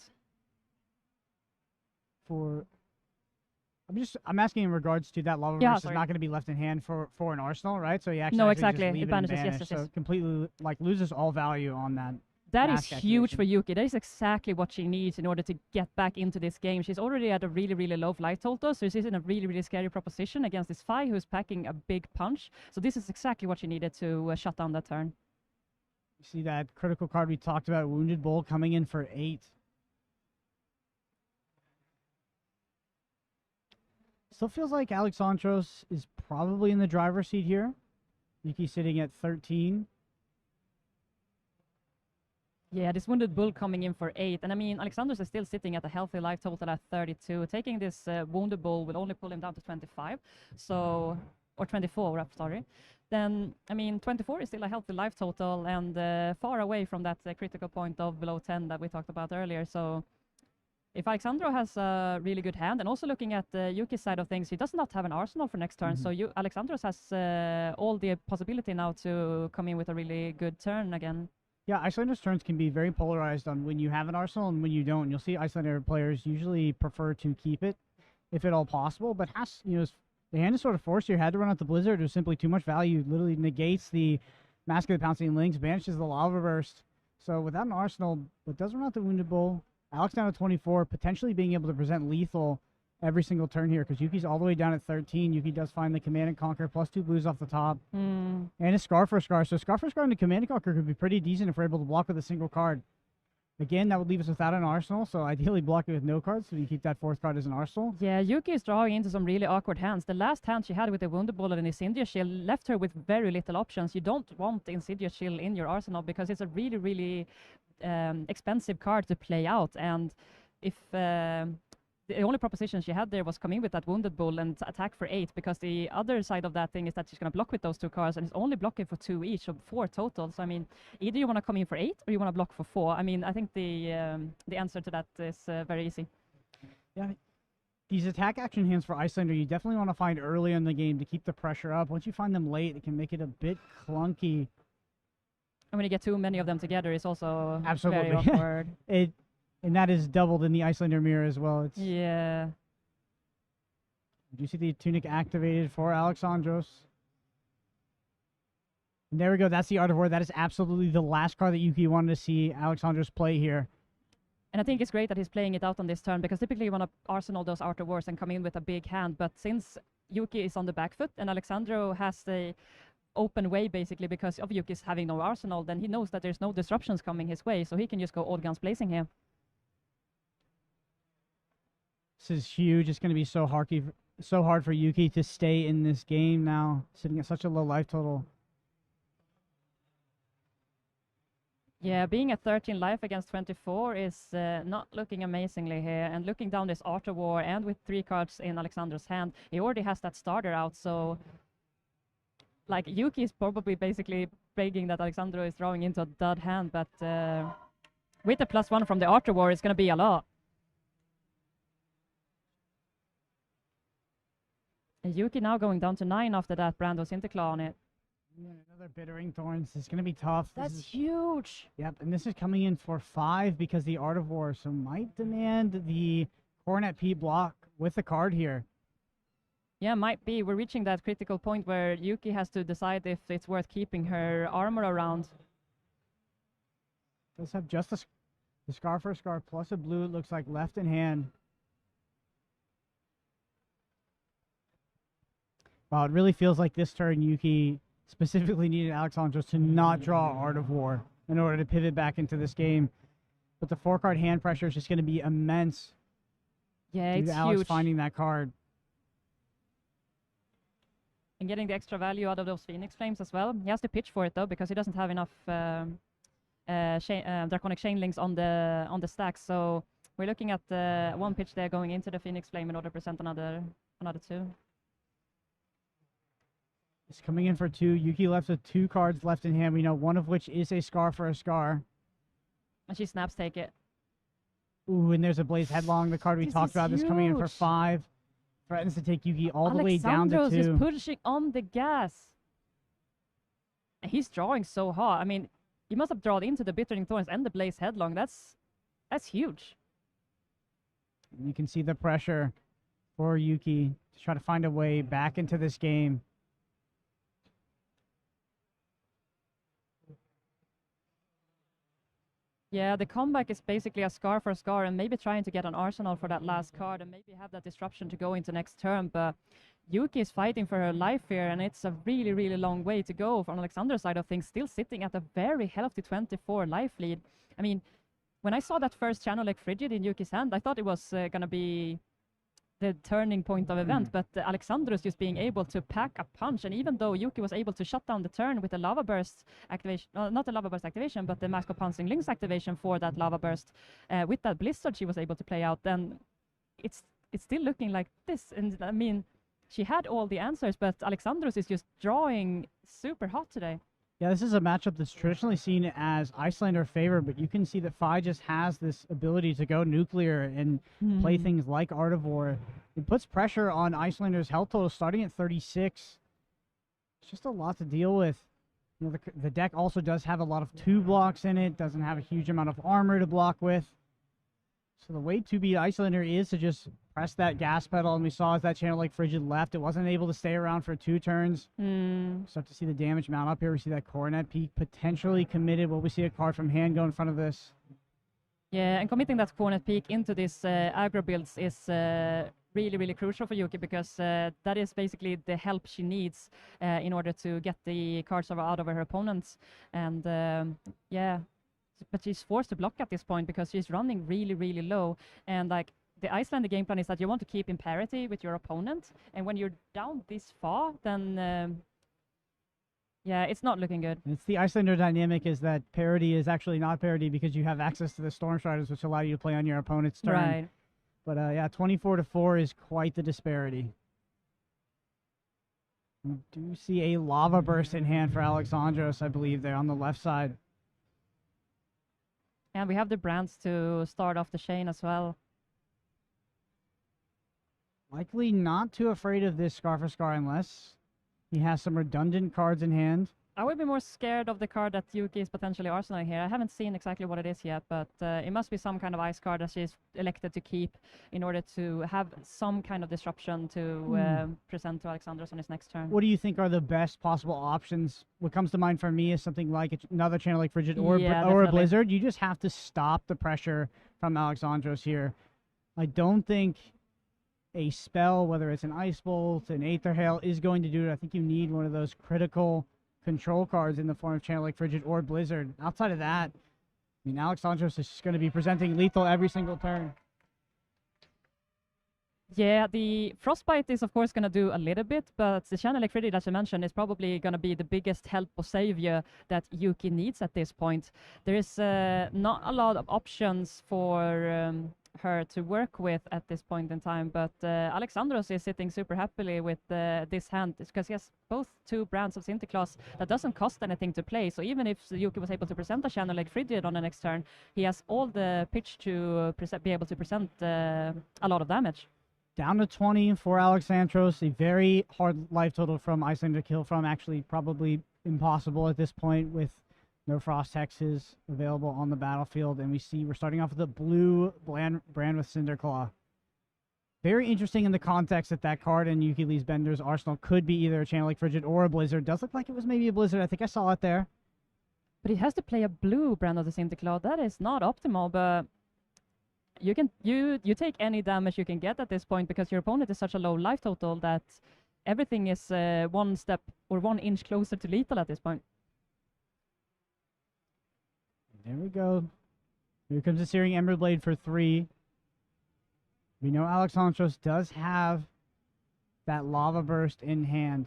I'm asking in regards to that Lava Burst is not going to be left in hand for an Arsenal, right? So you actually just leave it banishes, and banish, so completely loses all value on that. That is huge for Yuki. That is exactly what she needs in order to get back into this game. She's already at a really, really low life total, so she's in a really, really scary proposition against this Fi who's packing a big punch. So this is exactly what she needed to shut down that turn. You see that critical card we talked about, Wounded Bull, coming in for 8. Still feels like Alexandros is probably in the driver's seat here. Yuki sitting at 13. Yeah, this Wounded Bull coming in for 8. And I mean, Alexandros is still sitting at a healthy life total at 32. Taking this Wounded Bull will only pull him down to 25. So, or 24, sorry. Then, I mean, 24 is still a healthy life total and far away from that critical point of below 10 that we talked about earlier. So, if Alexandro has a really good hand, and also looking at Yuki's side of things, he does not have an arsenal for next turn. So Alexandros has all the possibility now to come in with a really good turn again. Yeah, Icelander's turns can be very polarized on when you have an arsenal and when you don't. You'll see Icelander players usually prefer to keep it, if at all possible. But the hand is sort of forced here. Had to run out the Blizzard. It was simply too much value. Literally negates the Mask of the Pouncing Lynx, banishes the Lava Burst. So without an arsenal, but does run out the Wounded Bull. Alex down to 24, potentially being able to present lethal every single turn here, because Yuki's all the way down at 13. Yuki does find the Command and Conquer, plus 2 blues off the top. And a Scar for Scar. So Scar for Scar into Command and Conquer could be pretty decent if we're able to block with a single card. Again, that would leave us without an arsenal, so ideally block it with no cards, so you keep that 4th card as an arsenal. Yeah, Yuki is drawing into some really awkward hands. The last hand she had with the Wounded Bull and Insidious Shield left her with very little options. You don't want the Insidious Shield in your arsenal because it's a really, really expensive card to play out. And if the only proposition she had there was come in with that Wounded Bull and attack for 8, because the other side of that thing is that she's going to block with those 2 cards, and it's only blocking for 2 each, so 4 total. So I mean, either you want to come in for 8 or you want to block for 4. I mean, I think the answer to that is very easy. Yeah, these attack action hands for Iyslander, you definitely want to find early in the game to keep the pressure up. Once you find them late, it can make it a bit clunky. And when you get too many of them together, it's also absolutely very awkward. And that is doubled in the Iyslander mirror as well. Yeah. Do you see the Tunic activated for Alexandros? And there we go. That's the Art of War. That is absolutely the last card that Yuki wanted to see Alexandros play here. And I think it's great that he's playing it out on this turn, because typically you want to arsenal those Art of Wars and come in with a big hand. But since Yuki is on the back foot and Alexandro has the open way basically because of Yuki's having no arsenal, then he knows that there's no disruptions coming his way, so he can just go all guns blazing here. This is huge. It's going to be so hard for Yuki to stay in this game now, sitting at such a low life total. Yeah, being at 13 life against 24 is not looking amazingly here. And looking down this Art of War, and with 3 cards in Alexandro's hand, he already has that starter out. So, like, Yuki is probably basically begging that Alexandro is drawing into a dud hand. But with the +1 from the Art of War, it's going to be a lot. And Yuki now going down to 9 after that Brando's Interclaw on it. Yeah, another Bittering Thorns. It's going to be tough. That's huge. Yep, and this is coming in for 5 because the Art of War, so might demand the Coronet P block with the card here. Yeah, might be. We're reaching that critical point where Yuki has to decide if it's worth keeping her armor around. Does have just the Scar for Scar plus a blue, it looks like, left in hand. Wow, it really feels like this turn Yuki specifically needed Alexandros to not draw Art of War in order to pivot back into this game. But the 4-card hand pressure is just going to be immense. Yeah, it's Alex huge. finding that card. And getting the extra value out of those Phoenix Flames as well. He has to pitch for it though, because he doesn't have enough Draconic Chain Links on the stack. So we're looking at 1 pitch there going into the Phoenix Flame in order to present another 2. It's coming in for 2. Yuki left with 2 cards left in hand. We know one of which is a Scar for a Scar. And she snaps take it. Ooh, and there's a Blaze Headlong, the card we talked about. This coming in for 5. Threatens to take Yuki all the way down to 2. Alexandros is pushing on the gas. And he's drawing so hard. I mean, he must have drawn into the Bittering Thorns and the Blaze Headlong. That's huge. You can see the pressure for Yuki to try to find a way back into this game. Yeah, the comeback is basically a Scar for a Scar and maybe trying to get an arsenal for that last card and maybe have that disruption to go into next turn. But Yuki is fighting for her life here, and it's a really, really long way to go from Alexander's side of things, still sitting at a very healthy 24 life lead. I mean, when I saw that first Channel Lake Frigid in Yuki's hand, I thought it was going to be the turning point of event, but Alexandros just being able to pack a punch, and even though Yuki was able to shut down the turn with the Lava Burst activation, not the Lava Burst activation, but the Mask of Pouncing Lynx activation for that Lava Burst, with that Blizzard she was able to play out, then it's still looking like this. And I mean, she had all the answers, but Alexandros is just drawing super hot today. Yeah, this is a matchup that's traditionally seen as Iyslander favor, but you can see that Fi just has this ability to go nuclear and play things like Art of War. It puts pressure on Iyslander's health total starting at 36. It's just a lot to deal with. You know, the deck also does have a lot of 2 blocks in it, doesn't have a huge amount of armor to block with. So the way to beat Iyslander is to just press that gas pedal, and we saw as that Channel Lake Frigid left, it wasn't able to stay around for 2 turns. Start to see the damage mount up here. We see that Coronet Peak potentially committed. Will we see a card from hand go in front of this? Yeah, and committing that Coronet Peak into this aggro builds is really, really crucial for Yuki, because that is basically the help she needs in order to get the cards out of her opponents. And yeah, but she's forced to block at this point because she's running really, really low. And like, the Iyslander game plan is that you want to keep in parity with your opponent, and when you're down this far, then yeah, it's not looking good. It's the Iyslander dynamic is that parity is actually not parity because you have access to the Storm Striders, which allow you to play on your opponent's turn. Right. But yeah, 24-4 is quite the disparity. We do see a Lava Burst in hand for Alexandros, I believe, there on the left side. And we have the brands to start off the chain as well. Likely not too afraid of this Scar for Scar unless he has some redundant cards in hand. I would be more scared of the card that Yuki is potentially arsenaling here. I haven't seen exactly what it is yet, but it must be some kind of ice card that she's elected to keep in order to have some kind of disruption to present to Alexandros on his next turn. What do you think are the best possible options? What comes to mind for me is something like another channel like Frigid or, or a Blizzard. You just have to stop the pressure from Alexandros here. I don't think a spell, whether it's an Ice Bolt, an Aether Hail, is going to do it. I think you need one of those critical control cards in the form of channel like Frigid or Blizzard. Outside of that, I mean, Alexandros is just going to be presenting lethal every single turn. Yeah, the Frostbite is of course going to do a little bit, but the channel like Frigid, as I mentioned, is probably going to be the biggest help or savior that Yuki needs at this point. There is not a lot of options for her to work with at this point in time, but Alexandros is sitting super happily with this hand because he has both two brands of Sinterklaas that doesn't cost anything to play. So even if Yuki was able to present a channel like Frigid on the next turn, he has all the pitch to be able to present a lot of damage. Down to 20 for Alexandros, a very hard life total from Iyslander to kill from, actually probably impossible at this point with no Frost Hexes available on the battlefield. And we see we're starting off with a blue brand with Cinderclaw. Very interesting in the context that that card in Yuki Lee's Bender's arsenal could be either a channel like Frigid or a Blizzard. Does look like it was maybe a Blizzard. I think I saw it there. But he has to play a blue brand of the Cinderclaw. That is not optimal, but you take any damage you can get at this point because your opponent is such a low life total that everything is 1 step or 1 inch closer to lethal at this point. There we go. Here comes the Searing Emberblade for 3. We know Alexandros does have that Lava Burst in hand.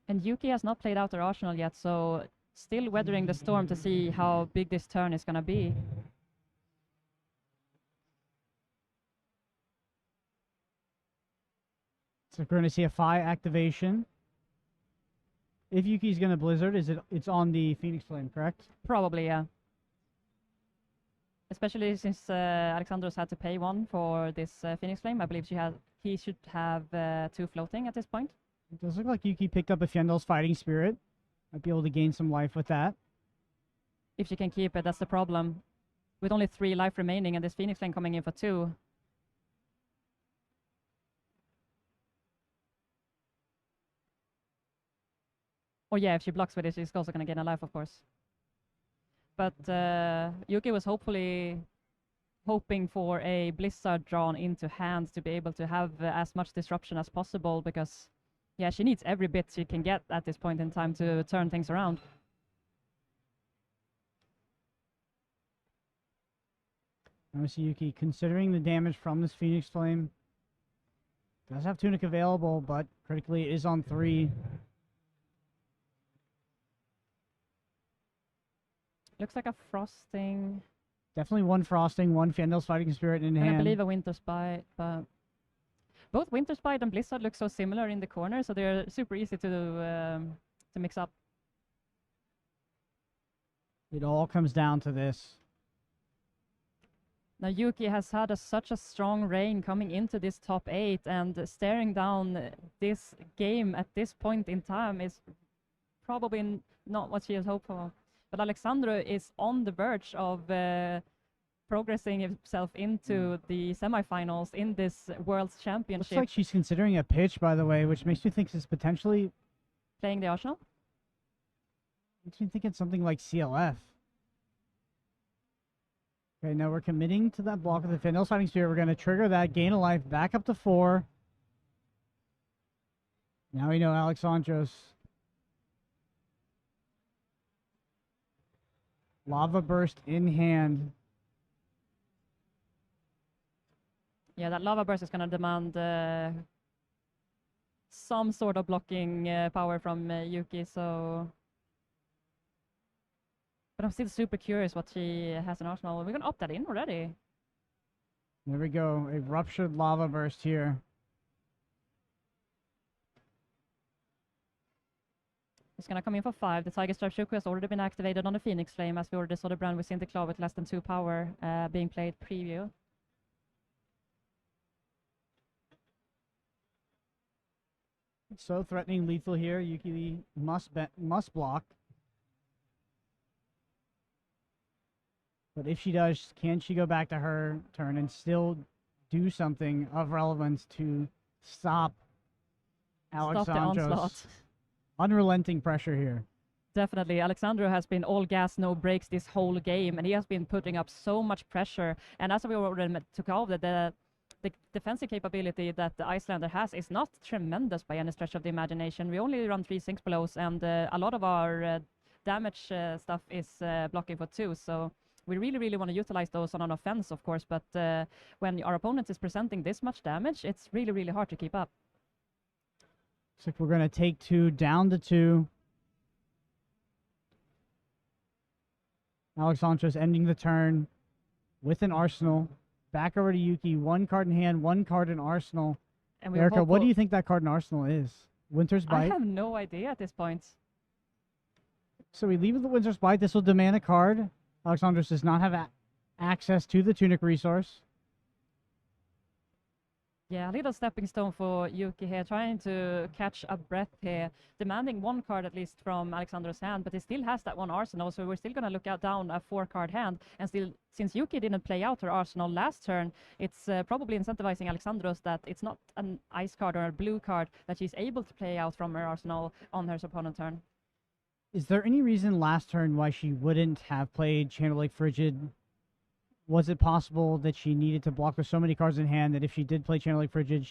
And Yuki has not played out their arsenal yet, so still weathering the storm to see how big this turn is going to be. So we're going to see a Phi activation. If Yuki's going to Blizzard, it's on the Phoenix Flame, correct? Probably, yeah. Especially since Alexandros had to pay 1 for this Phoenix Flame. I believe he should have 2 floating at this point. It does look like Yuki picked up a Fjendel's Fighting Spirit. Might be able to gain some life with that. If she can keep it, that's the problem. With only 3 life remaining and this Phoenix Flame coming in for 2. Or yeah, if she blocks with it, she's also going to gain a life, of course. But Yuki was hoping for a Blizzard drawn into hand to be able to have as much disruption as possible because, yeah, she needs every bit she can get at this point in time to turn things around. Now we see Yuki considering the damage from this Phoenix Flame. Does have Tunic available, but critically it is on 3. Looks like a frosting. Definitely 1 frosting, 1 Fjendel's Fighting Spirit in hand. I believe a Winter's Bite, but both Winter's Bite and Blizzard look so similar in the corner, so they're super easy to mix up. It all comes down to this. Now Yuki has had such a strong reign coming into this top 8, and staring down this game at this point in time is probably not what she has hoped for. But Alexandro is on the verge of progressing himself into the semifinals in this World's Championship. Looks like she's considering a pitch, by the way, which makes me think she's potentially playing the Arsenal. Makes me think it's something like CLF. Okay, now we're committing to that block of the Fjendel's Fighting Spirit. We're going to trigger that, gain a life, back up to 4. Now we know Alexandros. Lava Burst in hand. Yeah, that Lava Burst is going to demand some sort of blocking power from Yuki, so... But I'm still super curious what she has in arsenal. We're going to opt that in already. There we go. A Ruptured Lava Burst here. It's going to come in for 5. The Tiger Stripe Shuku has already been activated on the Phoenix Flame, as we already saw the brand with Sinterklaas with less than 2 power being played preview. So threatening lethal here. Yuki must block. But if she does, can she go back to her turn and still do something of relevance to stop Stop the onslaught. Alexandros? Unrelenting pressure here. Definitely. Alexandro has been all gas, no brakes this whole game, and he has been putting up so much pressure. And as we already took over, the defensive capability that the Iyslander has is not tremendous by any stretch of the imagination. We only run 3 Sync blows, and a lot of our damage stuff is blocking for 2. So we really, really want to utilize those on an offense, of course. But when our opponent is presenting this much damage, it's really, really hard to keep up. Looks like we're going to take 2 down to 2. Alexandros ending the turn with an arsenal. Back over to Yuki. 1 card in hand, 1 card in arsenal. And Erica, what do you think that card in arsenal is? Winter's Bite? I have no idea at this point. So we leave with the Winter's Bite. This will demand a card. Alexandros does not have access to the Tunic resource. Yeah, a little stepping stone for Yuki here, trying to catch a breath here, demanding 1 card at least from Alexandros' hand, but he still has that 1 arsenal, so we're still going to look out down a 4-card hand. And still, since Yuki didn't play out her arsenal last turn, it's probably incentivizing Alexandros that it's not an ice card or a blue card that she's able to play out from her arsenal on her opponent's turn. Is there any reason last turn why she wouldn't have played Channel Lake Frigid? Was it possible that she needed to block with so many cards in hand that if she did play Channel Lake Frigid,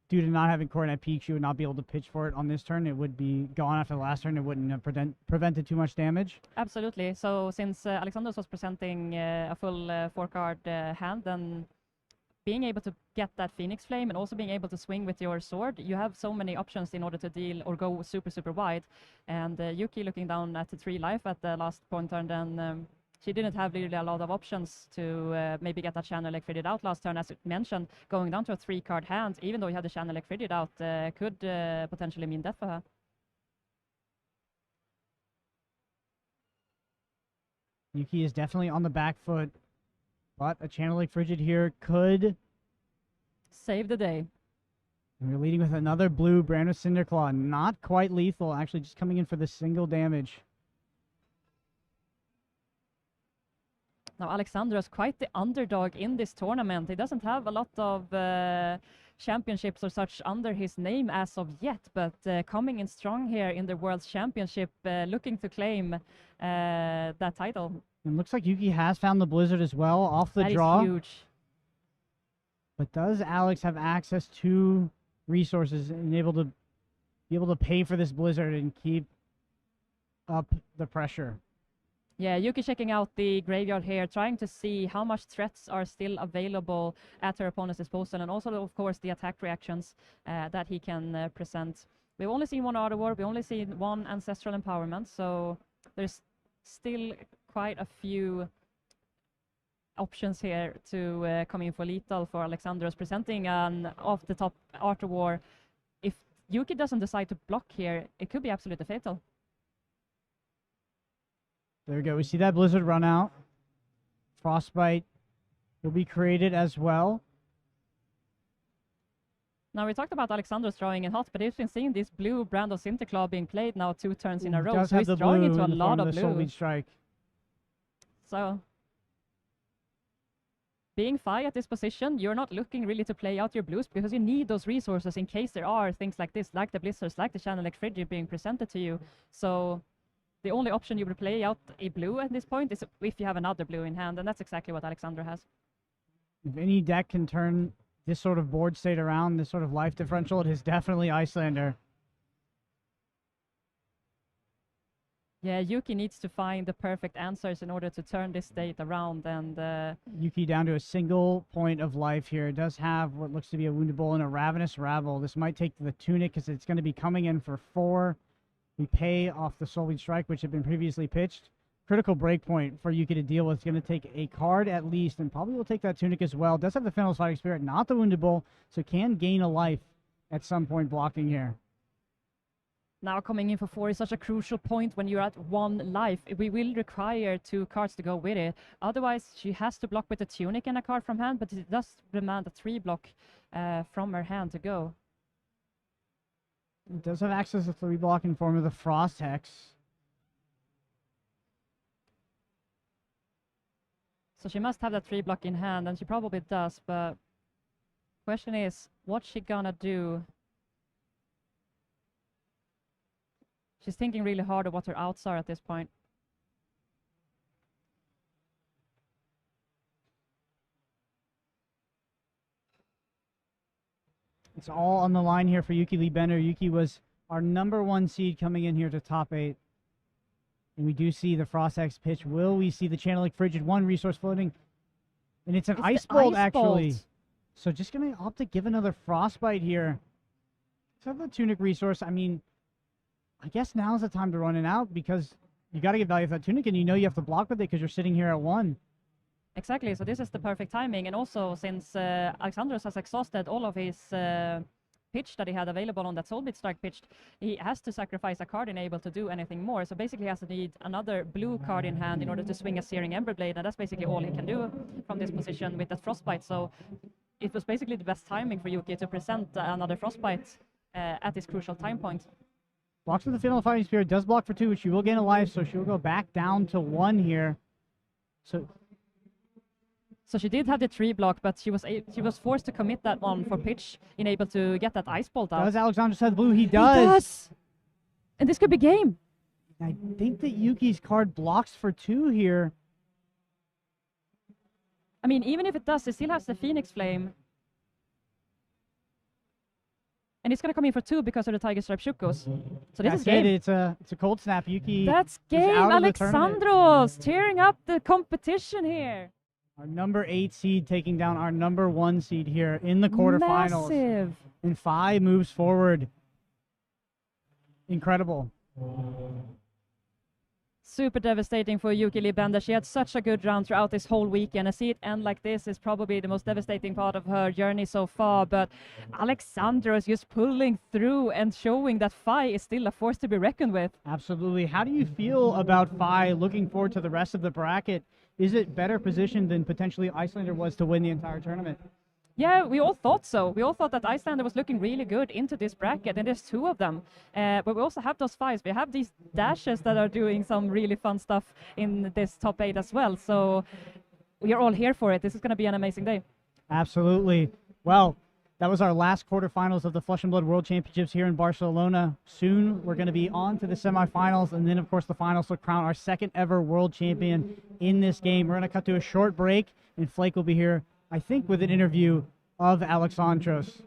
due to not having Coronet Peak, she would not be able to pitch for it on this turn? It would be gone after the last turn. It wouldn't have prevented too much damage? Absolutely. So since Alexandros was presenting a full 4-card hand, then being able to get that Phoenix Flame and also being able to swing with your sword, you have so many options in order to deal or go super, super wide. And Yuki looking down at the 3 life at the last point turn, then she didn't have really a lot of options to maybe get that Channel Lake Frigid out last turn. As you mentioned, going down to a 3-card hand, even though you had the Channel Lake Frigid out, could potentially mean death for her. Yuki is definitely on the back foot, but a Channel Lake Frigid here could save the day. And we're leading with another blue Brand of Cinderclaw. Not quite lethal, actually just coming in for the single damage. Now, Alexandros is quite the underdog in this tournament. He doesn't have a lot of championships or such under his name as of yet, but coming in strong here in the World Championship, looking to claim that title. And looks like Yuki has found the Blizzard as well off the draw. That is huge. But does Alex have access to resources and be able to pay for this Blizzard and keep up the pressure? Yeah, Yuki checking out the graveyard here, trying to see how much threats are still available at her opponent's disposal, and also, of course, the attack reactions that he can present. We've only seen 1 Art War, we've only seen 1 Ancestral Empowerment, so there's still quite a few options here to come in for lethal for Alexandros, presenting an off-the-top Art War. If Yuki doesn't decide to block here, it could be absolutely fatal. There we go. We see that Blizzard run out. Frostbite will be created as well. Now, we talked about Alexandros drawing in hot, but he's been seeing this blue Brand of Sinterklaw being played now 2 turns in a row. So he's drawing into a lot of blue. Soulbeat Strike. So, being Fi at this position, you're not looking really to play out your blues because you need those resources in case there are things like this, like the Blizzards, like the Channel Lake Frigid being presented to you. So, the only option you would play out a blue at this point is if you have another blue in hand, and that's exactly what Alexandro has. If any deck can turn this sort of board state around, this sort of life differential, it is definitely Iyslander. Yeah, Yuki needs to find the perfect answers in order to turn this state around, and Yuki down to a single point of life here. It does have what looks to be a Wounded Bull and a Ravenous Rabble. This might take the Tunic because it's going to be coming in for 4. We pay off the Soulbeat Strike, which had been previously pitched. Critical breakpoint for Yuki to deal with. It's going to take a card at least, and probably will take that Tunic as well. Does have the Fennel's Fighting Spirit, not the Wounded Bull, so can gain a life at some point blocking here. Now coming in for 4 is such a crucial point when you're at 1 life. We will require 2 cards to go with it. Otherwise, she has to block with a Tunic and a card from hand, but it does demand a 3 block from her hand to go. It does have access to 3-block in form of the Frost Hex. So she must have that 3-block in hand, and she probably does, but question is, what's she gonna do? She's thinking really hard of what her outs are at this point. It's all on the line here for Yuki Lee Bender. Yuki was our #1 seed coming in here to top 8. And we do see the Frost Hex pitch. Will we see the Channeling Frigid 1 resource floating? And it's an Ice Bolt, actually. So just going to opt to give another Frostbite here. Let's have the Tunic resource. I mean, I guess now's the time to run it out because you got to get value for that Tunic, and you know you have to block with it because you're sitting here at 1. Exactly, so this is the perfect timing, and also since Alexandros has exhausted all of his pitch that he had available on that Soulbeat Strike pitch, he has to sacrifice a card in able to do anything more, so basically he has to need another blue card in hand in order to swing a Searing Emberblade, and that's basically all he can do from this position with that Frostbite, so it was basically the best timing for Yuki to present another Frostbite at this crucial time point. Blocks with the Final Fighting Spirit, does block for 2, which she will gain a life, so she'll go back down to 1 here. So she did have the 3-block, but she was forced to commit that one for pitch, in able to get that Ice Bolt out. Does Alexandros have blue? He does. He does! And this could be game. I think that Yuki's card blocks for 2 here. I mean, even if it does, it still has the Phoenix Flame. And it's going to come in for 2 because of the Tiger Stripe Shukos. So this is game. It's a cold snap. Yuki. That's game. Alexandros tearing up the competition here. Our #8 seed taking down our #1 seed here in the quarterfinals. Massive. And 5 moves forward. Incredible. Super devastating for Yuki Lee Bender. She had such a good round throughout this whole weekend. To see it end like this is probably the most devastating part of her journey so far. But Alexandros just pulling through and showing that Fi is still a force to be reckoned with. Absolutely. How do you feel about Fi looking forward to the rest of the bracket? Is it better positioned than potentially Iyslander was to win the entire tournament? Yeah, we all thought so. We all thought that Iyslander was looking really good into this bracket, and there's 2 of them. But we also have those 5s. We have these dashes that are doing some really fun stuff in this top 8 as well. So we are all here for it. This is going to be an amazing day. Absolutely. Well, that was our last quarterfinals of the Flesh and Blood World Championships here in Barcelona. Soon we're going to be on to the semifinals and then, of course, the finals to crown our 2nd ever world champion in this game. We're going to cut to a short break, and Flake will be here, I think, with an interview of Alexandros.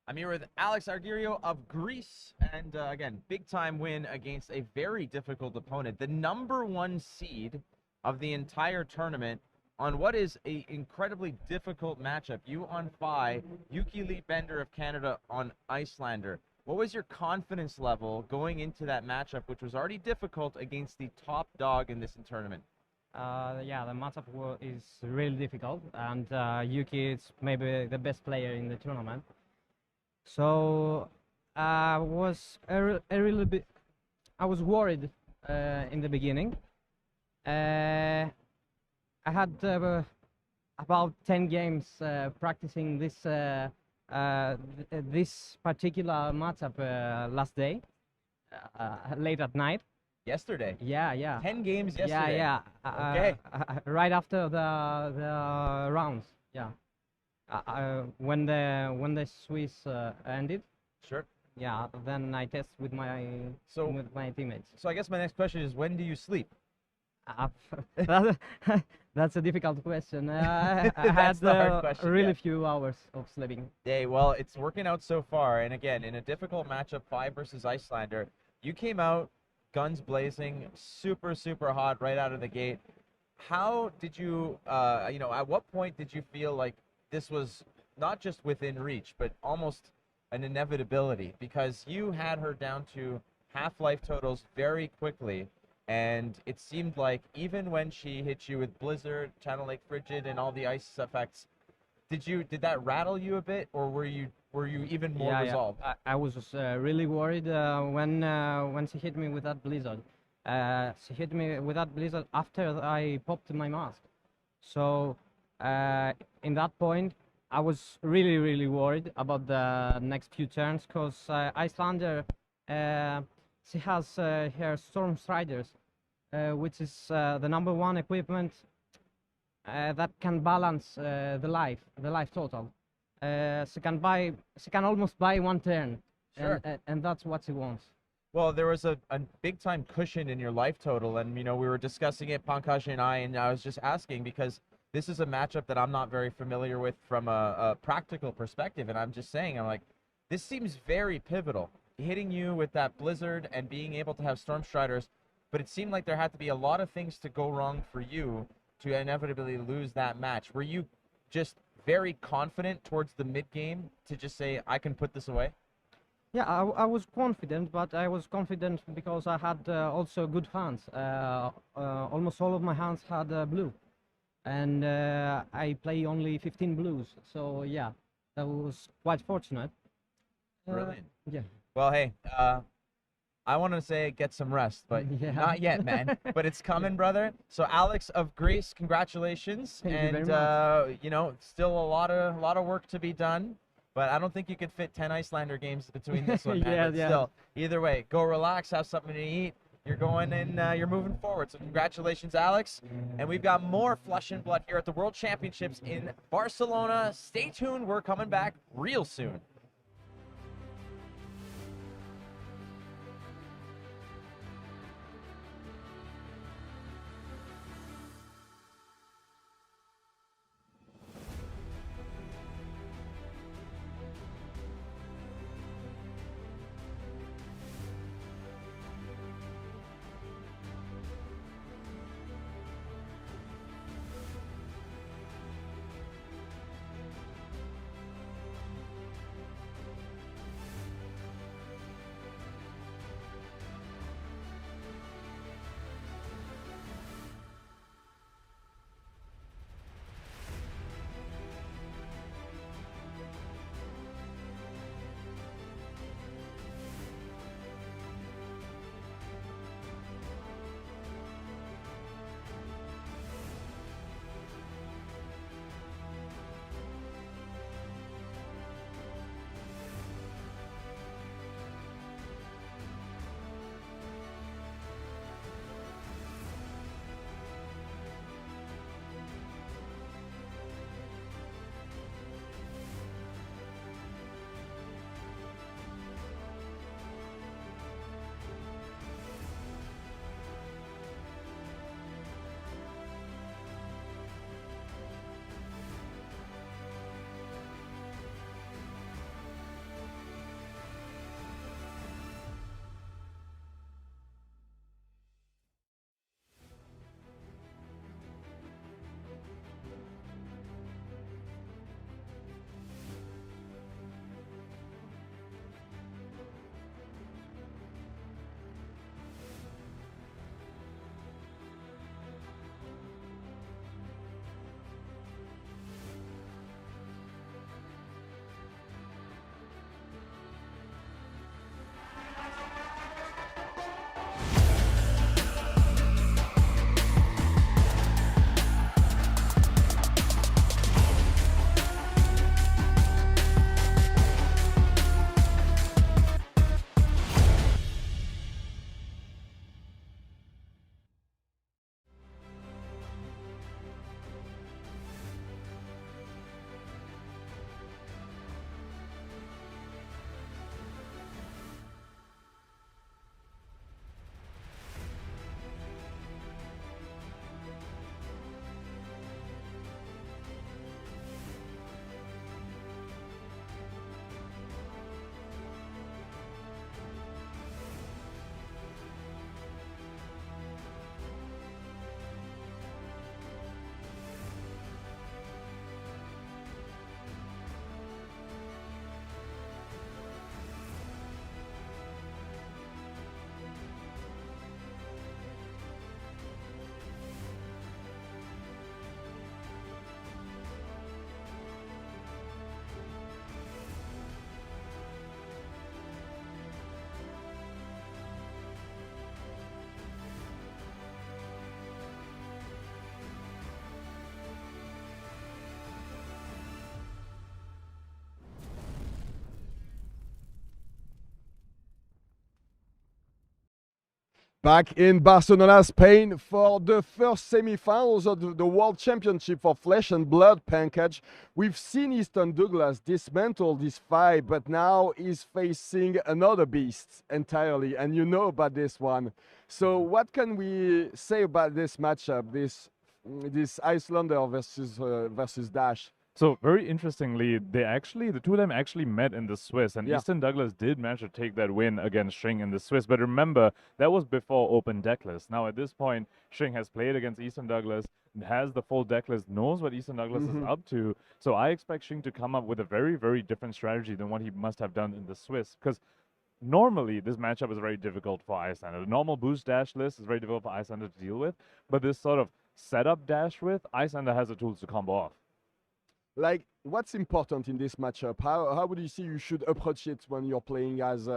I'm here with Alex Argyriou of Greece, and again, big-time win against a very difficult opponent, the #1 seed of the entire tournament, on what is a incredibly difficult matchup. You on Phi, Yuki Lee Bender of Canada on Iyslander. What was your confidence level going into that matchup, which was already difficult against the top dog in this tournament? Yeah, the matchup is really difficult, and Yuki is maybe the best player in the tournament. So I was a little bit, I was worried in the beginning. I had about 10 games practicing this particular matchup last day, late at night. Yesterday? Yeah. 10 games yesterday? Yeah. Okay. Right after the rounds, yeah. When the Swiss ended. Sure. Yeah, then I test with my teammates. So I guess my next question is, when do you sleep? That's a difficult question. I had really few hours of sleeping. Hey, well, it's working out so far. And again, in a difficult matchup, Phi versus Iyslander, you came out guns blazing, super, super hot right out of the gate. How did you, at what point did you feel like this was not just within reach, but almost an inevitability? Because you had her down to half-life totals very quickly, and it seemed like even when she hit you with Blizzard, Channel Lake Frigid, and all the ice effects, did that rattle you a bit, or were you even more resolved? Yeah. I was really worried when she hit me with that Blizzard. She hit me with that Blizzard after I popped my mask. So in that point, I was really, really worried about the next few turns, because Iyslander, she has her Storm Striders, which is the #1 equipment that can balance the life total. She can almost buy one turn, Sure. and that's what she wants. Well, there was a big-time cushion in your life total, and, we were discussing it, Pankaj and I was just asking, because this is a matchup that I'm not very familiar with from a practical perspective, and I'm just saying, I'm like, this seems very pivotal, hitting you with that Blizzard and being able to have Storm Striders, but it seemed like there had to be a lot of things to go wrong for you to inevitably lose that match. Were you just very confident towards the mid-game to just say, I can put this away? Yeah, I was confident, but I was confident because I had also good hands. Almost all of my hands had blue, and I play only 15 blues, so yeah, that was quite fortunate. Brilliant. Yeah. Well, hey, I want to say get some rest, but Yeah. not yet, man. But it's coming, brother. So Alex of Greece, congratulations. Thank you and very much. Still a lot of work to be done. But I don't think you could fit 10 Iyslander games between this one, man. Yeah, But yeah. still, either way, go relax, have something to eat. You're going and you're moving forward. So congratulations, Alex. And we've got more Flesh and Blood here at the World Championships in Barcelona. Stay tuned. We're coming back real soon. Back in Barcelona, Spain, for the first semi-finals of the World Championship for Flesh and Blood package. We've seen Easton Douglas dismantle this fight, but now he's facing another beast entirely, and you know about this one. So what can we say about this matchup, this Iyslander versus Dash? So very interestingly, the two of them actually met in the Swiss, and Easton Douglas did manage to take that win against Shing in the Swiss. But remember, that was before open deck list. Now at this point, Shing has played against Easton Douglas, has the full deck list, knows what Easton Douglas is up to. So I expect Shing to come up with a very, very different strategy than what he must have done in the Swiss. Because normally this matchup is very difficult for Iyslander. The normal boost dash list is very difficult for Iyslander to deal with, but this sort of setup dash with, Iyslander has the tools to combo off. Like, what's important in this matchup? How would you see you should approach it when you're playing as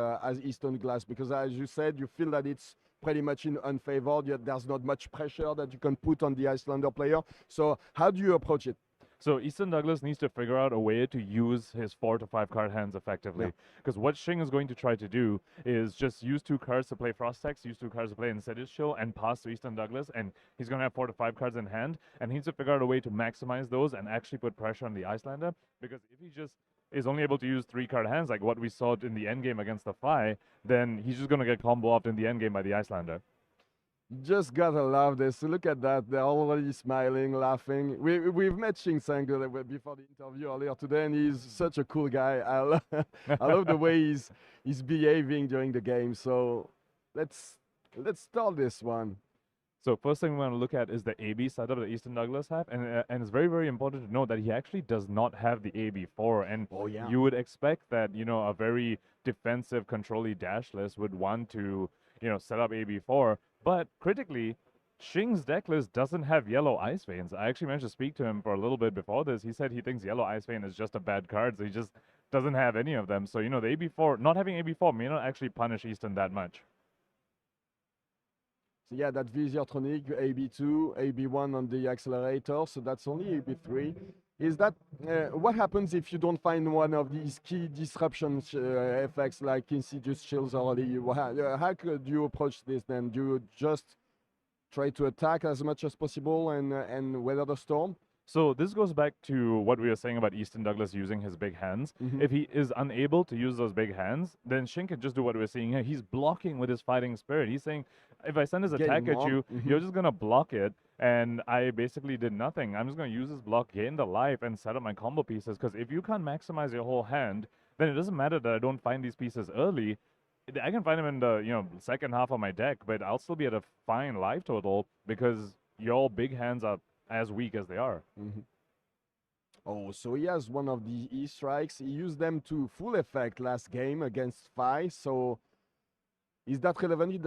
Easton Glass? Because as you said, you feel that it's pretty much in unfavored, yet there's not much pressure that you can put on the Iyslander player. So how do you approach it? So Easton Douglas needs to figure out a way to use his 4 to 5 card hands effectively. Because what Shing is going to try to do is just use 2 cards to play Frost Text, use 2 cards to play Insidious Chill, and pass to Easton Douglas. And he's going to have 4 to 5 cards in hand. And he needs to figure out a way to maximize those and actually put pressure on the Iyslander. Because if he just is only able to use 3 card hands, like what we saw in the endgame against the Fi, then he's just going to get combo offed in the endgame by the Iyslander. Just gotta love this. Look at that. They're already smiling, laughing. We've met Tsang before the interview earlier today, and he's such a cool guy. I love the way he's behaving during the game. So let's start this one. So first thing we want to look at is the AB setup that Easton Douglas have, and it's very, very important to know that he actually does not have the AB4, and you would expect that, you know, a very defensive control-y dash list would want to, you know, set up AB4. But critically, Shing's deck list doesn't have yellow Ice Veins. I actually managed to speak to him for a little bit before this. He said he thinks yellow Ice Vein is just a bad card, so he just doesn't have any of them. So, you know, the AB4, not having AB4 may not actually punish Easton that much. So yeah, that Viziatronic, AB2, AB1 on the accelerator, so that's only AB3. Is that, what happens if you don't find one of these key disruption effects like Insidious Chills early? How could you approach this then? Do you just try to attack as much as possible and weather the storm? So this goes back to what we were saying about Easton Douglas using his big hands. If he is unable to use those big hands, then Shing can just do what we're seeing here. He's blocking with his fighting spirit. He's saying, if I send his attack at you, you're just going to block it. And I basically did nothing. I'm just going to use this block, gain the life, and set up my combo pieces. Because if you can't maximize your whole hand, then it doesn't matter that I don't find these pieces early. I can find them in the second half of my deck, but I'll still be at a fine life total because your big hands are as weak as they are. Oh, so he has one of the E-strikes. He used them to full effect last game against Fi. So is that relevant in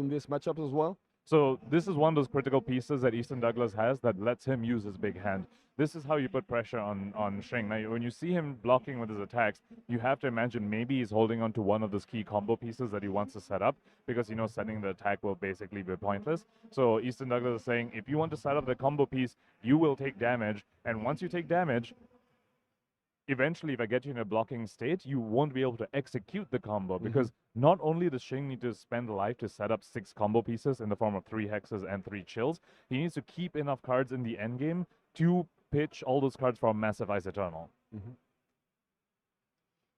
this matchup as well? So this is one of those critical pieces that Easton Douglas has that lets him use his big hand. This is how you put pressure on Shing. Now, when you see him blocking with his attacks, you have to imagine maybe he's holding on to one of those key combo pieces that he wants to set up because, you know, setting the attack will basically be pointless. So Easton Douglas is saying, if you want to set up the combo piece, you will take damage. And once you take damage, eventually, if I get you in a blocking state, you won't be able to execute the combo because not only does Shing need to spend life to set up 6 combo pieces in the form of 3 hexes and 3 chills, he needs to keep enough cards in the endgame to pitch all those cards for a massive Ice Eternal.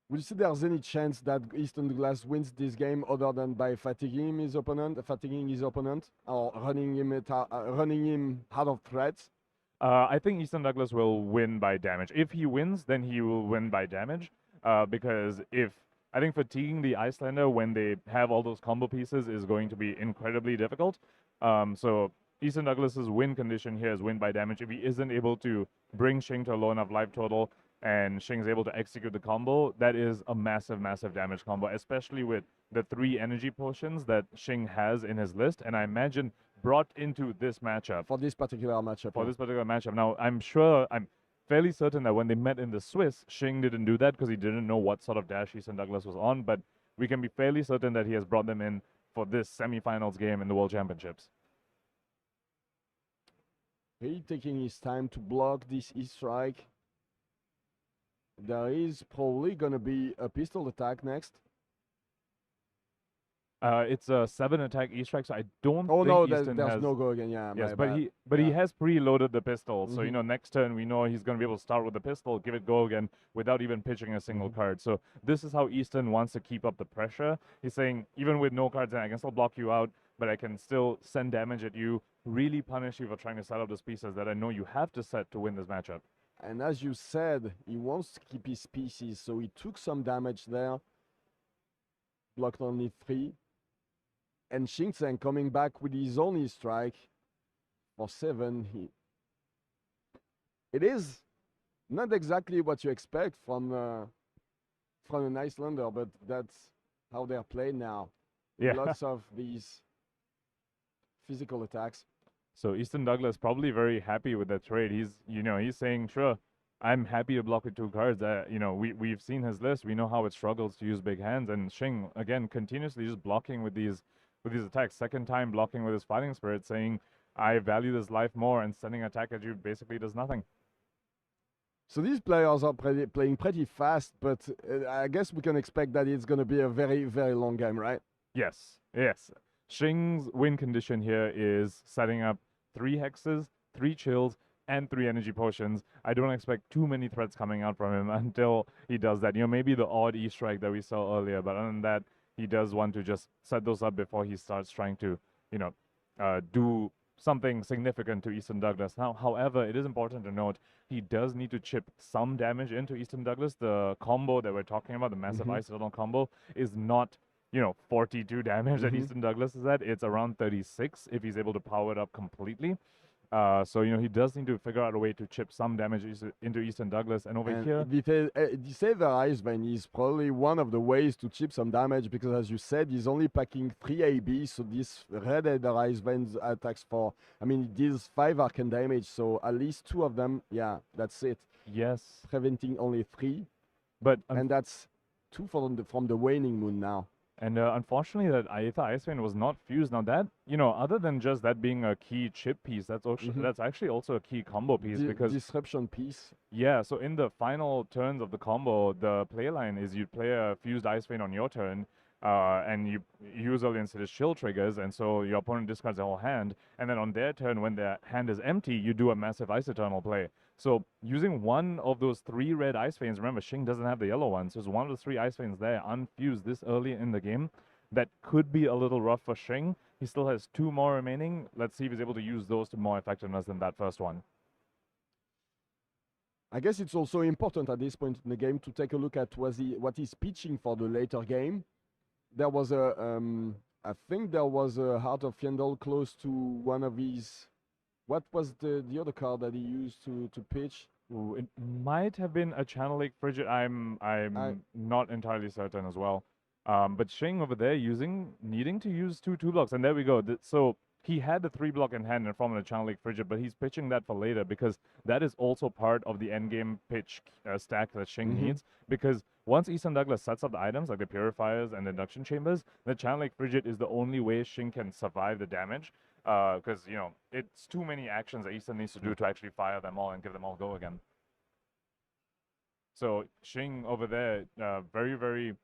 Would you say there's any chance that Easton Glass wins this game other than by fatiguing his opponent, or running him out of threats? I think Easton Douglas will win by damage. If he wins, then he will win by damage. Because I think fatiguing the Iyslander when they have all those combo pieces is going to be incredibly difficult. So Easton Douglas's win condition here is win by damage. If he isn't able to bring Shing to a low enough life total and Shing's able to execute the combo, that is a massive, massive damage combo, especially with the 3 energy potions that Shing has in his list. And I imagine brought into this matchup. For this particular matchup. Now, I'm fairly certain that when they met in the Swiss, Shing didn't do that because he didn't know what sort of dash Easton Douglas was on, but we can be fairly certain that he has brought them in for this semifinals game in the World Championships. He's taking his time to block this E-strike. There is probably going to be a pistol attack next. It's a 7 attack E-strike, so I don't Oh think no, Easton there's has... no go again. Yeah, Yes, my but bad. he Yeah. has preloaded the pistol, so you Mhm. know next turn we know he's going to be able to start with the pistol, give it go again without even pitching a single card. So this is how Easton wants to keep up the pressure. He's saying even with no cards, I can still block you out, but I can still send damage at you, really punish you for trying to set up those pieces that I know you have to set to win this matchup. And as you said, he wants to keep his pieces, so he took some damage there. Blocked only 3. And Shing coming back with his only strike for 7. It is not exactly what you expect from an Iyslander, but that's how they're played now. Yeah. Lots of these physical attacks. So Easton Douglas probably very happy with that trade. He's saying, sure, I'm happy to block with 2 cards. We've seen his list. We know how it struggles to use big hands. And Shing, again, continuously just blocking with these attacks. Second time blocking with his Fighting Spirit, saying, I value this life more, and sending attack at you basically does nothing. So these players are playing pretty fast, but I guess we can expect that it's going to be a very, very long game, right? Yes. Shing's win condition here is setting up 3 hexes, 3 chills, and 3 energy potions. I don't expect too many threats coming out from him until he does that. Maybe the odd E-strike that we saw earlier, but other than that, he does want to just set those up before he starts trying to, do something significant to Easton Douglas. Now, however, it is important to note he does need to chip some damage into Easton Douglas. The combo that we're talking about, the massive ice tunnel combo, is not 42 damage that Easton Douglas is at. It's around 36 if he's able to power it up completely. So he does need to figure out a way to chip some damage into Easton Douglas. And over here, the Ice Vein is probably one of the ways to chip some damage, because as you said, he's only packing 3 AB, so this Red Ether Ice Vein attacks it deals 5 arcane damage, so at least 2 of them, yeah, that's it. Yes. Preventing only 3, and that's 2 from the Waning Moon now. And unfortunately, that Aether Ice Vein was not fused. Now that, other than just that being a key chip piece, that's actually also a key combo piece, because disruption piece. Yeah, so in the final turns of the combo, the play line is you play a fused Ice Vein on your turn, and you use all the instead shill triggers, and so your opponent discards their whole hand, and then on their turn, when their hand is empty, you do a massive Ice Eternal play. So using one of those 3 red Ice Veins, remember Shing doesn't have the yellow one, so it's one of the 3 Ice Veins there, unfused this early in the game. That could be a little rough for Shing. He still has 2 more remaining. Let's see if he's able to use those to more effectiveness than that first one. I guess it's also important at this point in the game to take a look at what he's pitching for the later game. There was I think there was a Heart of Fyendal close to one of his. What was the other card that he used to pitch? Ooh, it might have been a Channel Lake Frigid. I'm not entirely certain as well. But Shing over there needing to use 2 blocks, and there we go. So he had the 3 block in hand and from a Channel Lake Frigid, but he's pitching that for later, because that is also part of the endgame pitch stack that Shing needs. Because once Easton Douglas sets up the items like the purifiers and the induction chambers, the Channel Lake Frigid is the only way Shing can survive the damage. Because, it's too many actions that Easton needs to do to actually fire them all and give them all go again. So Shing over there, very, very,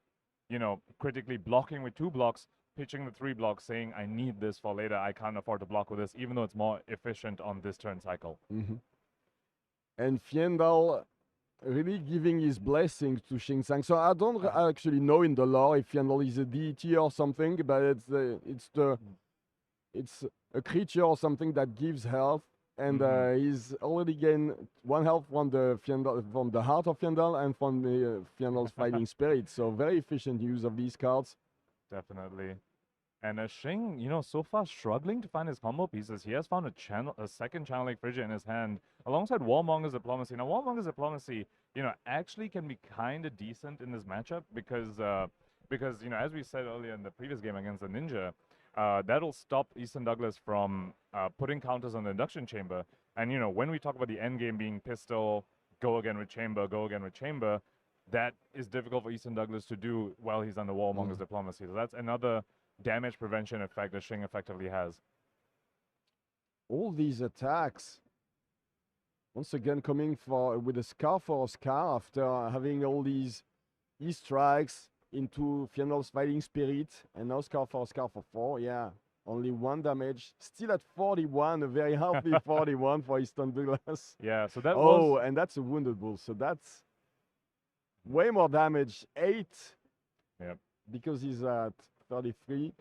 critically blocking with 2 blocks, pitching the 3 blocks, saying, I need this for later. I can't afford to block with this, even though it's more efficient on this turn cycle. And Fyendal really giving his blessings to Shing Tsang. So I don't actually know in the lore if Fyendal is a deity or something, but it's a creature or something that gives health, and he's already gained 1 health from the Heart of Fyendal and from the Fyendal's Fighting Spirit. So very efficient use of these cards. Definitely. And Shing, so far struggling to find his combo pieces. He has found a second Channel Lake Frigid in his hand, alongside Warmonger's Diplomacy. Now, Warmonger's Diplomacy, actually can be kind of decent in this matchup, because as we said earlier in the previous game against the Ninja, that'll stop Easton Douglas from putting counters on the induction chamber. And, when we talk about the end game being pistol, go again with chamber, that is difficult for Easton Douglas to do while he's under Warmonger's Diplomacy. So that's another damage prevention effect that Shing effectively has. All these attacks, once again coming with a Scar for a Scar after having all these E-strikes, into Fionel's Fighting Spirit, and now Scar for 4. Yeah, only 1 damage. Still at 41, a very healthy 41 for Easton Douglas. Yeah, so that Oh, was... and that's a Wounded Bull, so that's way more damage. 8. Yep. Because he's at 33.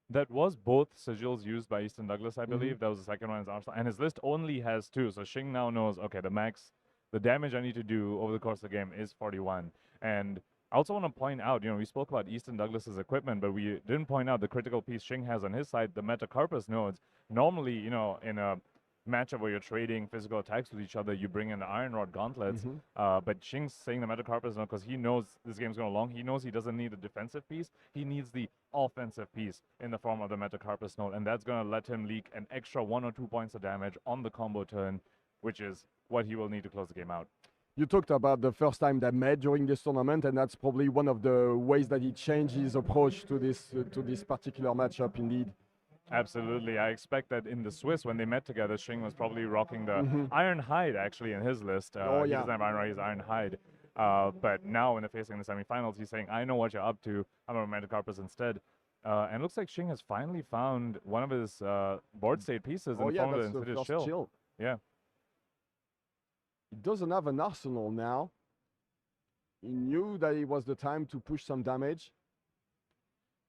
That was both sigils used by Easton Douglas, I believe. That was the second one in his arsenal. And his list only has 2. So Shing now knows, okay, the damage I need to do over the course of the game is 41. And I also want to point out, we spoke about Easton Douglas's equipment, but we didn't point out the critical piece Shing has on his side, the Metacarpus nodes. Normally, in a matchup where you're trading physical attacks with each other, you bring in the Iron Rod gauntlets. But Shing's saying the Metacarpus node because he knows this game's going long. He knows he doesn't need the defensive piece. He needs the offensive piece in the form of the Metacarpus node, and that's going to let him leak an extra 1 or 2 points of damage on the combo turn, which is what he will need to close the game out. You talked about the first time they met during this tournament, and that's probably one of the ways that he changed his approach to this particular matchup, indeed. Absolutely. I expect that in the Swiss, when they met together, Shing was probably rocking the Iron Hide, actually, in his list. He doesn't have Iron Rod, he's Iron Hide. But now, when they're facing the semifinals, he's saying, I know what you're up to. I'm going to Metacarpus instead. And it looks like Shing has finally found one of his board state pieces in the form of the Insidious Chill. Yeah. He doesn't have an arsenal now. He knew that it was the time to push some damage.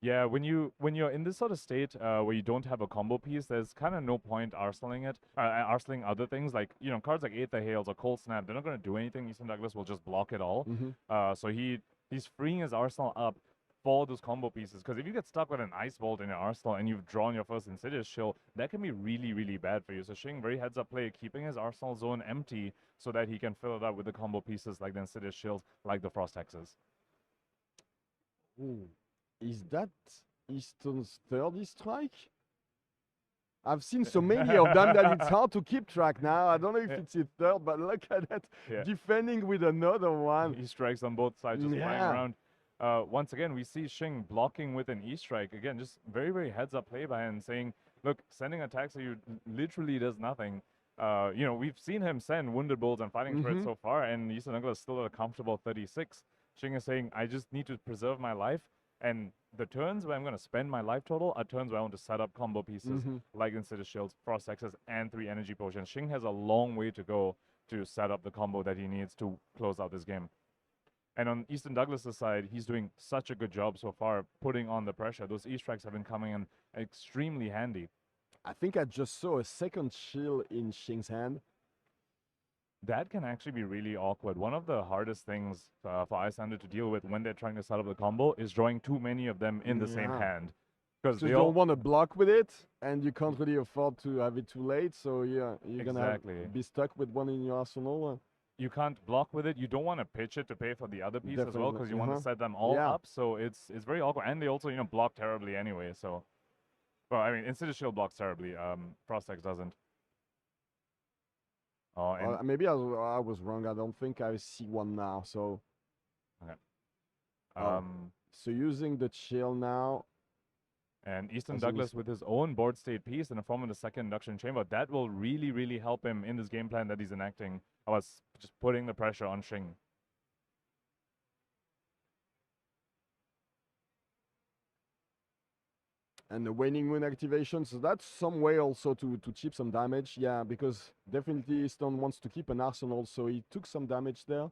Yeah, when you're in this sort of state where you don't have a combo piece, there's kind of no point arsenaling other things like cards like Aether Hails or Cold Snap. They're not going to do anything. Easton Douglas will just block it all. So he's freeing his arsenal up for those combo pieces, because if you get stuck with an Ice Bolt in your arsenal and you've drawn your first Insidious Chill, that can be really, really bad for you. So Shing, very heads-up play, keeping his arsenal zone empty so that he can fill it up with the combo pieces like the Insidious Chills, like the Frost Hexes. Ooh. Is that Easton's 30 strike? I've seen so many of them that it's hard to keep track now. I don't know if it's his third, but look at that. Defending with another one. He strikes on both sides, just flying around. Once again, we see Shing blocking with an E-Strike. Again, just very, very heads-up play by him, saying, look, sending attacks at you literally does nothing. We've seen him send Wounded Bulls and Fighting Spirits so far, and Easton Douglas is still at a comfortable 36. Shing is saying, I just need to preserve my life, and the turns where I'm going to spend my life total are turns where I want to set up combo pieces like Insidious Shields, Frost Hexes, and 3 Energy Potions. Shing has a long way to go to set up the combo that he needs to close out this game. And on Easton Douglas' side, he's doing such a good job so far putting on the pressure. Those E-Strikes have been coming in extremely handy. I think I just saw a second chill in Shing's hand. That can actually be really awkward. One of the hardest things for Iyslander to deal with when they're trying to set up the combo is drawing too many of them in the same hand. Because you don't want to block with it, and you can't really afford to have it too late. So yeah, you're gonna be stuck with one in your arsenal. You can't block with it. You don't want to pitch it to pay for the other piece as well, because you want to set them all up. So it's very awkward, and they also block terribly anyway. So, well, I mean, Insidious Shield blocks terribly. Frost Hex doesn't. Maybe I was wrong. I don't think I see one now. So, so using the chill now. And Easton Douglas with his own board state piece in the form of the second induction chamber, that will really, really help him in this game plan that he's enacting. I was just putting the pressure on Shing. And the Waning Moon activation, so that's some way also to chip some damage. Yeah, because definitely Easton wants to keep an arsenal, so he took some damage there.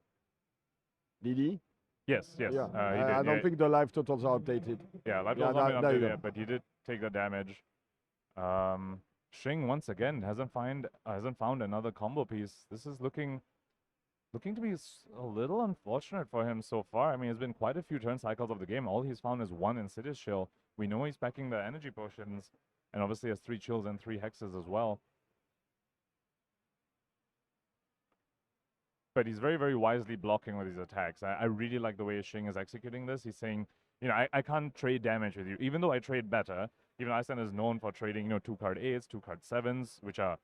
Did he? Yes. Yeah, he did. I don't think the life totals are updated. Yeah, life totals haven't been updated yet, but he did take the damage. Shing once again hasn't found another combo piece. This is looking to be a little unfortunate for him so far. I mean, it's been quite a few turn cycles of the game. All he's found is one Insidious Chill. We know he's packing the energy potions, and obviously has 3 chills and 3 hexes as well. But he's very, very wisely blocking with his attacks. I really like the way Shing is executing this. He's saying, I can't trade damage with you, even though I trade better. Even Iyslander is known for trading, 2-card 8s, 2-card 7s, which are,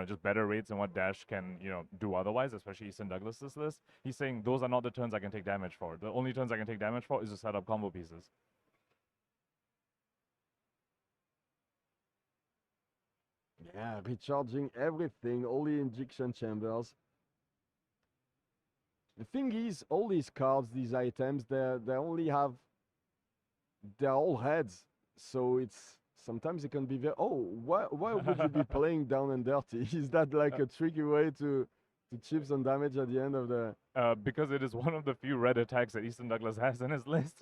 just better rates than what Dash can, do otherwise, especially Easton Douglas's list. He's saying those are not the turns I can take damage for. The only turns I can take damage for is to set up combo pieces. Yeah, recharging everything, all the injection chambers. The thing is, all these cards, these items, they only have they're all heads, so it's sometimes it can be very. Oh, why would you be playing down and dirty? Is that like a tricky way to chip some damage at the end of the? Because it is one of the few red attacks that Easton Douglas has in his list.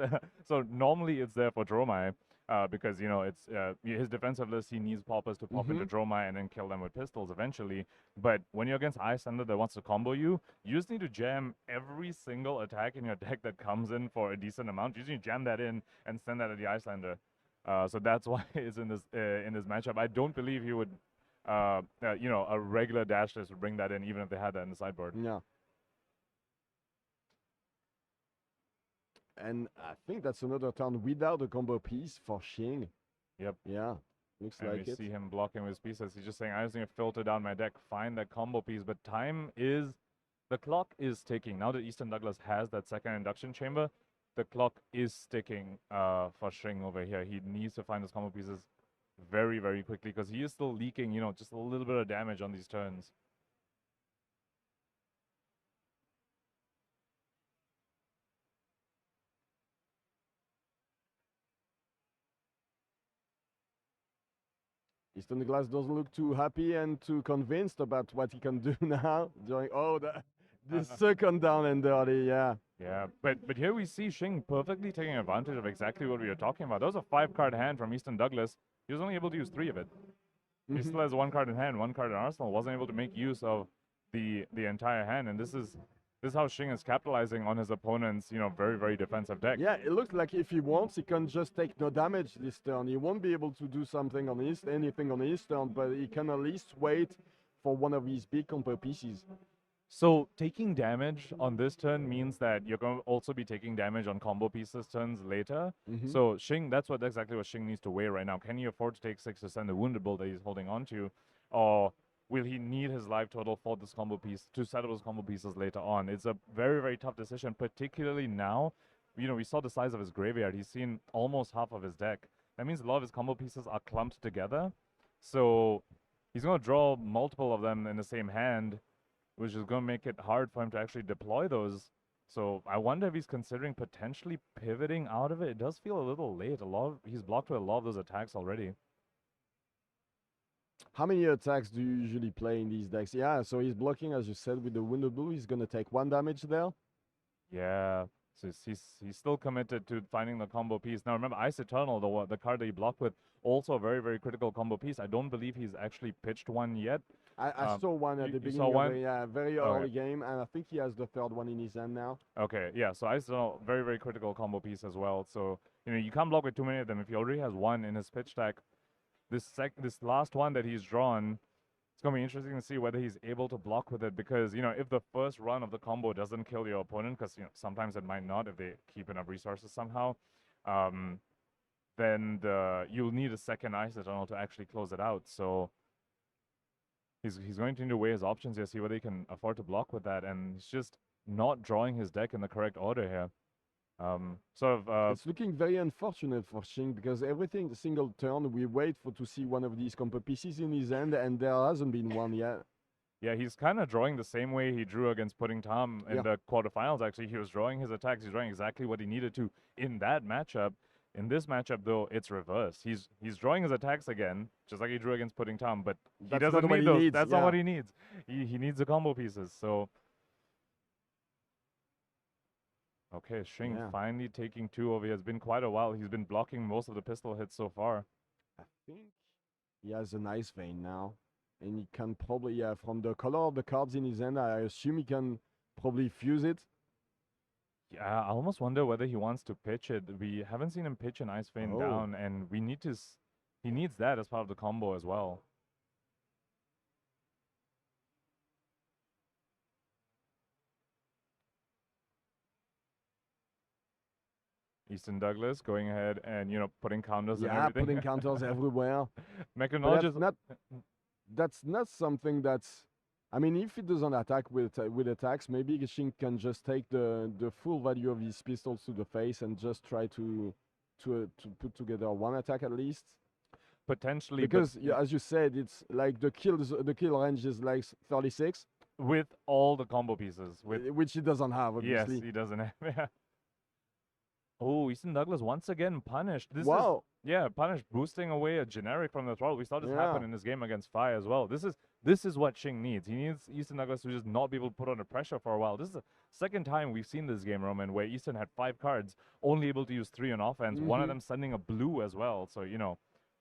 So normally it's there for Dromai, because it's his defensive list. He needs poppers to pop into Dromai and then kill them with pistols eventually. But when you're against Iyslander that wants to combo you, you just need to jam every single attack in your deck that comes in for a decent amount. You just need to jam that in and send that at the Iyslander. So that's why it's in this matchup. I don't believe he would. A regular dash list would bring that in, even if they had that in the sideboard. Yeah. And I think that's another turn without a combo piece for Shing. Yep. Yeah. Looks and like we it. see him blocking with his pieces. He's just saying, I just need to filter down my deck, find that combo piece. But the clock is ticking. Now that Easton Douglas has that second induction chamber, the clock is ticking for Shing over here. He needs to find his combo pieces very, very quickly because he is still leaking, just a little bit of damage on these turns. Easton Glass doesn't look too happy and too convinced about what he can do now. During the second down and dirty, yeah. Yeah, but here we see Shing perfectly taking advantage of exactly what we were talking about. That was a 5-card hand from Easton Douglas. He was only able to use 3 of it. He still has 1 card in hand, 1 card in arsenal. Wasn't able to make use of the entire hand, and this is how Shing is capitalizing on his opponent's very, very defensive deck. Yeah, it looks like if he wants, he can just take no damage this turn. He won't be able to do anything on his turn, but he can at least wait for one of his big combo pieces. So taking damage on this turn means that you're going to also be taking damage on combo pieces turns later. So Shing, that's exactly what Shing needs to weigh right now. Can he afford to take 6 to send the wounded bull that he's holding on to, or will he need his life total for this combo piece to set up his combo pieces later on? It's a very, very tough decision, particularly now. We saw the size of his graveyard. He's seen almost half of his deck. That means a lot of his combo pieces are clumped together. So he's going to draw multiple of them in the same hand, which is going to make it hard for him to actually deploy those. So I wonder if he's considering potentially pivoting out of it. It does feel a little late. He's blocked with a lot of those attacks already. How many attacks do you usually play in these decks? Yeah, so he's blocking, as you said, with the Wounded Blue. He's going to take 1 damage there. Yeah, so he's still committed to finding the combo piece. Now remember, Ice Eternal, the card that he blocked with, also a very, very critical combo piece. I don't believe he's actually pitched one yet. I saw one at the beginning of the very early game, and I think he has the 3rd one in his hand now. Okay, yeah, so Ice Eternal, very, very critical combo piece as well. So, you can't block with too many of them. If he already has 1 in his pitch deck, this last one that he's drawn, it's going to be interesting to see whether he's able to block with it, because, if the first run of the combo doesn't kill your opponent, because, sometimes it might not if they keep enough resources somehow, then you'll need a second Ice Eternal to actually close it out. So he's going to need to weigh his options here, see whether he can afford to block with that, and he's just not drawing his deck in the correct order here. It's looking very unfortunate for Shing, because every single turn we wait to see one of these combo pieces in his hand, and there hasn't been one yet. Yeah, he's kind of drawing the same way he drew against Pudding Tom in the quarterfinals. Actually, he was drawing his attacks. He's drawing exactly what he needed to in that matchup. In this matchup, though, it's reversed. He's drawing his attacks again, just like he drew against Pudding Tom, but he doesn't need those. That's not what he needs. He needs the combo pieces. So. Okay, Shing finally taking 2 over here. It's been quite a while. He's been blocking most of the pistol hits so far. I think he has an Ice Vein now. And he can probably, from the color of the cards in his hand, I assume he can probably fuse it. Yeah, I almost wonder whether he wants to pitch it. We haven't seen him pitch an Ice Vein down, and he needs that as part of the combo as well. Easton Douglas going ahead and, putting counters and everything. Yeah, putting counters everywhere. Mechanologist. That's not something that's... I mean, if he doesn't attack with attacks, maybe Shing can just take the full value of his pistols to the face and just try to put together 1 attack at least. Potentially. Because, as you said, it's like the kill range is like 36. With all the combo pieces. Which he doesn't have, obviously. Yes, he doesn't have. Oh, Easton Douglas once again punished. This Wow. is punished, boosting away a generic from the throttle. We saw this happen Yeah. in his game against Fire as well. This is what Shing needs. He needs Easton Douglas to just not be able to put under pressure for a while. This is the second time we've seen this game, Roman, where Easton had 5 cards, only able to use 3 on offense. One of them sending a blue as well. So,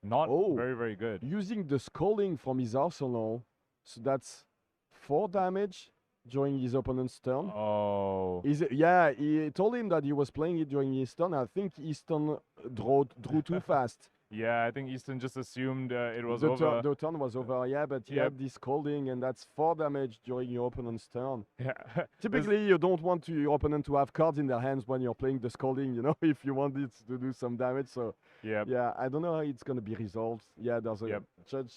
not very, very good. Using the scolding from his arsenal, so that's 4 damage during his opponent's turn. Oh. Yeah, he told him that he was playing it during his turn. I think Easton drew too fast. Yeah, I think Easton just assumed it was the over. The turn was over, yeah, but he had this scolding, and that's 4 damage during your opponent's turn. Yeah. Typically, you don't want your opponent to have cards in their hands when you're playing the scolding, if you want it to do some damage. So, yeah, I don't know how it's going to be resolved. Yeah, there's a judge.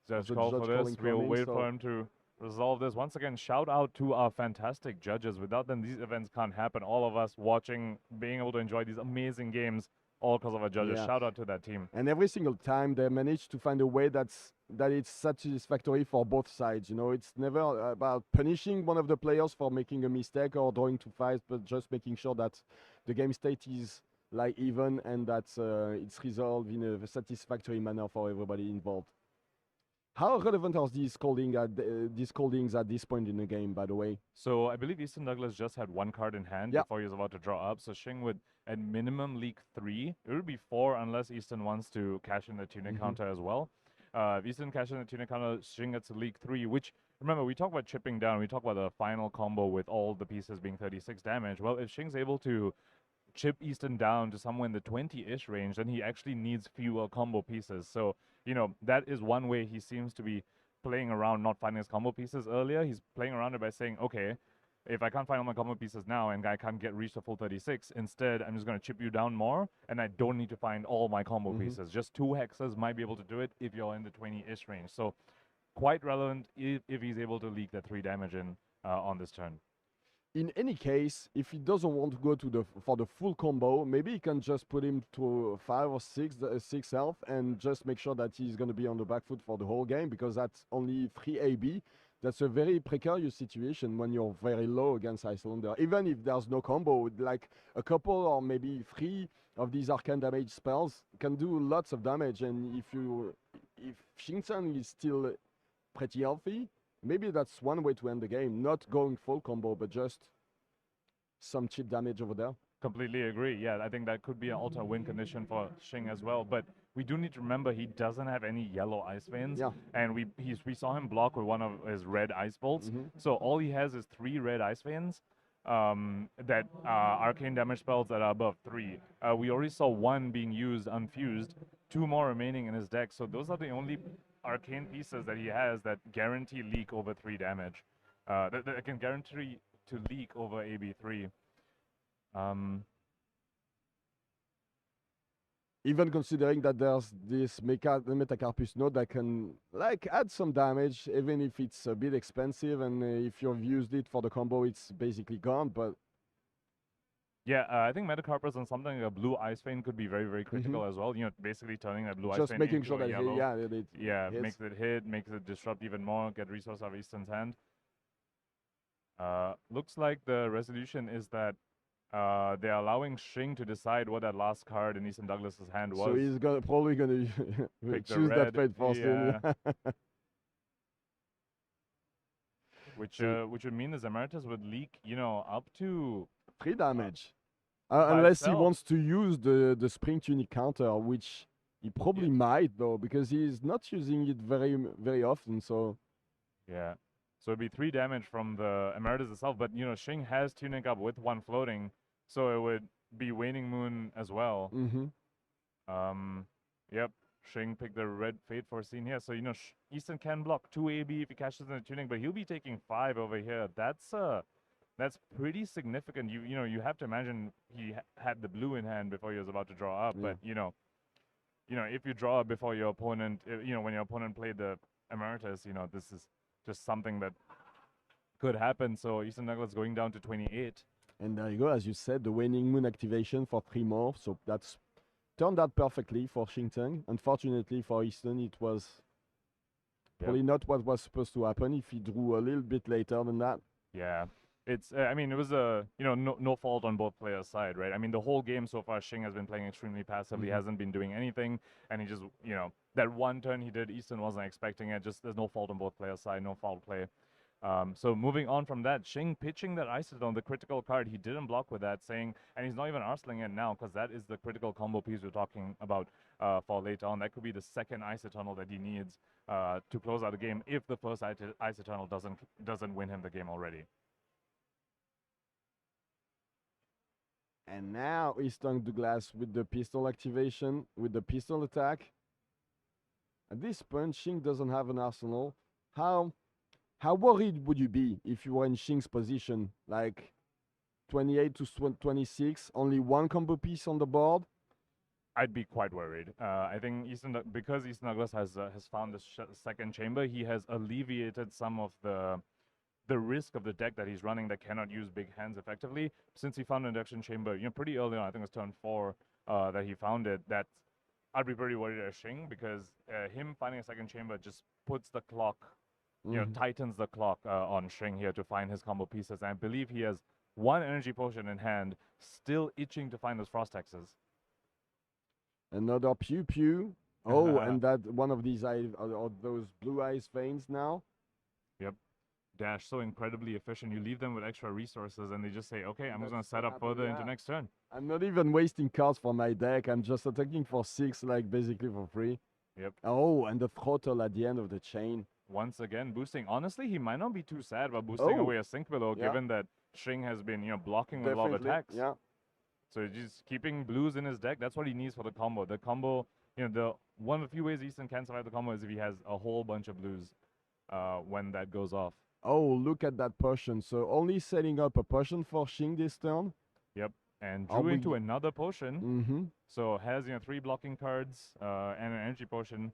Judge call for this. We'll wait for him to resolve this. Once again, shout out to our fantastic judges. Without them, these events can't happen. All of us watching, being able to enjoy these amazing games, all because of our judges. Yeah. Shout out to that team. And every single time they manage to find a way that it's satisfactory for both sides. It's never about punishing one of the players for making a mistake or drawing too fast, but just making sure that the game state is even and that it's resolved in a satisfactory manner for everybody involved. How relevant are these scoldings at this point in the game, by the way? So I believe Easton Douglas just had 1 card in hand before he was about to draw up. So Shing would, at minimum, leak 3. It would be 4 unless Easton wants to cash in the tunic counter as well. If Easton cashes in the tunic counter, Shing gets to leak 3, which, remember, we talk about chipping down. We talk about the final combo with all the pieces being 36 damage. Well, if Shing's able to chip Easton down to somewhere in the 20-ish range, then he actually needs fewer combo pieces. So, that is one way he seems to be playing around not finding his combo pieces earlier. He's playing around it by saying, okay, if I can't find all my combo pieces now and I can't reach the full 36, instead I'm just going to chip you down more and I don't need to find all my combo pieces. Just 2 hexes might be able to do it if you're in the 20-ish range. So quite relevant if he's able to leak that 3 damage in on this turn. In any case, if he doesn't want to go for the full combo, maybe he can just put him to 5 or 6 health and just make sure that he's going to be on the back foot for the whole game, because that's only 3 AB. That's a very precarious situation when you're very low against Iyslander. Even if there's no combo, like a couple or maybe 3 of these arcane damage spells can do lots of damage. And if Shantz is still pretty healthy, maybe that's one way to end the game, not going full combo, but just some chip damage over there. Completely agree. Yeah, I think that could be an ultimate win condition for Shing as well. But we do need to remember he doesn't have any yellow ice veins. Yeah. And we saw him block with one of his red ice bolts. So all he has is 3 red ice veins that arcane damage spells that are above 3. We already saw 1 being used unfused, 2 more remaining in his deck. So those are the only arcane pieces that he has that guarantee leak over 3 damage. That can guarantee to leak over AB3. Even considering that there's this Metacarpus node that can add some damage, even if it's a bit expensive, and if you've used it for the combo, it's basically gone. But yeah, I think Metacarpus on something like a blue ice vein could be very, very critical as well. Basically turning that blue ice vein just making into sure a that yellow. it Makes it hit, makes it disrupt even more, get resource out of Easton's hand. Looks like the resolution is that they're allowing Shing to decide what that last card in Easton Douglas's hand was. So he's probably going to choose that Fate Faustin. Which would mean the Emeritus would leak, up to 3 damage. Unless he wants to use the Spring Tunic counter, which he probably might, though, because he's not using it very, very often. So yeah. So it'd be 3 damage from the Emeritus itself, but Shing has Tunic up with 1 floating, so it would be Waning Moon as well. Yep, Shing picked the red Fate Foreseen here, so Easton can block 2 AB if he cashes in the Tunic, but he'll be taking 5 over here. That's pretty significant. You have to imagine he had the blue in hand before he was about to draw up, but if you draw up before your opponent, when your opponent played the Emeritus, this is just something that could happen. So Easton Douglas going down to 28. And there you go, as you said, the Waning Moon activation for 3 more. So that's turned out perfectly for Shantz. Unfortunately for Easton, it was probably not what was supposed to happen if he drew a little bit later than that. Yeah. It's, I mean, it was a, no fault on both players' side, right? I mean, the whole game so far, Shing has been playing extremely passively, hasn't been doing anything, and he just, that one turn he did, Easton wasn't expecting it. Just there's no fault on both players' side, no foul play. So moving on from that, Shing pitching that Iyslander, the critical card, he didn't block with that, saying, and he's not even arsling it now, because that is the critical combo piece we're talking about for later on. That could be the second Ice Eternal that he needs to close out the game if the first Ice Eternal doesn't win him the game already. And now Easton Douglas with the pistol activation, with the pistol attack. At this point, Shing doesn't have an arsenal. How worried would you be if you were in Shing's position, like 28 to 26, only one combo piece on the board? I'd be quite worried. I think because Easton Douglas has found the second chamber, he has alleviated some of the risk of the deck that he's running that cannot use big hands effectively. Since he found an induction chamber, pretty early on, I think it was turn 4 that he found it, that I'd be pretty worried as Shing, because him finding a second chamber just puts the clock, tightens the clock on Shing here to find his combo pieces. And I believe he has one energy potion in hand, still itching to find those frost hexes. Another pew pew. Oh, and that one of these eyes, or those blue eyes veins now. Yep. Dash so incredibly efficient. You leave them with extra resources and they just say, okay, I'm just going to set up further into next turn. I'm not even wasting cards for my deck. I'm just attacking for 6, like basically for free. Yep. Oh, and the throttle at the end of the chain. Once again, boosting. Honestly, he might not be too sad about boosting away a sink below, given that Shing has been, blocking with a lot of attacks. Yeah. So he's just keeping blues in his deck. That's what he needs for the combo. The combo, the one of the few ways Easton can survive the combo is if he has a whole bunch of blues when that goes off. Oh, look at that potion. So only setting up a potion for Shing this turn. Yep. And drew into another potion. Mm-hmm. So has 3 blocking cards and an energy potion.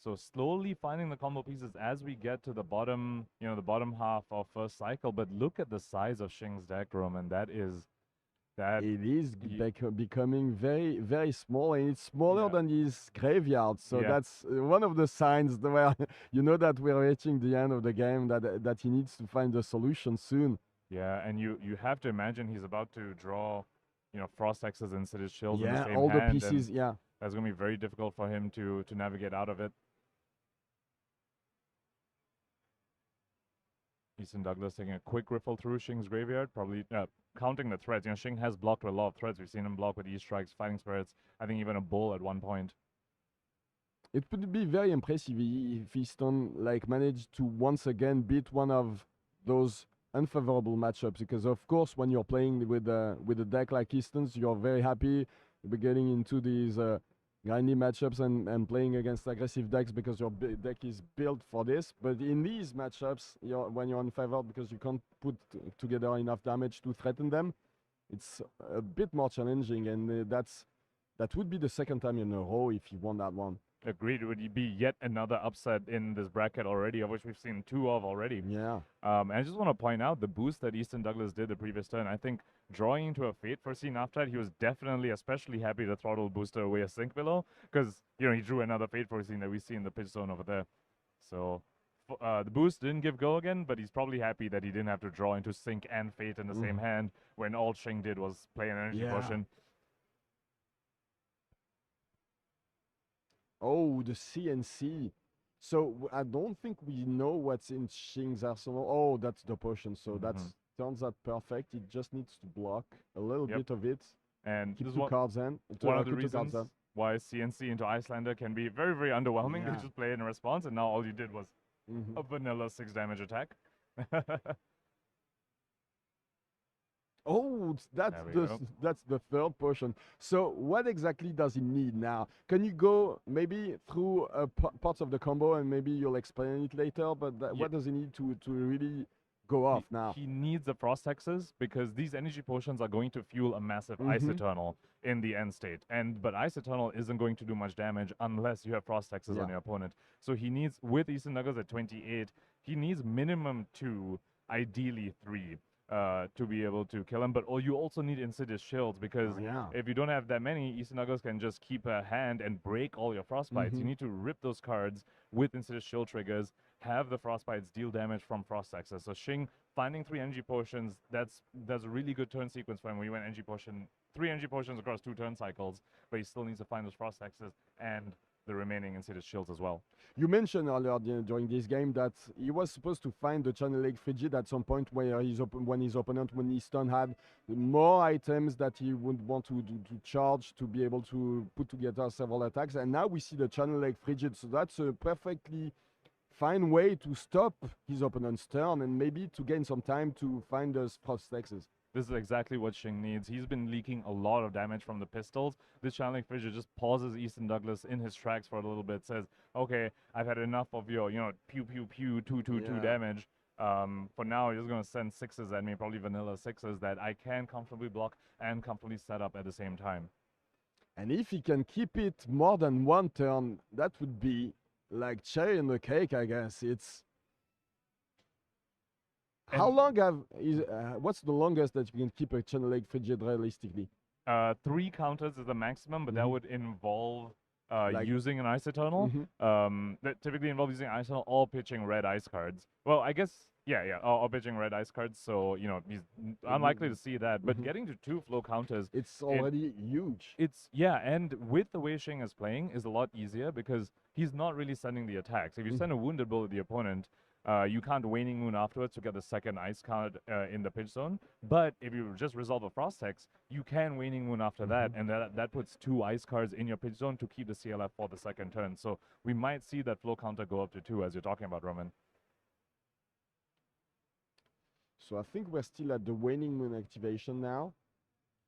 So slowly finding the combo pieces as we get to the bottom, the bottom half of first cycle. But look at the size of Shing's deck, Roman. It is becoming very, very small, and it's smaller than his graveyard. So that's one of the signs where that we're reaching the end of the game, that he needs to find a solution soon. Yeah, and you have to imagine he's about to draw, frost hexes and City's Shield in the same all hand, the pieces. Yeah, that's gonna be very difficult for him to navigate out of it. Easton Douglas taking a quick riffle through Shing's graveyard, probably counting the threats. Shing has blocked with a lot of threats. We've seen him block with E-Strikes, Fighting Spirits, I think even a Bull at one point. It would be very impressive if Easton managed to once again beat one of those unfavorable matchups, because of course when you're playing with a deck like Easton's, you're very happy to be getting into these grindy matchups and playing against aggressive decks because your deck is built for this. But in these matchups, when you're unfavored because you can't put together enough damage to threaten them, it's a bit more challenging, and that would be the second time in a row if you won that one. Agreed. It would be yet another upset in this bracket already, of which we've seen 2 of already. Yeah. And I just want to point out the boost that Easton Douglas did the previous turn. I think drawing into a Fate Foreseen after that, he was definitely especially happy to throttle booster away a sink below, because he drew another Fate Foreseen that we see in the pitch zone over there. So the boost didn't give go again, but he's probably happy that he didn't have to draw into Sink and Fate in the same hand when all Shing did was play an energy potion. Oh, the CNC. So I don't think we know what's in Shing's arsenal. Oh, that's the potion. So that turns out perfect. It just needs to block a little bit of it. And keep 2 cards in. One of the reasons why CNC into Iyslander can be very, very underwhelming. You just play it in response, and now all you did was a vanilla 6 damage attack. Oh, that's the third potion. So what exactly does he need now? Can you go maybe through parts of the combo, and maybe you'll explain it later, but what does he need to really go off now? He needs the frost hexes, because these energy potions are going to fuel a massive Ice Eternal in the end state. But Ice Eternal isn't going to do much damage unless you have frost hexes on your opponent. So he needs, with Easton Douglas at 28, he needs minimum 2, ideally 3. to be able to kill him. But you also need Insidious Shields, because if you don't have that many, Iyslander can just keep a hand and break all your Frostbites. You need to rip those cards with Insidious Shield triggers, have the Frostbites deal damage from Frost Access. So Shing finding 3 energy potions, that's a really good turn sequence for him, where you went 3 energy potions across 2 turn cycles, but he still needs to find those Frost Axes and the remaining Insidious Shields as well. You mentioned earlier during this game that he was supposed to find the Channel Lake Frigid at some point where when his opponent, when Easton had more items that he would want to charge to be able to put together several attacks. And now we see the Channel Lake Frigid, so that's a perfectly fine way to stop his opponent's turn and maybe to gain some time to find those Frost Axes. This is exactly what Shing needs. He's been leaking a lot of damage from the pistols. This Channeling Fissure just pauses Easton Douglas in his tracks for a little bit, says, okay, I've had enough of your, pew, pew, pew, 2 damage. For now, you're just going to send 6s at me, probably vanilla 6s that I can comfortably block and comfortably set up at the same time. And if he can keep it more than 1 turn, that would be like cherry on the cake, I guess. It's... How long what's the longest that you can keep a Channel Lake Frigid realistically? 3 counters is the maximum, but that would involve using an Ice Eternal. That typically involves using Ice Eternal or pitching red ice cards. Well, I guess, or pitching red ice cards, so, he's unlikely to see that. But getting to 2 flow counters... It's already huge. And with the way Shing is playing is a lot easier because he's not really sending the attacks. If you send a Wounded Bull at the opponent, you can't Waning Moon afterwards to get the second ice card in the pitch zone. But if you just resolve a Frost Hex, you can Waning Moon after that, and that puts 2 ice cards in your pitch zone to keep the CLF for the second turn. So we might see that flow counter go up to 2, as you're talking about, Roman. So I think we're still at the Waning Moon activation now.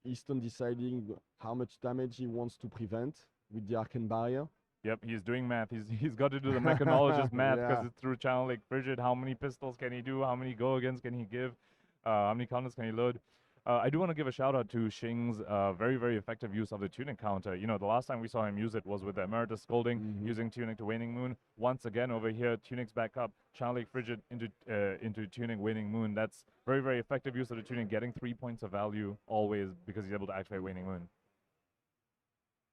Easton deciding how much damage he wants to prevent with the Arcane Barrier. Yep, he's doing math. He's got to do the mechanologist math because it's through Channel Lake Frigid. How many pistols can he do? How many go-agains can he give? How many counters can he load? I do want to give a shout-out to Shing's very, very effective use of the Tunic counter. The last time we saw him use it was with the Emeritus Scolding, using Tunic to Waning Moon. Once again, over here, Tunic's back up, Channel Lake Frigid into Tunic Waning Moon. That's very, very effective use of the Tunic, getting 3 points of value always because he's able to activate Waning Moon.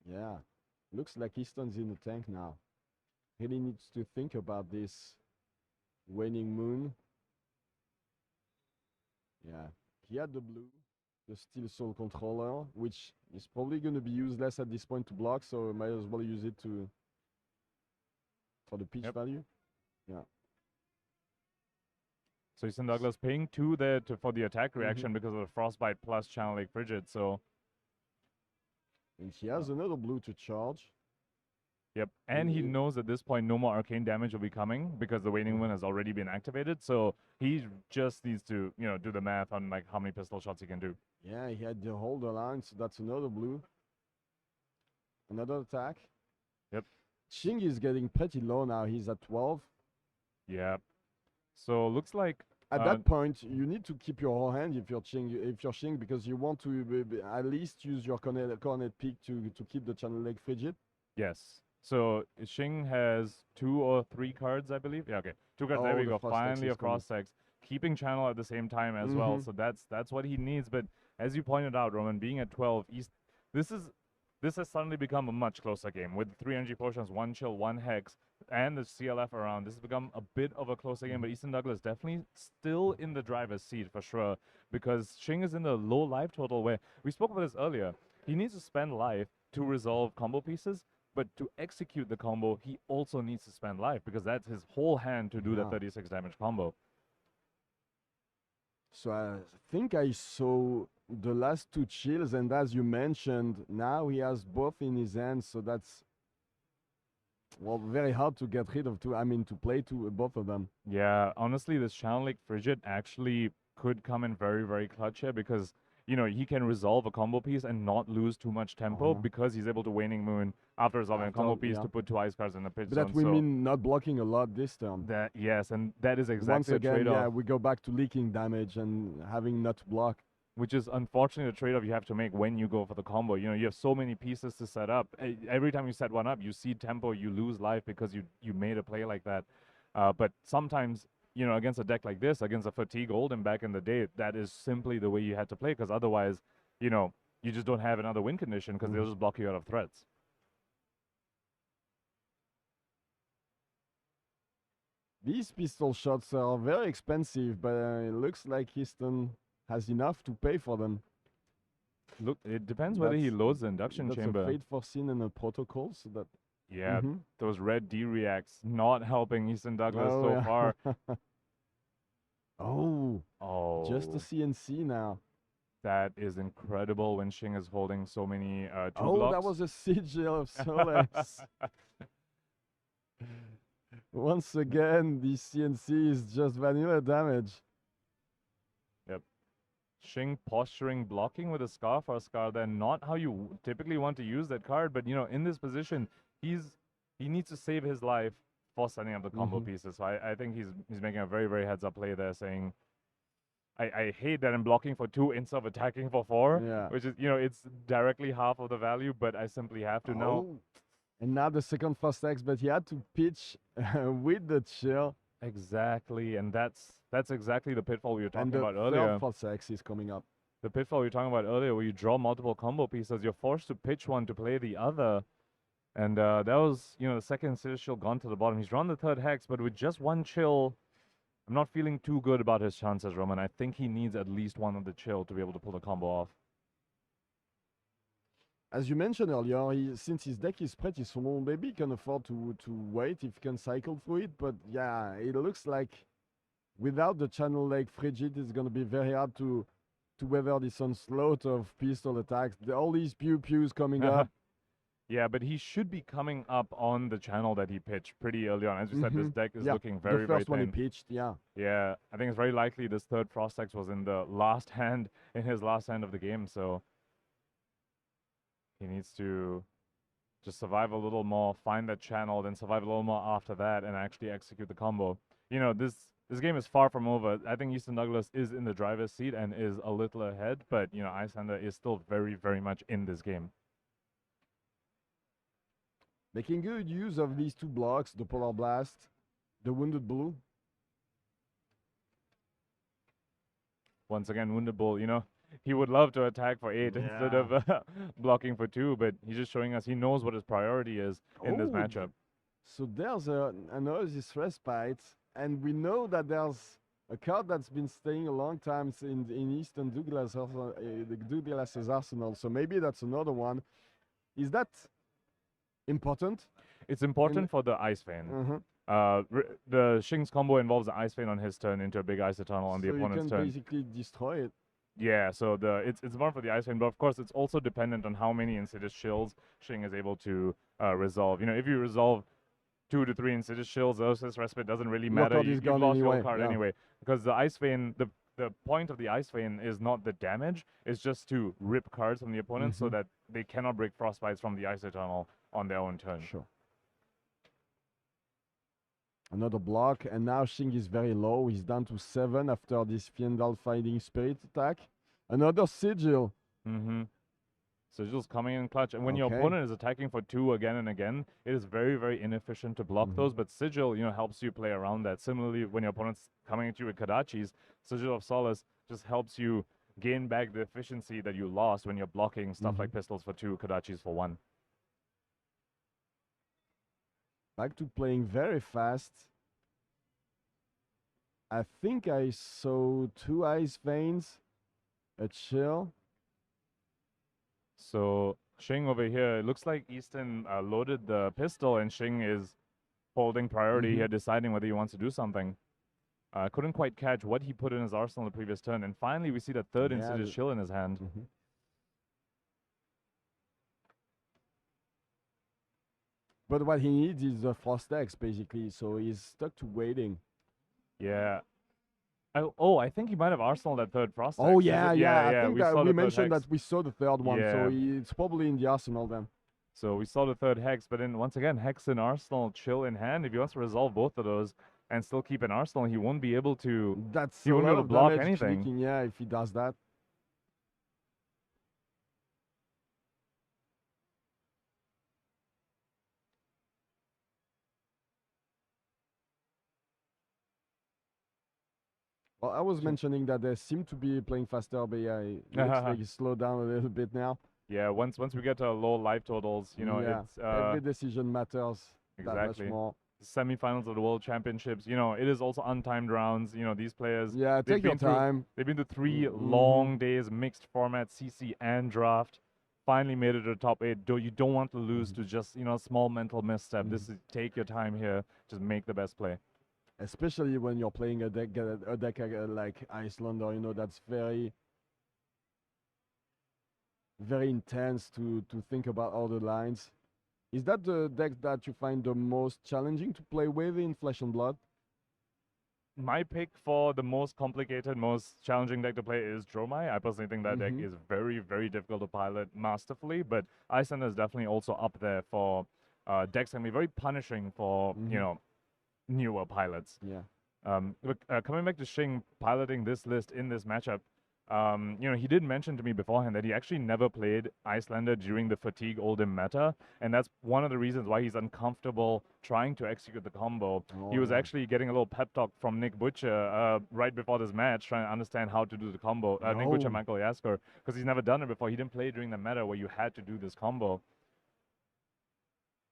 Yeah. Looks like Easton's in the tank now. Really needs to think about this Waning Moon. Yeah, he had the blue, the Steel Soul Controller, which is probably going to be useless at this point to block, so might as well use it for the pitch value. Yeah. So Easton Douglas paying 2 there for the attack reaction because of the Frostbite plus Channel Lake Frigid, so... And he has another blue to charge. Yep, and he knows at this point no more arcane damage will be coming because the Waning Moon has already been activated. So he just needs to, do the math on like how many pistol shots he can do. Yeah, he had the Holder line, so that's another blue. Another attack. Yep. Shing is getting pretty low now. He's at 12. Yeah. So looks like at that point, you need to keep your whole hand if you're Shing, because you want to at least use your Cornet Peak to keep the Channel Lake Frigid. Yes. So Shing has 2 or 3 cards, I believe. Yeah, okay. 2 cards. There we go. Finally a Frost Hex. Keeping Channel at the same time as well. So that's what he needs. But as you pointed out, Roman, being at 12, this has suddenly become a much closer game with 3 energy potions, 1 chill, 1 hex, and the CLF around. This has become a bit of a closer game, but Easton Douglas definitely still in the driver's seat for sure, because Shing is in the low life total where we spoke about this earlier. He needs to spend life to resolve combo pieces, but to execute the combo, he also needs to spend life because that's his whole hand to do the 36 damage combo. So I think I saw the last 2 chills, and as you mentioned, now he has both in his hands, so that's very hard to get rid of to play both of them. Yeah, honestly, this Channel Lake Frigid actually could come in very, very clutch here because he can resolve a combo piece and not lose too much tempo because he's able to Waning Moon after resolving a combo piece to put 2 ice cards in the pitch zone. That will mean not blocking a lot this turn. Yes, and that is exactly Once again, the trade-off. Yeah, we go back to leaking damage and having not to block. Which is unfortunately the trade-off you have to make when you go for the combo. You have so many pieces to set up. Every time you set one up, you see tempo, you lose life because you made a play like that. But sometimes you know, against a deck like this, against a Fatigue Oldhim back in the day, that is simply the way you had to play, because otherwise, you know, you just don't have another win condition because they'll just block you out of threats. These pistol shots are very expensive, but it looks like Easton has enough to pay for them. Look, it depends whether he loads the induction chamber. That's a Fate Foreseen and a protocol, so that... Yeah, those red D-reacts not helping Easton Douglas so far. Just a CNC now. That is incredible when Shing is holding so many blocks. That was a Sigil of Solace. Once again, the CNC is just vanilla damage. Yep. Shing posturing, blocking with a Scarf or a Scar, then not how you typically want to use that card, but, you know, in this position, he needs to save his life for setting up the combo pieces. So I think he's making a very, very heads-up play there, saying, I hate that I'm blocking for 2 instead of attacking for 4, which is, you know, it's directly half of the value, but I simply have to know. And now the second Frost X, but he had to pitch with the chill. Exactly, and that's exactly the pitfall we were talking about earlier. And the third Frost X is coming up. The pitfall we were talking about earlier, where you draw multiple combo pieces, you're forced to pitch one to play the other. And that was, you know, the second Celestial gone to the bottom. He's drawn the third Hex, but with just 1 chill, I'm not feeling too good about his chances, Roman. I think he needs at least 1 of the chill to be able to pull the combo off. As you mentioned earlier, since his deck is pretty small, maybe he can afford to wait if he can cycle through it. But yeah, it looks like without the channel leg Frigid, it's going to be very hard to weather this onslaught of pistol attacks. All these pew-pews coming up. Yeah, but he should be coming up on the channel that he pitched pretty early on. As you said, this deck is looking very, very the first one he pitched, Yeah, I think it's very likely this third Frost X was in the last hand, in his last hand of the game, so he needs to just survive a little more, find that channel, then survive a little more after that, and actually execute the combo. You know, this game is far from over. I think Easton Douglas is in the driver's seat and is a little ahead, but, you know, Iyslander is still very, very much in this game. Making good use of these 2 blocks, the Polar Blast, the Wounded Bull. Once again, Wounded Bull, you know, he would love to attack for 8 instead of blocking for 2, but he's just showing us he knows what his priority is in this matchup. So there's an Oasis Respite, and we know that there's a card that's been staying a long time in Easton Douglas's arsenal, so maybe that's another one. Is that important? It's important for the Ice Vein. The Shing's combo involves the Ice Vein on his turn into a big Ice Eternal on the opponent's turn. So you can basically destroy it. Yeah, so it's more for the Ice Vein, but of course it's also dependent on how many Insidious Chills Shing is able to resolve. You know, if you resolve 2 to 3 Insidious Chills, Oasis Respite doesn't really matter. You've lost your card anyway. Because the Ice Vein, the point of the Ice Vein is not the damage, it's just to rip cards from the opponent so that they cannot break Frostbites from the Ice Eternal on their own turn. Sure. Another block, and now Shing is very low. He's down to 7 after this Fiendal Fighting Spirit attack. Another Sigil. Sigil's coming in clutch, and when your opponent is attacking for 2 again and again, it is very, very inefficient to block those, but Sigil, you know, helps you play around that. Similarly, when your opponent's coming at you with Kodachis, Sigil of Solace just helps you gain back the efficiency that you lost when you're blocking stuff like pistols for 2, Kodachis for 1. Back to playing very fast. I think I saw 2 Ice Veins, a chill. So Shing over here, it looks like Easton loaded the pistol and Shing is holding priority here, deciding whether he wants to do something. Couldn't quite catch what he put in his arsenal the previous turn, and finally we see the third Insidious Chill in his hand. But what he needs is a Frost X, basically, so he's stuck to waiting. Yeah. I think he might have Arsenal that third Frost X. Oh, yeah. I think that we mentioned Hex. that we saw the third one, so it's probably in the Arsenal then. So we saw the third Hex, but then once again, Hex and Arsenal, Chill in hand. If he wants to resolve both of those and still keep an Arsenal, he won't be able to, he won't be able to block anything. Clicking, yeah, if he does that. Well, I was mentioning that they seem to be playing faster, but yeah, it looks like it's slowed down a little bit now. Yeah, once we get to low life totals, you know, it's every decision matters that much exactly. more. Semifinals of the World Championships, you know, it is also untimed rounds. You know, these players. Yeah, take your time. They've been through 3 long days, mixed format, CC and draft. Finally made it to the top 8. You don't want to lose to just, you know, small mental misstep. This is take your time here, just make the best play. Especially when you're playing a deck like Iyslander, you know, that's very intense to think about all the lines. Is that the deck that you find the most challenging to play with in Flesh and Blood? My pick for the most complicated, most challenging deck to play is Dromai. I personally think that deck is very, very difficult to pilot masterfully, but Iyslander is definitely also up there for decks that can be very punishing for, you know, newer pilots. Yeah. Coming back to Shing piloting this list in this matchup, you know, he did mention to me beforehand that he actually never played Iyslander during the Fatigue Oldhim meta, and that's one of the reasons why he's uncomfortable trying to execute the combo. He was actually getting a little pep talk from Nick Butcher right before this match, trying to understand how to do the combo. Nick Butcher, Michael Yasker, because he's never done it before. He didn't play during the meta where you had to do this combo.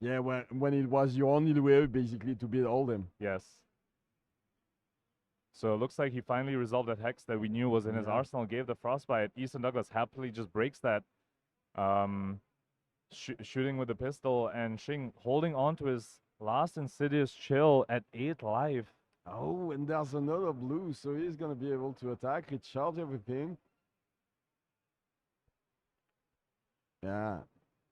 Yeah, when it was your only way, basically, to beat Oldhim. Yes. So it looks like he finally resolved that Hex that we knew was in his arsenal, gave the Frostbite. Easton Douglas happily just breaks that, shooting with the pistol, and Shing holding on to his last Insidious Chill at 8 life. Oh, and there's another blue, so he's going to be able to attack, recharge everything. Yeah.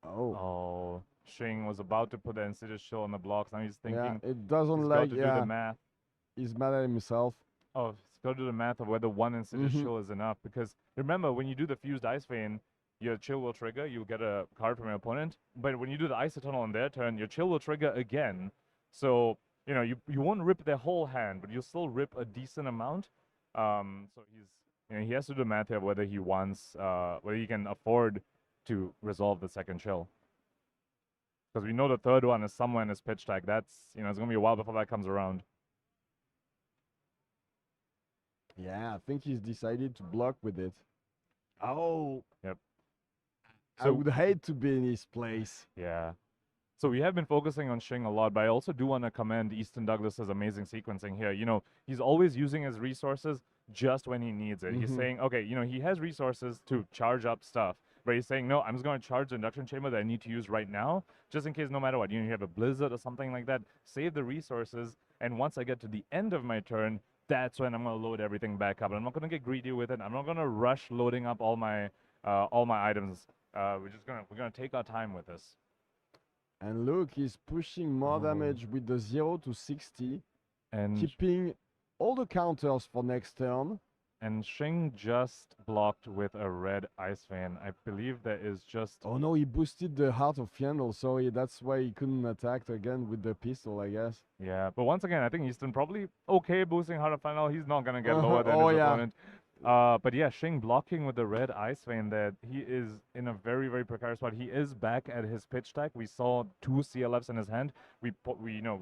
Oh, Shing was about to put the Insidious Chill on the blocks. Now he's thinking. Yeah, it doesn't like. Do the math. He's mad at himself. Oh, he's got to do the math of whether one Insidious Chill is enough. Because remember, when you do the Fused Ice Vein, your Chill will trigger. You'll get a card from your opponent. But when you do the Ice Eternal on their turn, your Chill will trigger again. So, you know, you won't rip their whole hand, but you'll still rip a decent amount. So he has to do the math here whether he wants, whether he can afford to resolve the second Chill. Because we know the third one is somewhere in his pitch tag. That's, you know, it's going to be a while before that comes around. Yeah, I think he's decided to block with it. Oh. Yep. So I would hate to be in his place. Yeah. So we have been focusing on Shing a lot, but I also do want to commend Easton Douglas's amazing sequencing here. You know, he's always using his resources just when he needs it. He's saying, okay, you know, he has resources to charge up stuff. But he's saying, no, I'm just going to charge the induction chamber that I need to use right now, just in case no matter what. You know, you have a blizzard or something like that, save the resources, and once I get to the end of my turn, that's when I'm going to load everything back up. And I'm not going to get greedy with it. I'm not going to rush loading up all my items. We're going to take our time with this. And look, he's pushing more damage with the 0 to 60, and keeping all the counters for next turn. And Shing just blocked with a red Ice Vein. I believe there is just... Oh no, he boosted the Heart of Fiendel, sorry, that's why he couldn't attack again with the pistol, I guess. Yeah, but once again, I think Easton probably okay boosting Heart of Fiendel. He's not going to get lower than his opponent. But yeah, Shing blocking with the red Ice Vein there. He is in a very, very precarious spot. He is back at his pitch tag. We saw 2 CLFs in his hand. We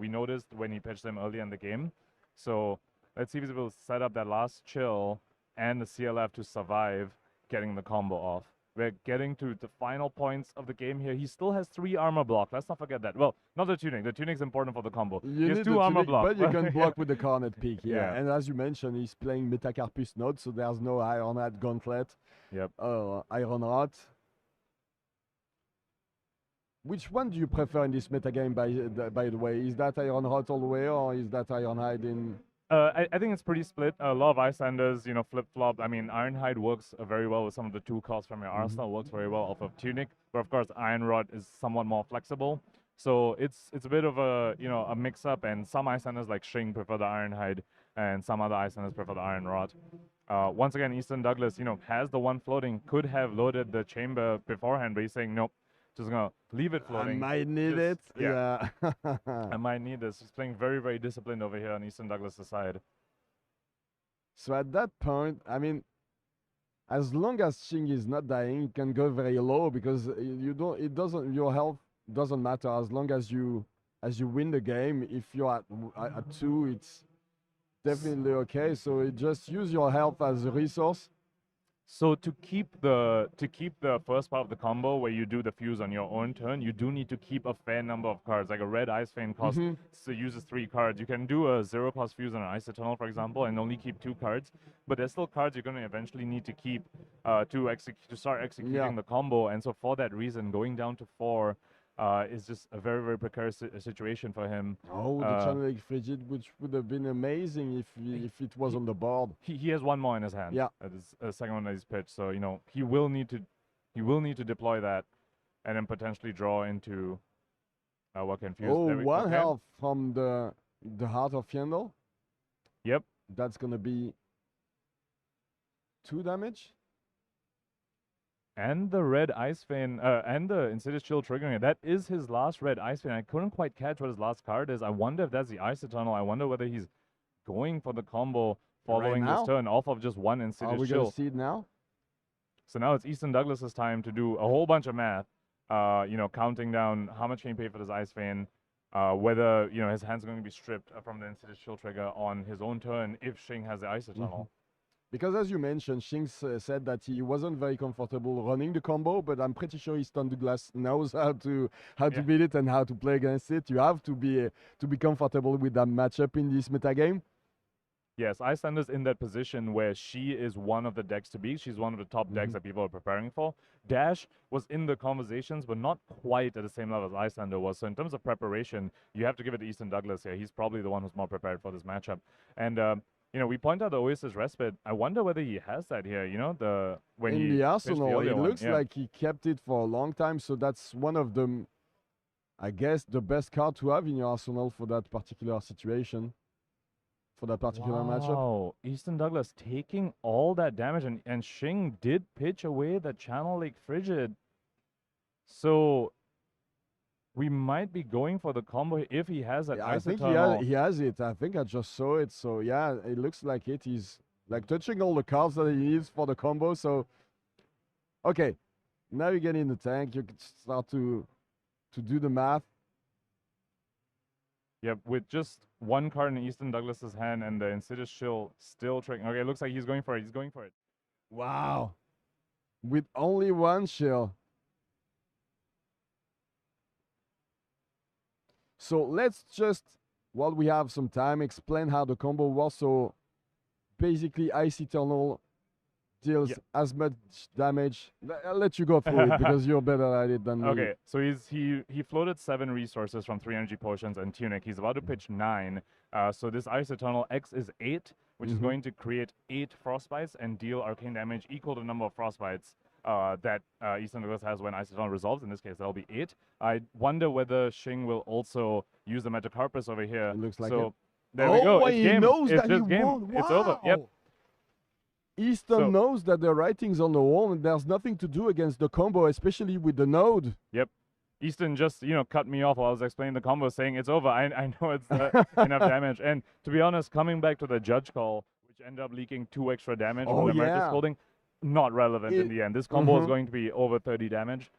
noticed when he pitched them early in the game. So let's see if he's able to set up that last chill and the CLF to survive getting the combo off. We're getting to the final points of the game here. He still has 3 armor block. Let's not forget that. Well, not the tuning. The tuning's important for the combo. He has 2 armor block. But you can block with the Carnet Peak, yeah. And as you mentioned, he's playing Metacarpus Node, so there's no Iron Hat Gauntlet. Yep. Iron Rot. Which one do you prefer in this metagame, by the way? Is that Iron Rot all the way, or is that Ironhide in... I think it's pretty split. A lot of Icelanders, you know, flip-flop. I mean, Ironhide works very well with some of the 2 costs from your arsenal, works very well off of Tunic. But of course, Iron Rod is somewhat more flexible. So it's a bit of a, you know, a mix-up, and some Icelanders like Shing prefer the Ironhide, and some other Icelanders prefer the Iron Rod. Once again, Easton Douglas, you know, has the one floating, could have loaded the chamber beforehand, but he's saying, nope, just gonna leave it floating. I might need it. Yeah. I might need this. He's playing very, very disciplined over here on Easton Douglas' side. So at that point, I mean, as long as Shing is not dying, it can go very low because your health doesn't matter as long as you win the game. If you're at 2, definitely okay. So it just use your health as a resource. So to keep the first part of the combo where you do the fuse on your own turn, you do need to keep a fair number of cards. Like a red Ice Vein costs so uses 3 cards. You can do a 0+ fuse on an Ice Eternal, for example, and only keep 2 cards. But there's still cards you're going to eventually need to keep to start executing the combo. And so for that reason, going down to 4 is just a very, very precarious situation for him. Oh, the Channeling Frigid, which would have been amazing if it was on the board. He has 1 more in his hand. Yeah. That is a second one that he's pitched. So, you know, he will need to deploy that and then potentially draw into what can fuse. Oh, 1 health from the Heart of Fyendal. Yep. That's gonna be 2 damage. And the red Ice Vein, and the Insidious Chill triggering it. That is his last red Ice Vein. I couldn't quite catch what his last card is. I wonder if that's the Ice Eternal. I wonder whether he's going for the combo following this turn off of just 1 Insidious Chill. Are we going to see it now? So now it's Easton Douglas's time to do a whole bunch of math, you know, counting down how much can he pay for this Ice Vein, whether, you know, his hand's going to be stripped from the Insidious Chill trigger on his own turn if Shing has the Ice Eternal. Because as you mentioned, Shing said that he wasn't very comfortable running the combo, but I'm pretty sure Easton Douglas knows how to beat it and how to play against it. You have to be comfortable with that matchup in this metagame. Yes, Icelander's in that position where she is one of the decks to beat. She's one of the top decks that people are preparing for. Dash was in the conversations, but not quite at the same level as Iyslander was. So in terms of preparation, you have to give it to Easton Douglas here. He's probably the one who's more prepared for this matchup. And you know, we point out the Oasis Respite. I wonder whether he has that here, you know, when in the arsenal, it looks like he kept it for a long time, so that's one of the, I guess, the best card to have in your arsenal for that particular situation, for that particular matchup. Oh, Easton Douglas taking all that damage, and Shing did pitch away the Channel Lake Frigid. So we might be going for the combo if he has that. Yeah, I think he has it. I think I just saw it. So yeah, it looks like it. He's like touching all the cards that he needs for the combo. So okay, now you get in the tank. You can start to do the math. Yep, with just 1 card in Easton Douglas's hand and the Insidious Chill still tricking. Okay, it looks like he's going for it. He's going for it. Wow, with only 1 chill. So let's just, while we have some time, explain how the combo was. So basically, Ice Eternal deals as much damage. I'll let you go through it because you're better at it than me. Okay, so he floated 7 resources from 3 energy potions and Tunic. He's about to pitch 9. So this Ice Eternal X is 8, which is going to create 8 frostbites and deal arcane damage equal to the number of frostbites that Easton Douglas has when Ice Eternal resolves. In this case, that'll be 8. I wonder whether Shing will also use the Metacarpus over here. It looks like so it. there we go. It's he game. knows it's that just he game. won. Wow. It's over. Yep. Easton knows that the writing's on the wall and there's nothing to do against the combo, especially with the node. Yep. Easton just, you know, cut me off while I was explaining the combo, saying it's over. I know it's enough damage. And to be honest, coming back to the judge call, which ended up leaking 2 extra damage from the Emeritus Holding, not relevant in the end. This combo is going to be over 30 damage.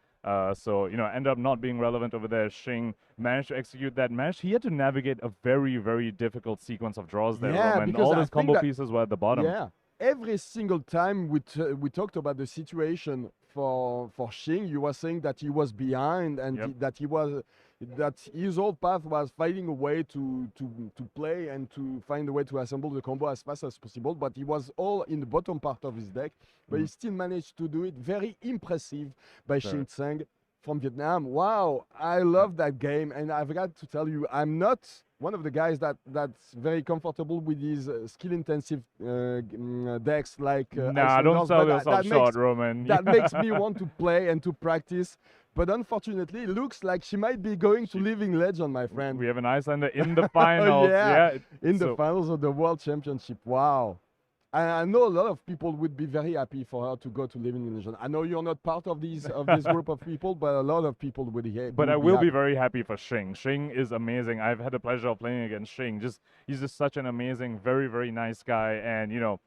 So, you know, ended up not being relevant over there. Shing managed to execute that match. He had to navigate a very, very difficult sequence of draws there, Roman. All his combo pieces were at the bottom. Yeah. Every single time we talked about the situation for Shing, you were saying that he was behind and that his old path was finding a way to play and to find a way to assemble the combo as fast as possible. But he was all in the bottom part of his deck, but he still managed to do it. Very impressive by Shing Tsang from Vietnam. Wow, I love that game, and I've got to tell you, I'm not one of the guys that's very comfortable with these skill-intensive decks like. Nah, don't sell yourself short, Roman. That makes me want to play and to practice. But unfortunately, it looks like she might be going to Living Legend, my friend. We have an Iyslander in the finals. In the finals of the World Championship. Wow. And I know a lot of people would be very happy for her to go to Living Legend. I know you're not part of this group of people, but a lot of people would. But I will be very happy for Shing. Shing is amazing. I've had the pleasure of playing against Shing. He's just such an amazing, very, very nice guy. And, you know,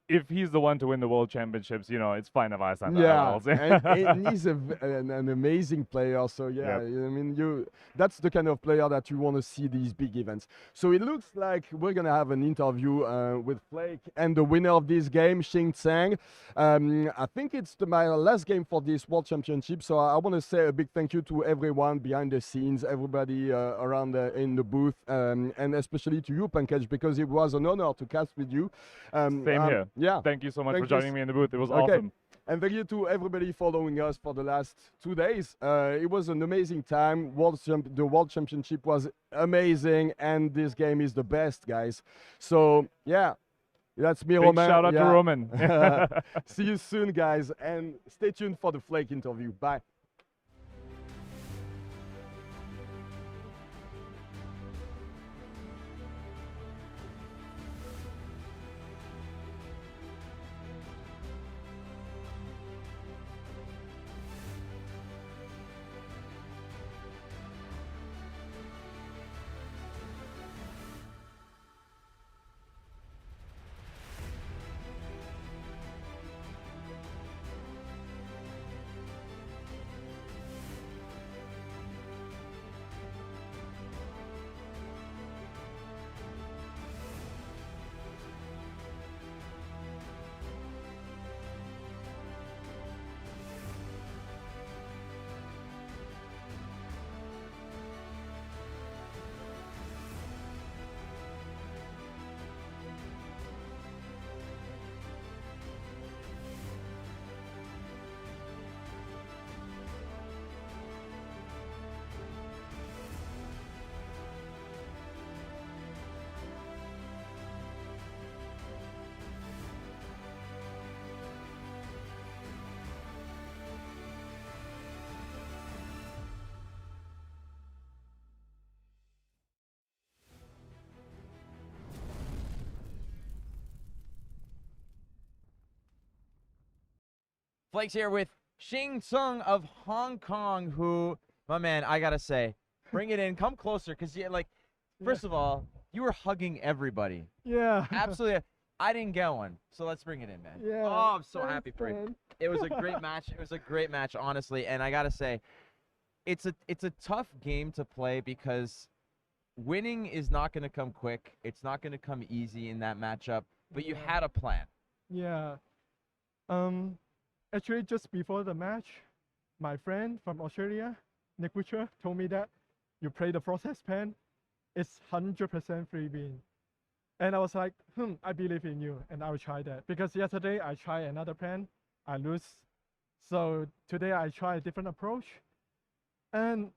if he's the one to win the world championships, it's fine if Iyslander Yeah, levels. and he's an amazing player. So yeah, Yep. I mean, that's the kind of player that you want to see these big events. So it looks like we're gonna have an interview with Flake and the winner of this game, Shing Tsang. I think it's my last game for this World Championship. So I want to say a big thank you to everyone behind the scenes, everybody around in the booth, and especially to you, Pankaj, because it was an honor to cast with you. Same here. Yeah. Thank you so much for Thank you joining me in the booth. It was Okay. awesome. And thank you to everybody following us for the last 2 days. It was an amazing time. The World Championship was amazing, and this game is the best, guys. So yeah, that's me, Big Roman. shout out to Yeah. Roman. See you soon, guys, and stay tuned for the Flake interview. Bye. Flake's here with Shing Tsang of Hong Kong, who, my man, I gotta say, bring it in, come closer, because first of all, you were hugging everybody. Yeah. Absolutely. I didn't get one, so let's bring it in, man. Yeah. Oh, I'm so thanks, happy for you. man. It was a great match. It was a great match, honestly, and I gotta say, it's a tough game to play because winning is not gonna come quick. It's not gonna come easy in that matchup, but you had a plan. Yeah. Actually, just before the match, my friend from Australia, Nick Butcher, told me that you play the process pen, it's 100% free win. And I was like, I believe in you, and I will try that. Because yesterday I tried another plan, I lose. So today I try a different approach. And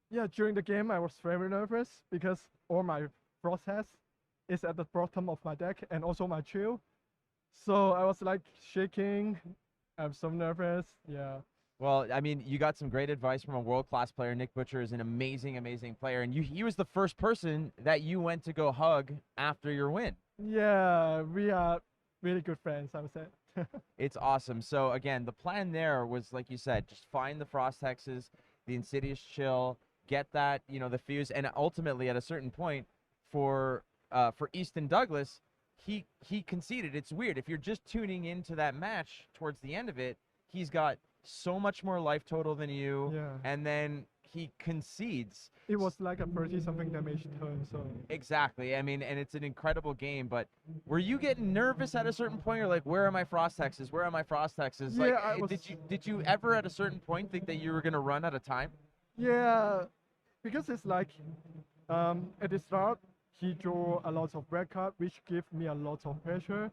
yeah, during the game I was very nervous because all my process is at the bottom of my deck and also my chill. So I was like shaking. I'm so nervous. Yeah. Well, I mean, you got some great advice from a world-class player. Nick Butcher is an amazing, amazing player, and he was the first person that you went to go hug after your win. Yeah, we are really good friends, I would say. It's awesome. So again, the plan there was, like you said, just find the frost hexes, the insidious chill, get that, the fuse, and ultimately at a certain point for Easton Douglas, he conceded. It's weird. If you're just tuning into that match towards the end of it, he's got so much more life total than you, Yeah. and then he concedes. It was like a 30-something damage turn, so. Exactly. I mean, and it's an incredible game, but were you getting nervous at a certain point? You're like, where are my frost hexes? Where are my frost hexes? Yeah, Like, did you ever at a certain point think that you were gonna run out of time? Yeah, because it's like, at the start, he drew a lot of red card, which give me a lot of pressure.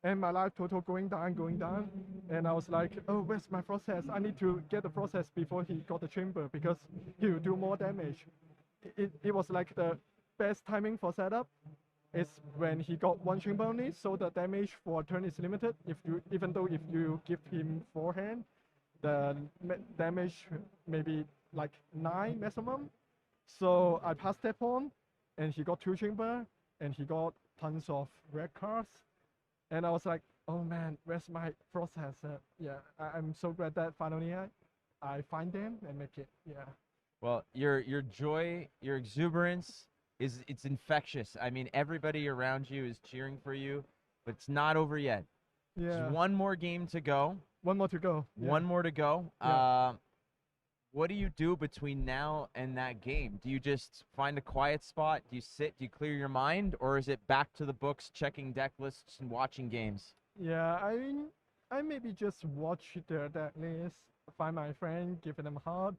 And my life total going down. And I was like, oh, where's my process? I need to get the process before he got the chamber because he will do more damage. It was like the best timing for setup is when he got one chamber only, so the damage for a turn is limited. Even though if you give him forehand, the damage maybe like 9 maximum. So I passed that pawn, and he got 2 chamber, and he got tons of red cards. And I was like, oh man, where's my process? Yeah, I'm so glad that finally I find them and make it. Yeah. Well, your joy, your exuberance it's infectious. I mean, everybody around you is cheering for you, but it's not over yet. Yeah. There's one more game to go. One more to go. Yeah. One more to go. Yeah. What do you do between now and that game? Do you just find a quiet spot? Do you sit? Do you clear your mind? Or is it back to the books, checking deck lists and watching games? Yeah, I mean, I maybe just watch the deck list, find my friend, give them a hug,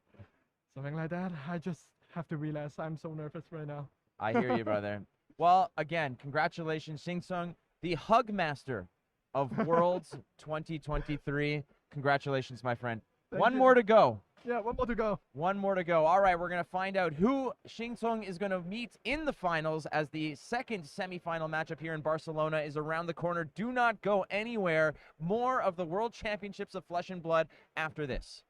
something like that. I just have to relax. I'm so nervous right now. I hear you, brother. Well, again, congratulations, Shing Tsang, the Hug Master of Worlds 2023. Congratulations, my friend. Thank One you. more to go. Yeah, one more to go. One more to go. All right, we're going to find out who Shing Tsang is going to meet in the finals, as the second semifinal matchup here in Barcelona is around the corner. Do not go anywhere. More of the World Championships of Flesh and Blood after this.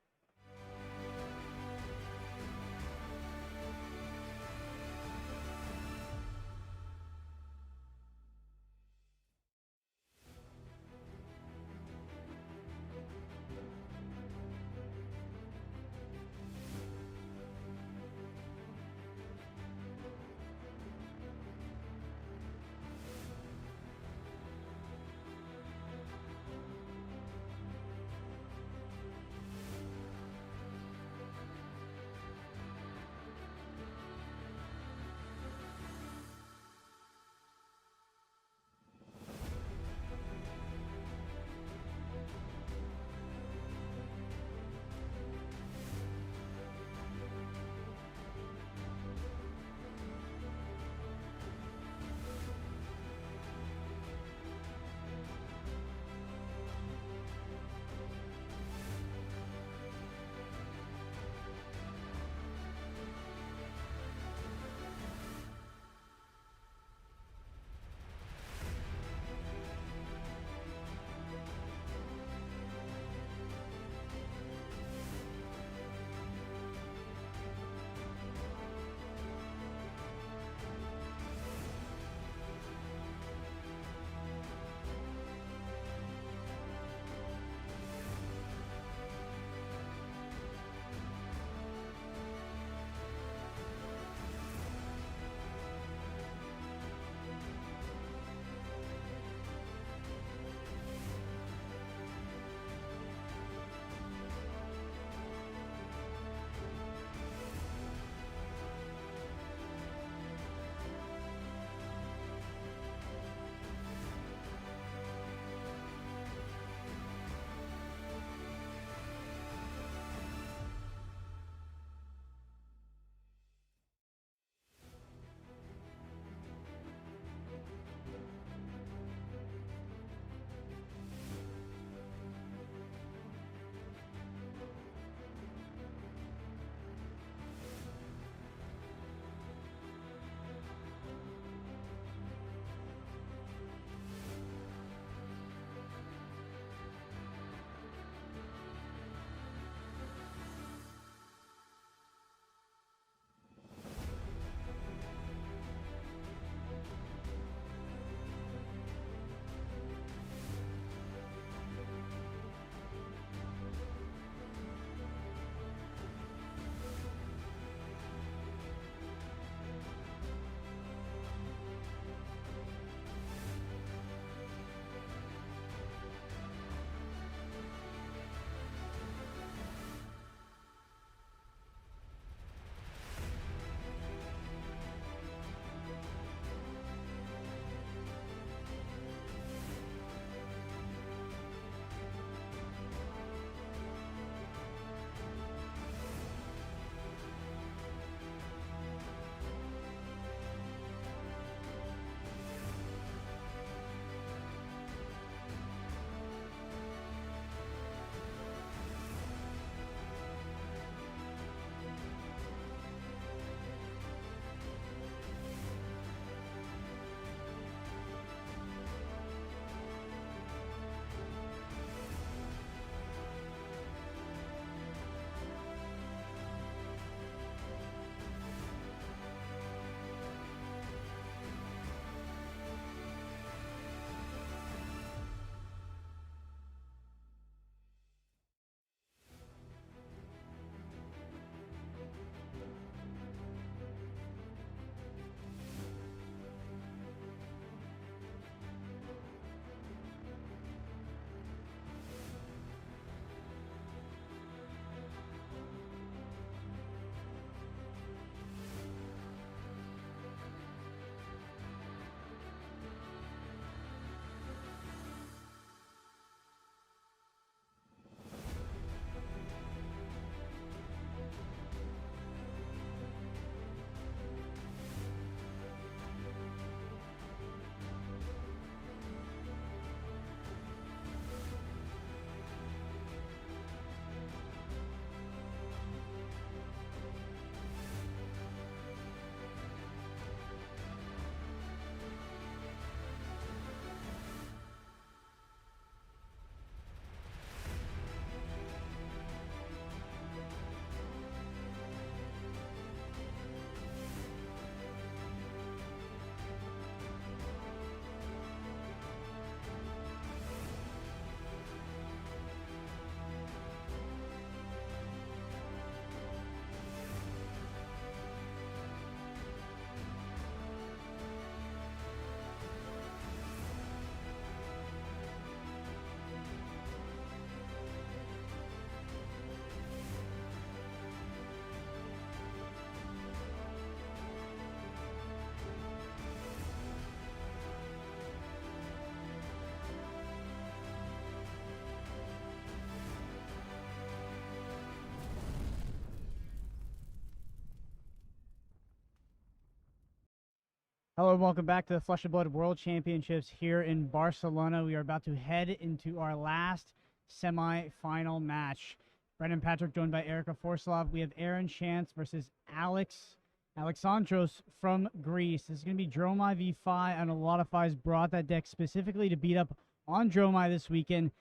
Hello and welcome back to the Flesh and Blood World Championships here in Barcelona. We are about to head into our last semi-final match. Brendan Patrick joined by Erica Forslov. We have Aaron Shantz versus Alexandros from Greece. This is going to be Dromai v Fi, and a lot of Fi's brought that deck specifically to beat up on Dromai this weekend.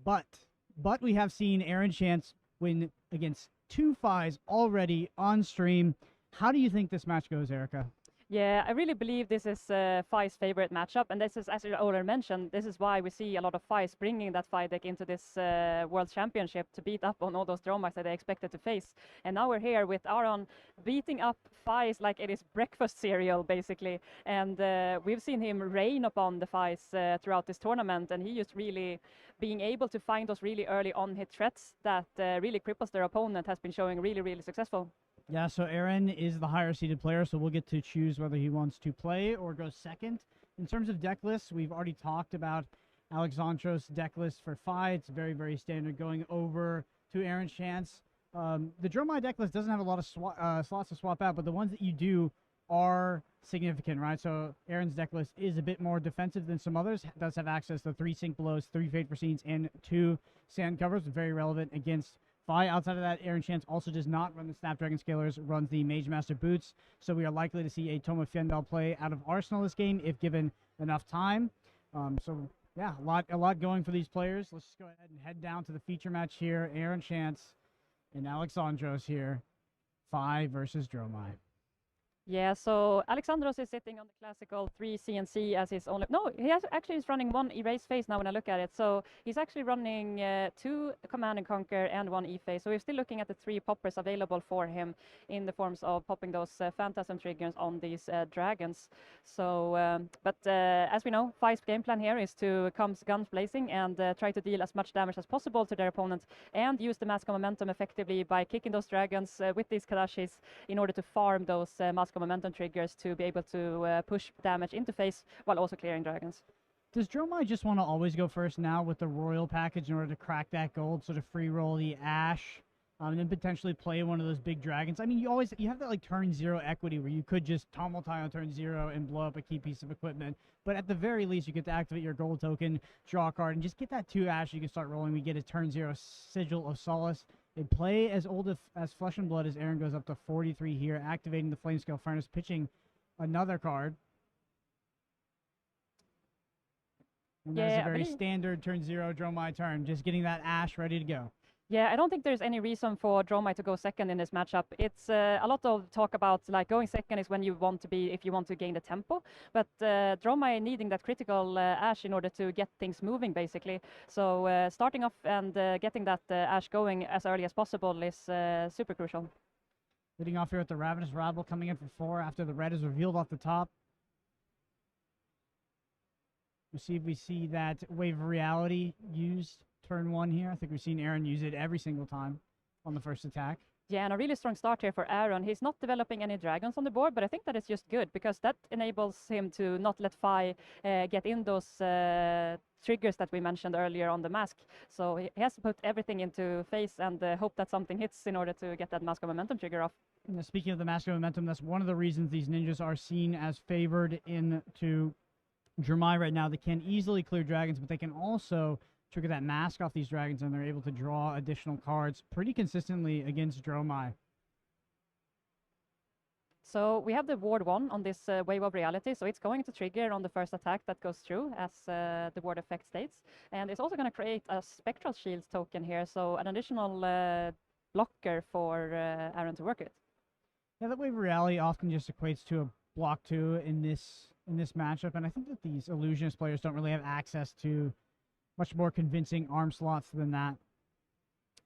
But we have seen Aaron Shantz win against 2 Fis already on stream. How do you think this match goes, Erica? Yeah, I really believe this is Fi's favorite matchup, and this is, as you already mentioned, this is why we see a lot of Fis bringing that Fi deck into this World Championship to beat up on all those Dromais that they expected to face. And now we're here with Aaron beating up Fis like it is breakfast cereal, basically. And we've seen him rain upon the Fis throughout this tournament, and he just really being able to find those really early on-hit threats that really cripples their opponent has been showing really, really successful. Yeah, so Aaron is the higher seeded player, so we'll get to choose whether he wants to play or go second. In terms of deck lists, we've already talked about Alexandros' deck list for Fi. It's very, very standard. Going over to Aaron Shantz. The Dromai deck list doesn't have a lot of slots to swap out, but the ones that you do are significant, right? So Aaron's deck list is a bit more defensive than some others. Does have access to 3 Sync Blows, 3 Fate Foreseens, and 2 Sand Covers. Very relevant against Fi. Outside of that, Aaron Shantz also does not run the Snapdragon Scalers, runs the Mage Master Boots, so we are likely to see a Toma Fendal play out of Arsenal this game if given enough time. So yeah, a lot going for these players. Let's just go ahead and head down to the feature match here. Aaron Shantz and Alexandros here. Fi versus Dromai. Yeah, so Alexandros is sitting on the classical 3 CNC as his only... No, he actually is running 1 erase phase now when I look at it. So he's actually running 2 Command and Conquer and 1 E-phase. So we're still looking at the 3 poppers available for him in the forms of popping those Phantasm triggers on these dragons. So, as we know, Fi's game plan here is to come guns blazing and try to deal as much damage as possible to their opponent and use the Mask of Momentum effectively by kicking those dragons with these Kadashis in order to farm those Mask Momentum triggers to be able to push damage into face while also clearing dragons. Does Dromai just want to always go first now with the Royal package in order to crack that gold, sort of free roll the Ash, and then potentially play one of those big dragons? I mean, you have that like turn 0 equity where you could just Tomultai on turn 0 and blow up a key piece of equipment, but at the very least you get to activate your gold token, draw a card, and just get that 2 Ash. You can start rolling. We get a turn 0 Sigil of Solace. They play as old as Flesh and Blood as Aaron goes up to 43 here, activating the Flamescale Furnace, pitching another card. And that is a very standard turn 0 Dromai turn, just getting that Ash ready to go. Yeah, I don't think there's any reason for Dromai to go second in this matchup. It's a lot of talk about like going second is when you want to be, if you want to gain the tempo. But Dromai needing that critical Ash in order to get things moving, basically. So starting off and getting that Ash going as early as possible is super crucial. Leading off here with the Ravenous Rabble coming in for 4 after the red is revealed off the top. We see that Wave of Reality used turn 1 here. I think we've seen Aaron use it every single time on the first attack. Yeah, and a really strong start here for Aaron. He's not developing any dragons on the board, but I think that is just good because that enables him to not let Fi get in those triggers that we mentioned earlier on the mask. So he has to put everything into face and hope that something hits in order to get that Mask of Momentum trigger off. Speaking of the Mask of Momentum, that's one of the reasons these ninjas are seen as favored into Dromai right now. They can easily clear dragons, but they can also trigger that mask off these dragons, and they're able to draw additional cards pretty consistently against Dromai. So we have the Ward 1 on this Wave of Reality, so it's going to trigger on the first attack that goes through, as the ward effect states. And it's also going to create a Spectral Shields token here, so an additional blocker for Aaron to work with. Yeah, that Wave of Reality often just equates to a block 2 in this matchup, and I think that these Illusionist players don't really have access to much more convincing arm slots than that.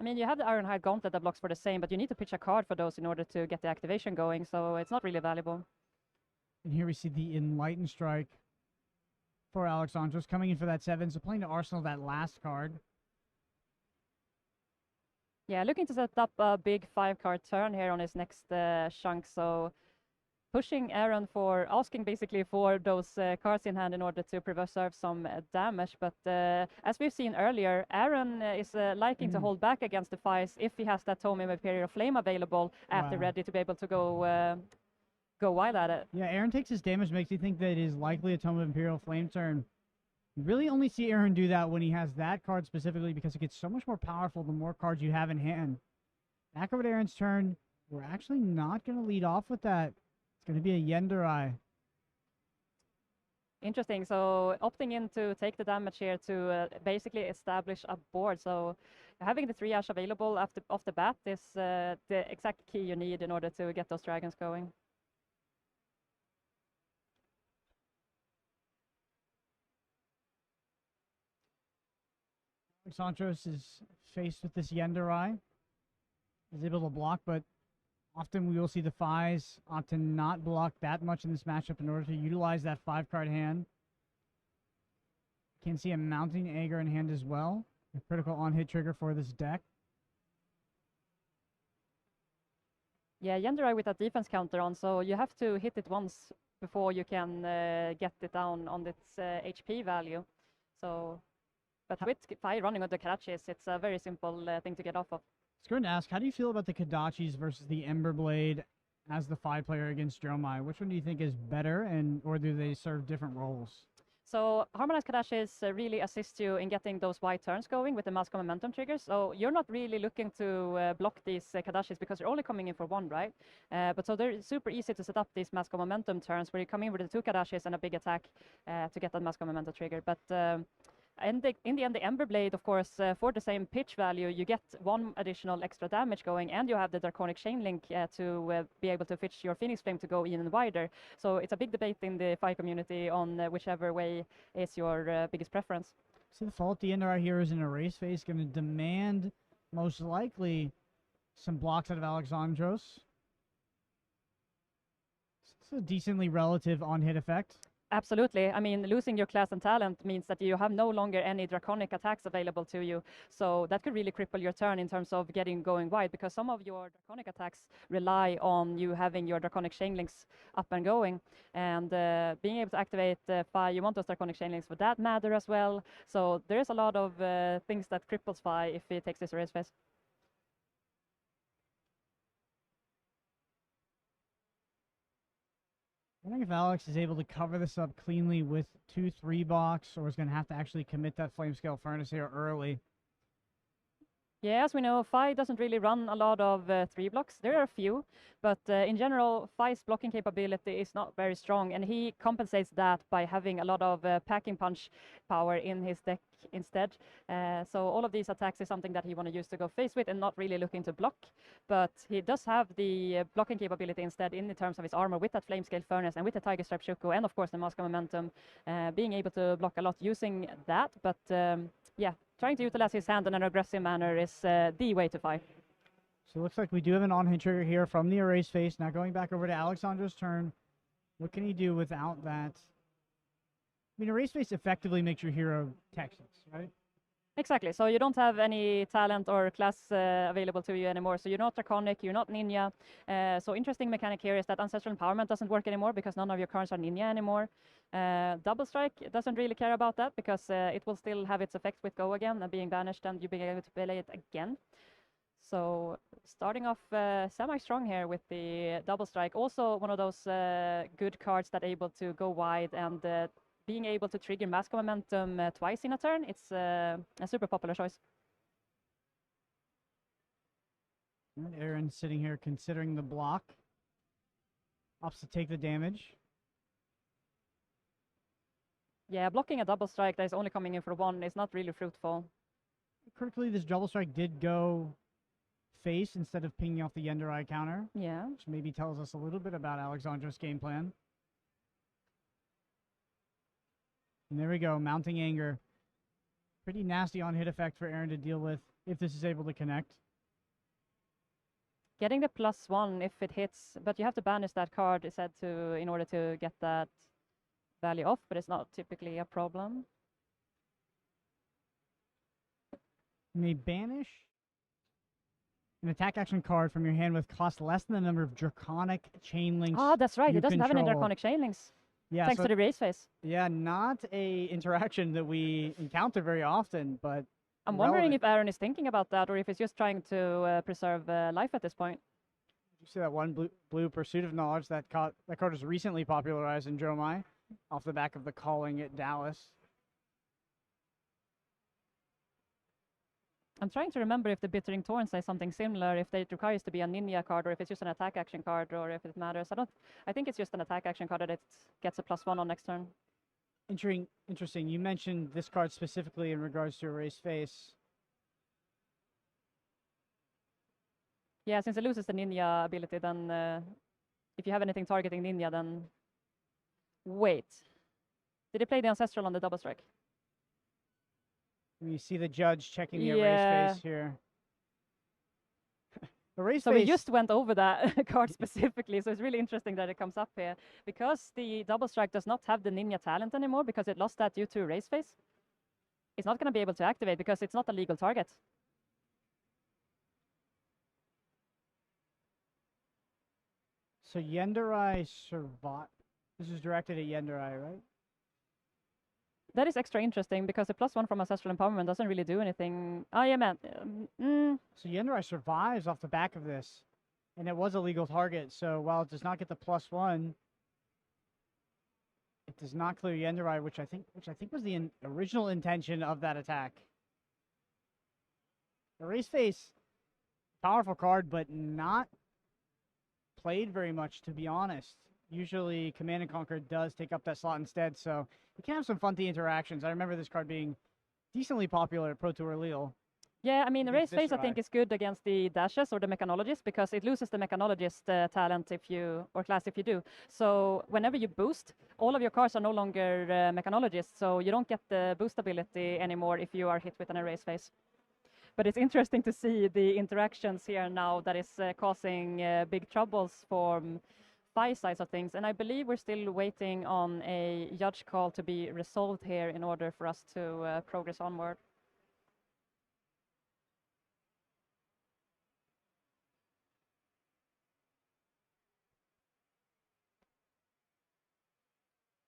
I mean, you have the Ironhide Gauntlet that blocks for the same, but you need to pitch a card for those in order to get the activation going, so it's not really valuable. And here we see the Enlightened Strike for Alexandros coming in for that 7, so playing to Arsenal that last card. Yeah, looking to set up a big 5-card turn here on his next chunk, so pushing Aaron for asking basically for those cards in hand in order to preserve some damage. But as we've seen earlier, Aaron is liking to hold back against the Fis if he has that Tome Imperial Flame available at the ready to be able to go go wild at it. Yeah, Aaron takes his damage, makes you think that it is likely a Tome of Imperial Flame turn. You really only see Aaron do that when he has that card specifically because it gets so much more powerful the more cards you have in hand. Back over to Aaron's turn. We're actually not going to lead off with that. It's going to be a Yenderai. Interesting. So opting in to take the damage here to basically establish a board. So having the 3 Ash available off the bat is the exact key you need in order to get those dragons going. Alexandros is faced with this Yenderai. He's able to block, but often we will see the Fis opt to not block that much in this matchup in order to utilize that 5-card hand. Can see a Mounting Aegir in hand as well. A critical on-hit trigger for this deck. Yeah, Yenderai with that defense counter on, so you have to hit it once before you can get it down on its HP value. So, but with Fi running on the Karachis, it's a very simple thing to get off of. I was going to ask, how do you feel about the Kodachis versus the Emberblade as the 5 player against Dromai? Which one do you think is better, or do they serve different roles? So Harmonized Kodachis really assist you in getting those wide turns going with the Mask of Momentum triggers. So you're not really looking to block these Kodachis because they're only coming in for 1, right? But so they're super easy to set up these Mask of Momentum turns where you come in with the 2 Kodachis and a big attack to get that Mask of Momentum trigger. But in the end, the Emberblade, of course, for the same pitch value, you get 1 additional extra damage going, and you have the Draconic Chain Link to be able to pitch your Phoenix Flame to go even wider. So it's a big debate in the Fi community on whichever way is your biggest preference. So the fault the Ender here is in a race phase, going to demand most likely some blocks out of Alexandros. It's a decently relative on-hit effect. Absolutely. I mean, losing your class and talent means that you have no longer any draconic attacks available to you. So that could really cripple your turn in terms of getting going wide, because some of your draconic attacks rely on you having your draconic chain links up and going. And being able to activate Fi, you want those draconic chain links for that matter as well. So there is a lot of things that cripples Fi if he takes this race phase. I think if Alex is able to cover this up cleanly with 2 3-box, or is going to have to actually commit that Flamescale Furnace here early. Yeah, as we know, Fi doesn't really run a lot of 3 blocks. There are a few, but in general, Fi's blocking capability is not very strong, and he compensates that by having a lot of packing punch power in his deck instead. So all of these attacks is something that he want to use to go face with and not really looking to block, but he does have the blocking capability instead in terms of his armor with that Flamescale Furnace and with the Tiger Stripe Shuko and of course the Mask of Momentum, being able to block a lot using that, but yeah, trying to utilize his hand in an aggressive manner is the way to fight. So it looks like we do have an on-hit trigger here from the erase face. Now going back over to Alexandro's turn, what can he do without that? I mean, erase face effectively makes your hero Texas, right? Exactly. So you don't have any talent or class available to you anymore. So you're not Draconic, you're not Ninja. So interesting mechanic here is that Ancestral Empowerment doesn't work anymore because none of your cards are Ninja anymore. Double Strike doesn't really care about that because it will still have its effects with Go again and being banished and you being able to play it again. So starting off semi-strong here with the Double Strike. Also one of those good cards that are able to go wide and being able to trigger Mask of Momentum twice in a turn. It's a super popular choice. And Aaron sitting here considering the block. Opts to take the damage. Yeah, blocking a Double Strike that is only coming in for 1 is not really fruitful. Critically, this Double Strike did go face instead of pinging off the Yenderai counter. Yeah. Which maybe tells us a little bit about Alexandro's game plan. And there we go, Mounting Anger. Pretty nasty on-hit effect for Aaron to deal with if this is able to connect. Getting the +1 if it hits, but you have to banish that card, is said to, in order to get that value off, but it's not typically a problem. You may banish an attack action card from your hand with cost less than the number of Draconic Chain Links. Oh, that's right, it doesn't have any control. Draconic Chain Links. Yeah, thanks so to the race face. Yeah, not a interaction that we encounter very often, but I'm wondering if Aaron is thinking about that or if he's just trying to preserve life at this point. You see that one blue Pursuit of Knowledge, that card was recently popularized in Dromai off the back of the Calling at Dallas. I'm trying to remember if the Bittering Torn says something similar, if it requires to be a Ninja card, or if it's just an attack action card, or if it matters. I think it's just an attack action card that it gets a +1 on next turn. Interesting. You mentioned this card specifically in regards to Erase Face. Yeah, since it loses the Ninja ability, then if you have anything targeting Ninja, then... Wait. Did he play the Ancestral on the double strike? We see the judge checking the Erase Face here. Erase Face. We just went over that card specifically, so it's really interesting that it comes up here. Because the double strike does not have the Ninja talent anymore, because it lost that due to Erase Face, it's not going to be able to activate because it's not a legal target. So Yenderai survived. This is directed at Yenderai, right? That is extra interesting because the +1 from Ancestral Empowerment doesn't really do anything. Oh, yeah, man. So Yenderai survives off the back of this, and it was a legal target. So while it does not get the +1, it does not clear Yenderai, which I think was the original intention of that attack. Erase Face, powerful card, but not played very much, to be honest. Usually Command and Conquer does take up that slot instead, so you can have some funky interactions. I remember this card being decently popular at Pro Tour Lille. Yeah, I mean, Erase Face I think is good against the dashes or the mechanologist because it loses the mechanologist talent or class if you do. So whenever you boost, all of your cards are no longer mechanologists, so you don't get the boost ability anymore if you are hit with an Erase Face. But it's interesting to see the interactions here now that is causing big troubles for FI sides of things. And I believe we're still waiting on a judge call to be resolved here in order for us to progress onward.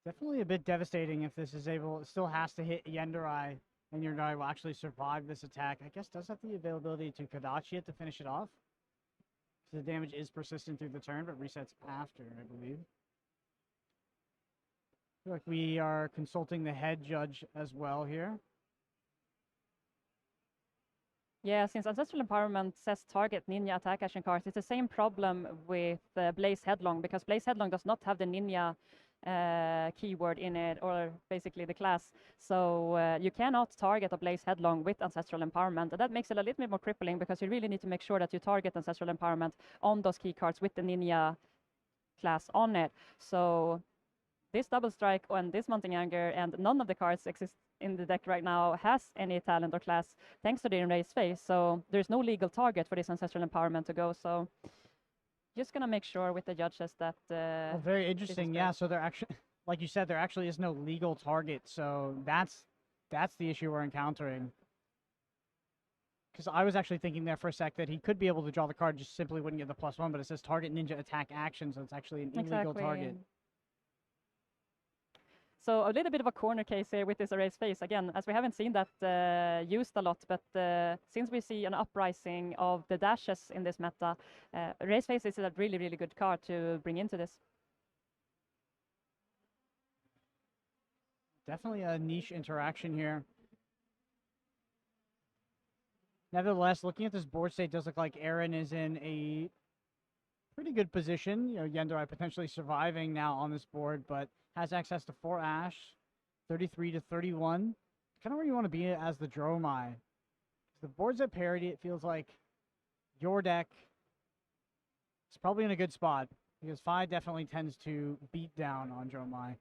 Definitely a bit devastating if this is able, it still has to hit Yenderai, and Yenderai will actually survive this attack. I guess does have the availability to Kadachi it to finish it off. So the damage is persistent through the turn, but resets after, I believe. I feel like we are consulting the head judge as well here. Yeah, since Ancestral Empowerment says target Ninja attack action cards, it's the same problem with Blaze Headlong, because Blaze Headlong does not have the Ninja keyword in it, or basically the class. So you cannot target a Blaze Headlong with Ancestral Empowerment, and that makes it a little bit more crippling because you really need to make sure that you target Ancestral Empowerment on those key cards with the Ninja class on it. So this Double Strike and this Mounting Anger and none of the cards exist in the deck right now has any talent or class thanks to the Erase Face. So there's no legal target for this Ancestral Empowerment to go. So just gonna make sure with the judges that. Well, very interesting. Yeah. So there actually, like you said, there actually is no legal target. So that's the issue we're encountering. Because I was actually thinking there for a sec that he could be able to draw the card, just simply wouldn't get the +1. But it says target Ninja attack action, so it's actually an illegal target. So a little bit of a corner case here with this Erase Face. Again, as we haven't seen that used a lot, but since we see an uprising of the dashes in this meta, Erase Face is a really, really good card to bring into this. Definitely a niche interaction here. Nevertheless, looking at this board state, it does look like Aaron is in a pretty good position. You know, Yenderai potentially surviving now on this board, but has access to 4 Ash, 33 to 31. Kind of where you want to be as the Dromai. The board's at parity. It feels like your deck is probably in a good spot because Fi definitely tends to beat down on Dromai.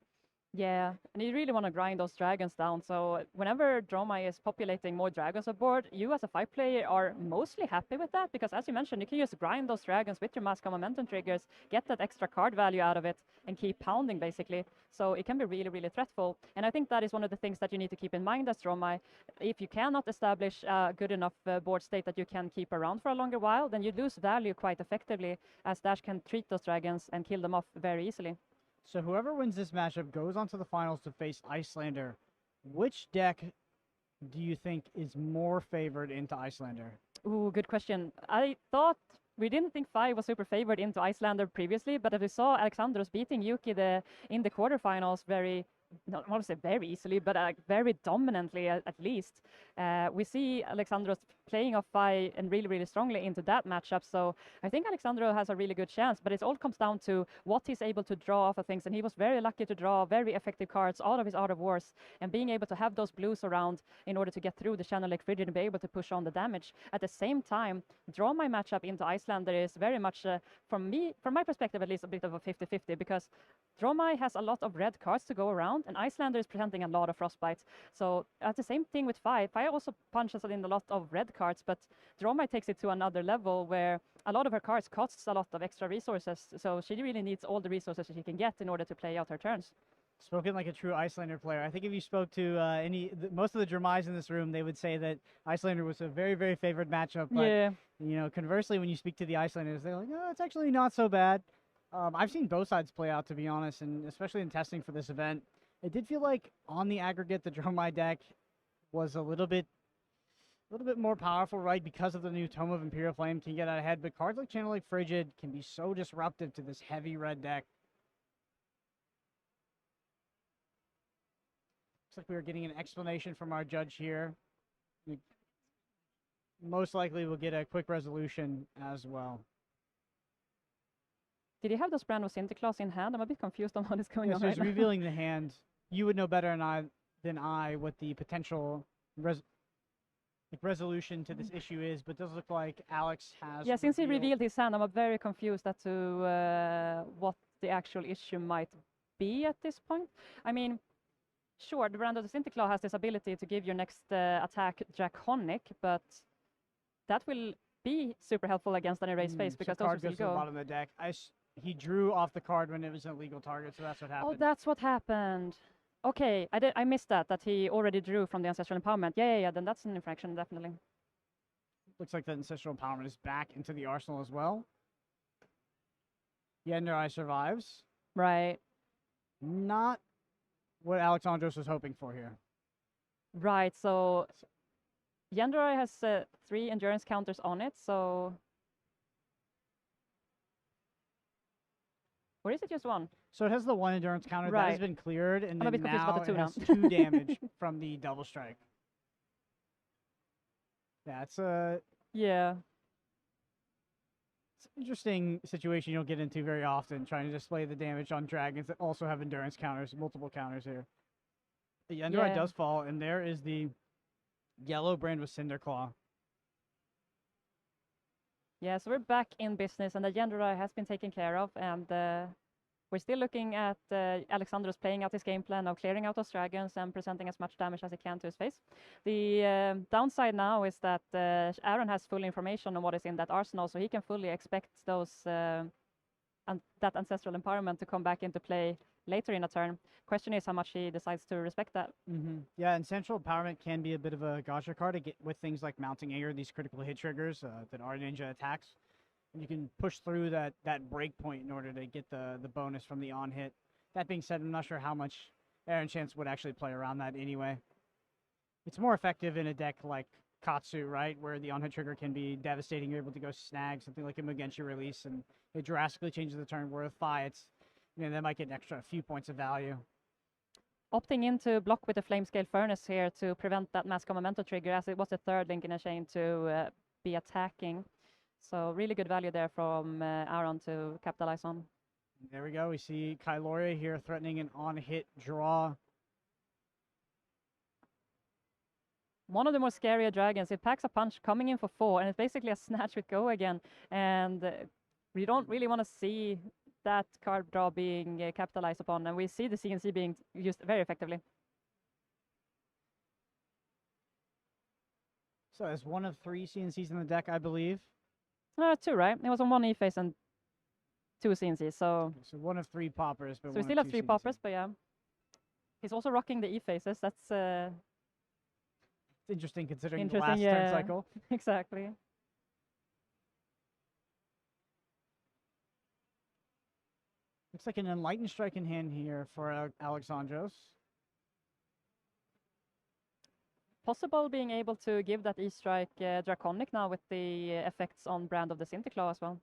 Yeah, and you really want to grind those dragons down. So whenever Dromai is populating more dragons aboard, you as a 5 player are mostly happy with that because as you mentioned, you can just grind those dragons with your Mask of Momentum triggers, get that extra card value out of it, and keep pounding basically. So it can be really, really threatful. And I think that is one of the things that you need to keep in mind as Dromai. If you cannot establish a good enough board state that you can keep around for a longer while, then you lose value quite effectively as Dash can treat those dragons and kill them off very easily. So whoever wins this matchup goes on to the finals to face Iyslander. Which deck do you think is more favored into Iyslander? Ooh, good question. I thought we didn't think Fi was super favored into Iyslander previously, but as we saw Alexandros beating Yuki in the quarterfinals very, not want to say very easily, but very dominantly at least. We see Alexandros playing off Fi and really, really strongly into that matchup. So I think Alexandro has a really good chance, but it all comes down to what he's able to draw off of things. And he was very lucky to draw very effective cards out of his Art of Wars, and being able to have those blues around in order to get through the Channel Lake Frigid and be able to push on the damage. At the same time, Dromai matchup into Iyslander is very much, from my perspective at least, a bit of a 50-50, because Dromai has a lot of red cards to go around, and Iyslander is presenting a lot of frostbites. So at the same thing with Fi also punches in a lot of red cards, but Dromai takes it to another level where a lot of her cards costs a lot of extra resources. So she really needs all the resources she can get in order to play out her turns. Spoken like a true Iyslander player. I think if you spoke to most of the Dromais in this room, they would say that Iyslander was a very, very favored matchup. But, yeah. You know, conversely, when you speak to the Icelanders, they're like, oh, it's actually not so bad. I've seen both sides play out, to be honest, and especially in testing for this event. It did feel like on the aggregate, the Dromai deck was a little bit more powerful, right? Because of the new Tome of Imperial Flame can get out ahead, but cards like Channel Lake Frigid can be so disruptive to this heavy red deck. Looks like we were getting an explanation from our judge here. We most likely will get a quick resolution as well. Did he have those Brand of Sinterklaas in hand? I'm a bit confused on what is going on. So right he's revealing the hand. You would know better than I what the potential resolution to this issue is, but it does look like Alex has. Yeah, since he revealed his hand, I'm very confused as to what the actual issue might be at this point. I mean, sure, the Brand of the Sinterklaas has this ability to give your next attack Draconic, but that will be super helpful against an erased face because so those card will goes to the bottom of the deck. He drew off the card when it was an illegal target, so that's what happened. Oh, that's what happened. Okay, I missed that he already drew from the Ancestral Empowerment. Yeah, then that's an infraction, definitely. Looks like the Ancestral Empowerment is back into the arsenal as well. Yenderai survives. Right. Not what Alexandros was hoping for here. Right, so Yenderai has 3 endurance counters on it, so... Or is it just 1? So it has the 1 endurance counter that has been cleared, and then now it has 2 damage from the double strike. That's yeah. It's an interesting situation you don't get into very often, trying to display the damage on dragons that also have endurance counters, multiple counters here. The Yenderai does fall, and there is the yellow brand with Cinderclaw. Yeah, so we're back in business, and the Yenderai has been taken care of, and we're still looking at Alexandros playing out his game plan of clearing out those dragons and presenting as much damage as he can to his face. The downside now is that Aaron has full information on what is in that arsenal, so he can fully expect those that Ancestral Empowerment to come back into play later in a turn. Question is how much he decides to respect that. Yeah, and Central Empowerment can be a bit of a gotcha card to get with things like Mounting Air, these critical hit triggers that are ninja attacks. And you can push through that break point in order to get the bonus from the on hit. That being said, I'm not sure how much Aaron Shantz would actually play around that anyway. It's more effective in a deck like Katsu, right, where the on hit trigger can be devastating. You're able to go snag something like a Mugenshi release, and it drastically changes the turn. Where with Fi, it's that might get an extra few points of value. Opting in to block with the Flamescale Furnace here to prevent that Mask of Memento trigger, as it was the 3rd link in a chain to be attacking. So really good value there from Aaron to capitalize on. There we go. We see Kailoria here threatening an on-hit draw. One of the more scarier dragons. It packs a punch coming in for 4, and it's basically a snatch with go again. And we don't really want to see that card draw being capitalized upon, and we see the CNC being used very effectively. So it's 1 of 3 CNCs in the deck, I believe. 2, right? It was on 1 E-face and 2 CNCs, so... So 1 of 3 poppers, but so we still have 3 poppers, but yeah. He's also rocking the E-faces, that's... It's interesting considering the last turn cycle. Exactly. Looks like an Enlightened Strike in hand here for Alexandros. possible being able to give that E-Strike Draconic now with the effects on Brand of the Sinterklaw as well.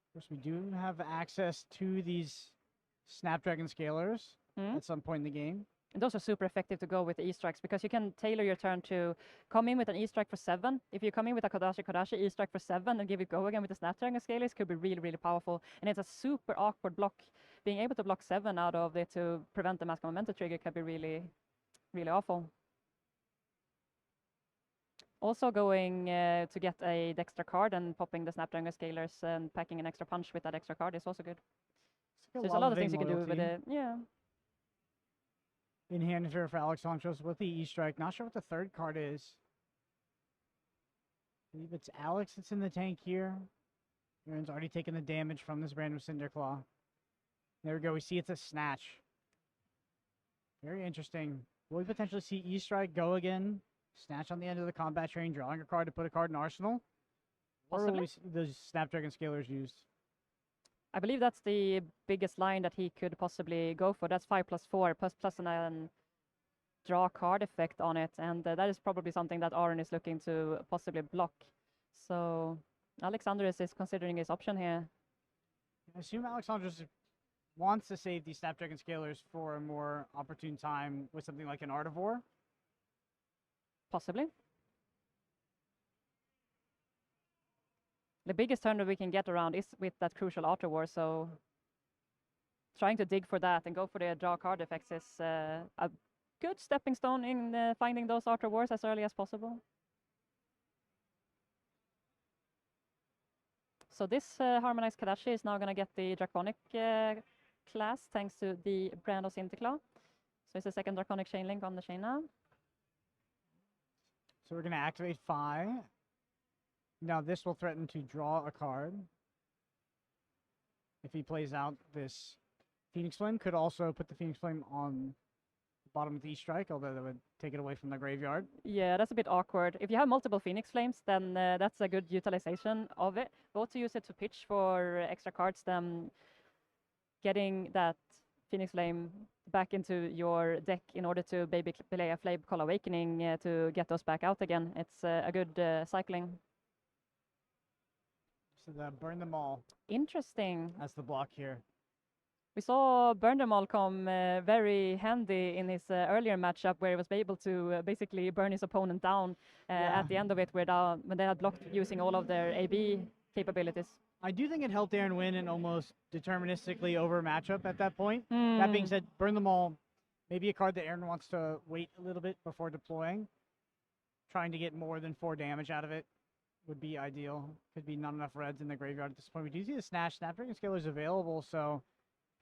Of course, we do have access to these Snapdragon Scalers at some point in the game. And those are super effective to go with the E-Strikes because you can tailor your turn to come in with an E-Strike for 7. If you come in with a Kodashi E-Strike for 7 and give it go again with the Snapdragon Scalers, could be really, really powerful. And it's a super awkward block. Being able to block 7 out of it to prevent the Mask Momentum trigger can be really, really awful. Also going to get a extra card and popping the Snapdragon Scalers and packing an extra punch with that extra card is also good. So there's a lot of things you can do with it. Yeah. In hand here for Alexandros with the E-Strike. Not sure what the third card is. I believe it's Alex that's in the tank here. Aaron's already taken the damage from this random Cinderclaw. There we go. We see it's a Snatch. Very interesting. Will we potentially see E-Strike go again? Snatch on the end of the combat train, drawing a card to put a card in Arsenal? Or will we see those Snapdragon Scalers used? I believe that's the biggest line that he could possibly go for. That's 5+4 plus an draw card effect on it, and that is probably something that Aaron is looking to possibly block. So Alexandros is considering his option here. I assume Alexandros wants to save these Snapdragon Scalers for a more opportune time with something like an Art of War. Possibly. The biggest turn that we can get around is with that crucial Art of War, so trying to dig for that and go for the draw card effects is a good stepping stone in finding those Art of Wars as early as possible. So this Harmonized Kadashi is now going to get the Draconic class thanks to the Brand of Sinterklaw. So it's a second Draconic chain link on the chain now. So we're going to activate Phi. Now this will threaten to draw a card. If he plays out this Phoenix Flame, could also put the Phoenix Flame on the bottom of the E-Strike, although that would take it away from the graveyard. Yeah, that's a bit awkward. If you have multiple Phoenix Flames, then that's a good utilization of it. Both to use it to pitch for extra cards, then getting that Phoenix Flame back into your deck in order to maybe play a Flame Call Awakening to get those back out again. It's a good cycling. So the Burn Them All. Interesting. That's the block here. We saw Burn Them All come very handy in his earlier matchup where he was able to basically burn his opponent down at the end of it when they had blocked using all of their AB capabilities. I do think it helped Aaron win an almost deterministically over matchup at that point. That being said, Burn Them All, maybe a card that Aaron wants to wait a little bit before deploying. Trying to get more than 4 damage out of it would be ideal. Could be not enough reds in the graveyard at this point. We do see the Snapdragon Scalers available, so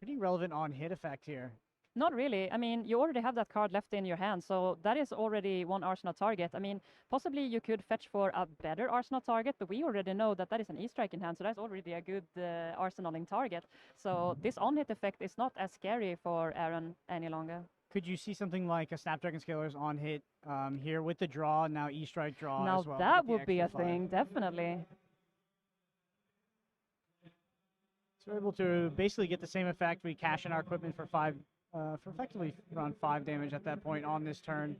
pretty relevant on hit effect here. Not really. I mean, you already have that card left in your hand, so that is already one Arsenal target. I mean, possibly you could fetch for a better Arsenal target, but we already know that that is an E-Strike in hand, so that's already a good Arsenaling target. So this on-hit effect is not as scary for Aaron any longer. Could you see something like a Snapdragon Scalers on hit here with the draw, now E-Strike draw now as well? Now that would be a thing, definitely. So we're able to basically get the same effect. We cash in our equipment for effectively around 5 damage at that point on this turn.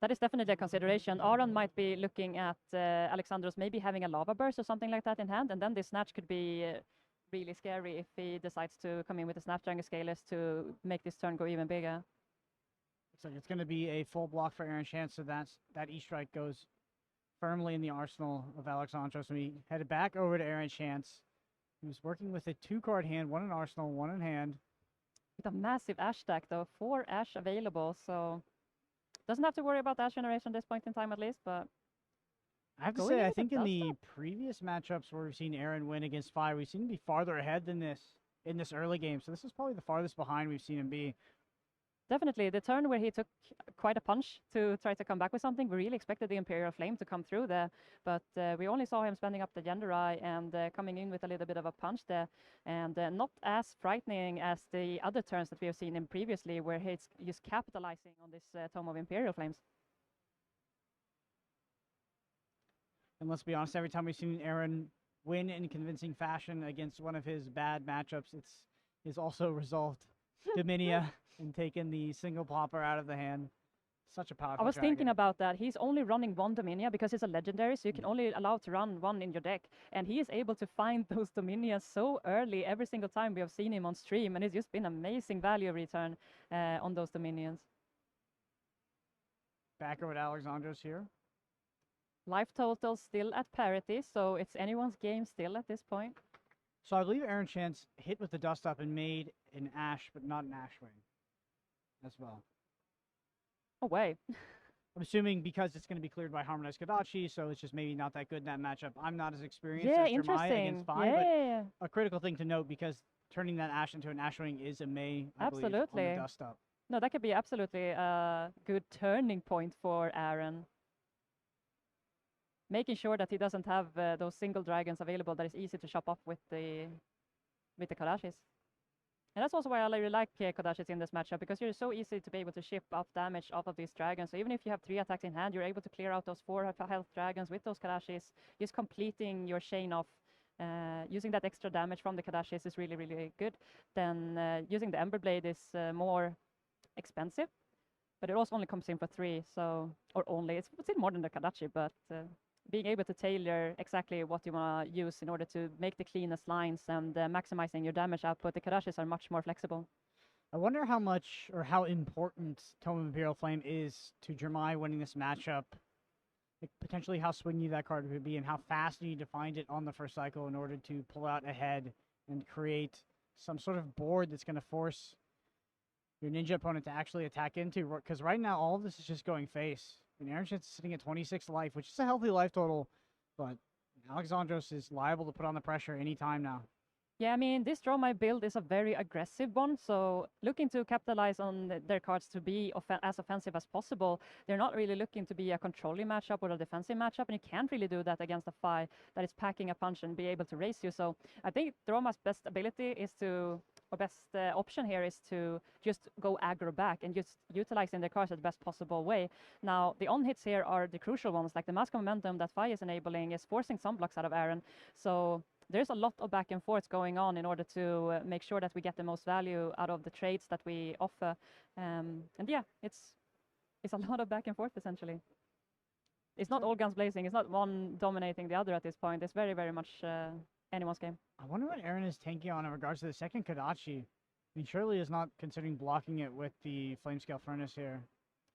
That is definitely a consideration. Aaron might be looking at Alexandros maybe having a Lava Burst or something like that in hand, and then this Snatch could be really scary if he decides to come in with the Snapdragon Scalers to make this turn go even bigger. Looks like it's going to be a full block for Aaron Shantz, so that E-Strike goes firmly in the arsenal of Alexandros. So we headed back over to Aaron Shantz, who's working with a 2-card hand, 1 in arsenal, 1 in hand. With a massive Ash stack though, 4 Ash available, so doesn't have to worry about Ash generation at this point in time at least, but I have to say, I think in the previous matchups where we've seen Aaron win against Phi, we've seen him be farther ahead than this in this early game, so this is probably the farthest behind we've seen him be. Definitely. The turn where he took quite a punch to try to come back with something, we really expected the Imperial Flame to come through there, but we only saw him spending up the Gender Eye and coming in with a little bit of a punch there, and not as frightening as the other turns that we have seen him previously, where he's just capitalizing on this Tome of Imperial Flames. And let's be honest, every time we've seen Aaron win in convincing fashion against one of his bad matchups, it's also resolved Dominia and taking the single popper out of the hand. Such a powerful I was dragon. thinking about that. He's only running one Dominia because it's a legendary, so you can only allow to run one in your deck. And he is able to find those Dominias so early every single time we have seen him on stream, and it's just been amazing value return on those Dominions. Backer with Alexandros here. Life total still at parity, so it's anyone's game still at this point. So I believe Aaron Shantz hit with the dust up and made an Ash, but not an Ashwing as well. Oh, way. I'm assuming because it's going to be cleared by Harmonized Kodachi, so it's just maybe not that good in that matchup. I'm not as experienced Yeah, as Dromai interesting. against Fi, Yeah. but a critical thing to note because turning that Ash into an Ashwing is a May, I believe, on Absolutely. the dust up. No, that could be absolutely a good turning point for Aaron. Making sure that he doesn't have those single dragons available that is easy to shop off with the Kodachis. And that's also why I really like Kodachis in this matchup, because you're so easy to be able to ship off damage off of these dragons. So even if you have 3 attacks in hand, you're able to clear out those 4 health dragons with those Kodachis, just completing your chain off. Using that extra damage from the Kodachis is really, really good. Then using the Ember Blade is more expensive, but it also only comes in for 3, so, or only, it's still more than the Kodachi, but being able to tailor exactly what you want to use in order to make the cleanest lines and maximizing your damage output, the Kodachis are much more flexible. I wonder how much or how important Tome of Imperial Flame is to Dromai winning this matchup. Like potentially how swingy that card would be and how fast you need to find it on the first cycle in order to pull out ahead and create some sort of board that's going to force your ninja opponent to actually attack into. Because right now, all of this is just going face. And Aaron Shantz is sitting at 26 life, which is a healthy life total, but Alexandros is liable to put on the pressure anytime now. Yeah, I mean, this Dromai build is a very aggressive one, so looking to capitalize on their cards to be as offensive as possible. They're not really looking to be a controlling matchup or a defensive matchup, and you can't really do that against a Fi that is packing a punch and be able to race you. So I think Dromai's best ability is to, or best option here is to just go aggro back and just utilizing their cards in the best possible way. Now, the on-hits here are the crucial ones, like the Mask of Momentum that Fi is enabling is forcing some blocks out of Aaron. So there's a lot of back and forth going on in order to make sure that we get the most value out of the trades that we offer. And yeah, it's a lot of back and forth, essentially. It's not all guns blazing. It's not one dominating the other at this point. It's very, very much anyone's game. I wonder what Aaron is tanking on in regards to the second Kodachi. I mean, surely is not considering blocking it with the Flamescale Furnace here.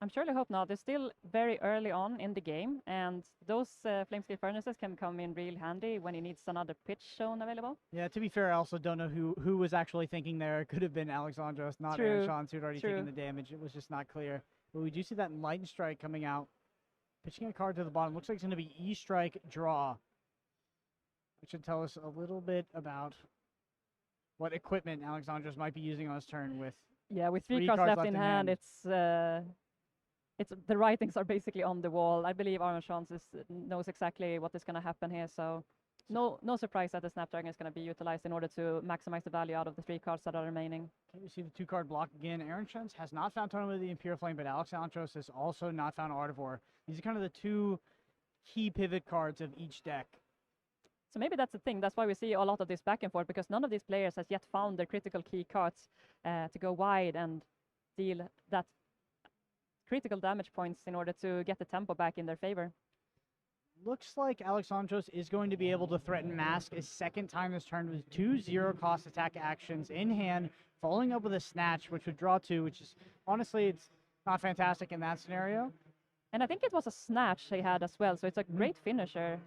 I'm surely hope not. They're still very early on in the game, and those Flamescale Furnaces can come in real handy when he needs another pitch zone available. Yeah, to be fair, I also don't know who was actually thinking there. It could have been Alexandros, not Aaron Shantz, who'd already taken the damage. It was just not clear. But we do see that Lightning Strike coming out. Pitching a card to the bottom. Looks like it's going to be E-Strike Draw. Which should tell us a little bit about what equipment Alexandros might be using on his turn with. Yeah, with 3 cards left in hand, it's the writings are basically on the wall. I believe Arnold Shantz knows exactly what is going to happen here, so no surprise that the Snapdragon is going to be utilized in order to maximize the value out of the 3 cards that are remaining. Okay, you see the 2-card block again. Aaron Shantz has not found Tournament of the Imperial Flame, but Alexandros has also not found Art of War. These are kind of the 2 key pivot cards of each deck. So maybe that's the thing. That's why we see a lot of this back and forth, because none of these players has yet found their critical key cards to go wide and deal that critical damage points in order to get the tempo back in their favor. Looks like Alexandros is going to be able to threaten Mask a second time this turn with 2 0-cost attack actions in hand, following up with a Snatch, which would draw 2, which is, honestly, it's not fantastic in that scenario. And I think it was a Snatch he had as well, so it's a great finisher.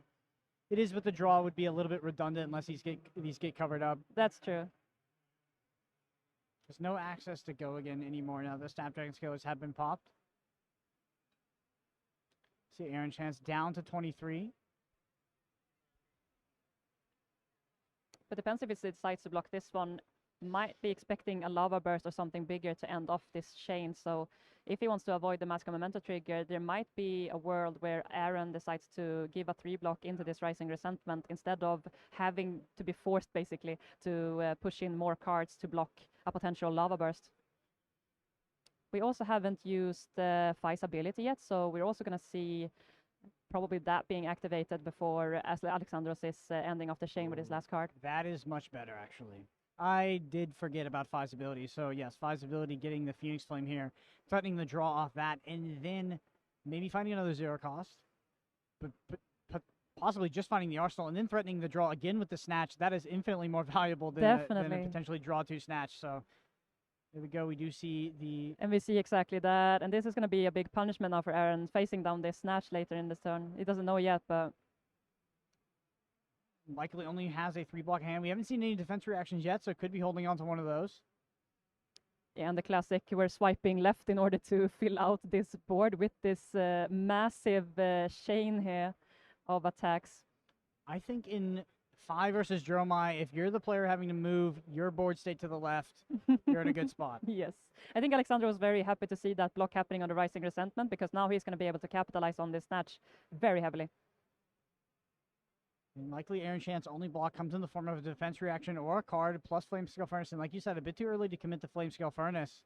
It is, but the draw would be a little bit redundant unless these get covered up. That's true. There's no access to go again anymore now. The Snapdragon skillers have been popped. See Aaron Shantz down to 23. But depends if it decides to block this one. Might be expecting a lava burst or something bigger to end off this chain. So if he wants to avoid the Mask of Memento trigger, there might be a world where Aaron decides to give a 3-block into this Rising Resentment instead of having to be forced basically to push in more cards to block a potential lava burst. We also haven't used Fi's ability yet, so we're also going to see probably that being activated before as Alexandros is ending off the chain with his last card. That is much better, actually. I did forget about Fi's ability. So yes, Fi's ability getting the Phoenix Flame here, threatening the draw off that, and then maybe finding another 0 cost. But possibly just finding the Arsenal and then threatening the draw again with the Snatch. That is infinitely more valuable than a potentially draw 2 Snatch. So there we go. We do see the... And we see exactly that. And this is going to be a big punishment now for Aaron, facing down this Snatch later in this turn. He doesn't know yet, but... Likely only has a 3-block hand. We haven't seen any defense reactions yet, so could be holding on to one of those. Yeah, and the classic, we're swiping left in order to fill out this board with this massive chain here of attacks. I think in 5 versus Dromai, if you're the player having to move your board state to the left, you're in a good spot. Yes. I think Alexandros was very happy to see that block happening on the Rising Resentment, because now he's going to be able to capitalize on this Snatch very heavily. And likely Aaron Shantz' only block comes in the form of a defense reaction or a card plus Flamescale Furnace. And like you said, a bit too early to commit to Flamescale Furnace.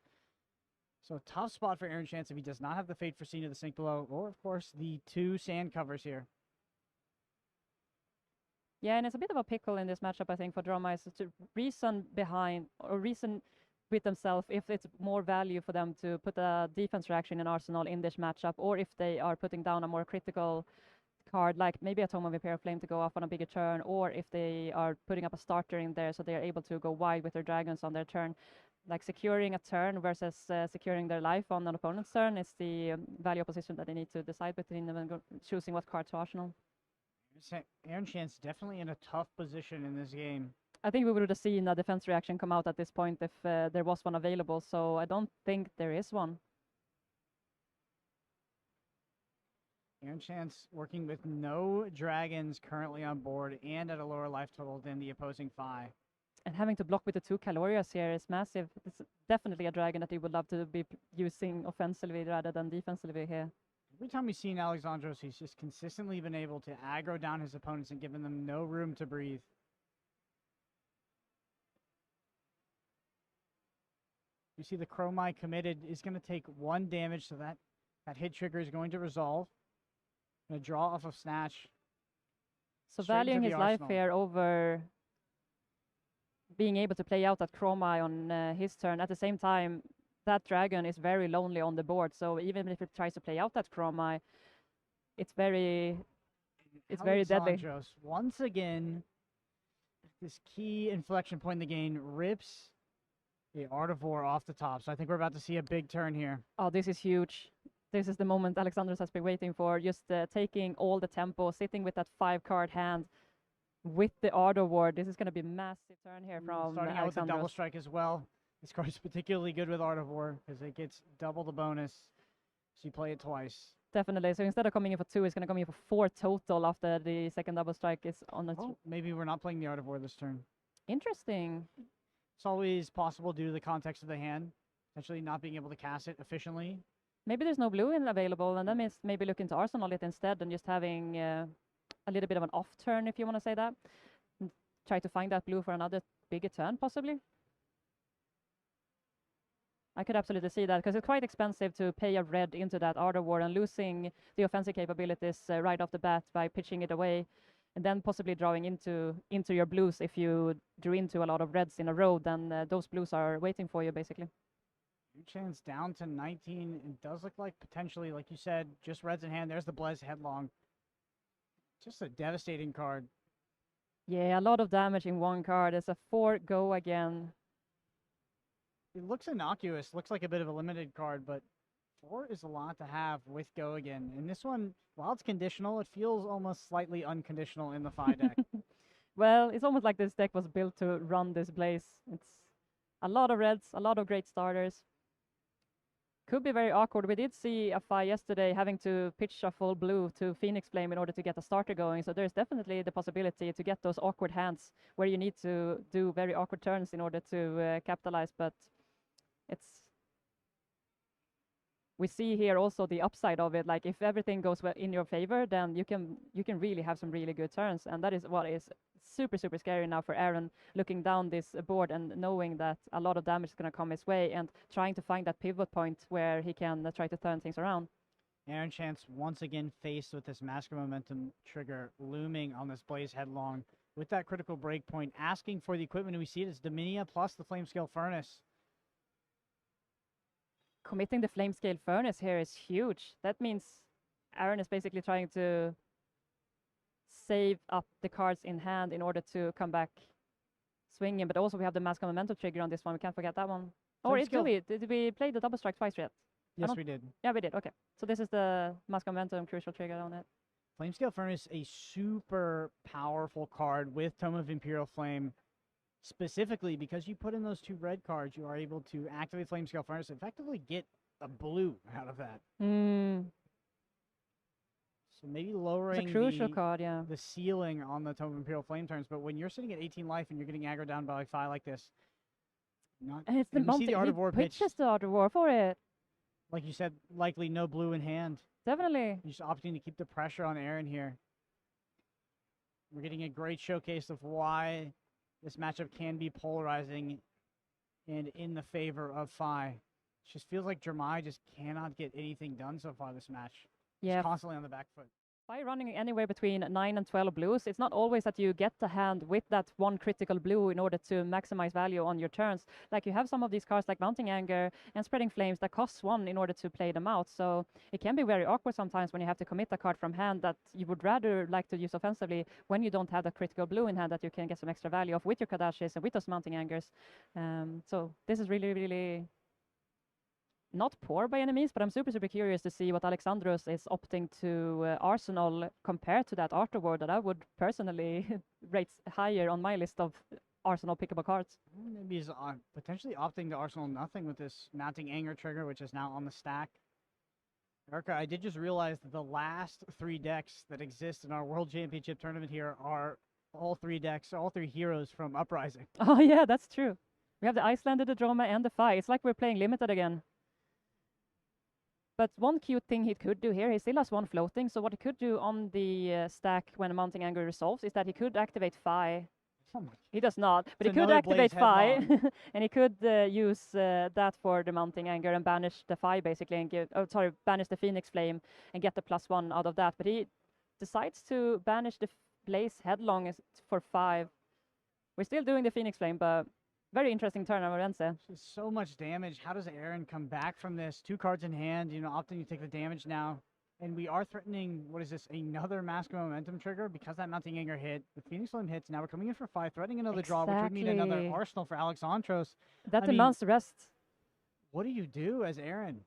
So a tough spot for Aaron Shantz if he does not have the Fate Foreseen of the Sink Below, or of course the 2 sand covers here. Yeah, and it's a bit of a pickle in this matchup, I think, for Dromai. So to reason behind, or reason with themselves if it's more value for them to put a defense reaction in Arsenal in this matchup, or if they are putting down a more critical card, like maybe a Tome of Imperial Flame to go off on a bigger turn, or if they are putting up a starter in there so they are able to go wide with their dragons on their turn. Like securing a turn versus securing their life on an opponent's turn is the value position that they need to decide between them and choosing what card to Arsenal. Aaron Shantz definitely in a tough position in this game. I think we would have seen a defense reaction come out at this point if there was one available, so I don't think there is one. Aaron Shantz working with no dragons currently on board and at a lower life total than the opposing Fi. And having to block with the 2 Calorias here is massive. It's definitely a dragon that he would love to be using offensively rather than defensively here. Every time we've seen Alexandros, he's just consistently been able to aggro down his opponents and giving them no room to breathe. You see the Chromite committed is going to take 1 damage, so that hit trigger is going to resolve. Going to draw off of Snatch. So valuing his life here over being able to play out that Chromite on his turn. At the same time, that dragon is very lonely on the board, so even if it tries to play out that Chromite, it's very deadly. Once again, this key inflection point in the game rips the Artivore off the top. So I think we're about to see a big turn here. Oh, this is huge. This is the moment Alexandros has been waiting for, just taking all the tempo, sitting with that 5-card hand with the Artivore. This is going to be a massive turn here from starting out with a Alexandros. double strike as well. This card is particularly good with Artivore because it gets double the bonus, so you play it twice. Definitely. So instead of coming in for 2, it's going to come in for 4 total after the second double strike is on the... Oh, maybe we're not playing the Artivore this turn. Interesting. It's always possible due to the context of the hand, essentially not being able to cast it efficiently. Maybe there's no blue available, and that means maybe looking to Arsenal it instead and just having a little bit of an off turn, if you want to say that. And try to find that blue for another bigger turn, possibly. I could absolutely see that, because it's quite expensive to pay a red into that Artivore and losing the offensive capabilities right off the bat by pitching it away, and then possibly drawing into your blues. If you drew into a lot of reds in a row, then those blues are waiting for you, basically. Chance down to 19. It does look like potentially, like you said, just reds in hand. There's the Blaze Headlong. Just a devastating card. Yeah, a lot of damage in one card. It's a 4 go again. It looks innocuous, looks like a bit of a limited card, but 4 is a lot to have with go again. And this one, while it's conditional, it feels almost slightly unconditional in the Fi deck. Well, it's almost like this deck was built to run this Blaze. It's a lot of reds, a lot of great starters. Could be very awkward. We did see a Fi yesterday having to pitch a full blue to Phoenix Flame in order to get a starter going. So there's definitely the possibility to get those awkward hands where you need to do very awkward turns in order to capitalize. But we see here also the upside of it. Like if everything goes well in your favor, then you can really have some really good turns. And that is what is super, super scary now for Aaron, looking down this board and knowing that a lot of damage is going to come his way and trying to find that pivot point where he can try to turn things around. Aaron Shantz once again faced with this Mask of Momentum trigger looming on this Blaze Headlong. with that critical break point, asking for the equipment. And we see it as Dominia plus the Flame Scale Furnace. Committing the Flame Scale Furnace here is huge. That means Aaron is basically trying to save up the cards in hand in order to come back swinging. But also we have the Mask of Momentum trigger on this one. We can't forget that one. Or did we play the double strike twice yet? Yes, we did. Yeah, we did. Okay. So this is the Mask of Momentum crucial trigger on it. Flame Scale Furnace, a super powerful card with Tome of Imperial Flame. Specifically, because you put in those 2 red cards, you are able to activate Flame Scale Furnace and effectively get a blue out of that. So maybe lowering it's a crucial card, yeah. the ceiling on the Tome of Imperial Flame turns. But when you're sitting at 18 life and you're getting aggroed down by like 5 like this, and it's the mountain. The Art of War pitch. Just the Art of War for it. Like you said, likely no blue in hand. Definitely. You're just opting to keep the pressure on Aaron here. We're getting a great showcase of why this matchup can be polarizing and in the favor of Fi. It just feels like Dromai just cannot get anything done so far this match. Yeah. He's constantly on the back foot. By running anywhere between 9 and 12 blues, it's not always that you get the hand with that 1 critical blue in order to maximize value on your turns. Like you have some of these cards like Mounting Anger and Spreading Flames that costs 1 in order to play them out. So it can be very awkward sometimes when you have to commit a card from hand that you would rather like to use offensively when you don't have the critical blue in hand that you can get some extra value of with your Kadashis and with those Mounting Angers. So this is really, really not poor by any means, but I'm super curious to see what Alexandros is opting to Arsenal compared to that Art of War that I would personally rate higher on my list of Arsenal pickable cards. Maybe he's potentially opting to Arsenal nothing with this Mounting Anger trigger, which is now on the stack. Erica, I did just realize that the last 3 decks that exist in our World Championship tournament here are all 3 decks, all 3 heroes from Uprising. Oh yeah, that's true. We have the Iyslander, the Dromai, and the Fi. It's like we're playing Limited again. But one cute thing he could do here, he still has 1 floating, so what he could do on the stack when Mounting Anger resolves is that he could activate Fi. He does not, but he could activate Fi, and he could use that for the Mounting Anger and banish the Fi basically, and banish the Phoenix Flame and get the +1 out of that. But he decides to banish the Blaze Headlong for 5. We're still doing the Phoenix Flame, but very interesting turn on Orense. So much damage. How does Aaron come back from this? 2 cards in hand, opting to take the damage now. And we are threatening, what is this, another Mask of Momentum trigger because that Mounting Anger hit. The Phoenix Flame hits. Now we're coming in for 5, threatening another draw, which would mean another Arsenal for Alexandros. That demands the rest. What do you do as Aaron?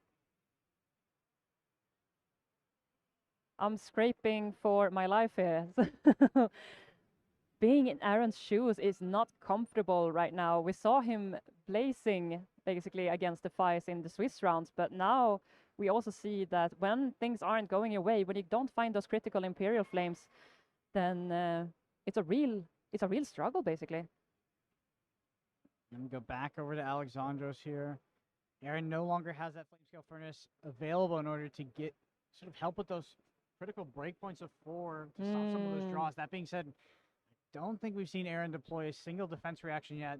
I'm scraping for my life here. Being in Aaron's shoes is not comfortable right now. We saw him blazing basically against the Fies in the Swiss rounds, but now we also see that when things aren't going your way, when you don't find those critical Imperial Flames, then it's a real struggle basically. Let me go back over to Alexandros here. Aaron no longer has that Flame Scale Furnace available in order to get sort of help with those critical breakpoints of 4 to stop some of those draws. That being said, don't think we've seen Aaron deploy a single defense reaction yet.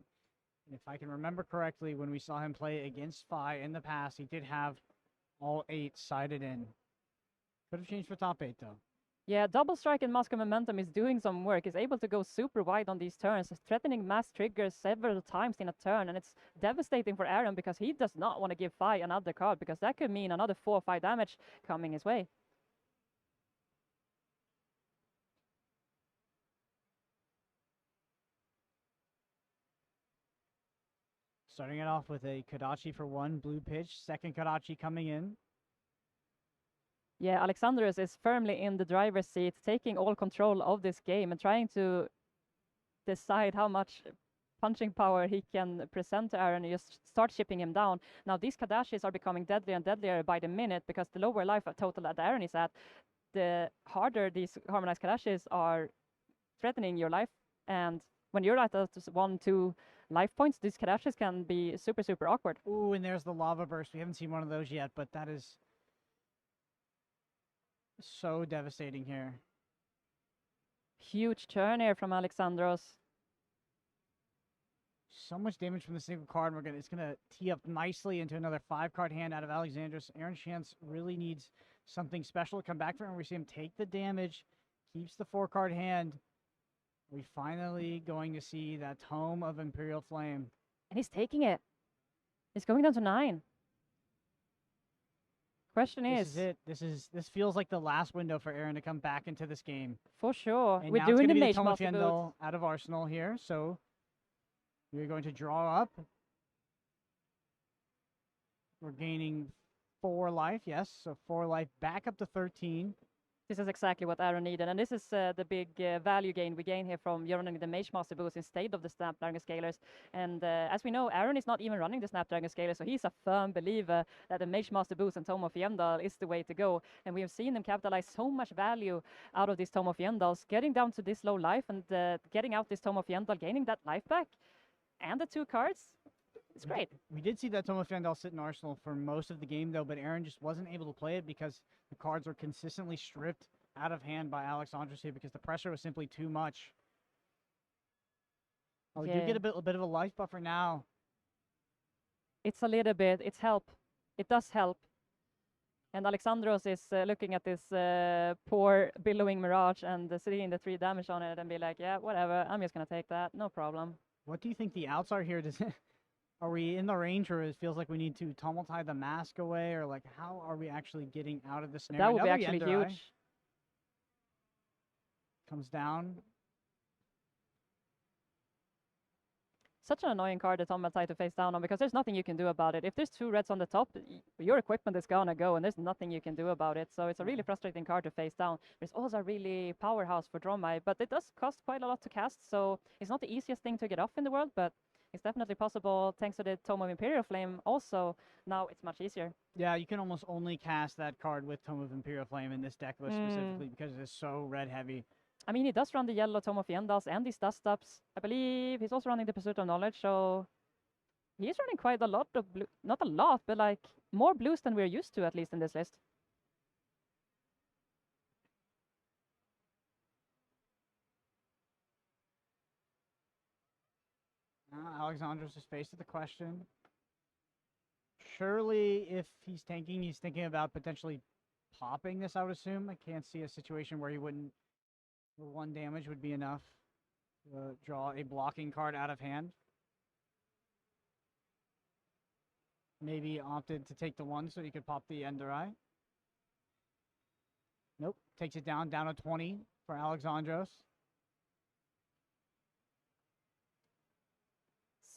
And if I can remember correctly, when we saw him play against Fi in the past, he did have all 8 sided in. Could have changed for top 8 though. Yeah, Double Strike and Mask of Momentum is doing some work. He's able to go super wide on these turns, threatening mass triggers several times in a turn, and it's devastating for Aaron because he does not want to give Fi another card because that could mean another 4 or 5 damage coming his way. Starting it off with a Kodachi for 1 blue pitch, second Kodachi coming in. Yeah, Alexandros is firmly in the driver's seat, taking all control of this game and trying to decide how much punching power he can present to Aaron and just start shipping him down. Now, these Kadashis are becoming deadlier and deadlier by the minute because the lower life total that Aaron is at, the harder these harmonized Kadashis are threatening your life. And when you're at 1, 2 life points, these Kadashis can be super, super awkward. Ooh, and there's the Lava Burst. We haven't seen one of those yet, but that is so devastating here. Huge turn here from Alexandros. So much damage from the single card. It's gonna tee up nicely into another 5-card hand out of Alexandros. Aaron Shantz really needs something special to come back from him. We see him take the damage, keeps the 4-card hand. We finally going to see that Tome of Imperial Flame. And he's taking it. He's going down to 9. Question This is is it. This feels like the last window for Aaron to come back into this game. for sure. And We're now it's doing gonna the be the Mage Tome of Master boot. Fyendal out of Arsenal here, so we're going to draw up. We're gaining 4 life, yes, so 4 life back up to 13. This is exactly what Aaron needed, and this is the big value gain we gain here from running the Mage Master boost instead of the Snapdragon Scalers. And as we know, Aaron is not even running the Snapdragon Scaler, so he's a firm believer that the Mage Master boost and Tome of Fyendal is the way to go. And we have seen him capitalize so much value out of this Tome of Fyendals, getting down to this low life and getting out this Tome of Fyendal, gaining that life back, and the 2 cards. It's great. We did see that Tome of Fyendal sit in Arsenal for most of the game, though, but Aaron just wasn't able to play it because the cards were consistently stripped out of hand by Alexandros here because the pressure was simply too much. Oh, we do Yeah. get a bit of a life buffer now. It's a little bit. It's help. It does help. And Alexandros is looking at this poor billowing Mirage and seeing the 3 damage on it and be like, yeah, whatever. I'm just going to take that. No problem. What do you think the outs are here? Are we in the range, or it feels like we need to tumble-tie the mask away, or like how are we actually getting out of this scenario? That would be Another actually Ender Eye huge. comes down. Such an annoying card that Tom tried to face down on because there's nothing you can do about it. If there's 2 reds on the top, your equipment is gonna go and there's nothing you can do about it. So it's a really frustrating card to face down. But it's also a really powerhouse for Dromai, but it does cost quite a lot to cast, so it's not the easiest thing to get off in the world, but it's definitely possible thanks to the Tome of Imperial Flame. Also, now it's much easier. Yeah, you can almost only cast that card with Tome of Imperial Flame in this deck list specifically because it is so red heavy. I mean, he does run the yellow Tome of Fyendals and these dust ups. I believe he's also running the Pursuit of Knowledge, so he's running quite a lot of blue. Not a lot, but like more blues than we're used to, at least in this list. Alexandros is faced with the question. Surely, if he's tanking, he's thinking about potentially popping this, I would assume. I can't see a situation where he wouldn't. 1 damage would be enough to draw a blocking card out of hand. Maybe opted to take the 1 so he could pop the Ender Eye. Nope, takes it down to 20 for Alexandros.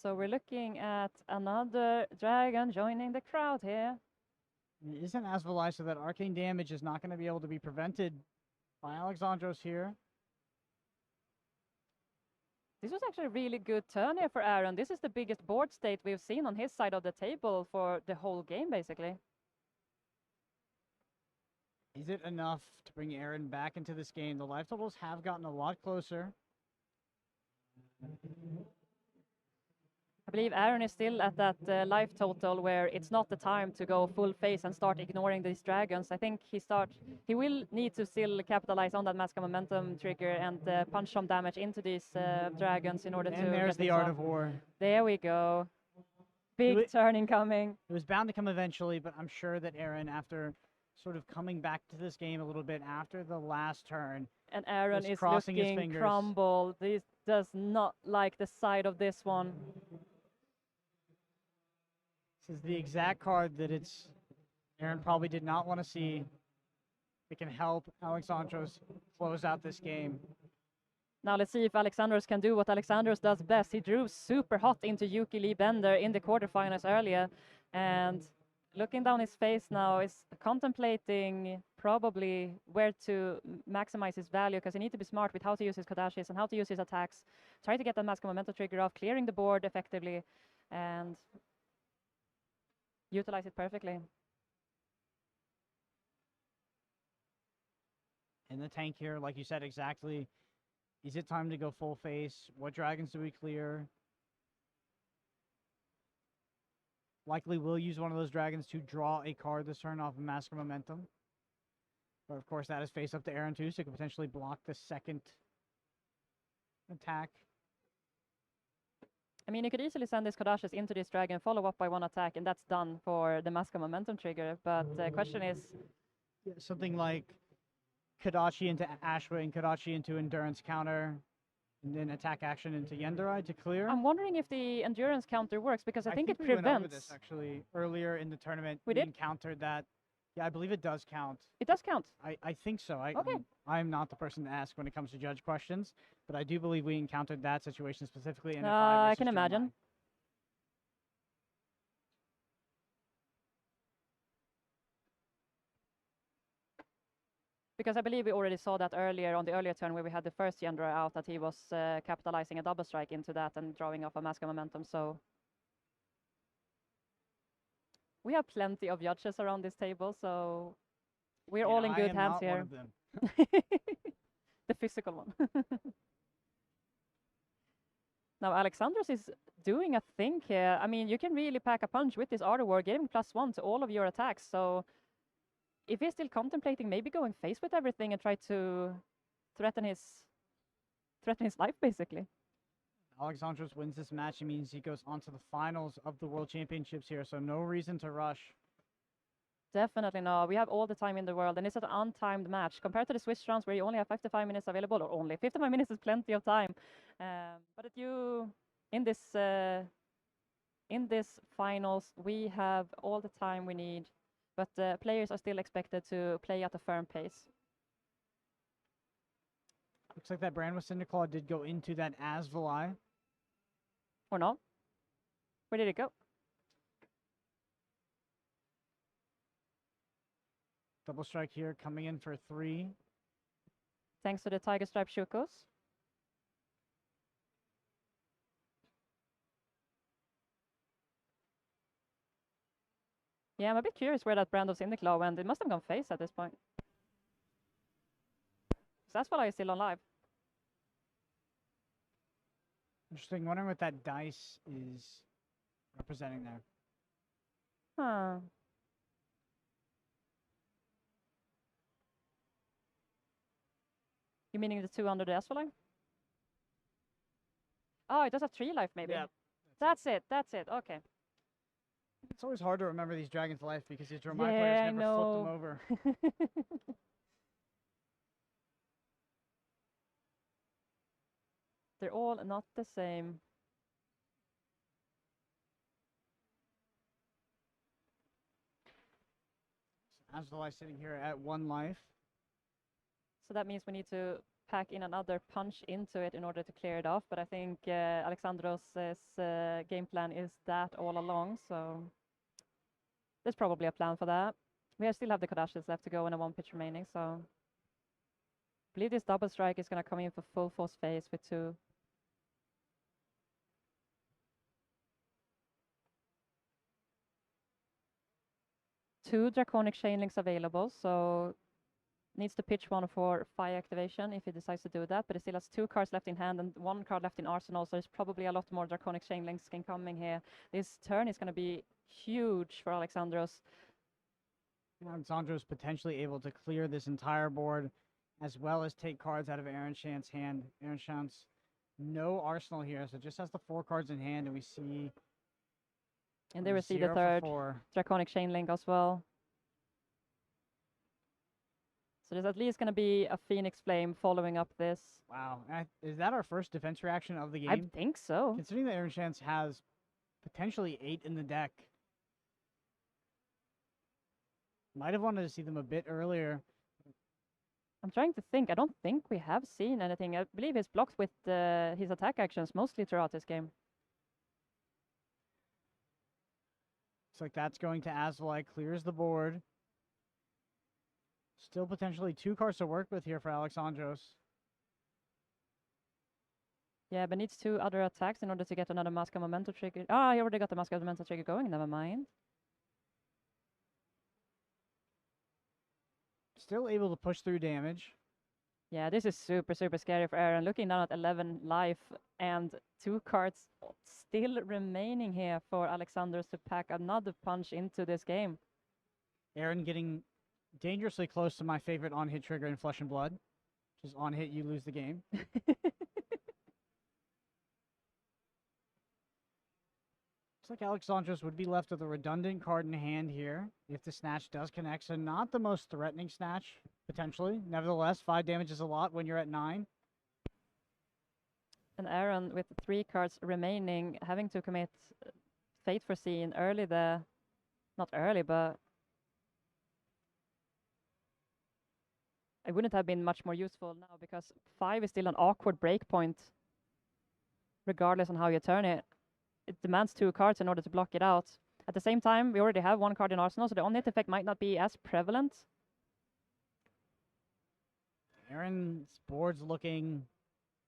So we're looking at another dragon joining the crowd here. It isn't Asvalai, so that arcane damage is not going to be able to be prevented by Alexandros here. This was actually a really good turn here for Aaron. This is the biggest board state we've seen on his side of the table for the whole game, basically. Is it enough to bring Aaron back into this game? The life totals have gotten a lot closer. I believe Aaron is still at that life total where it's not the time to go full face and start ignoring these dragons. I think he will need to still capitalize on that Mask of Momentum trigger and punch some damage into these dragons in order to. And there's the Art of War. There we go. Big turn incoming. It was bound to come eventually, but I'm sure that Aaron, after sort of coming back to this game a little bit after the last turn, and Aaron is crossing his looking fingers. crumbled. This does not like the side of this one. This is the exact card that Aaron probably did not want to see. It can help Alexandros close out this game. Now let's see if Alexandros can do what Alexandros does best. He drew super hot into Yuki Lee Bender in the quarterfinals earlier, and looking down his face now is contemplating probably where to maximize his value, because he needs to be smart with how to use his Kodashis and how to use his attacks. Try to get that Mask of Momentum trigger off, clearing the board effectively, and utilize it perfectly. In the tank here, like you said exactly, is it time to go full face? What dragons do we clear? Likely will use one of those dragons to draw a card this turn off of Mask of Momentum. But of course that is face up to Aaron too, so it could potentially block the second attack. I mean, you could easily send this Kodashis into this dragon, follow up by 1 attack, and that's done for the Mask of Momentum trigger. But the question is... Something like Kodachi into Ashwin, Kodachi into Endurance counter. And then attack action into Yenderai to clear. I'm wondering if the endurance counter works because I think it we went over prevents. this actually earlier in the tournament. We did? encountered that. Yeah, I believe it does count. It does count. I think so. Okay. I'm not the person to ask when it comes to judge questions, but I do believe we encountered that situation specifically in a 5 I versus can Dromai. imagine. Because I believe we already saw that earlier on the earlier turn where we had the first Yenderai out, that he was capitalizing a double strike into that and drawing off a mask of momentum. So we have plenty of judges around this table, so we're all in good hands here. One of them. The physical one. Now Alexandros is doing a thing here. I mean, you can really pack a punch with this Art of War, giving +1 to all of your attacks. So if he's still contemplating maybe going face with everything and try to threaten his life, basically. Alexandros wins this match. It means he goes on to the finals of the World Championships here, so no reason to rush. Definitely no. We have all the time in the world, and it's an untimed match compared to the Swiss rounds where you only have 55 minutes available, or only 55 minutes is plenty of time. But in this finals, we have all the time we need, but players are still expected to play at a firm pace. Looks like that Brand with Cinderclaw did go into that Asvali. Or not? Where did it go? Double strike here, coming in for 3. Thanks to the Tiger Stripe Shukos. Yeah, I'm a bit curious where that Brand of Cinderclaw went. It must have gone face at this point. So that's why I'm still on live. Interesting. Wondering what that dice is representing there. Huh. You meaning the 2 under the Asphalt? Oh, it does have 3 life, maybe. Yeah. That's it. That's it. Okay. It's always hard to remember these Dragon's Life because these Dromai Yeah, players never flip them over. They're all not the same. Asvali sitting here at 1 life. So that means we need to pack in another punch into it in order to clear it off. But I think Alexandros' game plan is that all along. So there's probably a plan for that. We still have the Kodashis left to go and a 1 pitch remaining. So I believe this double strike is going to come in for full force phase with 2. Two Draconic Chain Links available, so needs to pitch 1 for fire activation if he decides to do that, but he still has 2 cards left in hand and 1 card left in arsenal, so there's probably a lot more Draconic Chain Links coming here. This turn is going to be huge for Alexandros. Alexandros potentially able to clear this entire board as well as take cards out of Aaron Shantz's hand. Aaron Shantz, no arsenal here, so just has the 4 cards in hand, and we see... And there we see the 3rd Draconic Chain Link as well. So there's at least going to be a Phoenix Flame following up this. Wow. Is that our first defense reaction of the game? I think so. Considering that Aaron Shantz has potentially 8 in the deck. Might have wanted to see them a bit earlier. I'm trying to think. I don't think we have seen anything. I believe he's blocked with his attack actions mostly throughout this game. Looks like that's going to Asvali, clears the board. Still potentially 2 cards to work with here for Alexandros. Yeah, but needs 2 other attacks in order to get another Mask of Momentum trigger. Ah, he already got the Mask of Momentum trigger going, never mind. Still able to push through damage. Yeah, this is super, super scary for Aaron. Looking down at 11 life and 2 cards still remaining here for Alexandros to pack another punch into this game. Aaron getting dangerously close to my favorite on-hit trigger in Flesh and Blood. Just on-hit, you lose the game. Looks like Alexandros would be left with a redundant card in hand here if the snatch does connect. So not the most threatening snatch, potentially. Nevertheless, 5 damage is a lot when you're at 9. And Aaron, with 3 cards remaining, having to commit Fate Foreseen early not early, but it wouldn't have been much more useful now because 5 is still an awkward breakpoint, regardless on how you turn it. It demands 2 cards in order to block it out. At the same time, we already have 1 card in arsenal, so the on-hit effect might not be as prevalent. Aaron's board's looking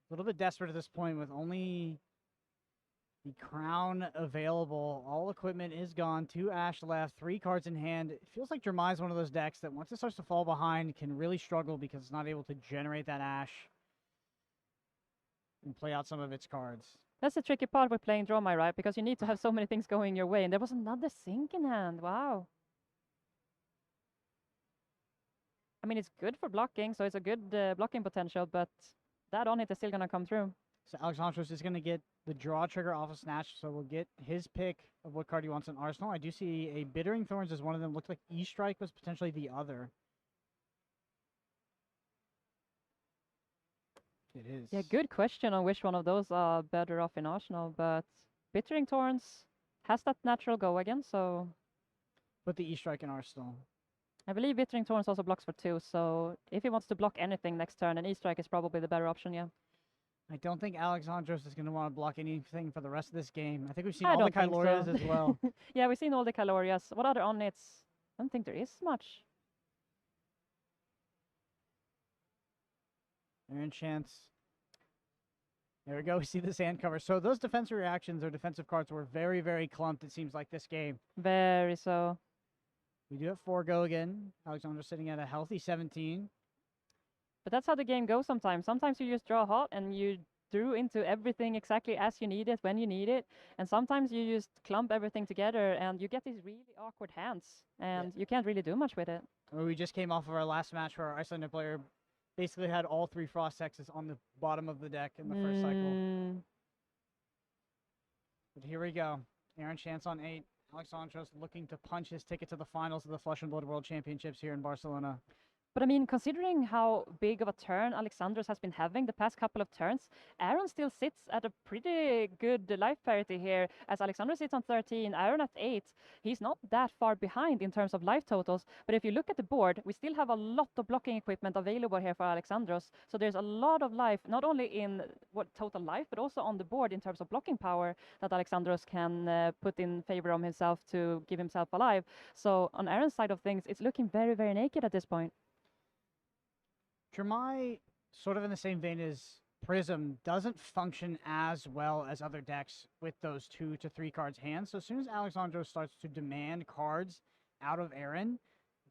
a little bit desperate at this point with only the crown available. All equipment is gone. 2 Ash left, 3 cards in hand. It feels like Dromai is one of those decks that once it starts to fall behind can really struggle because it's not able to generate that Ash and play out some of its cards. That's the tricky part with playing Dromai, right? Because you need to have so many things going your way. And there was another sink in hand. Wow. I mean, it's good for blocking, so it's a good blocking potential, but that on it is still going to come through. So Alexandros is going to get the draw trigger off of Snatch, so we'll get his pick of what card he wants in Arsenal. I do see a Bittering Thorns as one of them. Looks like E-Strike was potentially the other. It is. Yeah, good question on which one of those are better off in Arsenal, but Bittering Thorns has that natural go again, so... Put the E-Strike in Arsenal. I believe Bittering Thorns also blocks for 2, so if he wants to block anything next turn, an E-Strike is probably the better option, yeah. I don't think Alexandros is going to want to block anything for the rest of this game. I think we've seen all the Kylorias as well. Yeah, we've seen all the Kylorias. What other on-hits? I don't think there is much. Aaron Shantz. There we go. We see the sand cover. So those defensive reactions or defensive cards were very, very clumped, it seems like, this game. Very so. We do have 4 go again. Alexandros sitting at a healthy 17. But that's how the game goes sometimes. Sometimes you just draw hot and you drew into everything exactly as you need it, when you need it. And sometimes you just clump everything together and you get these really awkward hands. And you can't really do much with it. Well, we just came off of our last match where our Iyslander player basically had all 3 Frost Hexes on the bottom of the deck in the first cycle. But here we go. Aaron Shantz on 8. Alexandros looking to punch his ticket to the finals of the Flesh and Blood World Championships here in Barcelona. But I mean, considering how big of a turn Alexandros has been having the past couple of turns, Aaron still sits at a pretty good life parity here. As Alexandros sits on 13, Aaron at 8. He's not that far behind in terms of life totals. But if you look at the board, we still have a lot of blocking equipment available here for Alexandros. So there's a lot of life, not only in what total life, but also on the board in terms of blocking power that Alexandros can put in favor of himself to keep himself alive. So on Aaron's side of things, it's looking very, very naked at this point. Dromai, sort of in the same vein as Prism, doesn't function as well as other decks with those 2 to 3 cards hands. So as soon as Alexandros starts to demand cards out of Aaron,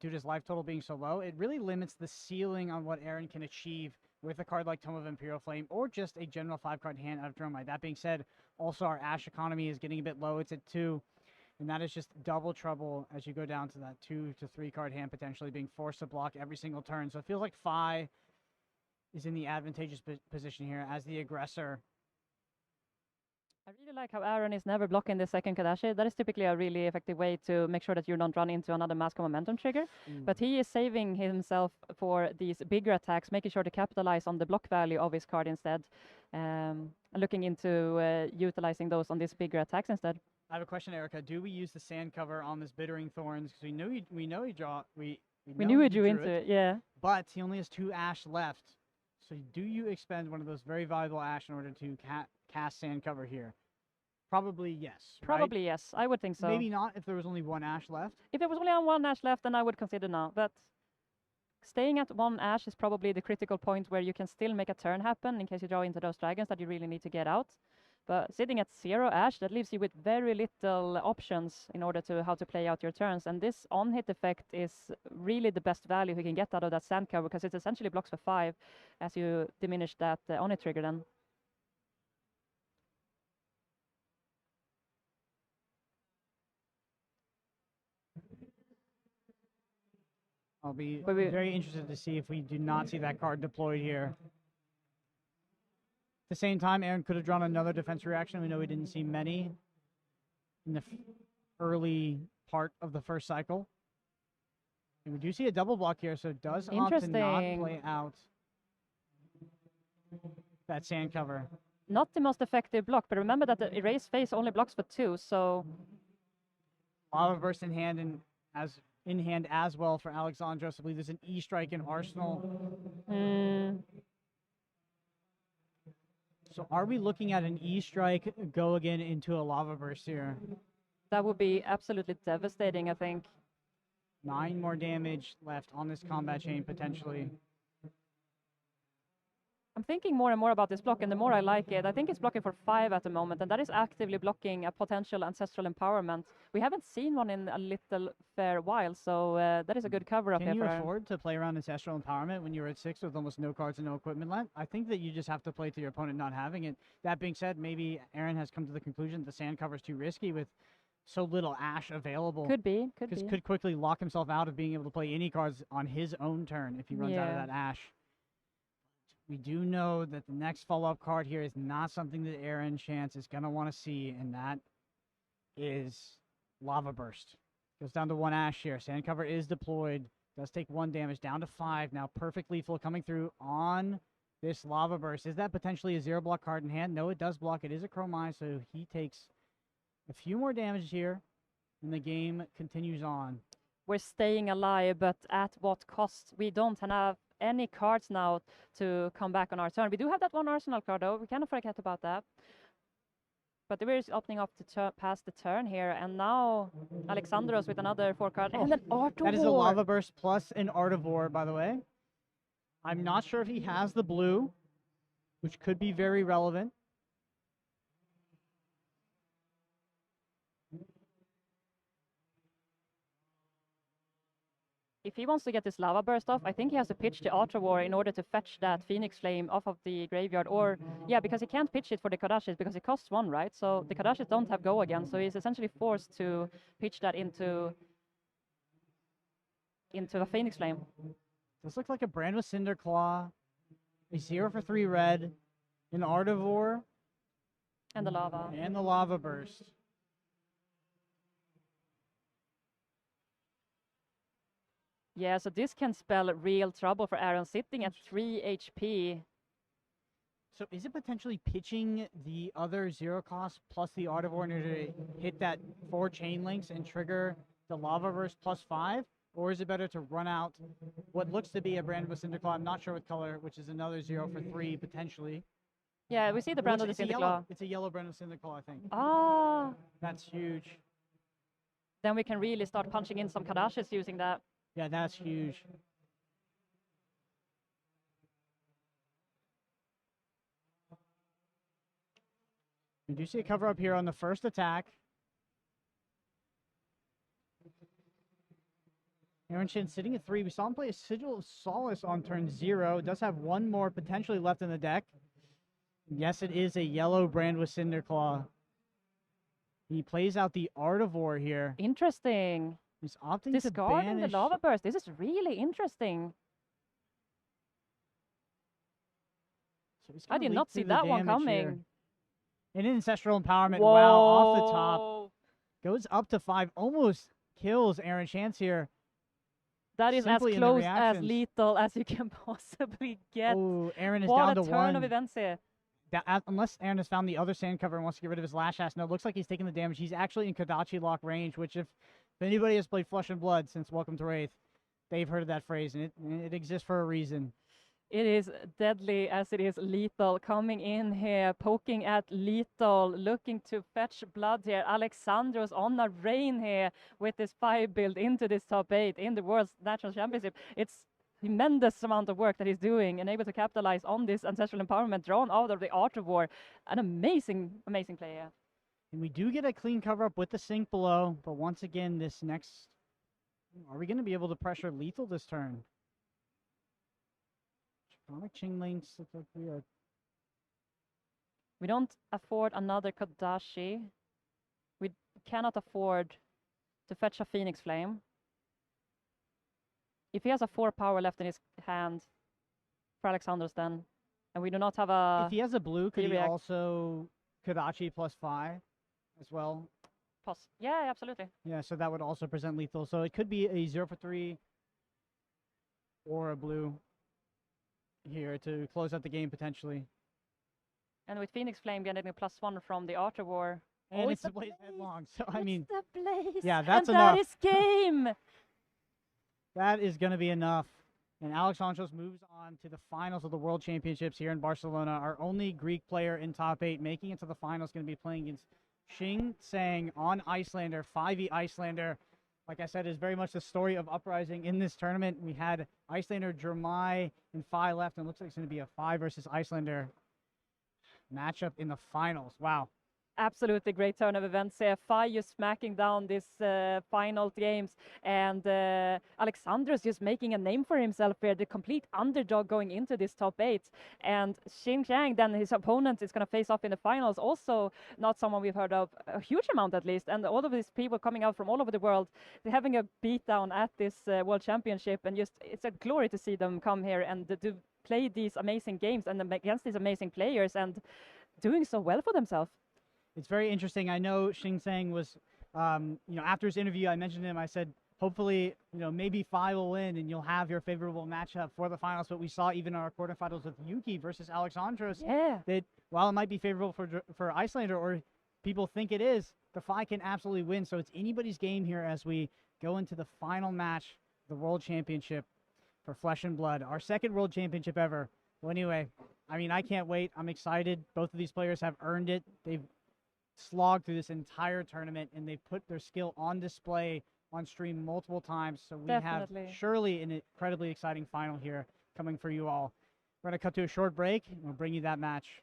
due to his life total being so low, it really limits the ceiling on what Aaron can achieve with a card like Tome of Imperial Flame or just a general 5-card hand out of Dromai. That being said, also our Ash economy is getting a bit low. It's at 2. And that is just double trouble as you go down to that 2 to 3 card hand potentially being forced to block every single turn. So it feels like Phi is in the advantageous position here as the aggressor. I really like how Aaron is never blocking the second Kadashi. That is typically a really effective way to make sure that you don't run into another Mask of Momentum trigger. But he is saving himself for these bigger attacks, making sure to capitalize on the block value of his card instead. And looking into utilizing those on these bigger attacks instead. I have a question, Erica. Do we use the sand cover on this Bittering Thorns? Because we knew he drew into it, yeah. But he only has 2 Ash left. So do you expend one of those very valuable Ash in order to cast sand cover here? Probably yes. Probably right? Yes. I would think so. Maybe not if there was only 1 Ash left. If there was only 1 Ash left, then I would consider no. But staying at 1 Ash is probably the critical point where you can still make a turn happen in case you draw into those dragons that you really need to get out. But sitting at 0 Ash, that leaves you with very little options in order to how to play out your turns. And this on-hit effect is really the best value you can get out of that sand cover because it essentially blocks for 5 as you diminish that on-hit trigger then. I'll be very interested to see if we do not see that card deployed here. At the same time, Aaron could have drawn another defense reaction. We know we didn't see many in the early part of the first cycle. And we do see a double block here, so it does opt to not play out that sand cover. not the most effective block, but remember that the erase phase only blocks for 2, so Lava Burst in hand and as well for Alexandros. I believe there's an E-Strike in Arsenal. So are we looking at an E-Strike go again into a Lava Burst here? that would be absolutely devastating, I think. 9 more damage left on this combat chain, potentially. I'm thinking more and more about this block, and the more I like it, I think it's blocking for 5 at the moment, and that is actively blocking a potential Ancestral Empowerment. We haven't seen one in a little fair while, so that is a good cover-up here Can you for Aaron. afford to play around Ancestral Empowerment when you're at 6 with almost no cards and no equipment left? I think that you just have to play to your opponent not having it. That being said, maybe Aaron has come to the conclusion that the sand cover is too risky with so little Ash available. Could be. Could quickly lock himself out of being able to play any cards on his own turn if he runs out of that Ash. We do know that the next follow-up card here is not something that Aaron Shantz is going to want to see, and that is Lava Burst. Goes down to 1 Ash here. Sand cover is deployed. Does take 1 damage, down to 5. Now perfect lethal coming through on this Lava Burst. Is that potentially a 0-block card in hand? No, it does block. It is a Dromai, so he takes a few more damage here, and the game continues on. We're staying alive, but at what cost? We don't have any cards now to come back on our turn. We do have that 1 Arsenal card, though. We cannot forget about that. But we're opening up to pass the turn here, and now Alexandros with another 4 card, and then Argyriou. That is a Lava Burst plus an Argyriou, by the way. I'm not sure if he has the blue, which could be very relevant. If he wants to get this Lava Burst off, I think he has to pitch the Argyriou in order to fetch that Phoenix Flame off of the graveyard. Or, yeah, because he can't pitch it for the Kodashis because it costs 1, right? So the Kodashis don't have go again, so he's essentially forced to pitch that into a Phoenix Flame. This looks like a Brand Cinder Claw, a 0 for 3 red, an Argyriou, and the Lava. And the Lava Burst. Yeah, so this can spell real trouble for Aaron, sitting at 3 HP. So is it potentially pitching the other 0 cost plus the Argyriou in order to hit that 4 chain links and trigger the Lava Burst plus 5? Or is it better to run out what looks to be a Brand Cinder Claw, I'm not sure what color, which is another 0 for 3 potentially? Yeah, we see the Brand Cinder Claw. It's a yellow Brand Cinder Claw, I think. Ah! That's huge. Then we can really start punching in some Kodashis using that. Yeah, that's huge. We do see a cover up here on the first attack. Aaron Shantz sitting at 3. We saw him play a Sigil of Solace on turn 0. Does have 1 more potentially left in the deck. Yes, it is a yellow Brand with Cinderclaw. He plays out the Argyriou here. Interesting. He's opting discarding to banish the Lava Burst. This is really interesting. So I did not see that one coming. An Ancestral Empowerment. Whoa. Wow, off the top. Goes up to 5. Almost kills Aaron Shantz here. That is Simply as in the close as reactions. lethal as you can possibly get. Oh, Aaron is what down to a turn 1. of events here. Unless Aaron has found the other sand cover and wants to get rid of his Lash Ash. No, it looks like he's taking the damage. He's actually in Kodachi lock range, which if anybody has played Flesh and Blood since Welcome to Wraith, they've heard of that phrase, and it exists for a reason. It is deadly as it is lethal. Coming in here, poking at lethal, looking to fetch blood here. Alexandros on a rain here with this 5 build into this top 8 in the World's National Championship. It's tremendous amount of work that he's doing and able to capitalize on this Ancestral Empowerment drawn out of the Argyriou. An amazing, amazing player. And we do get a clean cover up with the sink below, but once again, this next... Are we going to be able to pressure lethal this turn? Dromai Ching links look like we are... We don't afford another Kodashi. We cannot afford to fetch a Phoenix Flame. If he has a 4 power left in his hand for Alexandros then, and we do not have a... If he has a blue, could he react. also Kodachi plus 5 as well? Yeah, absolutely. Yeah, so that would also present lethal. So it could be a 0 for 3 or a blue here to close out the game potentially. And with Phoenix Flame getting a +1 from the Art of War. And it's the the Blaze Blaze. headlong. So I mean, It's the Blaze. yeah, that's and enough. that is game. That is going to be enough. And Alexandros moves on to the finals of the World Championships here in Barcelona. Our only Greek player in top 8 making it to the finals, going to be playing against Shing, Tsang on Iyslander, 5e Iyslander. Like I said, is very much the story of Uprising in this tournament. We had Iyslander, Dromai, and Phi left, and it looks like it's going to be a Phi versus Iyslander matchup in the finals. Wow. Absolutely great turn of events here. Phi just smacking down this final games, and Alexandros just making a name for himself here, the complete underdog going into this top 8. And Shing, then his opponent is going to face off in the finals, also not someone we've heard of a huge amount at least. And all of these people coming out from all over the world, they're having a beatdown at this World Championship, and just it's a glory to see them come here and to play these amazing games and against these amazing players and doing so well for themselves. It's very interesting. I know Shing Tsang was, after his interview, I mentioned him. I said, hopefully, maybe Phi will win and you'll have your favorable matchup for the finals. But we saw even in our quarterfinals with Yuki versus Alexandros that while it might be favorable for Iyslander, or people think it is, the Phi can absolutely win. So it's anybody's game here as we go into the final match, the World Championship for Flesh and Blood, our second World Championship ever. Well, anyway, I mean, I can't wait. I'm excited. Both of these players have earned it. They've slogged through this entire tournament, and they've put their skill on display on stream multiple times. So we have surely an incredibly exciting final here coming for you all. We're going to cut to a short break, and we'll bring you that match.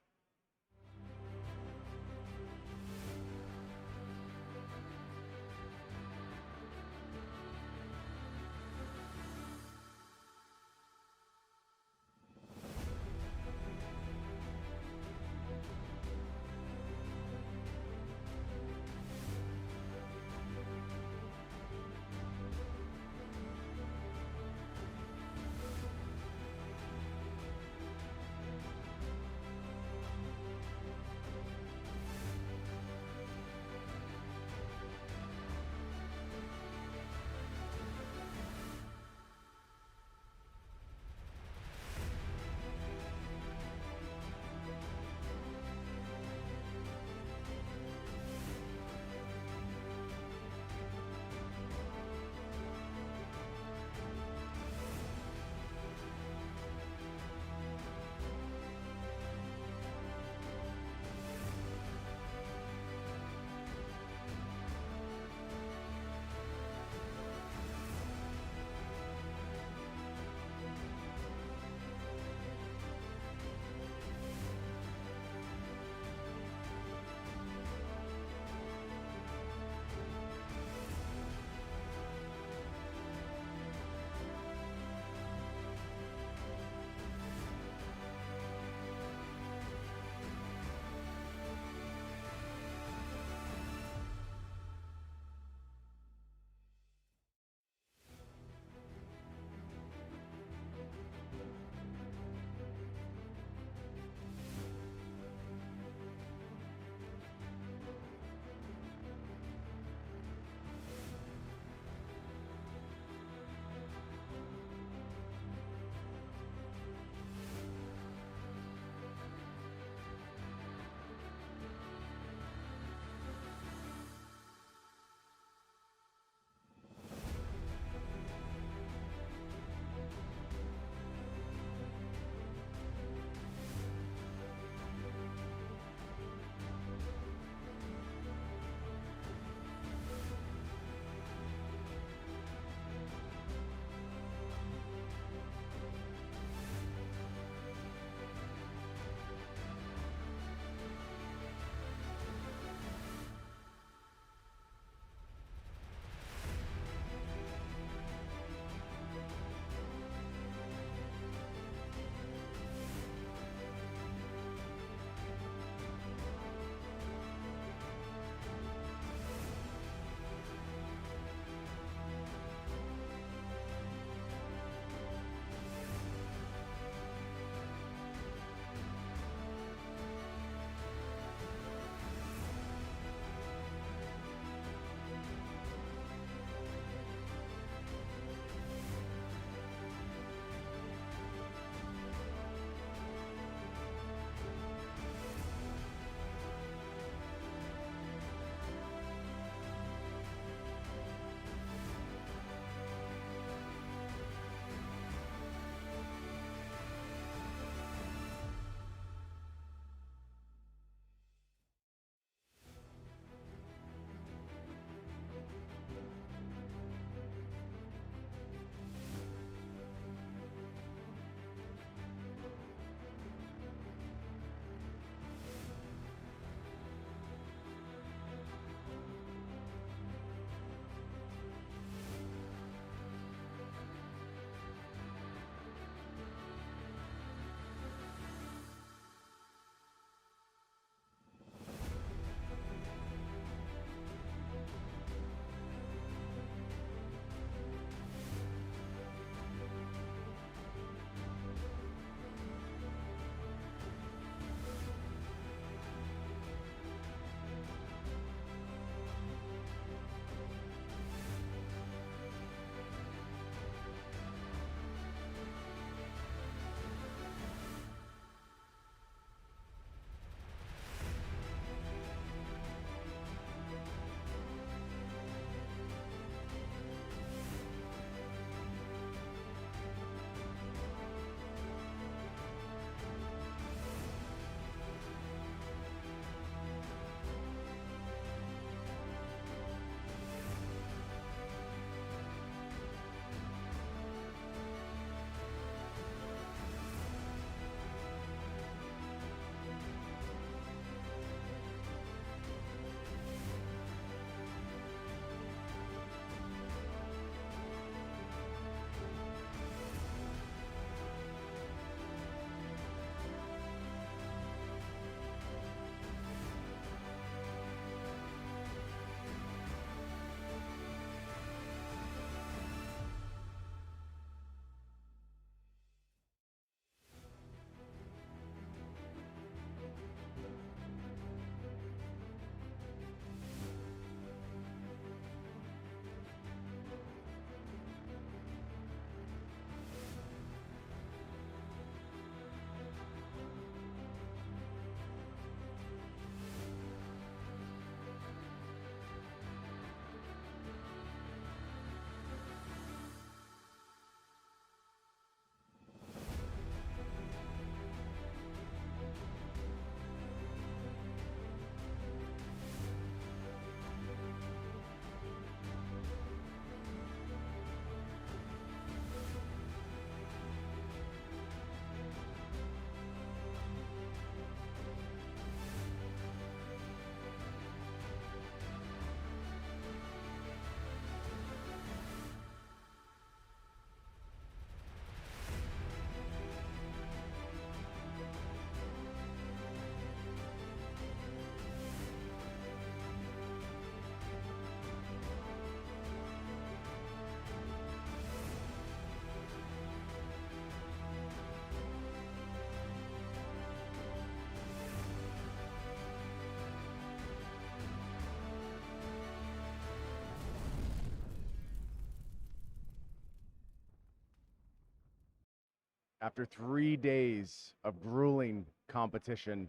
After 3 days of grueling competition,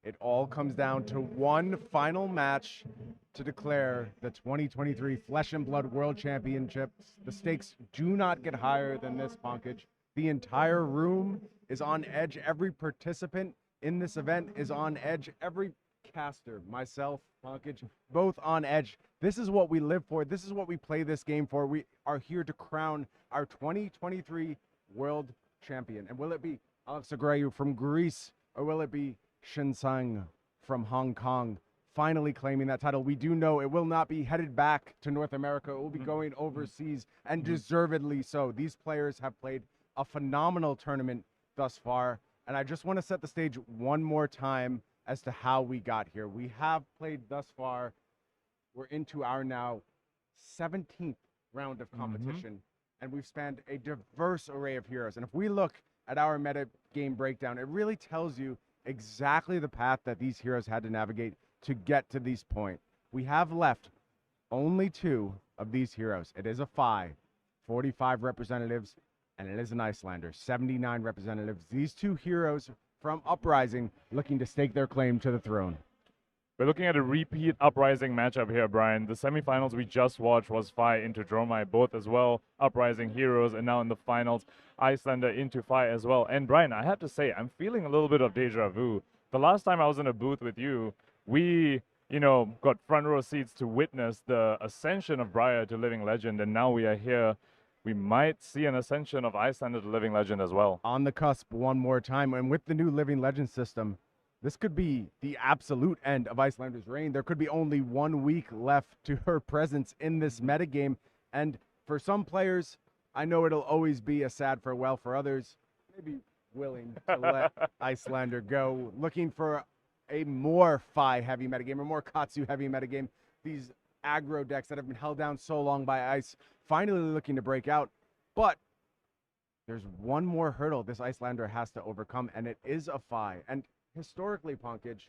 it all comes down to one final match to declare the 2023 Flesh and Blood World Championships. The stakes do not get higher than this, Pankaj. The entire room is on edge. Every participant in this event is on edge. Every caster, myself, Pankaj, both on edge. This is what we live for. This is what we play this game for. We are here to crown our 2023 World Champion. And will it be Alexandros from Greece, or will it be Tsang from Hong Kong finally claiming that title? We do know it will not be headed back to North America. It will be going overseas, and deservedly so. These players have played a phenomenal tournament thus far, and I just want to set the stage one more time as to how we got here. We have played thus far. We're into our now 17th round of competition, and we've spanned a diverse array of heroes. And if we look at our meta game breakdown, it really tells you exactly the path that these heroes had to navigate to get to this point. We have left only 2 of these heroes. It is a Phi, 45 representatives, and it is an Iyslander, 79 representatives. These 2 heroes from Uprising looking to stake their claim to the throne. We're looking at a repeat Uprising matchup here, Brian. The semifinals we just watched was Phi into Dromai, both as well, Uprising heroes, and now in the finals, Iyslander into Phi as well. And Brian, I have to say, I'm feeling a little bit of deja vu. The last time I was in a booth with you, we, got front row seats to witness the ascension of Briar to Living Legend, and now we are here. We might see an ascension of Iyslander to Living Legend as well. On the cusp one more time, and with the new Living Legend system, this could be the absolute end of Iyslander's reign. There could be only 1 week left to her presence in this metagame. And for some players, I know it'll always be a sad farewell. For others, maybe willing to let Iyslander go, looking for a more Phi heavy metagame, or more Katsu heavy metagame. These aggro decks that have been held down so long by Ice, finally looking to break out. But there's one more hurdle this Iyslander has to overcome, and it is a Phi. And historically, Pankaj,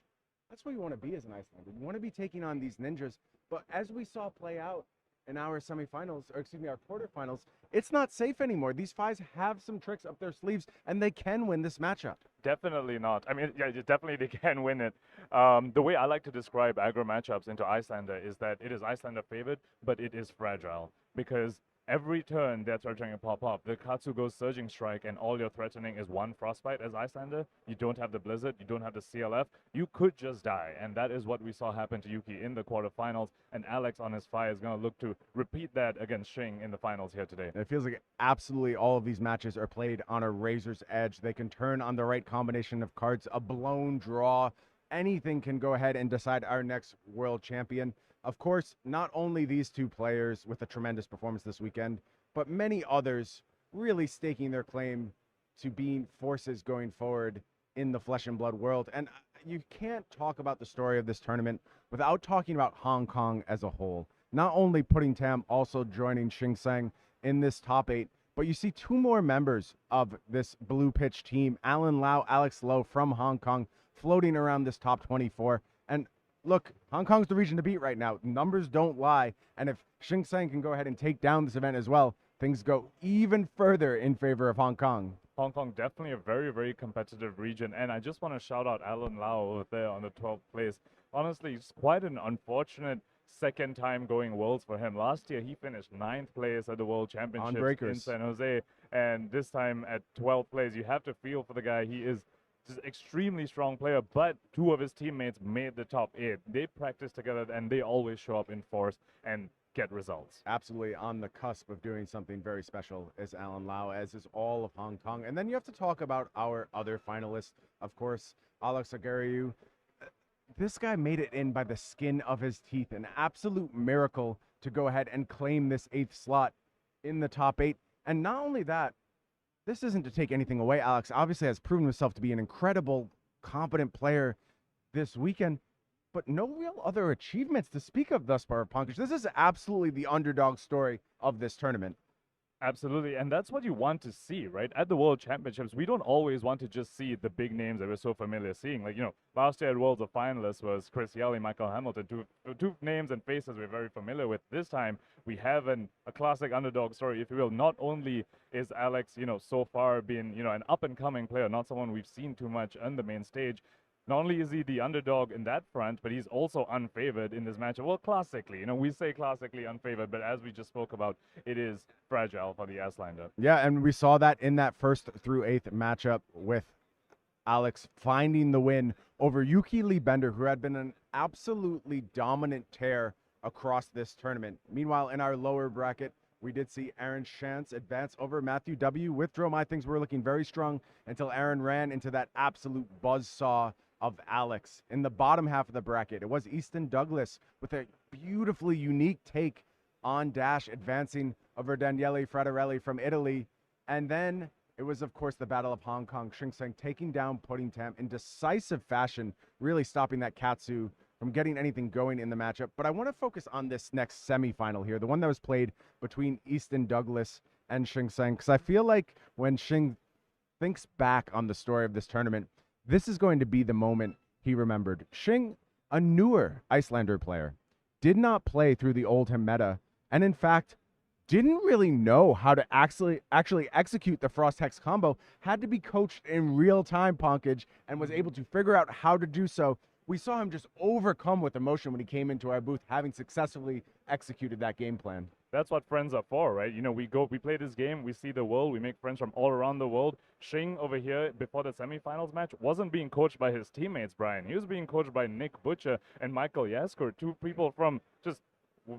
that's where you want to be as an Iyslander. You want to be taking on these ninjas. But as we saw play out in our semifinals, or excuse me, our quarterfinals, it's not safe anymore. These Phis have some tricks up their sleeves, and they can win this matchup. Definitely not. I mean, yeah, definitely they can win it. The way I like to describe aggro matchups into Iyslander is that it is Iyslander favored, but it is fragile, because every turn they're trying to pop up, the Katsu goes Surging Strike, and all you're threatening is 1 Frostbite as Iyslander. You don't have the Blizzard, you don't have the CLF, you could just die, and that is what we saw happen to Yuki in the quarterfinals, and Alex on his Phi is going to look to repeat that against Shing in the finals here today. It feels like absolutely all of these matches are played on a razor's edge. They can turn on the right combination of cards, a blown draw, anything can go ahead and decide our next world champion. Of course, not only these 2 players with a tremendous performance this weekend, but many others really staking their claim to being forces going forward in the Flesh and Blood world. And you can't talk about the story of this tournament without talking about Hong Kong as a whole. Not only putting Tam, also joining Shing Tsang in this top 8, but you see 2 more members of this blue pitch team, Alan Lau, Alex Lowe from Hong Kong, floating around this top 24. And look, Hong Kong's the region to beat right now. Numbers don't lie. And if Shing Tsang can go ahead and take down this event as well, things go even further in favor of Hong Kong. Hong Kong, definitely a very, very competitive region. And I just want to shout out Alan Lau over there on the 12th place. Honestly, it's quite an unfortunate second time going Worlds for him. Last year, he finished 9th place at the World Championships in San Jose. And this time at 12th place, you have to feel for the guy. He is just extremely strong player, but 2 of his teammates made the top 8. They practice together, and they always show up in force and get results. Absolutely on the cusp of doing something very special is Alan Lau, as is all of Hong Kong. And then you have to talk about our other finalists, of course, Argyriou. This guy made it in by the skin of his teeth, an absolute miracle to go ahead and claim this 8th slot in the top 8. And not only that, this isn't to take anything away. Alex obviously has proven himself to be an incredible, competent player this weekend, but no real other achievements to speak of thus far, Pankaj. This is absolutely the underdog story of this tournament. Absolutely, and that's what you want to see, right? At the World Championships, we don't always want to just see the big names that we're so familiar seeing. Like, last year at Worlds, the finalists was Chris Yelly, Michael Hamilton, two names and faces we're very familiar with. This time, we have a classic underdog story, if you will. Not only is Alex, so far been, an up-and-coming player, not someone we've seen too much on the main stage. Not only is he the underdog in that front, but he's also unfavored in this matchup. Well, classically, we say classically unfavored, but as we just spoke about, it is fragile for the Iyslander. Yeah, and we saw that in that 1st through 8th matchup with Alex finding the win over Yuki Lee Bender, who had been an absolutely dominant tear across this tournament. Meanwhile, in our lower bracket, we did see Aaron Shantz advance over Matthew W. With Dromai, things were looking very strong until Aaron ran into that absolute buzzsaw of Alex. In the bottom half of the bracket, it was Easton Douglas with a beautifully unique take on Dash, advancing over Danielle Frattarelli from Italy. And then it was, of course, the Battle of Hong Kong. Shing taking down Pudding Tam in decisive fashion, really stopping that Katsu from getting anything going in the matchup. But I want to focus on this next semifinal here, the one that was played between Easton Douglas and Shing, because I feel like when Shing thinks back on the story of this tournament, this is going to be the moment he remembered. Shing, a newer Iyslander player, did not play through the Oldhim meta, and in fact, didn't really know how to actually execute the Frost Hex combo, had to be coached in real time, Pankaj, and was able to figure out how to do so. We saw him just overcome with emotion when he came into our booth, having successfully executed that game plan. That's what friends are for, right? We play this game, we see the world, we make friends from all around the world. Shing over here, before the semifinals match, wasn't being coached by his teammates, Brian. He was being coached by Nick Butcher and Michael Yasker, two people from just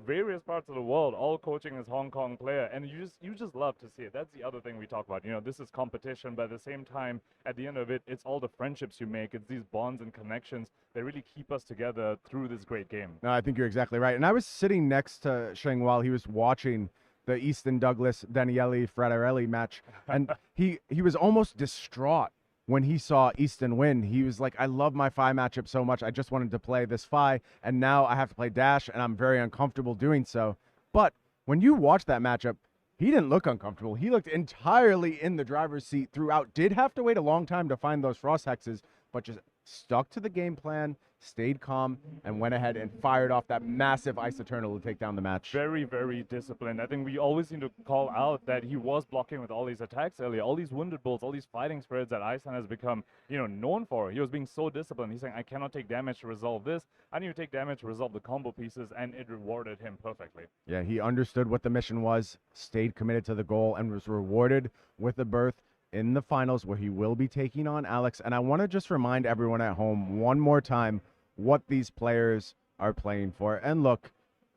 various parts of the world, all coaching this Hong Kong player, and you just love to see it. That's the other thing we talk about. This is competition, but at the same time, at the end of it, it's all the friendships you make. It's these bonds and connections that really keep us together through this great game. No, I think you're exactly right. And I was sitting next to Shing while he was watching the Easton Douglas Danielle Frattarelli match, and he was almost distraught when he saw Easton win. He was like, I love my Phi matchup so much. I just wanted to play this Phi, and now I have to play Dash, and I'm very uncomfortable doing so. But when you watch that matchup, he didn't look uncomfortable. He looked entirely in the driver's seat throughout. Did have to wait a long time to find those Frost Hexes, but just stuck to the game plan, stayed calm, and went ahead and fired off that massive Ice Eternal to take down the match. Very, very disciplined. I think we always need to call out that he was blocking with all these attacks earlier, all these wounded bulls, all these fighting spirits that Iceland has become, known for. He was being so disciplined. He's saying, I cannot take damage to resolve this. I need to take damage to resolve the combo pieces, and it rewarded him perfectly. Yeah, he understood what the mission was, stayed committed to the goal, and was rewarded with a berth in the finals where he will be taking on Alex. And I want to just remind everyone at home one more time what these players are playing for. And look,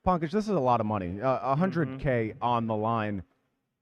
Pankaj, this is a lot of money, 100K on the line.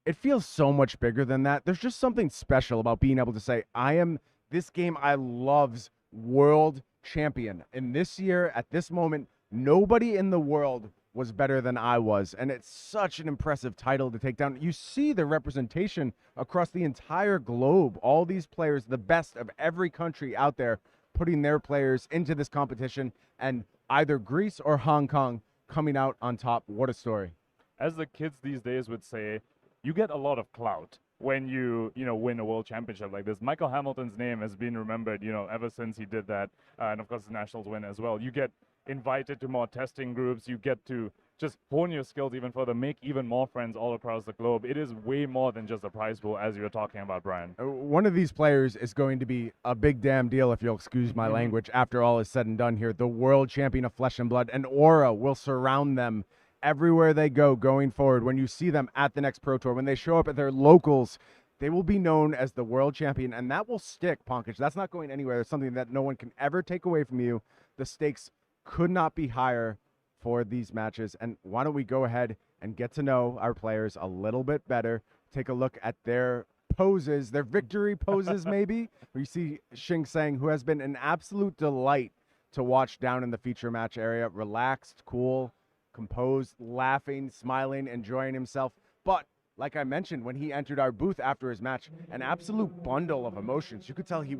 It feels so much bigger than that. There's just something special about being able to say, I am this game I love's world champion. And this year, at this moment, nobody in the world was better than I was. And it's such an impressive title to take down. You see the representation across the entire globe. All these players, the best of every country out there, putting their players into this competition, and either Greece or Hong Kong coming out on top. What a story. As the kids these days would say, you get a lot of clout when you win a world championship like this. Michael Hamilton's name has been remembered, ever since he did that, and of course the Nationals win as well. You get invited to more testing groups, you get to just hone your skills even further, make even more friends all across the globe. It is way more than just a prize pool, as you were talking about, Brian. One of these players is going to be a big damn deal, if you'll excuse my language, after all is said and done here. The world champion of Flesh and Blood, an aura will surround them everywhere they go going forward. When you see them at the next Pro Tour, when they show up at their locals, they will be known as the world champion, and that will stick, Pankaj. That's not going anywhere. It's something that no one can ever take away from you. The stakes could not be higher for these matches. And why don't we go ahead and get to know our players a little bit better, take a look at their poses, their victory poses maybe. We see Shing, who has been an absolute delight to watch down in the feature match area, relaxed, cool, composed, laughing, smiling, enjoying himself. But like I mentioned, when he entered our booth after his match, an absolute bundle of emotions. You could tell he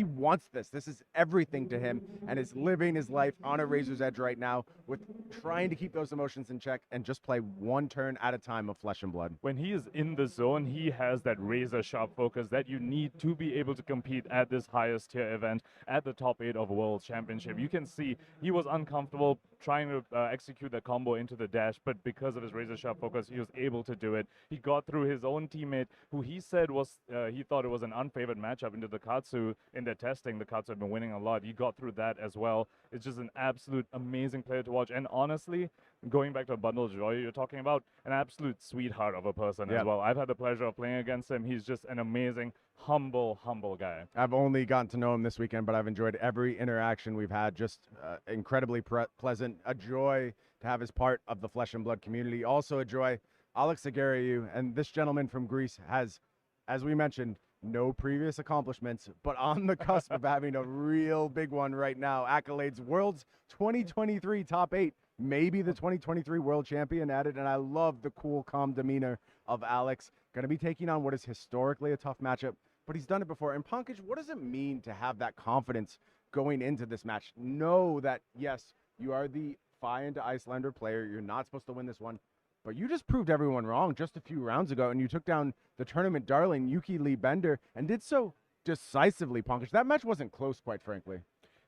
wants this. This is everything to him, and is living his life on a razor's edge right now with trying to keep those emotions in check and just play one turn at a time of Flesh and Blood. When he is in the zone, he has that razor sharp focus that you need to be able to compete at this highest tier event, at the top 8 of World Championship. You can see he was uncomfortable trying to execute that combo into the dash, but because of his razor sharp focus, he was able to do it. He got through his own teammate, who he said was, he thought it was an unfavored matchup, into the Katsu in their testing. The Katsu have been winning a lot. He got through that as well. It's just an absolute amazing player to watch. And honestly, going back to Bundle of Joy you're talking about, an absolute sweetheart of a person as well. I've had the pleasure of playing against him. He's just an amazing, humble guy. I've only gotten to know him this weekend, but I've enjoyed every interaction we've had. Just incredibly pleasant. A joy to have as part of the Flesh and Blood community. Also a joy, Alexandros, and this gentleman from Greece has, as we mentioned, no previous accomplishments, but on the cusp of having a real big one right now. Accolades, World's 2023 top 8, maybe the 2023 World Champion added, and I love the cool, calm demeanor of Alex. Going to be taking on what is historically a tough matchup, but he's done it before. And Pankaj, what does it mean to have that confidence going into this match? Know that, yes, you are the Fi into Iyslander player. You're not supposed to win this one, but you just proved everyone wrong just a few rounds ago, and you took down the tournament darling, Yuki Lee Bender, and did so decisively, Pankaj. That match wasn't close, quite frankly.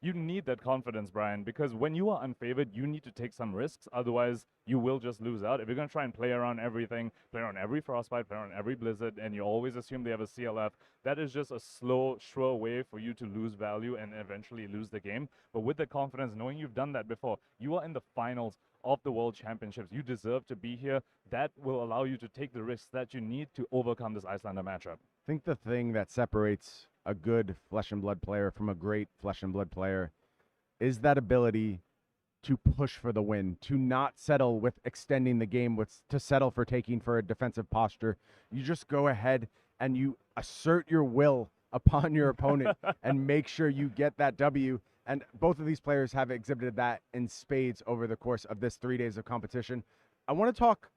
You need that confidence, Brian, because when you are unfavored, you need to take some risks. Otherwise, you will just lose out. If you're going to try and play around everything, play around every Frostbite, play around every Blizzard, and you always assume they have a CLF, that is just a slow, sure way for you to lose value and eventually lose the game. But with the confidence, knowing you've done that before, you are in the finals of the World Championships. You deserve to be here. That will allow you to take the risks that you need to overcome this Iyslander matchup. I think the thing that separates a good Flesh and Blood player from a great Flesh and Blood player is that ability to push for the win, to not settle with extending the game, to settle for taking for a defensive posture. You just go ahead and you assert your will upon your opponent and make sure you get that W. And both of these players have exhibited that in spades over the course of this 3 days of competition. I want to talk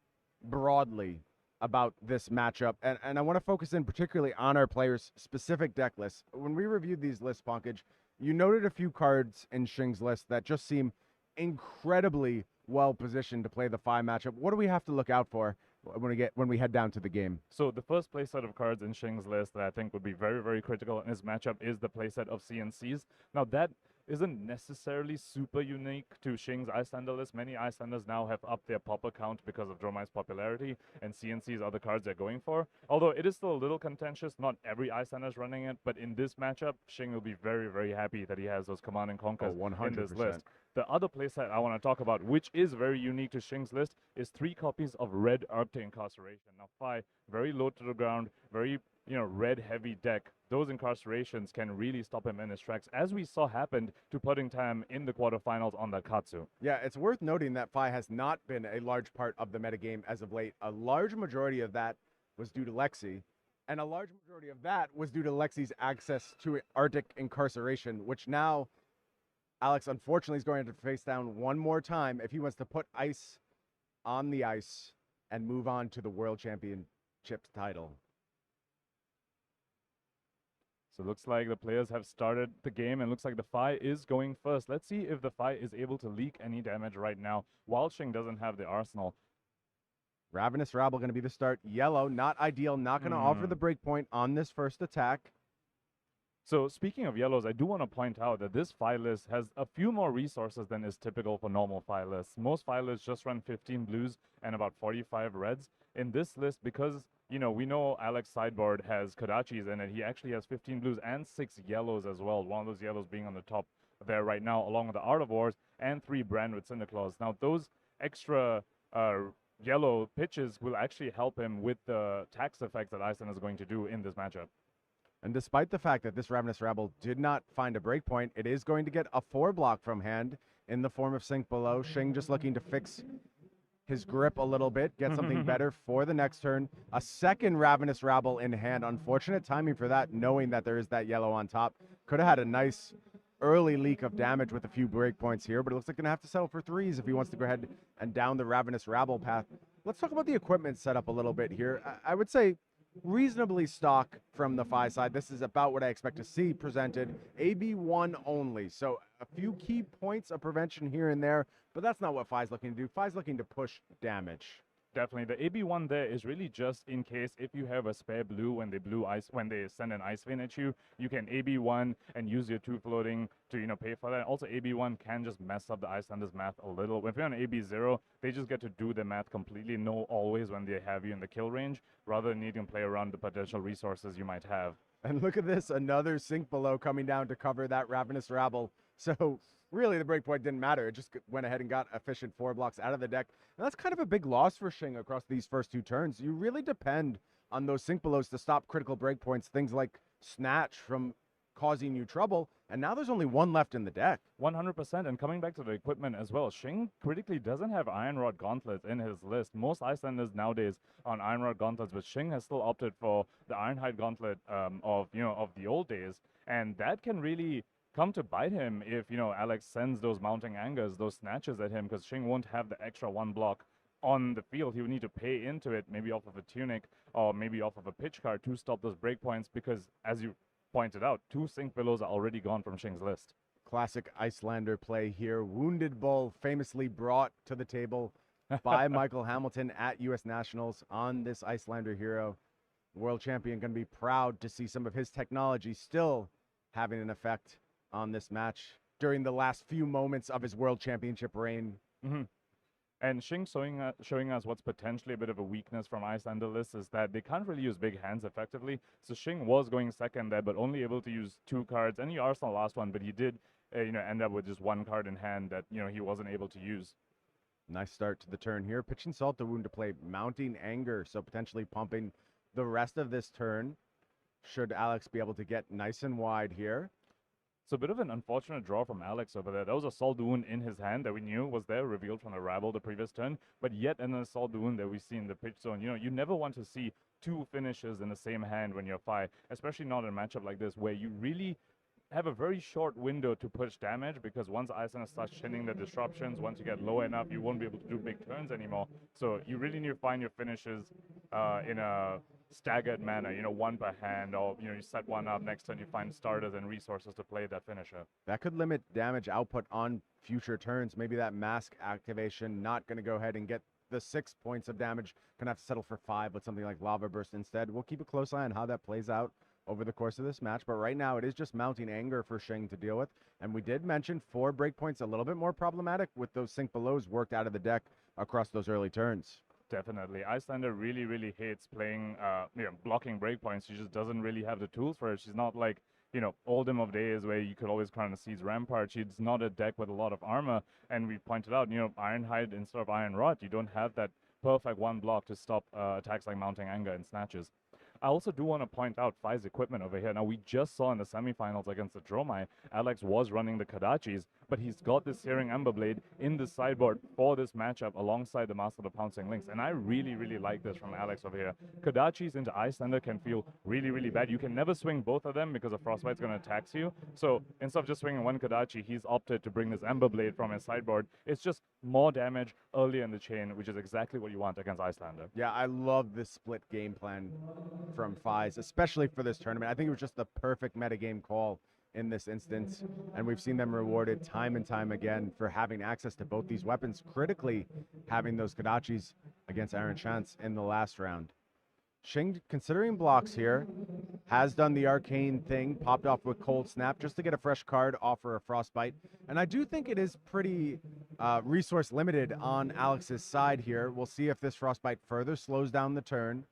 broadly about this matchup, and I want to focus in particularly on our players' specific deck lists. When we reviewed these lists, Pankaj, you noted a few cards in Shing's list that just seem incredibly well positioned to play the Fi matchup. What do we have to look out for when we head down to the game? So the first playset of cards in Shing's list that I think would be very, very critical in this matchup is the playset of CNCs. Now that isn't necessarily super unique to Shing's Iyslander list. Many Icelanders now have upped their popper count because of Dromai's popularity, and CNCs are the cards they're going for. Although it is still a little contentious, not every Iyslander is running it, but in this matchup, Shing will be very, very happy that he has those Command and Conquers in this list. The other playset I want to talk about, which is very unique to Shing's list, is 3 copies of Red Arbte Incarceration. Now, Fi, very low to the ground, very red-heavy deck. Those incarcerations can really stop him in his tracks, as we saw happened to Pudding Tam in the quarterfinals on that Katsu. Yeah, it's worth noting that Fi has not been a large part of the metagame as of late. A large majority of that was due to Lexi, and a large majority of that was due to Lexi's access to Arctic Incarceration, which now Alex, unfortunately, is going to face down one more time if he wants to put ice on the ice and move on to the World Championship title. So it looks like the players have started the game, and looks like the Fi is going first. Let's see if the Fi is able to leak any damage right now, while Shing doesn't have the arsenal. Ravenous Rabble going to be the start. Yellow, not ideal, not going to offer the breakpoint on this first attack. So speaking of yellows, I do want to point out that this Fi list has a few more resources than is typical for normal Fi lists. Most Fi lists just run 15 blues and about 45 reds. In this list, because we know Alex sideboard has Kodachis in it, he actually has 15 blues and 6 yellows as well. One of those yellows being on the top there right now, along with the Art of Wars, and 3 brand with Cinderclaws. Now those extra yellow pitches will actually help him with the tax effects that Easton is going to do in this matchup. And despite the fact that this Ravenous Rabble did not find a breakpoint, it is going to get a 4 block from hand in the form of Sink Below. Shing just looking to fix his grip a little bit, get something better for the next turn. A second Ravenous Rabble in hand. Unfortunate timing for that, knowing that there is that yellow on top. Could have had a nice early leak of damage with a few breakpoints here, but it looks like going to have to settle for 3s if he wants to go ahead and down the Ravenous Rabble path. Let's talk about the equipment setup a little bit here. I would say reasonably stock from the Fi side. This is about what I expect to see presented. AB1 only. So a few key points of prevention here and there, but that's not what Fi's looking to do. Fi's looking to push damage. Definitely, the AB1 there is really just in case if you have a spare blue when they send an ice vein at you, you can AB1 and use your 2 floating to pay for that. Also, AB1 can just mess up the Icelander's math a little. If you're on AB0, they just get to do the math completely, know always when they have you in the kill range, rather than needing to play around the potential resources you might have. And look at this, another sink below coming down to cover that Ravenous Rabble. So really the breakpoint didn't matter. It just went ahead and got efficient 4 blocks out of the deck. And that's kind of a big loss for Shing across these first 2 turns. You really depend on those sink belows to stop critical breakpoints, things like Snatch from causing you trouble. And now there's only 1 left in the deck. 100%. And coming back to the equipment as well, Shing critically doesn't have Iron Rod gauntlets in his list. Most Icelanders nowadays on Iron Rod gauntlets, but Shing has still opted for the Ironhide gauntlet of the old days. And that can really come to bite him if, Alex sends those mounting angers, those snatches at him, because Shing won't have the extra 1 block on the field. He would need to pay into it, maybe off of a tunic or maybe off of a pitch card to stop those breakpoints, because as you pointed out, 2 sink billows are already gone from Shing's list. Classic Iyslander play here. Wounded Bull, famously brought to the table by Michael Hamilton at US Nationals on this Iyslander hero. World champion going to be proud to see some of his technology still having an effect on this match during the last few moments of his world championship reign. And Shing showing us what's potentially a bit of a weakness from Iyslander lists is that they can't really use big hands effectively. So Shing was going second there, but only able to use 2 cards. And he arsenal last one, but he did, end up with just 1 card in hand that, he wasn't able to use. Nice start to the turn here. Pitching Salt to wound to play Mounting Anger, so potentially pumping the rest of this turn. Should Alex be able to get nice and wide here. So a bit of an unfortunate draw from Alex over there. That was a Assault Wound in his hand that we knew was there, revealed from the Rabble the previous turn, but yet an Assault Wound that we see in the pitch zone. You never want to see 2 finishes in the same hand when you're Fi, especially not in a matchup like this where you really have a very short window to push damage, because once Iyslander starts chinning the disruptions, once you get low enough, you won't be able to do big turns anymore. So you really need to find your finishes in a staggered manner, 1 per hand, or you set 1 up, next turn you find starters and resources to play that finisher. That could limit damage output on future turns. Maybe that mask activation not going to go ahead and get the 6 points of damage, gonna have to settle for 5 with something like Lava Burst instead. We'll keep a close eye on how that plays out over the course of this match, but right now it is just Mounting Anger for Shing to deal with. And we did mention 4 breakpoints a little bit more problematic with those sink belows worked out of the deck across those early turns. Definitely. Iyslander really, really hates playing, blocking breakpoints. She just doesn't really have the tools for it. She's not like, Oldham of days where you could always Crown of Seas Rampart. She's not a deck with a lot of armor. And we pointed out, Ironhide instead of Iron Rod, you don't have that perfect 1 block to stop attacks like Mounting Anger and Snatches. I also do want to point out Fi's equipment over here. Now, we just saw in the semifinals against the Dromai, Alex was running the Kodachis, but he's got this Searing Emberblade in the sideboard for this matchup alongside the Master of the Pouncing Lynx. And I really, really like this from Alex over here. Kodachis into Iyslander can feel really, really bad. You can never swing both of them because a Frostbite's going to tax you. So instead of just swinging 1 Kodachi, he's opted to bring this Emberblade from his sideboard. It's just more damage earlier in the chain, which is exactly what you want against Iyslander. Yeah, I love this split game plan from Fi's, especially for this tournament. I think it was just the perfect metagame call in this instance, and we've seen them rewarded time and time again for having access to both these weapons, critically having those Kodachis against Aaron Shantz in the last round. Shing, considering blocks here, has done the arcane thing, popped off with Cold Snap just to get a fresh card, offer a Frostbite. And I do think it is pretty resource limited on Alex's side here. We'll see if this Frostbite further slows down the turn.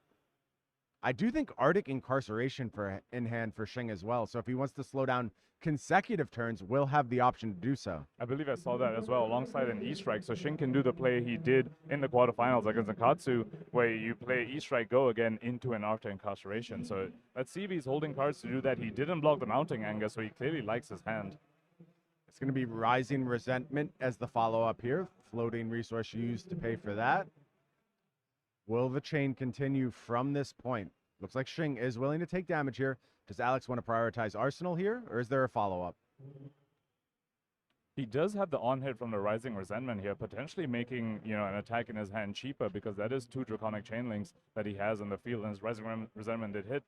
I do think Arctic Incarceration in hand for Shing as well. So if he wants to slow down consecutive turns, will have the option to do so. I believe I saw that as well, alongside an E-Strike. So Shing can do the play he did in the quarterfinals against Katsu, where you play E-Strike Go again into an Arctic Incarceration. So let's see if he's holding cards to do that. He didn't block the Mounting Anger, so he clearly likes his hand. It's going to be Rising Resentment as the follow-up here. Floating resource used to pay for that. Will the chain continue from this point? Looks like Shing is willing to take damage here. Does Alex want to prioritize Arsenal here, or is there a follow-up? He does have the on-hit from the Rising Resentment here, potentially making, an attack in his hand cheaper, because that is 2 Draconic Chain Links that he has on the field, and his Rising Resentment did hit.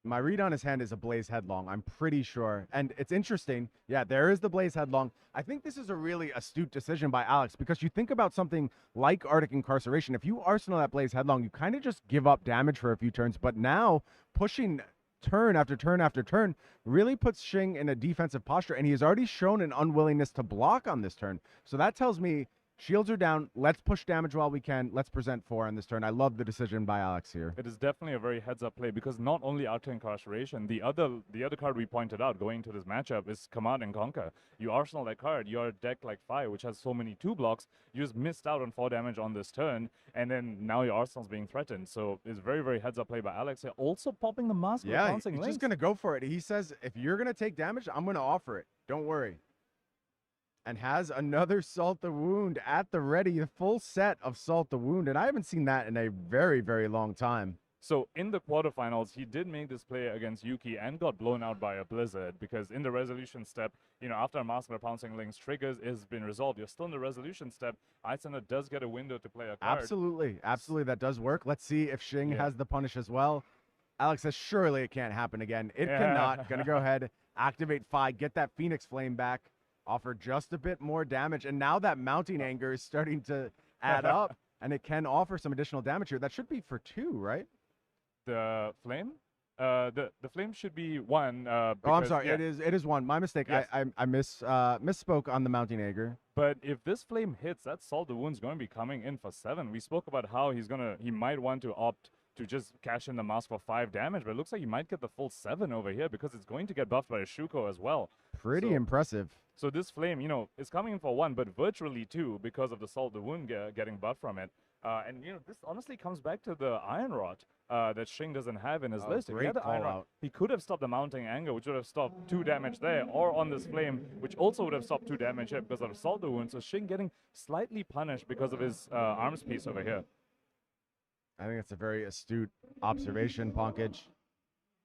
My read on his hand is a Blaze Headlong, I'm pretty sure. And it's interesting. Yeah, there is the Blaze Headlong. I think this is a really astute decision by Alex, because you think about something like Arctic Incarceration. If you arsenal that Blaze Headlong, you kind of just give up damage for a few turns. But now, pushing turn after turn after turn really puts Shing in a defensive posture, and he has already shown an unwillingness to block on this turn. So that tells me shields are down. Let's push damage while we can. Let's present 4 on this turn. I love the decision by Alex here. It is definitely a very heads-up play, because not only Arctic Incarceration, the other card we pointed out going into this matchup is Command and Conquer. You arsenal that card, your deck like Fire, which has so many 2 blocks, you just missed out on 4 damage on this turn, and then now your arsenal's being threatened. So it's very, very heads-up play by Alex here. Also popping the mask with bouncing he's links. just going to go for it. He says, if you're going to take damage, I'm going to offer it. Don't worry. And has another Salt the Wound at the ready, the full set of Salt the Wound, and I haven't seen that in a very, very long time. So in the quarterfinals, he did make this play against Yuki and got blown out by a Blizzard, because in the resolution step, after a Mask of Pouncing Links triggers has been resolved, you're still in the resolution step. Iyslander does get a window to play a card. Absolutely, that does work. Let's see if Shing has the punish as well. Alex says, surely it can't happen again. It cannot. Gonna go ahead, activate Phi, get that Phoenix Flame back, offer just a bit more damage, and now that mounting anger is starting to add up, and it can offer some additional damage here. That should be for 2, right? The flame? The flame should be 1. Oh, I'm sorry. Yeah. It is 1. My mistake. Yes. I misspoke on the mounting anger. But if this flame hits, that Salt the Wound's going to be coming in for 7. We spoke about how he might want to opt to just cash in the mask for 5 damage, but it looks like he might get the full 7 over here, because it's going to get buffed by a Shuko as well. Pretty impressive. So this flame, is coming in for 1, but virtually 2, because of the Salt the Wound getting buffed from it. And this honestly comes back to the Iron Rod that Shing doesn't have in his list. If he had the Iron Rod, he could have stopped the mounting anger, which would have stopped 2 damage there, or on this flame, which also would have stopped 2 damage here because of Salt the Wound. So Shing getting slightly punished because of his arms piece over here. I think that's a very astute observation, Ponkage.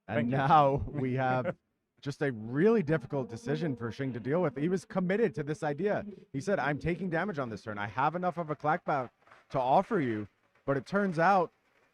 And now we have just a really difficult decision for Shing to deal with. He was committed to this idea. He said, I'm taking damage on this turn. I have enough of a clackback to offer you, but it turns out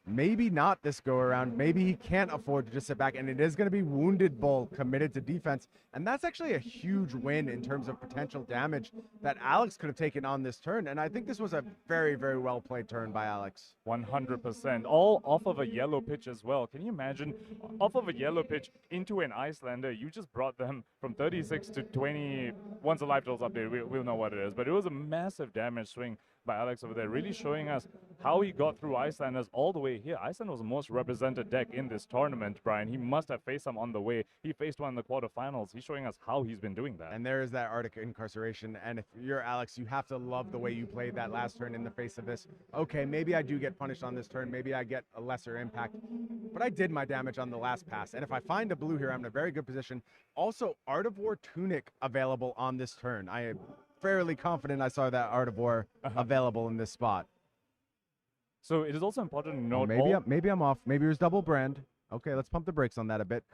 maybe not this go around. Maybe he can't afford to just sit back, and it is going to be Wounded Bull committed to defense. And that's actually a huge win in terms of potential damage that Alex could have taken on this turn. And I think this was a very, very well played turn by Alex. 100%. All off of a yellow pitch as well. Can you imagine? Off of a yellow pitch into an Iyslander, you just brought them from 36 to 20. Once the live totals update, we'll know what it is. But it was a massive damage swing by Alex over there, really showing us how he got through Iyslander all the way here. Iyslander was the most represented deck in this tournament, Brian. He must have faced some on the way. He faced one in the quarterfinals. He's showing us how he's been doing that. And there is that Arctic Incarceration. And if you're Alex, you have to love the way you played that last turn in the face of this. Okay, maybe I do get punished on this turn. Maybe I get a lesser impact. But I did my damage on the last pass. And if I find a blue here, I'm in a very good position. Also, Art of War Tunic available on this turn. I am fairly confident I saw that Art of War available in this spot. So it is also important to note... Maybe I'm off. Maybe there's double brand. Okay, let's pump the brakes on that a bit.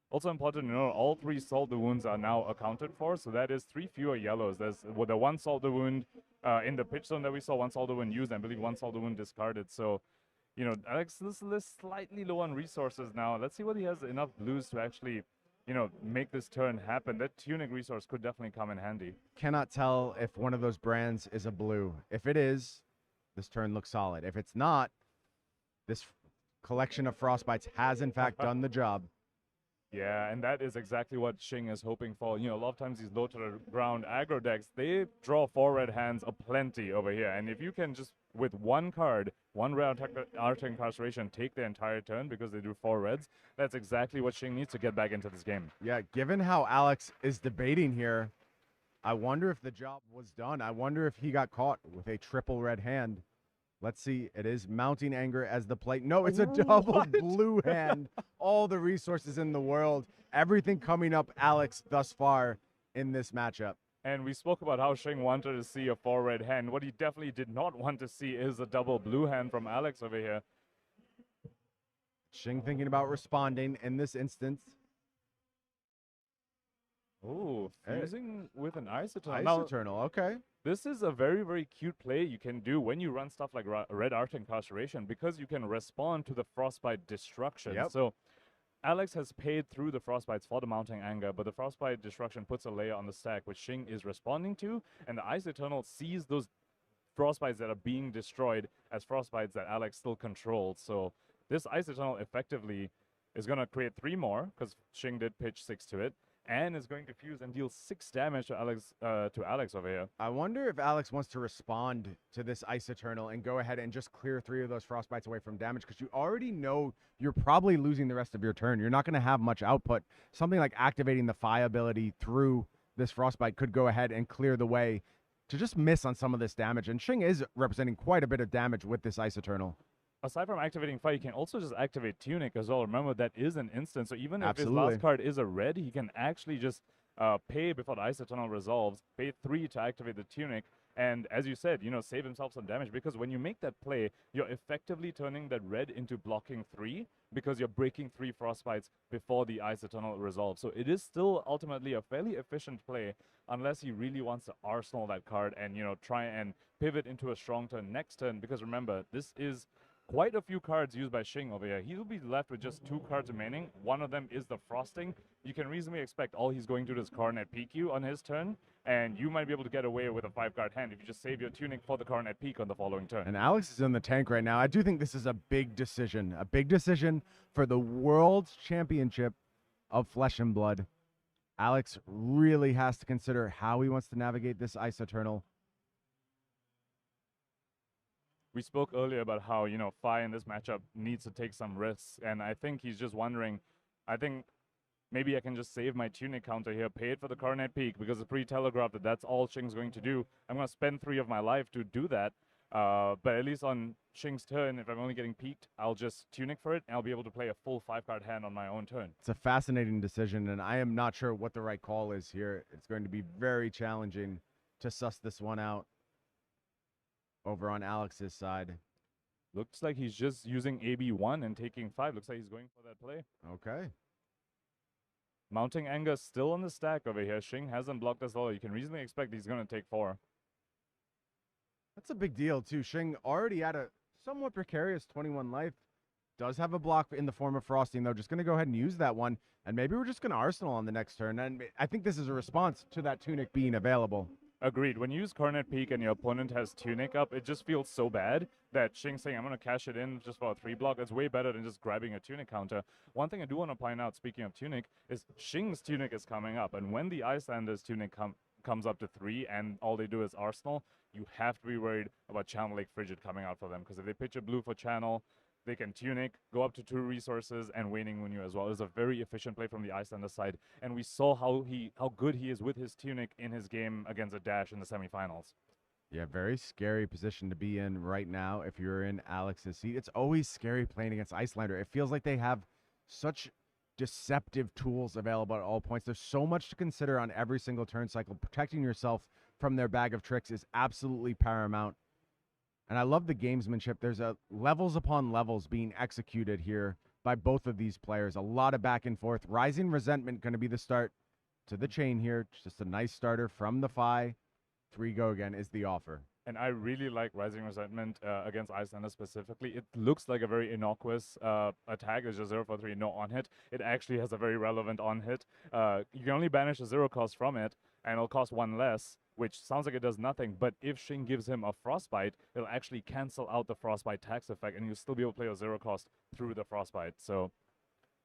Also important to note, all 3 Salt the Wounds are now accounted for, so that is 3 fewer yellows. There's the 1 Salt the Wound in the pitch zone that we saw, 1 Salt the Wound used, and I believe 1 Salt the Wound discarded. So, Alex is slightly low on resources now. Let's see whether he has enough blues to actually... make this turn happen. That Tunic resource could definitely come in handy. Cannot tell if one of those brands is a blue. If it is, this turn looks solid. If it's not, this collection of Frostbites has in fact done the job. Yeah, and that is exactly what Shing is hoping for. A lot of times these low to the ground aggro decks, they draw 4 red hands aplenty over here. And if you can just, with 1 card, 1 red Arctic Incarceration, take the entire turn because they do 4 reds, that's exactly what Shing needs to get back into this game. Yeah, given how Alex is debating here, I wonder if the job was done. I wonder if he got caught with a triple red hand. Let's see. It is Mounting Anger as the plate. No, it's a double blue hand. All the resources in the world. Everything coming up Alex thus far in this matchup. And we spoke about how Shing wanted to see a 4 red hand. What he definitely did not want to see is a double blue hand from Alex over here. Shing thinking about responding in this instance. Ooh, fusing with an Ice Eternal. Ice Now, Eternal, okay. this is a very, very cute play you can do when you run stuff like Red Art Incarceration, because you can respond to the Frostbite Destruction. Yep. So Alex has paid through the Frostbites for the Mounting Anger, but the Frostbite Destruction puts a layer on the stack, which Shing is responding to, and the Ice Eternal sees those Frostbites that are being destroyed as Frostbites that Alex still controls. So this Ice Eternal effectively is going to create 3 more, because Shing did pitch 6 to it, and is going to fuse and deal 6 damage to Alex over here. I wonder if Alex wants to respond to this Ice Eternal and go ahead and just clear 3 of those Frostbites away from damage, because you already know you're probably losing the rest of your turn. You're not going to have much output. Something like activating the Phi ability through this Frostbite could go ahead and clear the way to just miss on some of this damage. And Shing is representing quite a bit of damage with this Ice Eternal. Aside from activating Fire, you can also just activate Tunic as well. Remember, that is an instant, so even if Absolutely. his last card is a red, he can actually just pay before the Ice Eternal resolves, pay 3 to activate the Tunic, and as you said, save himself some damage, because when you make that play, you're effectively turning that red into blocking 3, because you're breaking 3 Frostbites before the Ice Eternal resolves. So it is still ultimately a fairly efficient play, unless he really wants to arsenal that card and, try and pivot into a strong turn next turn, because remember, this is quite a few cards used by Shing over here. He'll be left with just 2 cards remaining. One of them is the Frosting. You can reasonably expect all he's going to do is Coronet Peak you on his turn, and you might be able to get away with a 5-card hand if you just save your Tunic for the Coronet Peak on the following turn. And Alex is in the tank right now. I do think this is a big decision for the World Championship of Flesh and Blood. Alex really has to consider how he wants to navigate this Ice Eternal. We spoke earlier about how, Phi in this matchup needs to take some risks, and I think he's just wondering, I think maybe I can just save my Tunic counter here, pay it for the Coronet Peak, because it's pretty telegraphed that that's all Shing's going to do. I'm going to spend 3 of my life to do that, but at least on Shing's turn, if I'm only getting peaked, I'll just Tunic for it, and I'll be able to play a full 5-card hand on my own turn. It's a fascinating decision, and I am not sure what the right call is here. It's going to be very challenging to suss this one out over on Alex's side. Looks like he's just using AB1 and taking 5. Looks like he's going for that play. Okay. Mounting Anger still on the stack over here. Shing hasn't blocked as well. You can reasonably expect he's going to take 4. That's a big deal, too. Shing already at a somewhat precarious 21 life. Does have a block in the form of Frosting, though. Just going to go ahead and use that one. And maybe we're just going to Arsenal on the next turn. And I think this is a response to that Tunic being available. Agreed. When you use Coronet Peak and your opponent has Tunic up, it just feels so bad that Shing saying, I'm going to cash it in just for a 3 block. It's way better than just grabbing a Tunic counter. One thing I do want to point out, speaking of Tunic, is Shing's Tunic is coming up. And when the Icelander's Tunic comes up to 3 and all they do is Arsenal, you have to be worried about Channel Lake Frigid coming out for them. Because if they pitch a blue for Channel, they can Tunic, go up to 2 resources, and Waning Moon you as well. It's a very efficient play from the Iyslander side, and we saw how good he is with his Tunic in his game against a Dash in the semifinals. Yeah, very scary position to be in right now if you're in Alex's seat. It's always scary playing against Iyslander. It feels like they have such deceptive tools available at all points. There's so much to consider on every single turn cycle. Protecting yourself from their bag of tricks is absolutely paramount. And I love the gamesmanship. There's levels upon levels being executed here by both of these players. A lot of back and forth. Rising Resentment going to be the start to the chain here. Just a nice starter from the Phi. 3 go again is the offer. And I really like Rising Resentment against Iyslander specifically. It looks like a very innocuous attack. It's just 0 for 3, no on-hit. It actually has a very relevant on-hit. You can only banish a 0 cost from it, and it'll cost 1 less, which sounds like it does nothing. But if Shing gives him a Frostbite, it'll actually cancel out the Frostbite tax effect, and you'll still be able to play a 0 cost through the Frostbite. So,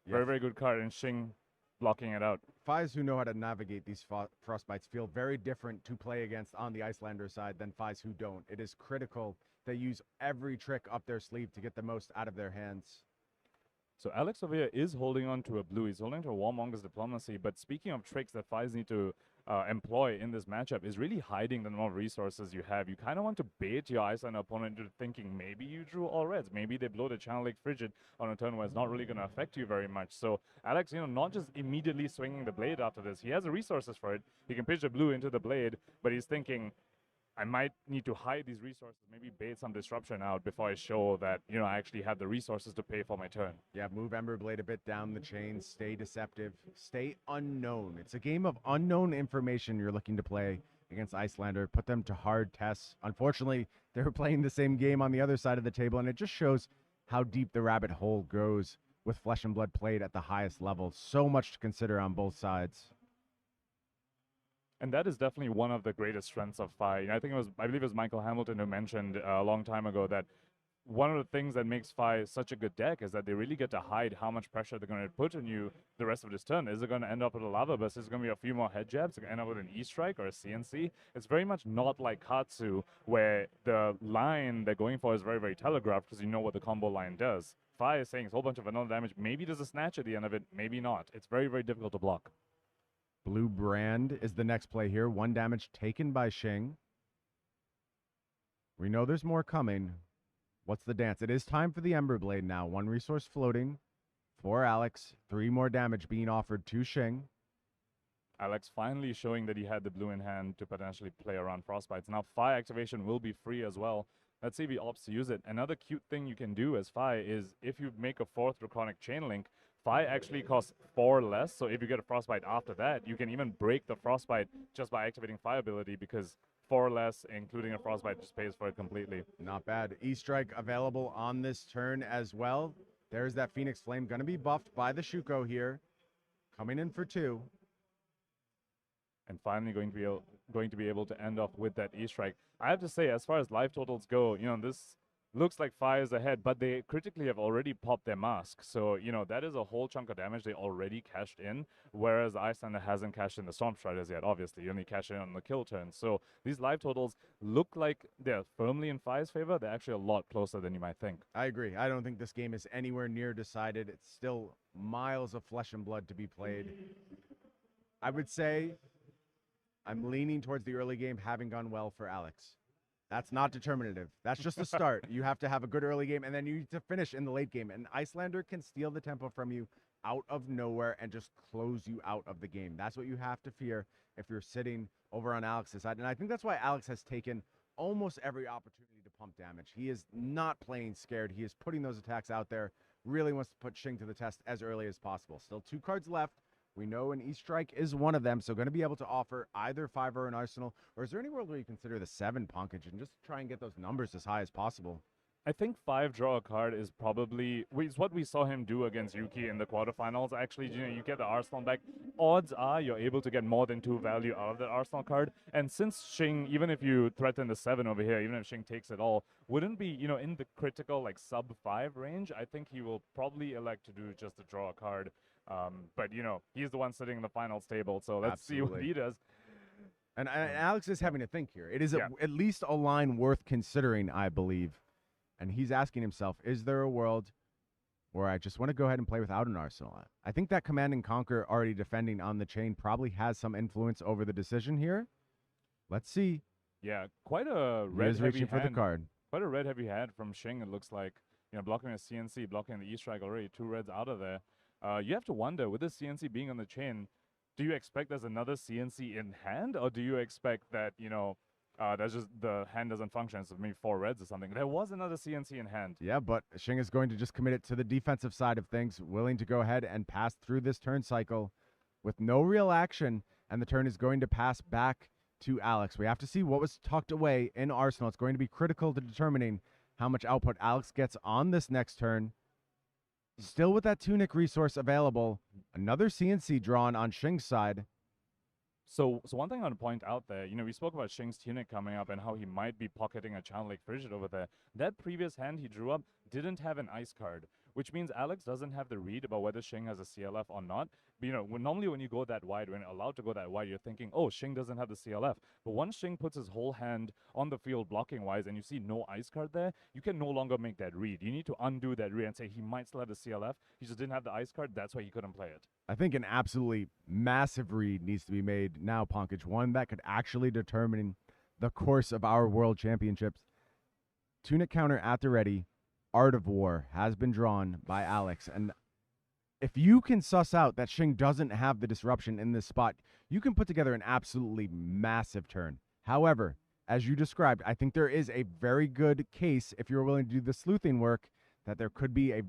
very, very good card, and Shing blocking it out. Phis who know how to navigate these Frostbites feel very different to play against on the Iyslander side than Phis who don't. It is critical they use every trick up their sleeve to get the most out of their hands. So Alex over here is holding on to a blue. He's holding to a Warmonger's Diplomacy. But speaking of tricks that Phis need to employ in this matchup is really hiding the number of resources you have. You kind of want to bait your Iyslander opponent into thinking maybe you drew all reds. Maybe they blow the Channel Lake Frigid on a turn where it's not really going to affect you very much. So Alex, not just immediately swinging the blade after this. He has the resources for it. He can pitch the blue into the blade, but he's thinking, I might need to hide these resources, maybe bait some disruption out before I show that, I actually have the resources to pay for my turn. Yeah, move Emberblade a bit down the chain, stay deceptive, stay unknown. It's a game of unknown information you're looking to play against Iyslander, put them to hard tests. Unfortunately, they're playing the same game on the other side of the table, and it just shows how deep the rabbit hole goes with Flesh and Blood played at the highest level. So much to consider on both sides. And that is definitely one of the greatest strengths of Fi. I believe it was Michael Hamilton who mentioned a long time ago that one of the things that makes Fi such a good deck is that they really get to hide how much pressure they're going to put on you the rest of this turn. Is it going to end up with a Lava Burst? Is it going to be a few more head jabs? Is it going to end up with an E-Strike or a CNC? It's very much not like Katsu, where the line they're going for is very, very telegraphed because you know what the combo line does. Fi is saying it's a whole bunch of vanilla damage. Maybe there's a snatch at the end of it, maybe not. It's very, very difficult to block. Blue Brand is the next play here. 1 damage taken by Shing. We know there's more coming. What's the dance? It is time for the Emberblade now. 1 resource floating for Alex. 3 more damage being offered to Shing. Alex finally showing that he had the blue in hand to potentially play around Frostbites. Now Fi activation will be free as well. Let's see if he opts to use it. Another cute thing you can do as Fi is if you make a 4th Draconic Chain Link, Fi actually costs 4 less, so if you get a Frostbite after that, you can even break the Frostbite just by activating Fi ability because 4 less, including a Frostbite, just pays for it completely. Not bad. E-Strike available on this turn as well. There's that Phoenix Flame going to be buffed by the Shuko here. Coming in for 2. And finally going to be able to end off with that E-Strike. I have to say, as far as life totals go, this looks like Fi is ahead, but they critically have already popped their mask. So, that is a whole chunk of damage they already cashed in, whereas Iyslander hasn't cashed in the Storm Striders yet, obviously. You only cash in on the kill turn. So these life totals look like they're firmly in Fi's favor. They're actually a lot closer than you might think. I agree. I don't think this game is anywhere near decided. It's still miles of Flesh and Blood to be played. I would say I'm leaning towards the early game having gone well for Alex. That's not determinative. That's just the start. You have to have a good early game, and then you need to finish in the late game. And Iyslander can steal the tempo from you out of nowhere and just close you out of the game. That's what you have to fear if you're sitting over on Alex's side. And I think that's why Alex has taken almost every opportunity to pump damage. He is not playing scared. He is putting those attacks out there, really wants to put Shing to the test as early as possible. Still 2 cards left. We know an E-Strike is one of them, so going to be able to offer either 5 or an Arsenal. Or is there any world where you consider the 7 Punkage and just try and get those numbers as high as possible? I think 5 draw a card is probably it's what we saw him do against Yuki in the quarterfinals. Actually, you get the Arsenal back. Odds are you're able to get more than 2 value out of that Arsenal card. And since Shing, even if you threaten the 7 over here, even if Shing takes it all, wouldn't be, in the critical sub 5 range. I think he will probably elect to do just a draw a card. But he's the one sitting in the finals table, so let's see what he does. And Alex is having to think here. It is at least a line worth considering, I believe. And he's asking himself, is there a world where I just want to go ahead and play without an Arsenal? I think that Command and Conquer already defending on the chain probably has some influence over the decision here. Let's see. Yeah, quite a red heavy reaching hand. for the card. Quite a red heavy hand from Shing, it looks like. Blocking a CNC, blocking the E-Strike already. 2 reds out of there. You have to wonder, with the CNC being on the chain, do you expect there's another CNC in hand? Or do you expect that, that's just the hand doesn't function, so maybe 4 reds or something? There was another CNC in hand. Yeah, but Shing is going to just commit it to the defensive side of things, willing to go ahead and pass through this turn cycle with no real action, and the turn is going to pass back to Alex. We have to see what was tucked away in Arsenal. It's going to be critical to determining how much output Alex gets on this next turn. Still with that Tunic resource available. Another CNC drawn on Shing's side. So one thing I want to point out there, we spoke about Shing's Tunic coming up and how he might be pocketing a Channel Lake Frigid over there. That previous hand he drew up didn't have an ice card, which means Alex doesn't have the read about whether Shing has a CLF or not. But, normally when you go that wide, when you're allowed to go that wide, you're thinking, oh, Shing doesn't have the CLF. But once Shing puts his whole hand on the field blocking-wise and you see no ice card there, you can no longer make that read. You need to undo that read and say he might still have the CLF. He just didn't have the ice card. That's why he couldn't play it. I think an absolutely massive read needs to be made now, Punkage. One that could actually determine the course of our World Championships. Tunic counter at the ready. Art of War has been drawn by Alex. And if you can suss out that Shing doesn't have the disruption in this spot, you can put together an absolutely massive turn. However, as you described, I think there is a very good case, if you're willing to do the sleuthing work, that there could be a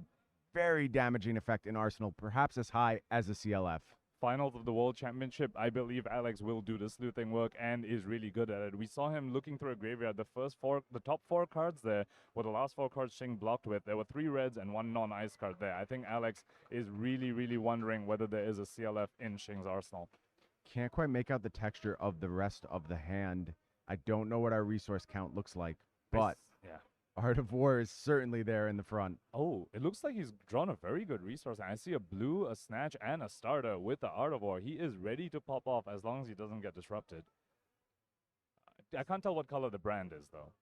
very damaging effect in Arsenal, perhaps as high as a CLF. Finals of the World Championship, I believe Alex will do the sleuthing work and is really good at it. We saw him looking through a graveyard. The top 4 cards there were the last 4 cards Shing blocked with. There were 3 reds and 1 non-ice card there. I think Alex is really, really wondering whether there is a CLF in Shing's arsenal. Can't quite make out the texture of the rest of the hand. I don't know what our resource count looks like, but yeah. Art of War is certainly there in the front. Oh, it looks like he's drawn a very good resource. I see a blue, a snatch, and a starter with the Art of War. He is ready to pop off as long as he doesn't get disrupted. I can't tell what color the brand is, though.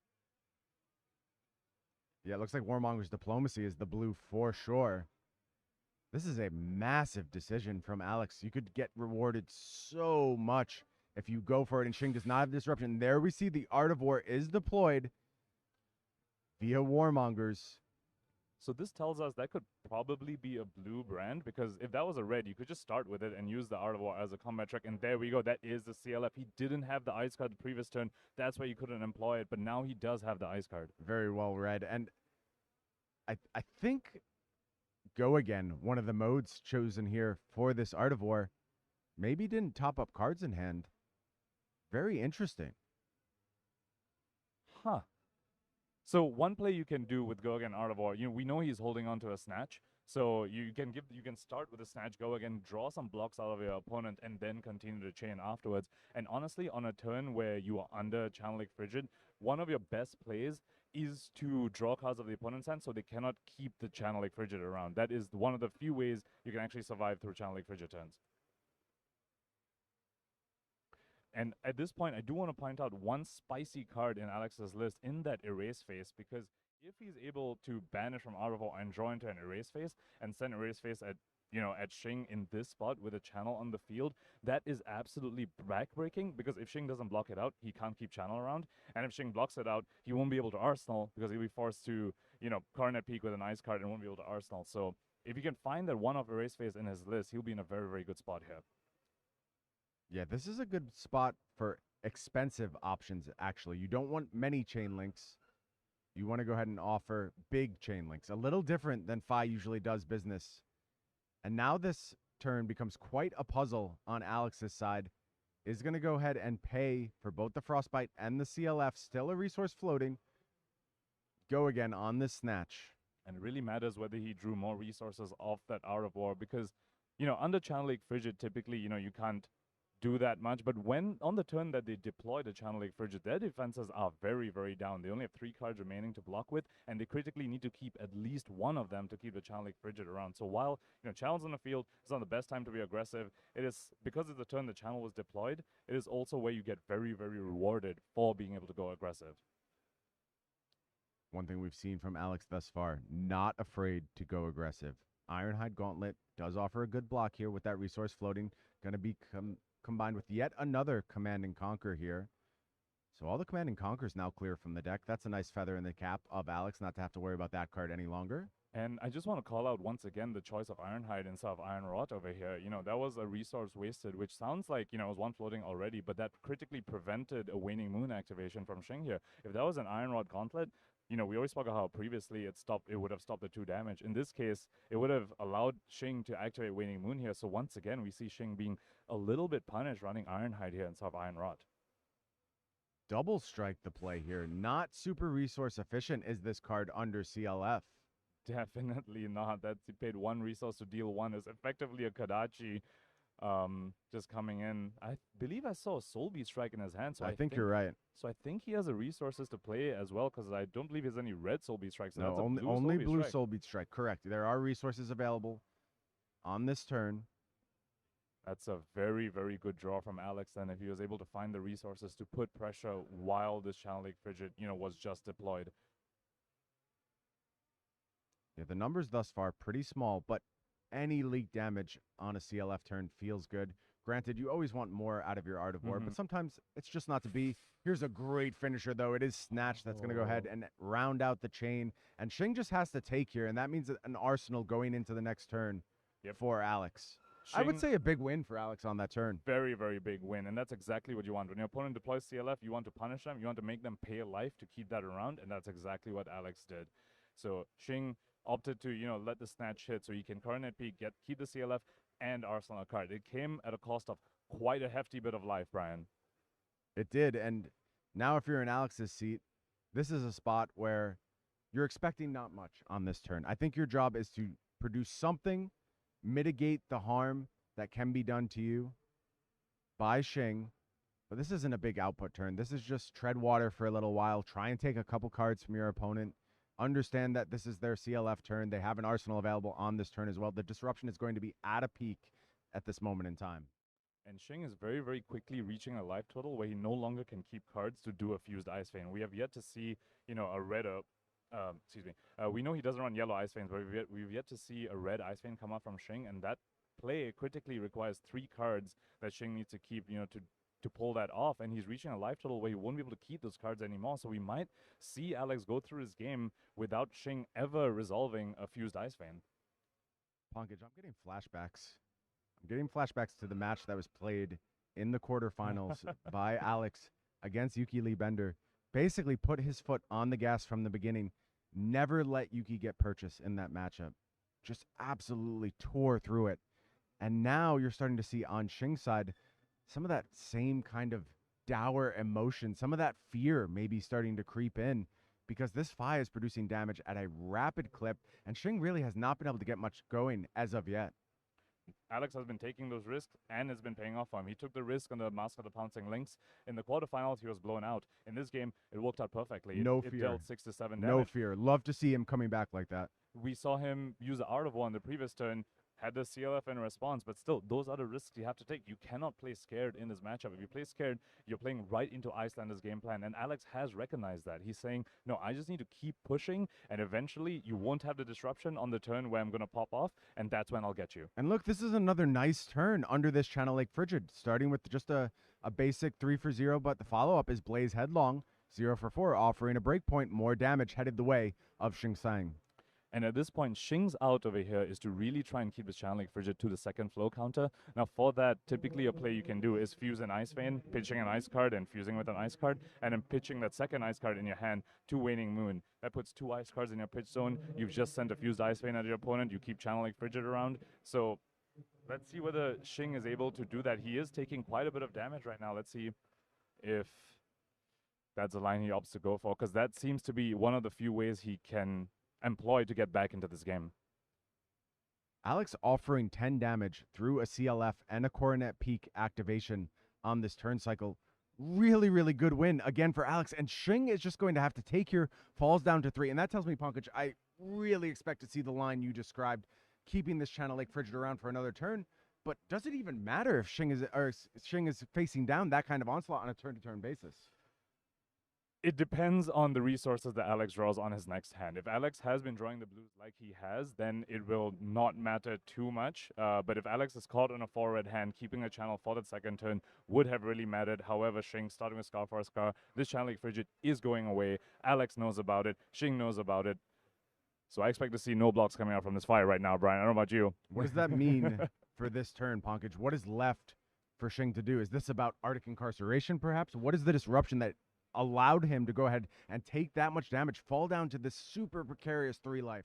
Yeah, it looks like Warmonger's Diplomacy is the blue for sure. This is a massive decision from Alex. You could get rewarded so much if you go for it, and Shing does not have disruption. There we see the Art of War is deployed via Warmongers. So this tells us that could probably be a blue brand, because if that was a red, you could just start with it and use the Art of War as a combat trick, and there we go. That is the CLF. He didn't have the ice card the previous turn. That's why you couldn't employ it, but now he does have the ice card. Very well read. And I think Go Again, one of the modes chosen here for this Art of War, maybe didn't top up cards in hand. Very interesting. Huh. So one play you can do with Go Again Art of War, we know he's holding on to a snatch. So you can start with a snatch, Go Again, draw some blocks out of your opponent, and then continue the chain afterwards. And honestly, on a turn where you are under Channeling Frigid, one of your best plays is to draw cards of the opponent's hand so they cannot keep the Channeling Frigid around. That is one of the few ways you can actually survive through Channeling Frigid turns. And at this point, I do want to point out one spicy card in Alex's list in that Erase Phase, because if he's able to banish from Art of War and draw into an Erase Phase and send Erase Phase at Shing in this spot with a channel on the field, that is absolutely backbreaking, because if Shing doesn't block it out, he can't keep channel around. And if Shing blocks it out, he won't be able to Arsenal, because he'll be forced to, Coronet Peak with an ice card and won't be able to Arsenal. So if he can find that one-off Erase Phase in his list, he'll be in a very, very good spot here. Yeah, this is a good spot for expensive options, actually. You don't want many chain links. You want to go ahead and offer big chain links. A little different than Fi usually does business. And now this turn becomes quite a puzzle on Alex's side. Is going to go ahead and pay for both the Frostbite and the CLF. Still a resource floating. Go Again on this snatch. And it really matters whether he drew more resources off that Art of War, because, under Channeling Frigid, typically, you can't do that much, but when on the turn that they deploy the Channeling Frigid, their defenses are very, very down. They only have 3 cards remaining to block with, and they critically need to keep at least one of them to keep the Channeling Frigid around. So while channels on the field is not the best time to be aggressive, it is, because it's the turn the channel was deployed, it is also where you get very, very rewarded for being able to go aggressive. One thing we've seen from Alex thus far, not afraid to go aggressive. Ironhide Gauntlet does offer a good block here with that resource floating. Going to be combined with yet another Command and Conquer here. So all the Command and Conquers now clear from the deck. That's a nice feather in the cap of Alex, not to have to worry about that card any longer. And I just want to call out once again the choice of Ironhide instead of Iron Rot over here. That was a resource wasted, which sounds like, it was one floating already, but that critically prevented a Waning Moon activation from Shing here. If that was an Iron Rod Gauntlet, we always spoke about how previously it would have stopped the 2 damage. In this case, it would have allowed Shing to activate Waning Moon here. So once again, we see Shing being a little bit punished running Ironhide here instead of Iron Rod. Double strike the play here. Not super resource efficient is this card under CLF. Definitely not. That's, he paid 1 resource to deal 1. Is effectively a Kadachi just coming in. I believe I saw a Soul Beast Strike in his hand. So I think you're right. So I think he has the resources to play as well, because I don't believe he has any red Soul Beast Strikes. So no, only blue Soul Beast Strike. Correct. There are resources available on this turn. That's a very, very good draw from Alex then, if he was able to find the resources to put pressure while this Channeling Frigid, was just deployed. Yeah, the numbers thus far pretty small, but any leak damage on a CLF turn feels good. Granted, you always want more out of your Art of War, but sometimes it's just not to be. Here's a great finisher, though. It is Snatch that's going to go ahead and round out the chain. And Shing just has to take here, and that means an arsenal going into the next turn for Alex. I would say a big win for Alex on that turn. Very, very big win, and that's exactly what you want. When your opponent deploys CLF, you want to punish them, you want to make them pay a life to keep that around, and that's exactly what Alex did. So Shing opted to, let the snatch hit so he can coronet peak, keep the CLF and Arsenal card. It came at a cost of quite a hefty bit of life, Brian. It did, and now if you're in Alex's seat, this is a spot where you're expecting not much on this turn. I think your job is to produce something, mitigate the harm that can be done to you by Shing. But this isn't a big output turn. This is just tread water for a little while. Try and take a couple cards from your opponent. Understand that this is their CLF turn. They have an arsenal available on this turn as well. The disruption is going to be at a peak at this moment in time. And Shing is very, very quickly reaching a life total where he no longer can keep cards to do a fused Ice Vein. We have yet to see, a red, we know he doesn't run yellow Ice Veins, but we've yet to see a red Ice Vein come out from Shing, and that play critically requires 3 cards that Shing needs to keep, to pull that off, and he's reaching a life total where he won't be able to keep those cards anymore. So we might see Alex go through his game without Shing ever resolving a fused Ice Vein. Pankaj, I'm getting flashbacks. I'm getting flashbacks to the match that was played in the quarterfinals by Alex against Yuki Lee Bender. Basically put his foot on the gas from the beginning. Never let Yuki get purchase in that matchup. Just absolutely tore through it. And now you're starting to see on Shing's side some of that same kind of dour emotion, some of that fear maybe starting to creep in, because this Fi is producing damage at a rapid clip, and Shing really has not been able to get much going as of yet. Alex has been taking those risks and it's been paying off for him. He took the risk on the Mask of the Pouncing Lynx. In the quarterfinals, he was blown out. In this game, it worked out perfectly. No fear. It dealt 6 to 7 damage. No fear. Love to see him coming back like that. We saw him use the Art of War in the previous turn, had the CLF in response, but still, those are the risks you have to take. You cannot play scared in this matchup. If you play scared, you're playing right into Iyslander's game plan, and Alex has recognized that. He's saying, no, I just need to keep pushing, and eventually you won't have the disruption on the turn where I'm going to pop off, and that's when I'll get you. And look, this is another nice turn under this Channel Lake Frigid, starting with just a basic 3 for 0, but the follow-up is Blaze Headlong, 0 for 4, offering a breakpoint, more damage headed the way of Shing Tsang. And at this point, Shing's out over here is to really try and keep his Channel Lake Frigid to the second flow counter. Now, for that, typically a play you can do is fuse an Ice Vein, pitching an Ice card and fusing with an Ice card, and then pitching that second Ice card in your hand to Waning Moon. That puts 2 Ice cards in your pitch zone. You've just sent a fused Ice Vein at your opponent. You keep Channel Lake Frigid around. So let's see whether Shing is able to do that. He is taking quite a bit of damage right now. Let's see if that's the line he opts to go for, because that seems to be one of the few ways he can employ to get back into this game. Alex offering 10 damage through a CLF and a Coronet Peak activation on this turn cycle. Really, really good win again for Alex. And Shing is just going to have to take here, falls down to 3. And that tells me, Pankaj, I really expect to see the line you described, keeping this Channel Lake Frigid around for another turn. But does it even matter if Shing is facing down that kind of onslaught on a turn-to-turn basis? It depends on the resources that Alex draws on his next hand. If Alex has been drawing the blues like he has, then it will not matter too much. But if Alex is caught on a 4-red hand, keeping a channel for that second turn would have really mattered. However, Shing, starting with Scar for Scar, this Channel Lake Frigid is going away. Alex knows about it. Shing knows about it. So I expect to see no blocks coming out from this fire right now, Brian. I don't know about you. What does that mean for this turn, Pankaj? What is left for Shing to do? Is this about Arctic Incarceration, perhaps? What is the disruption that allowed him to go ahead and take that much damage, fall down to this super precarious 3 life?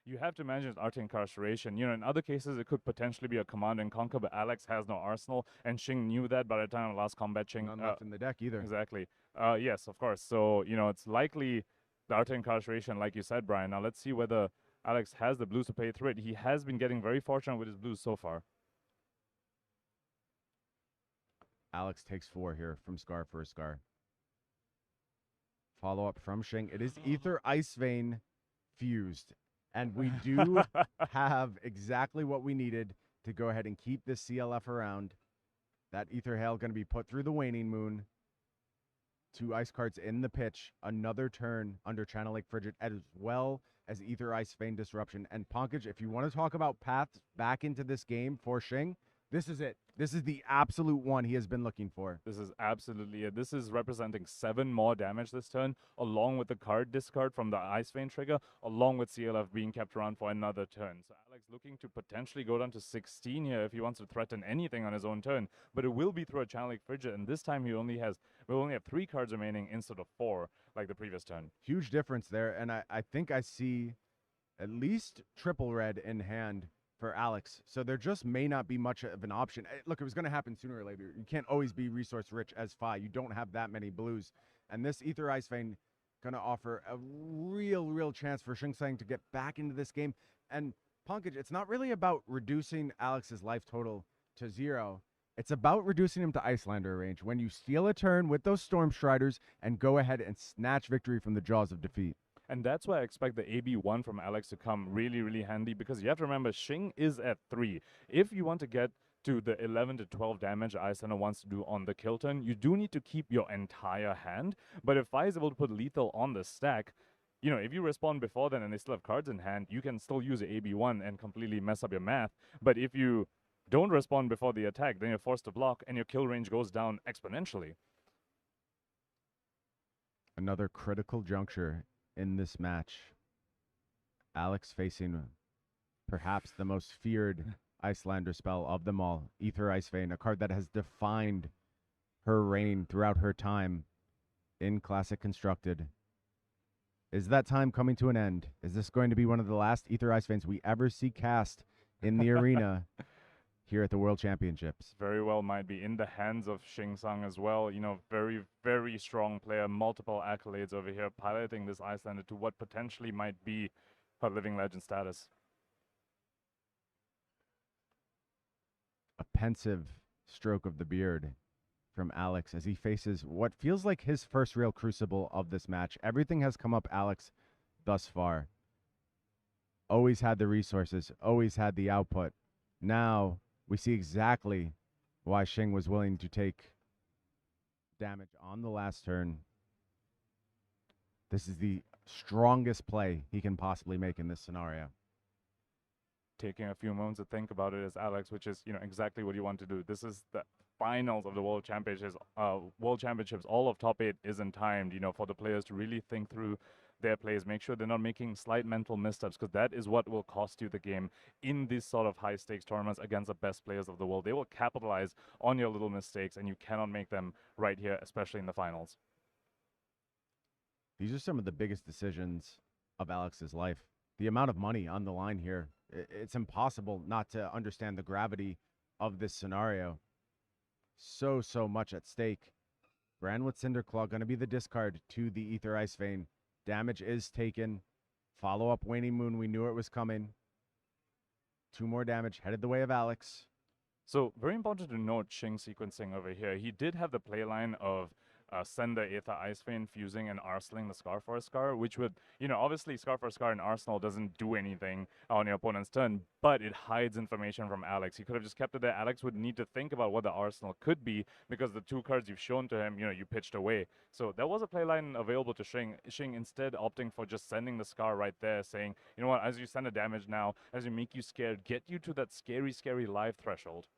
You have to imagine it's Arctic Incarceration. You know, in other cases, it could potentially be a Command and Conquer, but Alex has no arsenal, and Shing knew that by the time of last combat. Shing none left in the deck either. Exactly. Yes, of course. So, you know, it's likely the Arctic Incarceration, like you said, Brian. Now, let's see whether Alex has the blues to pay through it. He has been getting very fortunate with his blues so far. Alex takes 4 here from Scar for a Scar. Follow up from Shing. It is Ether Ice Vein fused. And we do have exactly what we needed to go ahead and keep this CLF around. That Ether Hail going to be put through the Waning Moon. 2 ice cards in the pitch. Another turn under Channel Lake Frigid, as well as Ether Ice Vein Disruption. And Pankaj, if you want to talk about paths back into this game for Shing, this is it. This is the absolute one he has been looking for. This is absolutely it. This is representing 7 more damage this turn, along with the card discard from the Ice Vein trigger, along with CLF being kept around for another turn. So Alex looking to potentially go down to 16 here if he wants to threaten anything on his own turn, but it will be through a Channeling Frigid, and this time will only have 3 cards remaining instead of 4 like the previous turn. Huge difference there, and I think I see at least triple red in hand for Alex, so there just may not be much of an option. Look, it was going to happen sooner or later. You can't always be resource rich as Fi. You don't have that many blues, and this Aether Ice Vein going to offer a real chance for Shing Tsang to get back into this game. And Pankaj, it's not really about reducing Alex's life total to 0. It's about reducing him to Iyslander range when you steal a turn with those Storm Striders and go ahead and snatch victory from the jaws of defeat. And that's why I expect the AB1 from Alex to come really handy, because you have to remember Shing is at 3. If you want to get to the 11 to 12 damage Iyslander wants to do on the kill turn, you do need to keep your entire hand. But if Fi is able to put lethal on the stack, you know, if you respond before then and they still have cards in hand, you can still use the AB1 and completely mess up your math. But if you don't respond before the attack, then you're forced to block and your kill range goes down exponentially. Another critical juncture in this match. Alex facing perhaps the most feared Iyslander spell of them all, Aether Ice Vein, a card that has defined her reign throughout her time in Classic Constructed. Is that time coming to an end? Is this going to be one of the last Aether Ice Veins we ever see cast in the arena here at the World Championships? Very well might be in the hands of Shing Tsang as well. You know, very strong player, multiple accolades over here, piloting this Iyslander to what potentially might be her living legend status. A pensive stroke of the beard from Alex as he faces what feels like his first real crucible of this match. Everything has come up Alex thus far. Always had the resources, always had the output. Now we see exactly why Shing was willing to take damage on the last turn. This is the strongest play he can possibly make in this scenario. Taking a few moments to think about it as Alex, which is, you know, exactly what you want to do. This is the finals of the World Championships. All of top 8 isn't timed, you know, for the players to really think through their plays, make sure they're not making slight mental missteps, because that is what will cost you the game in these sort of high stakes tournaments against the best players of the world. They will capitalize on your little mistakes, and you cannot make them right here, especially in the finals. These are some of the biggest decisions of Alex's life. The amount of money on the line here, it's impossible not to understand the gravity of this scenario. So much at stake. Brandwood Cinderclaw going to be the discard to the Aether Ice Vein. Damage is taken. Follow-up Waning Moon, we knew it was coming. 2 more damage, headed the way of Alex. So, very important to note Shing sequencing over here. He did have the playline of send the Aether Ice Vein fusing and arseling the Scar for a Scar, which would, you know, obviously Scar for a Scar in Arsenal doesn't do anything on your opponent's turn, but it hides information from Alex. He could have just kept it there. Alex would need to think about what the arsenal could be, because the 2 cards you've shown to him, you know, you pitched away. So there was a playline available to Shing. Shing instead opting for just sending the Scar right there, saying, you know what, as you send a damage now, as you make you scared, get you to that scary life threshold.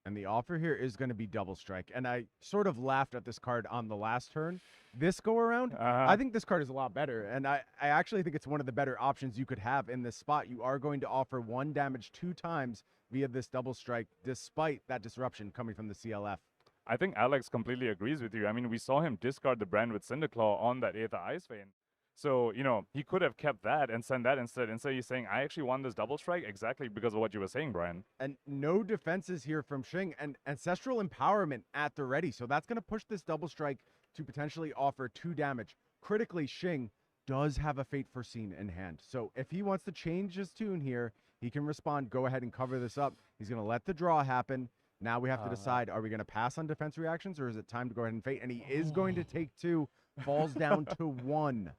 And the offer here is going to be Double Strike. And I sort of laughed at this card on the last turn. This go around, I think this card is a lot better. And I actually think it's one of the better options you could have in this spot. You are going to offer 1 damage 2 times via this Double Strike, despite that disruption coming from the CLF. I think Alex completely agrees with you. I mean, we saw him discard the Brandwood Cinderclaw on that Aether Ice Vein. So, you know, he could have kept that and sent that instead. Instead, he's saying, I actually won this Double Strike exactly because of what you were saying, Brian. And no defenses here from Shing, and Ancestral Empowerment at the ready. So that's going to push this Double Strike to potentially offer 2 damage. Critically, Shing does have a Fate Foreseen in hand. So if he wants to change his tune here, he can respond, go ahead and cover this up. He's going to let the draw happen. Now we have to decide, are we going to pass on defense reactions, or is it time to go ahead and Fate? And he is going to take 2, falls down to 1.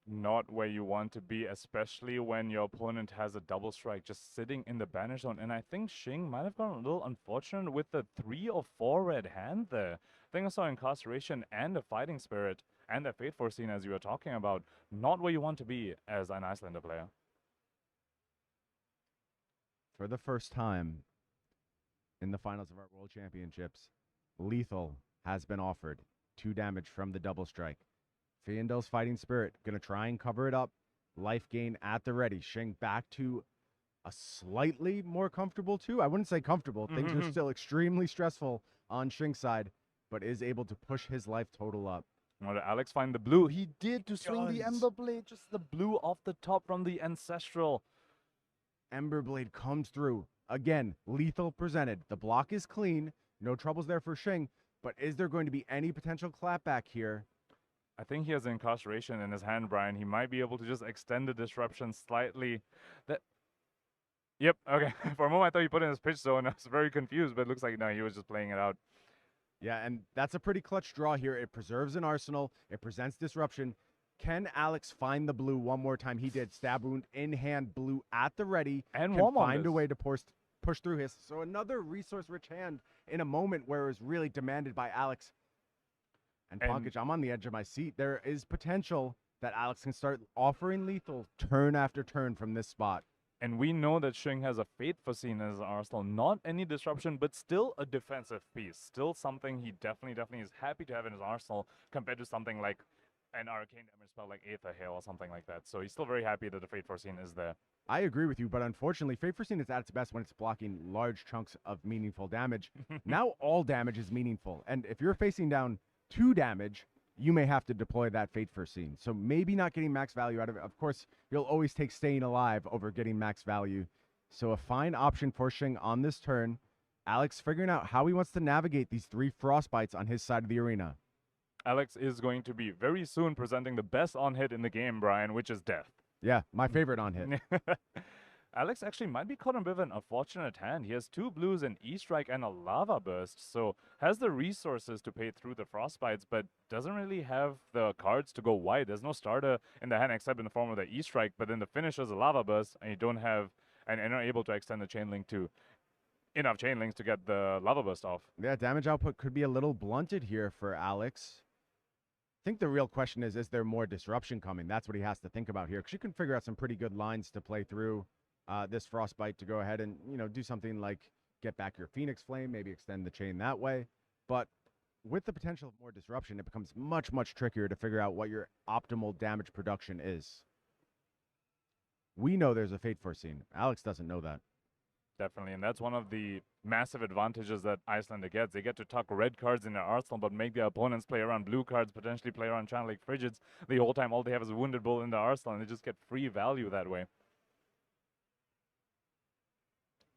Not where you want to be, especially when your opponent has a Double Strike just sitting in the banish zone. And I think Shing might have gone a little unfortunate with the 3 or 4 red hand there. I think I saw Incarceration and a Fighting Spirit and a Fate Foreseen, as you were talking about. Not where you want to be as an Iyslander player. For the first time in the finals of our World Championships, lethal has been offered. 2 damage from the Double Strike. Fiendel's Fighting Spirit going to try and cover it up. Life gain at the ready. Shing back to a slightly more comfortable 2. I wouldn't say comfortable. Things are still extremely stressful on Shing's side, but is able to push his life total up. Well, Alex find the blue. He did to swing the Ember Blade, just the blue off the top from the Ancestral. Ember Blade comes through. Again, lethal presented. The block is clean. No troubles there for Shing. But is there going to be any potential clapback here? I think he has Incarceration in his hand, Brian. He might be able to just extend the disruption slightly. Yep, okay. For a moment, I thought he put in his pitch zone. I was very confused, but it looks like, no, he was just playing it out. Yeah, and that's a pretty clutch draw here. It preserves an arsenal. It presents disruption. Can Alex find the blue one more time? He did. Stab wound in hand, blue at the ready. And can find a way to push through his. So another resource-rich hand in a moment where it was really demanded by Alex. And Pankaj, I'm on the edge of my seat. There is potential that Alex can start offering lethal turn after turn from this spot. And we know that Shing has a Fate Foreseen as an arsenal. Not any disruption, but still a defensive piece. Still something he definitely is happy to have in his arsenal compared to something like an arcane damage spell like Aether Hail or something like that. So he's still very happy that the Fate Foreseen is there. I agree with you, but unfortunately, Fate Foreseen is at its best when it's blocking large chunks of meaningful damage. Now all damage is meaningful. And if you're facing down 2 damage, you may have to deploy that Fate Foreseen. So maybe not getting max value out of it. Of course, you'll always take staying alive over getting max value. So a fine option for Shing on this turn. Alex figuring out how he wants to navigate these 3 Frostbites on his side of the arena. Alex is going to be very soon presenting the best on-hit in the game, Brian, which is Death. Yeah, my favorite on-hit. Alex actually might be caught in a bit of an unfortunate hand. He has 2 blues, an E-Strike, and a Lava Burst, so has the resources to pay through the Frostbites, but doesn't really have the cards to go wide. There's no starter in the hand except in the form of the E-Strike, but then the finish is a Lava Burst, and you don't have, and are able to extend the chain link to enough chain links to get the Lava Burst off. Yeah, damage output could be a little blunted here for Alex. I think the real question is there more disruption coming? That's what he has to think about here, because you can figure out some pretty good lines to play through this Frostbite to go ahead and, do something like get back your Phoenix Flame, maybe extend the chain that way. But with the potential of more disruption, it becomes much, much trickier to figure out what your optimal damage production is. We know there's a Fate Foreseen. Alex doesn't know that. Definitely, and that's one of the massive advantages that Iyslander gets. They get to tuck red cards in their arsenal, but make their opponents play around blue cards, potentially play around Channeling Frigids. The whole time, all they have is a Wounded Bull in their arsenal, and they just get free value that way.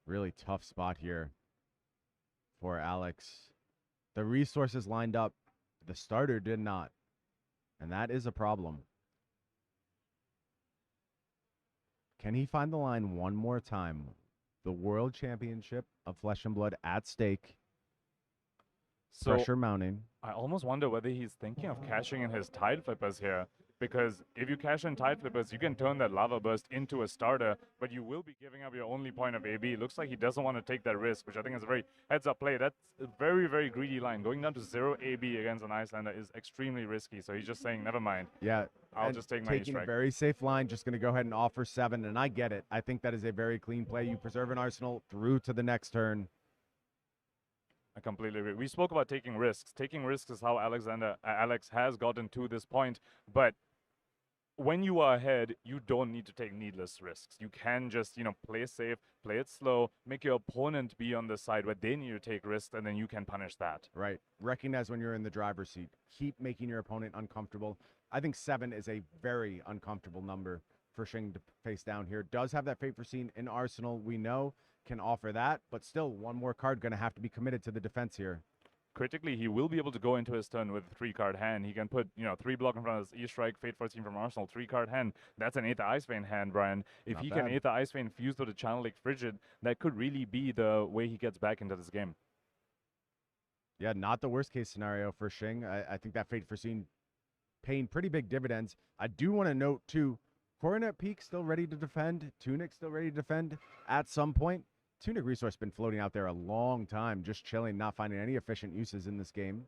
Really tough spot here for Alex. The resources lined up. The starter did not. And that is a problem. Can he find the line one more time? The World Championship of Flesh and Blood at stake. So Pressure mounting. I almost wonder whether he's thinking of cashing in his Tide Flippers here. Because if you cash in Tide Flippers, you can turn that Lava Burst into a starter, but you will be giving up your only point of AB. It looks like he doesn't want to take that risk, which I think is a very heads-up play. That's a very, very greedy line. Going down to 0 AB against an Iyslander is extremely risky, so he's just saying, never mind. Yeah. I'll just take my taking a E-Strike. very safe line, just going to go ahead and offer 7, and I get it. I think that is a very clean play. You preserve an arsenal through to the next turn. I completely agree. We spoke about taking risks. Taking risks is how Alex has gotten to this point, but when you are ahead, you don't need to take needless risks. You can just, play safe, play it slow, make your opponent be on the side where they need to take risks, and then you can punish that. Right. Recognize when you're in the driver's seat. Keep making your opponent uncomfortable. I think 7 is a very uncomfortable number for Shing to face down here. Does have that Fate Foreseen in arsenal, we know, can offer that, but still one more card going to have to be committed to the defense here. Critically, he will be able to go into his turn with a 3-card hand. He can put, 3 block in front of his E-Strike, Fate Foreseen from Arsenal, 3-card hand. That's an Aether Icevein hand, Brian. If Not he bad. can Aether Icevein fused with a Channel Frigid, that could really be the way he gets back into this game. Yeah, not the worst case scenario for Shing. I think that Fate Foreseen paying pretty big dividends. I do want to note, too, Coronet Peak still ready to defend. Tunic still ready to defend at some point. Tunic Resource been floating out there a long time, just chilling, not finding any efficient uses in this game.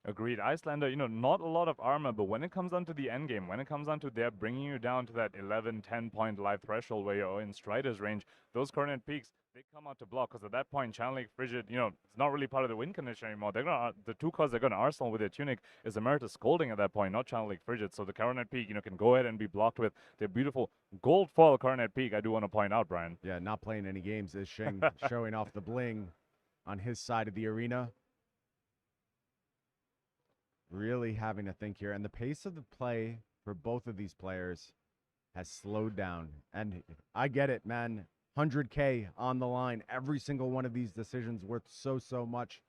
Agreed. Iyslander, not a lot of armor, but when it comes down to the end game, when it comes down to they're bringing you down to that 11, 10-point life threshold where you're in Strider's range, those Coronet Peaks, they come out to block, because at that point, Channeling Frigid, it's not really part of the win condition anymore. The two cards they're going to arsenal with their Tunic is Emeritus Scolding at that point, not Channeling Frigid. So the Coronet Peak, can go ahead and be blocked with their beautiful gold foil Coronet Peak, I do want to point out, Brian. Yeah, not playing any games is Shing, showing off the bling on his side of the arena. Really having to think here. And the pace of the play for both of these players has slowed down. And I get it, man. 100K on the line. Every single one of these decisions worth so much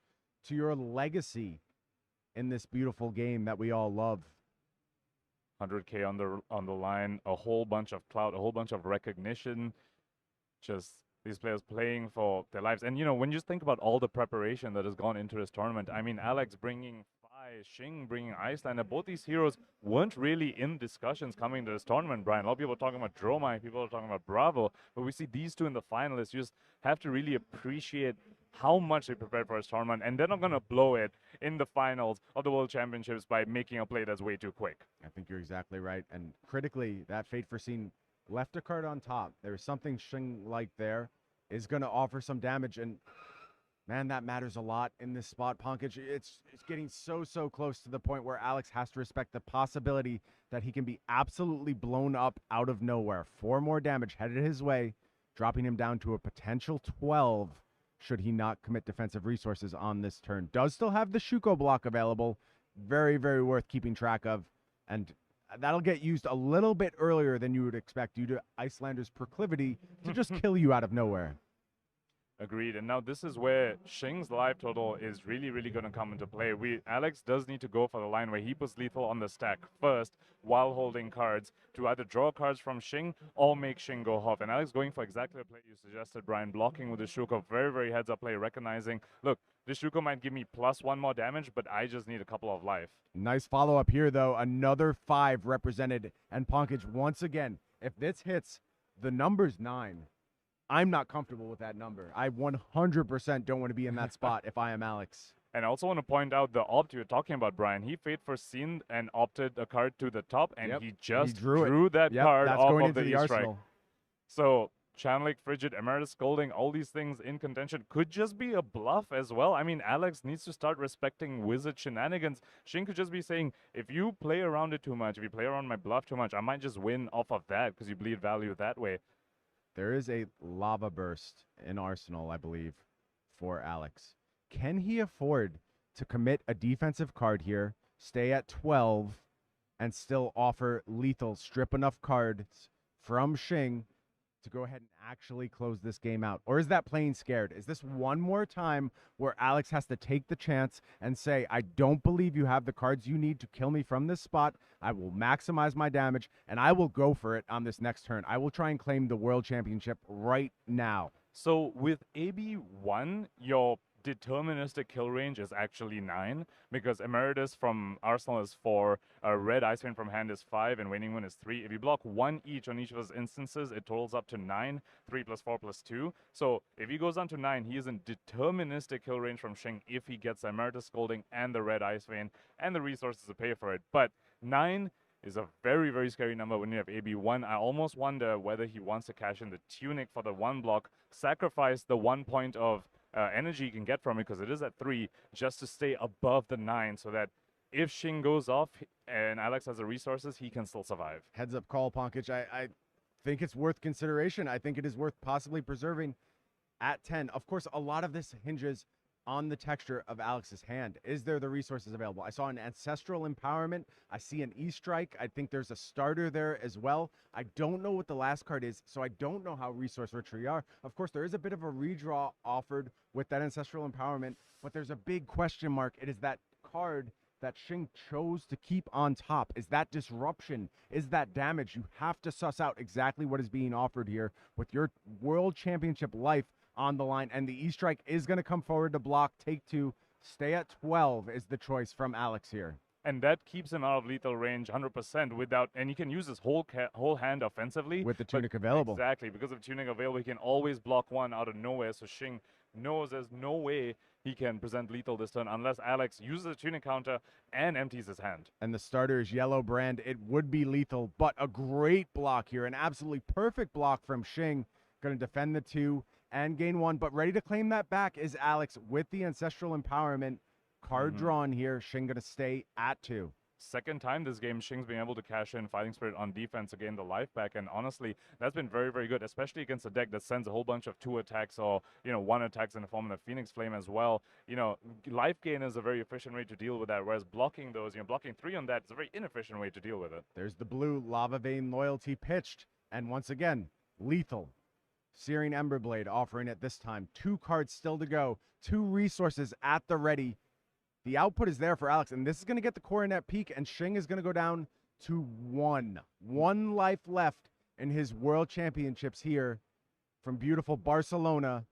to your legacy in this beautiful game that we all love. 100K on the line, a whole bunch of clout, a whole bunch of recognition. Just these players playing for their lives. And, when you just think about all the preparation that has gone into this tournament, I mean, Alex bringing Shing bringing Iyslander, both these heroes weren't really in discussions coming to this tournament, Brian. A lot of people are talking about Dromai, people are talking about Bravo, but we see these two in the finalists. You just have to really appreciate how much they prepared for this tournament, and they're not going to blow it in the finals of the World Championships by making a play that's way too quick. I think you're exactly right. And critically, that Fate Foreseen left a card on top. There's something Shing like there is going to offer some damage, and man, that matters a lot in this spot, Punkage. It's getting so close to the point where Alex has to respect the possibility that he can be absolutely blown up out of nowhere. 4 more damage headed his way, dropping him down to a potential 12 should he not commit defensive resources on this turn. Does still have the Shuko block available. Very worth keeping track of. And that'll get used a little bit earlier than you would expect due to Icelander's proclivity to just kill you out of nowhere. Agreed. And now this is where Shing's life total is really going to come into play. Alex does need to go for the line where he puts lethal on the stack first while holding cards to either draw cards from Shing or make Shing go off. And Alex going for exactly the play you suggested, Brian, blocking with the Shuko. Very heads up play, recognizing, look, this Shuko might give me +1 more damage, but I just need a couple of life. Nice follow-up here, though. Another 5 represented. And Punkage, once again, if this hits, the number's 9. I'm not comfortable with that number. I 100% don't want to be in that spot if I am Alex. And I also want to point out the opt you were talking about, Brian. He Fate Foreseen and opted a card to the top, and he just drew that card off of the E-Strike. So, Channeling Frigid, Emeritus Scolding, all these things in contention could just be a bluff as well. I mean, Alex needs to start respecting wizard shenanigans. Shing could just be saying, if you play around it too much, if you play around my bluff too much, I might just win off of that because you bleed value that way. There is a lava burst in Arsenal, I believe, for Alex. Can he afford to commit a defensive card here, stay at 12, and still offer lethal, strip enough cards from Shing to go ahead and actually close this game out? Or is that playing scared? Is this one more time where Alex has to take the chance and say, I don't believe you have the cards you need to kill me from this spot. I will maximize my damage, and I will go for it on this next turn. I will try and claim the World Championship right now. So with AB1, your deterministic kill range is actually 9, because Emeritus from Arsenal is 4, Red Icewind from hand is 5, and Waning Wind is 3. If you block 1 each on each of those instances, it totals up to 9, 3 + 4 + 2. So if he goes down to 9, he is in deterministic kill range from Shing if he gets Emeritus Scolding and the Red Icewind and the resources to pay for it. But 9 is a very scary number when you have AB1. I almost wonder whether he wants to cash in the Tunic for the 1 block, sacrifice the 1 point of energy you can get from it, because it is at 3, just to stay above the 9, so that if Shing goes off and Alex has the resources, he can still survive. Heads up call, Punkage. I think it's worth consideration. I think it is worth possibly preserving at 10. Of course, a lot of this hinges on the texture of Alex's hand. Is there the resources available? I saw an Ancestral Empowerment. I see an E-Strike. I think there's a starter there as well. I don't know what the last card is, so I don't know how resource rich we are. Of course, there is a bit of a redraw offered with that Ancestral Empowerment, but there's a big question mark. It is that card that Shing chose to keep on top. Is that disruption? Is that damage? You have to suss out exactly what is being offered here with your World Championship life on the line, and the E-Strike is going to come forward to block, take 2, stay at 12 is the choice from Alex here. And that keeps him out of lethal range 100% without, and he can use his whole hand offensively. With the Tunic available. Exactly, because of Tunic available, he can always block 1 out of nowhere, so Shing knows there's no way he can present lethal this turn unless Alex uses a tuning counter and empties his hand. And the starter is Yellow Brand. It would be lethal, but a great block here. An absolutely perfect block from Shing. Going to defend the 2 and gain 1, but ready to claim that back is Alex with the Ancestral Empowerment. Card drawn here. Shing going to stay at 2. Second time this game, Shing's been able to cash in Fighting Spirit on defense to gain the life back, and honestly, that's been very, very good, especially against a deck that sends a whole bunch of 2 attacks or, 1 attacks in the form of the Phoenix Flame as well. Life gain is a very efficient way to deal with that, whereas blocking those, blocking 3 on that is a very inefficient way to deal with it. There's the blue Lava Vein Loyalty pitched, and once again, lethal. Searing Emberblade offering it this time. 2 cards still to go. 2 resources at the ready. The output is there for Alex, and this is going to get the Coronet peak, and Shing is going to go down to 1. 1 life left in his World Championships here from beautiful Barcelona.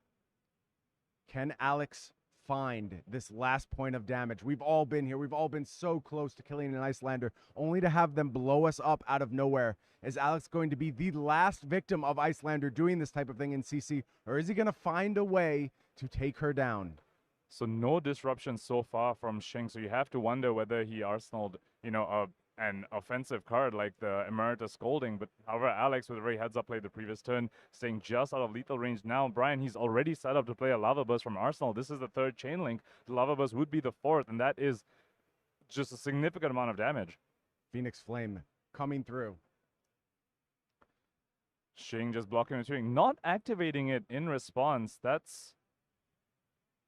Can Alex find this last point of damage? We've all been here. We've all been so close to killing an Iyslander, only to have them blow us up out of nowhere. Is Alex going to be the last victim of Iyslander doing this type of thing in CC, or is he going to find a way to take her down? So no disruption so far from Shing, so you have to wonder whether he arsenaled, an offensive card like the Emeritus Scolding, but however, Alex with a very heads-up play the previous turn, staying just out of lethal range now. Brian, he's already set up to play a Lava Burst from Arsenal. This is the 3rd chain link. The Lava Burst would be the 4th, and that is just a significant amount of damage. Phoenix Flame coming through. Shing just blocking the tuning, not activating it in response. That's...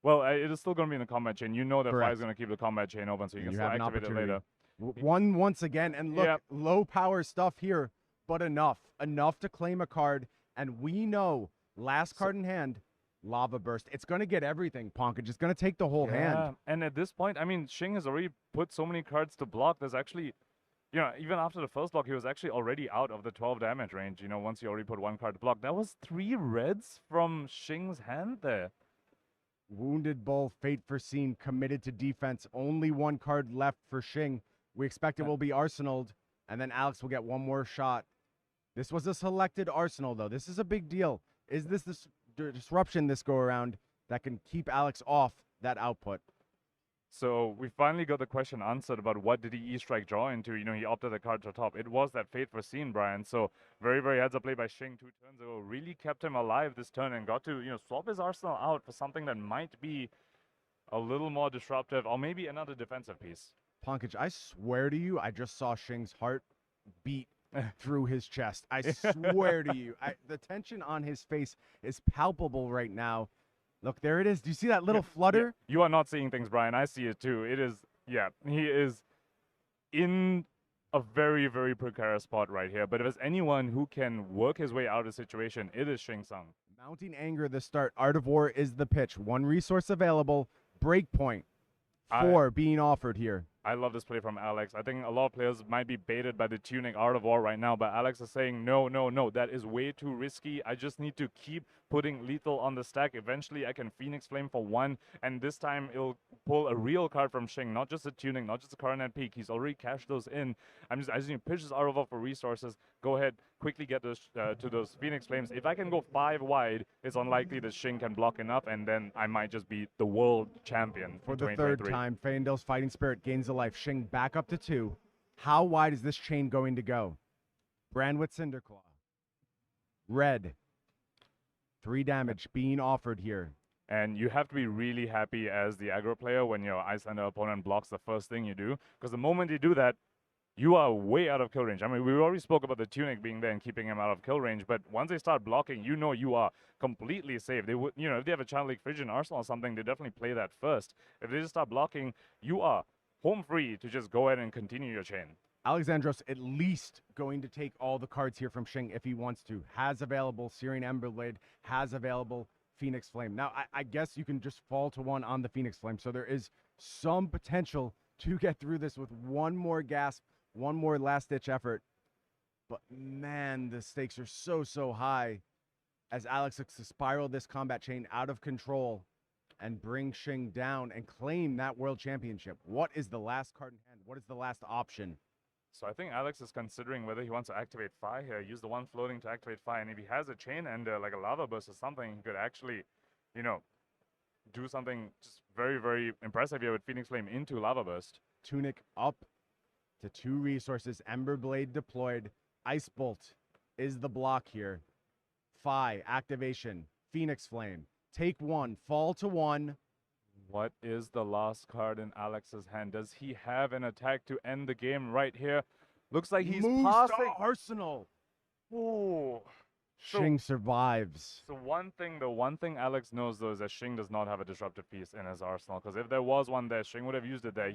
Well, it is still going to be in the combat chain. You know that Fire is going to keep the combat chain open, so you can still activate it later. One once again, and look, low power stuff here, but enough to claim a card. And we know, last card in hand, Lava Burst. It's going to get everything, Ponkage. It's going to take the whole hand. And at this point, I mean, Shing has already put so many cards to block. There's actually, even after the first block, he was actually already out of the 12 damage range, once he already put 1 card to block. That was 3 reds from Shing's hand there. Wounded Bull, Fate Foreseen, committed to defense. Only 1 card left for Shing. We expect it will be arsenaled, and then Alex will get 1 more shot. This was a selected arsenal, though. This is a big deal. Is this the disruption this go-around that can keep Alex off that output? So we finally got the question answered about what did he E-Strike draw into. He opted the card to top. It was that Fate Foreseen, Brian. So very, very heads-up play by Shing 2 turns ago. Really kept him alive this turn and got to, swap his arsenal out for something that might be a little more disruptive or maybe another defensive piece. Ponkage, I swear to you, I just saw Shing's heart beat through his chest. I swear to you. The tension on his face is palpable right now. Look, there it is. Do you see that little flutter? Yeah. You are not seeing things, Brian. I see it too. It is, he is in a very, very precarious spot right here. But if there's anyone who can work his way out of the situation, it is Shing Tsang. Mounting Anger the start. Art of War is the pitch. 1 resource available. Breakpoint. 4 being offered here. I love this play from Alex. I think a lot of players might be baited by the tuning Art of War right now, but Alex is saying, no, that is way too risky. I just need to keep putting lethal on the stack. Eventually, I can Phoenix Flame for 1, and this time it'll pull a real card from Shing, not just a tuning, not just a Coronet Peak. He's already cashed those in. I just need to pitch this Art of War for resources. Go ahead, quickly get those to those Phoenix Flames. If I can go 5 wide, it's unlikely that Shing can block enough, and then I might just be the world champion for the 3rd time. Faendal's Fighting Spirit gains a life. Shing back up to 2. How wide is this chain going to go? Brandwood Cinderclaw. Red. 3 damage being offered here. And you have to be really happy as the aggro player when your Iyslander opponent blocks the first thing you do. Because the moment you do that, you are way out of kill range. I mean, we already spoke about the Tunic being there and keeping him out of kill range, but once they start blocking, you are completely safe. They would, if they have a Channel League Frigid Arsenal or something, they definitely play that first. If they just start blocking, you are home free to just go ahead and continue your chain. Alexandros at least going to take all the cards here from Shing if he wants to. Has available Searing Emberblade, has available Phoenix Flame. Now, I guess you can just fall to 1 on the Phoenix Flame, so there is some potential to get through this with 1 more gasp, 1 more last-ditch effort. But, man, the stakes are so high as Alex looks to spiral this combat chain out of control and bring Shing down and claim that World Championship. What is the last card in hand? What is the last option? So I think Alex is considering whether he wants to activate Fire here, use the 1 floating to activate Fire, and if he has a chain and like a Lava Burst or something, he could actually, do something just very, very impressive here with Phoenix Flame into Lava Burst. Tunic up to 2 resources. Ember Blade deployed. Ice Bolt is the block here. Phi activation. Phoenix Flame. Take 1. Fall to 1. What is the last card in Alex's hand? Does he have an attack to end the game right here? Looks like he's Moves passing. to Arsenal. Ooh. Shing survives. So the one thing Alex knows though is that Shing does not have a disruptive piece in his arsenal. Because if there was one there, Shing would have used it there.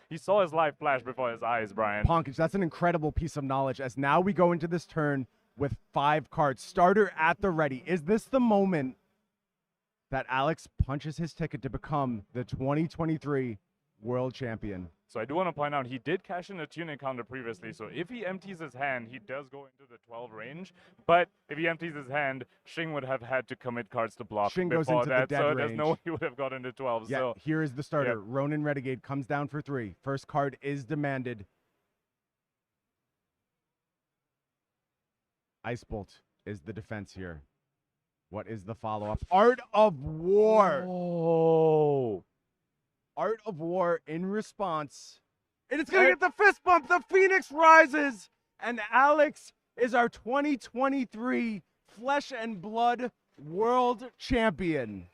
He saw his life flash before his eyes, Brian. Ponkage, that's an incredible piece of knowledge. As now we go into this turn with 5 cards. Starter at the ready. Is this the moment that Alex punches his ticket to become the 2023 World Champion? So I do want to point out he did cash in a Tunic counter previously. So if he empties his hand, he does go into the 12 range. But if he empties his hand, Shing would have had to commit cards to block Shing before goes into that. the dead so range. there's no way he would have got into 12. Yeah, So here is the starter. Yep. Ronin Renegade comes down for 3. First card is demanded. Ice Bolt is the defense here. What is the follow-up? Art of War. Oh. Art of War in response. And it's going to get the fist bump. The Phoenix rises. And Alex is our 2023 Flesh and Blood World Champion.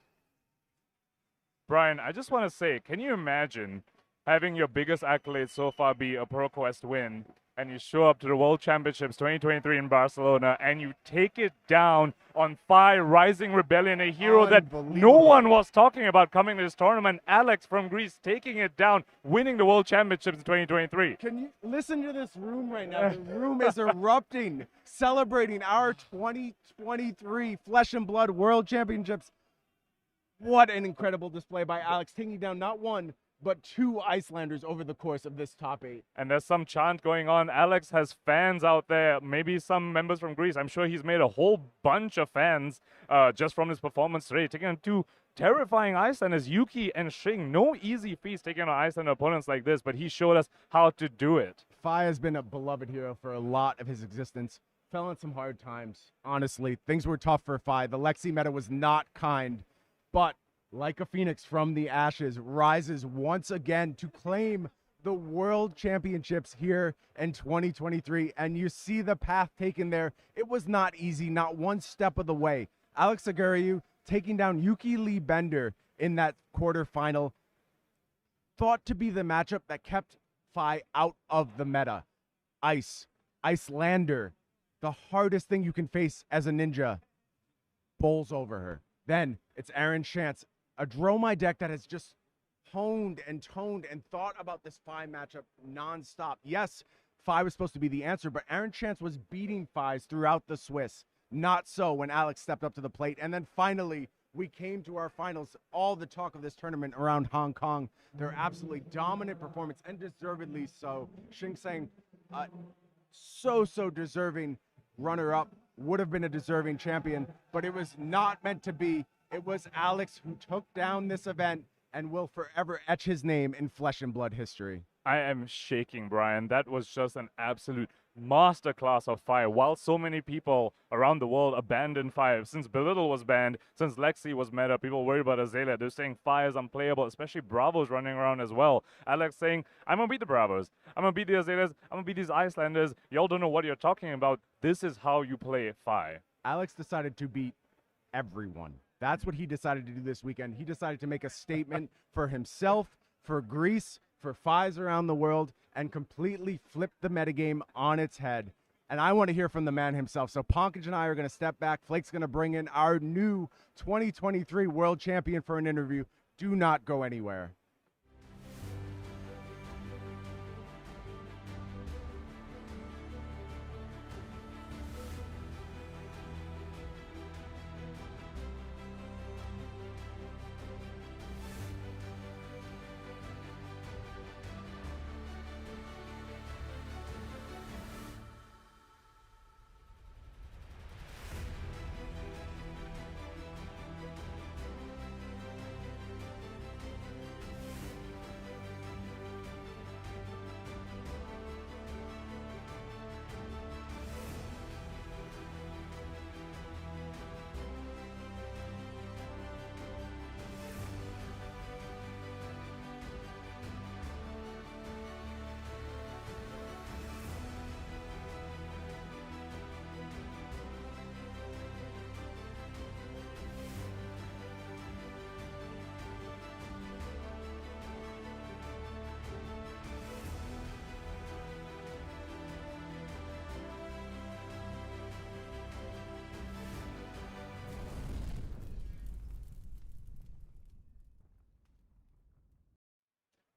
Brian, I just want to say, can you imagine having your biggest accolade so far be a ProQuest win, and you show up to the World Championships 2023 in Barcelona, and you take it down on Phi Rising Rebellion, a hero that no one was talking about coming to this tournament. Alex from Greece taking it down, winning the World Championships in 2023. Can you listen to this room right now? The room is erupting, celebrating our 2023 Flesh and Blood World Championships. What an incredible display by Alex, taking down not 1, but 2 Icelanders over the course of this top 8. And there's some chant going on. Alex has fans out there, maybe some members from Greece. I'm sure he's made a whole bunch of fans just from his performance today, taking on 2 terrifying Icelanders, Yuki and Shing. No easy feats taking on Iceland opponents like this, but he showed us how to do it. Phi has been a beloved hero for a lot of his existence. Fell in some hard times, honestly. Things were tough for Phi. The Lexi meta was not kind, but like a phoenix from the ashes, rises once again to claim the World Championships here in 2023. And you see the path taken there. It was not easy, not one step of the way. Alex Argyriou taking down Yuki Lee Bender in that quarterfinal. Thought to be the matchup that kept Phi out of the meta. Iyslander, the hardest thing you can face as a ninja, bowls over her. Then it's Shantz, a Dromai deck that has just honed and toned and thought about this Phi matchup nonstop. Yes, Phi was supposed to be the answer, but Shantz was beating Phi's throughout the Swiss. Not so when Alex stepped up to the plate. And then finally, we came to our finals. All the talk of this tournament around Hong Kong, their absolutely dominant performance, and deservedly so. Shing saying, so deserving runner-up, would have been a deserving champion, but it was not meant to be. It was Alex who took down this event and will forever etch his name in Flesh and Blood history. I am shaking, Brian. That was just an absolute masterclass of Phi. While so many people around the world abandoned Phi, since Belittle was banned, since Lexi was meta, people worried about Azalea. They're saying Phi is unplayable, especially Bravos running around as well. Alex saying, I'm going to beat the Bravos. I'm going to beat the Azaleas. I'm going to beat these Icelanders. Y'all don't know what you're talking about. This is how you play Phi. Alex decided to beat everyone. That's what he decided to do this weekend. He decided to make a statement for himself, for Greece, for Phis around the world, and completely flip the metagame on its head. And I want to hear from the man himself. So Ponkage and I are going to step back. Flake's going to bring in our new 2023 world champion for an interview. Do not go anywhere.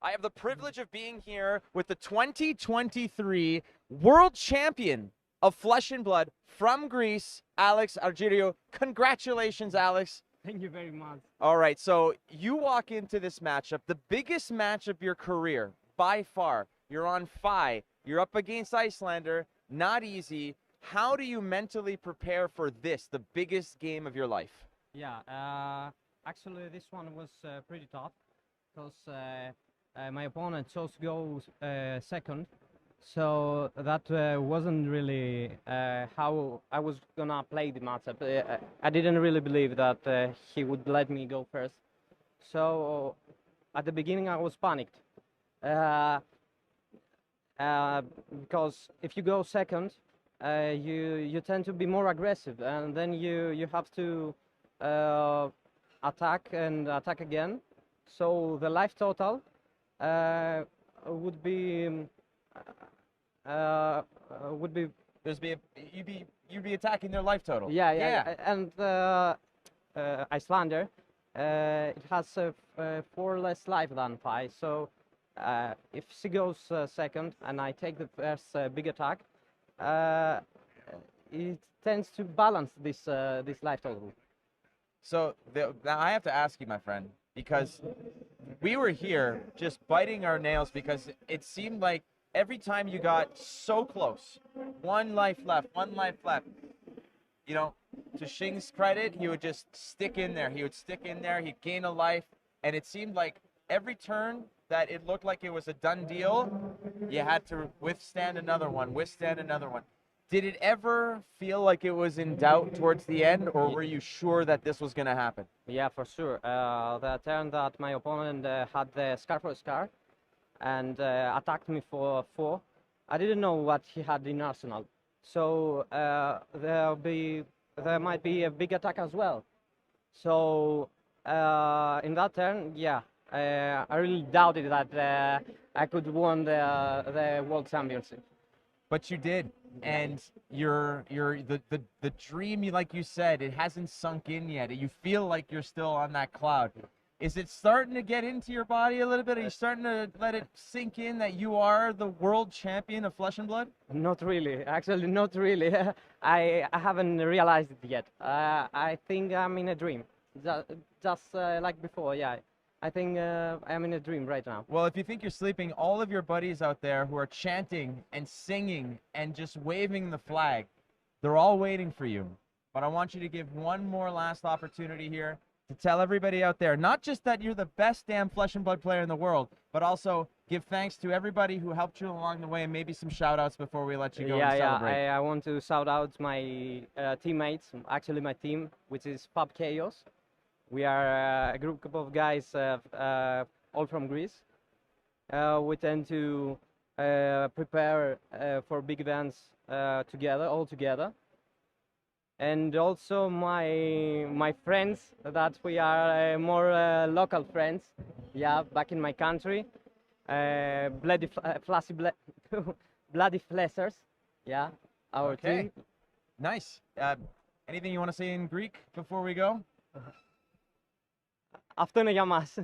I have the privilege of being here with the 2023 World Champion of Flesh and Blood from Greece, Alex Argyriou. Congratulations, Alex. Thank you very much. All right, so you walk into this matchup, the biggest match of your career by far. You're on Phi. You're up against Iyslander. Not easy. How do you mentally prepare for this, the biggest game of your life? Yeah, actually this one was pretty tough because my opponent chose to go second. So that wasn't really how I was gonna play the matchup. I didn't really believe that he would let me go first. So at the beginning I was panicked because if you go second, you tend to be more aggressive, and then you have to attack and attack again. So the life total would be. You'd be attacking their life total. Yeah. And Iyslander, it has 4 less life than Phi. So if she goes second and I take the first big attack, it tends to balance this life total. So now I have to ask you, my friend, because we were here just biting our nails because it seemed like every time you got so close, one life left. You know, to Shing's credit, he would just stick in there. He'd gain a life, and it seemed like every turn that it looked like it was a done deal, you had to withstand another one. Did it ever feel like it was in doubt towards the end, or were you sure that this was going to happen? Yeah, for sure. The turn that my opponent had the scar for a scar and attacked me for 4, I didn't know what he had in arsenal. So there might be a big attack as well. So in that turn, yeah, I really doubted that I could win the World Championship. But you did, and the dream, like you said, it hasn't sunk in yet. You feel like you're still on that cloud. Is it starting to get into your body a little bit? Are you starting to let it sink in that you are the world champion of Flesh and Blood? Not really. Actually, not really. I haven't realized it yet. I think I'm in a dream, just like before. Yeah, I think I'm in a dream right now. Well, if you think you're sleeping, all of your buddies out there who are chanting and singing and just waving the flag, they're all waiting for you. But I want you to give one more last opportunity here to tell everybody out there, not just that you're the best damn Flesh and Blood player in the world, but also give thanks to everybody who helped you along the way, and maybe some shout-outs before we let you go and celebrate. I want to shout out my teammates, actually my team, which is Fab Chaos. We are a group of guys all from Greece. We tend to prepare for big events all together. And also my friends, that we are more local friends, yeah, back in my country. Bloody Flessers, yeah, our team. Nice. Anything you want to say in Greek before we go? Αυτό είναι για μας.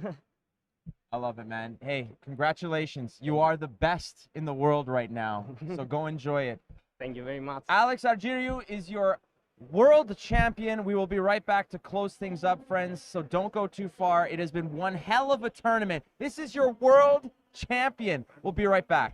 I love it, man. Hey, congratulations. You are the best in the world right now, so go enjoy it. Thank you very much. Alex Argyriou is your world champion. We will be right back to close things up, friends, so don't go too far. It has been one hell of a tournament. This is your world champion. We'll be right back.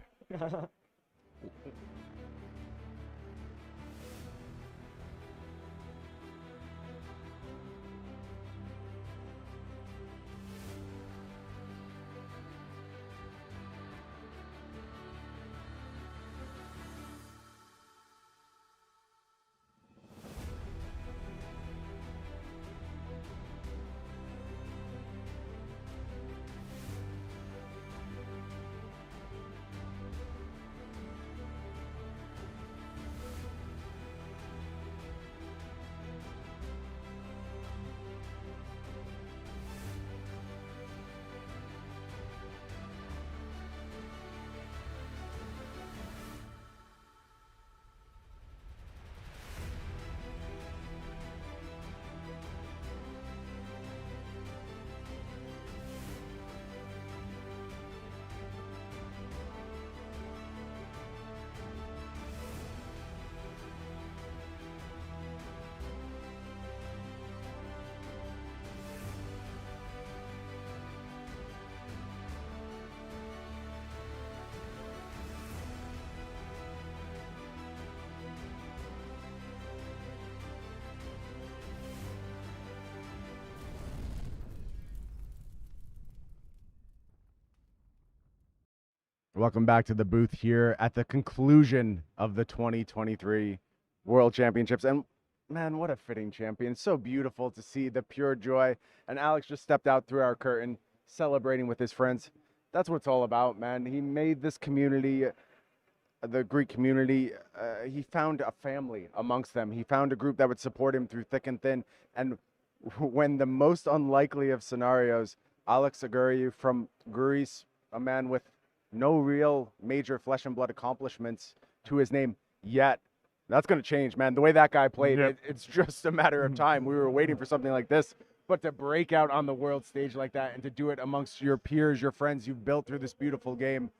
Welcome back to the booth here at the conclusion of the 2023 World Championships. And man, what a fitting champion. So beautiful to see the pure joy. And Alex just stepped out through our curtain celebrating with his friends. That's what it's all about, man. He made this community, the Greek community, he found a family amongst them. He found a group that would support him through thick and thin. And when the most unlikely of scenarios, Alex Argyriou from Greece, a man with no real major Flesh and Blood accomplishments to his name yet. That's going to change, man. The way that guy played, it's just a matter of time. We were waiting for something like this. But to break out on the world stage like that and to do it amongst your peers, your friends you've built through this beautiful game,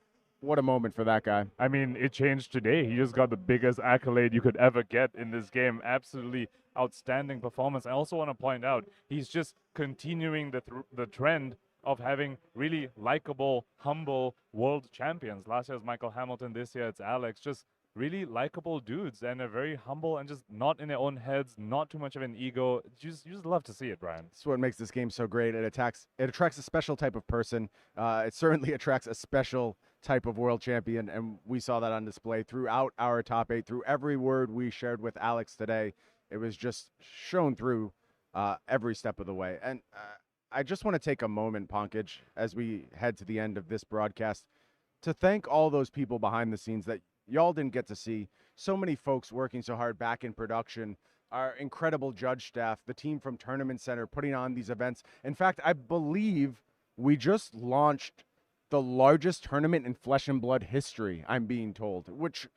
what a moment for that guy. I mean, it changed today. He just got the biggest accolade you could ever get in this game. Absolutely outstanding performance. I also want to point out, he's just continuing the trend of having really likable, humble world champions. Last year it was Michael Hamilton. This year it's Alex. Just really likable dudes and are very humble and just not in their own heads, not too much of an ego. You just love to see it, Brian. That's what makes this game so great. It attracts a special type of person. It certainly attracts a special type of world champion, and we saw that on display throughout our top 8. Through every word we shared with Alex today, it was just shown through every step of the way. And I just want to take a moment, Pankaj, as we head to the end of this broadcast, to thank all those people behind the scenes that y'all didn't get to see. So many folks working so hard back in production, our incredible judge staff, the team from Tournament Center putting on these events. In fact, I believe we just launched the largest tournament in Flesh and Blood history, I'm being told, which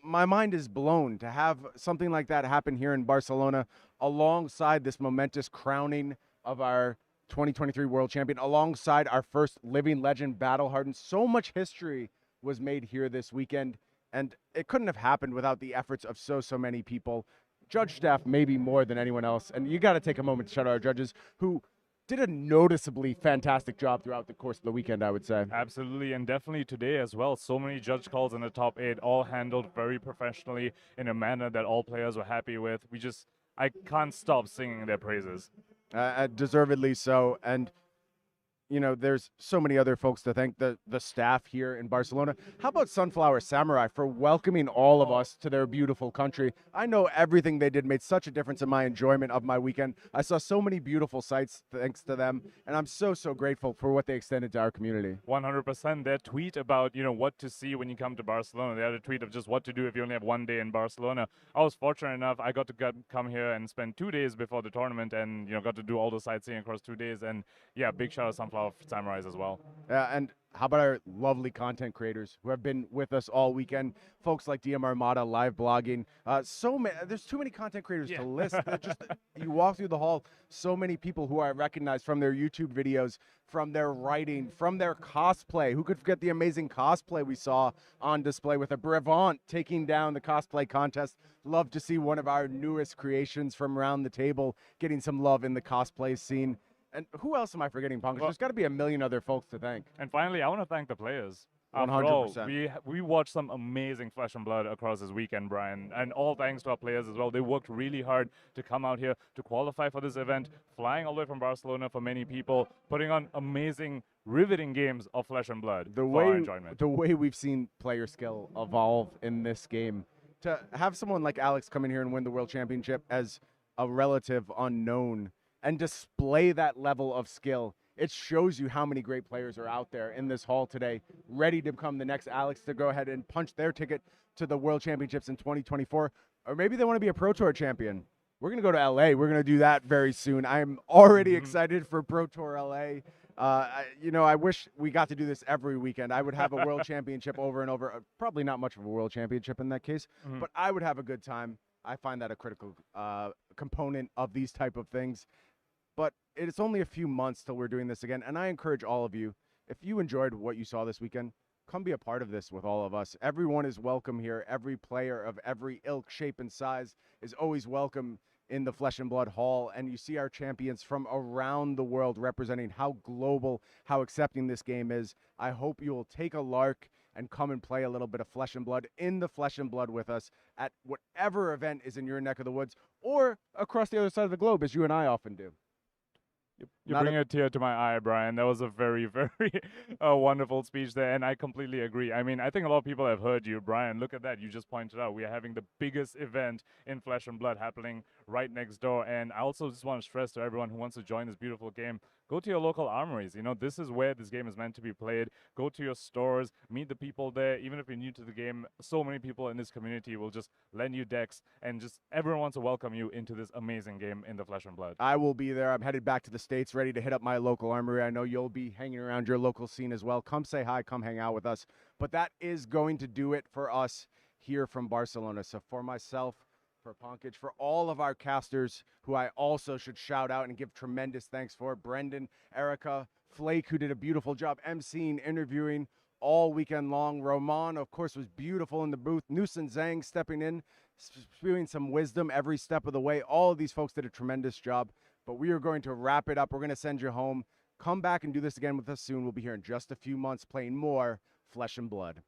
my mind is blown to have something like that happen here in Barcelona alongside this momentous crowning of our 2023 world champion, alongside our first living legend, Battle Hardened. So much history was made here this weekend. And it couldn't have happened without the efforts of so many people. Judge staff maybe more than anyone else. And you got to take a moment to shout out our judges who did a noticeably fantastic job throughout the course of the weekend, I would say. Absolutely, and definitely today as well. So many judge calls in the top 8, all handled very professionally in a manner that all players were happy with. I can't stop singing their praises. Deservedly so. And you know, there's so many other folks to thank, the staff here in Barcelona. How about Sunflower Samurai for welcoming all of us to their beautiful country? I know everything they did made such a difference in my enjoyment of my weekend. I saw so many beautiful sights thanks to them, and I'm so grateful for what they extended to our community. 100%. Their tweet about, what to see when you come to Barcelona. They had a tweet of just what to do if you only have one day in Barcelona. I was fortunate enough. I got to come here and spend 2 days before the tournament and, got to do all the sightseeing across 2 days. And yeah, big shout out Sunflower Samurais as well. And how about our lovely content creators who have been with us all weekend? Folks like DM Armada, live blogging. There's too many content creators to list. You walk through the hall, so many people who I recognize from their YouTube videos, from their writing, from their cosplay. Who could forget the amazing cosplay we saw on display with a Brevant taking down the cosplay contest? Love to see one of our newest creations from around the table getting some love in the cosplay scene. And who else am I forgetting, Pankaj? There's got to be a million other folks to thank. And finally, I want to thank the players. 100%. We watched some amazing Flesh and Blood across this weekend, Brian, and all thanks to our players as well. They worked really hard to come out here to qualify for this event, flying all the way from Barcelona for many people, putting on amazing, riveting games of Flesh and Blood for our enjoyment. The way we've seen player skill evolve in this game, to have someone like Alex come in here and win the World Championship as a relative unknown and display that level of skill, it shows you how many great players are out there in this hall today, ready to become the next Alex to go ahead and punch their ticket to the World Championships in 2024. Or maybe they want to be a Pro Tour champion. We're going to go to LA. We're going to do that very soon. I'm already excited for Pro Tour LA. I wish we got to do this every weekend. I would have a World Championship over and over. Probably not much of a World Championship in that case, but I would have a good time. I find that a critical component of these type of things. But it's only a few months till we're doing this again, and I encourage all of you, if you enjoyed what you saw this weekend, come be a part of this with all of us. Everyone is welcome here. Every player of every ilk, shape, and size is always welcome in the Flesh and Blood Hall, and you see our champions from around the world representing how global, how accepting this game is. I hope you will take a lark and come and play a little bit of Flesh and Blood in the Flesh and Blood with us at whatever event is in your neck of the woods or across the other side of the globe, as you and I often do. You bring a tear to my eye, Brian. That was a very, very wonderful speech there, and I completely agree. I mean, I think a lot of people have heard you, Brian. Look at that. You just pointed out we are having the biggest event in Flesh and Blood happening right next door, and I also just want to stress to everyone who wants to join this beautiful game, go to your local armories. You know, this is where this game is meant to be played. Go to your stores, meet the people there. Even if you're new to the game, so many people in this community will just lend you decks, and just everyone wants to welcome you into this amazing game in the Flesh and Blood. I will be there. I'm headed back to the States, ready to hit up my local armory. I know you'll be hanging around your local scene as well. Come say hi, come hang out with us. But that is going to do it for us here from Barcelona. So for myself, for Pankaj, for all of our casters, who I also should shout out and give tremendous thanks for, Brendan, Erica, Flake, who did a beautiful job emceeing, interviewing all weekend long. Roman, of course, was beautiful in the booth. Nusen Tsang stepping in, spewing some wisdom every step of the way. All of these folks did a tremendous job. But we are going to wrap it up. We're going to send you home. Come back and do this again with us soon. We'll be here in just a few months playing more Flesh and Blood.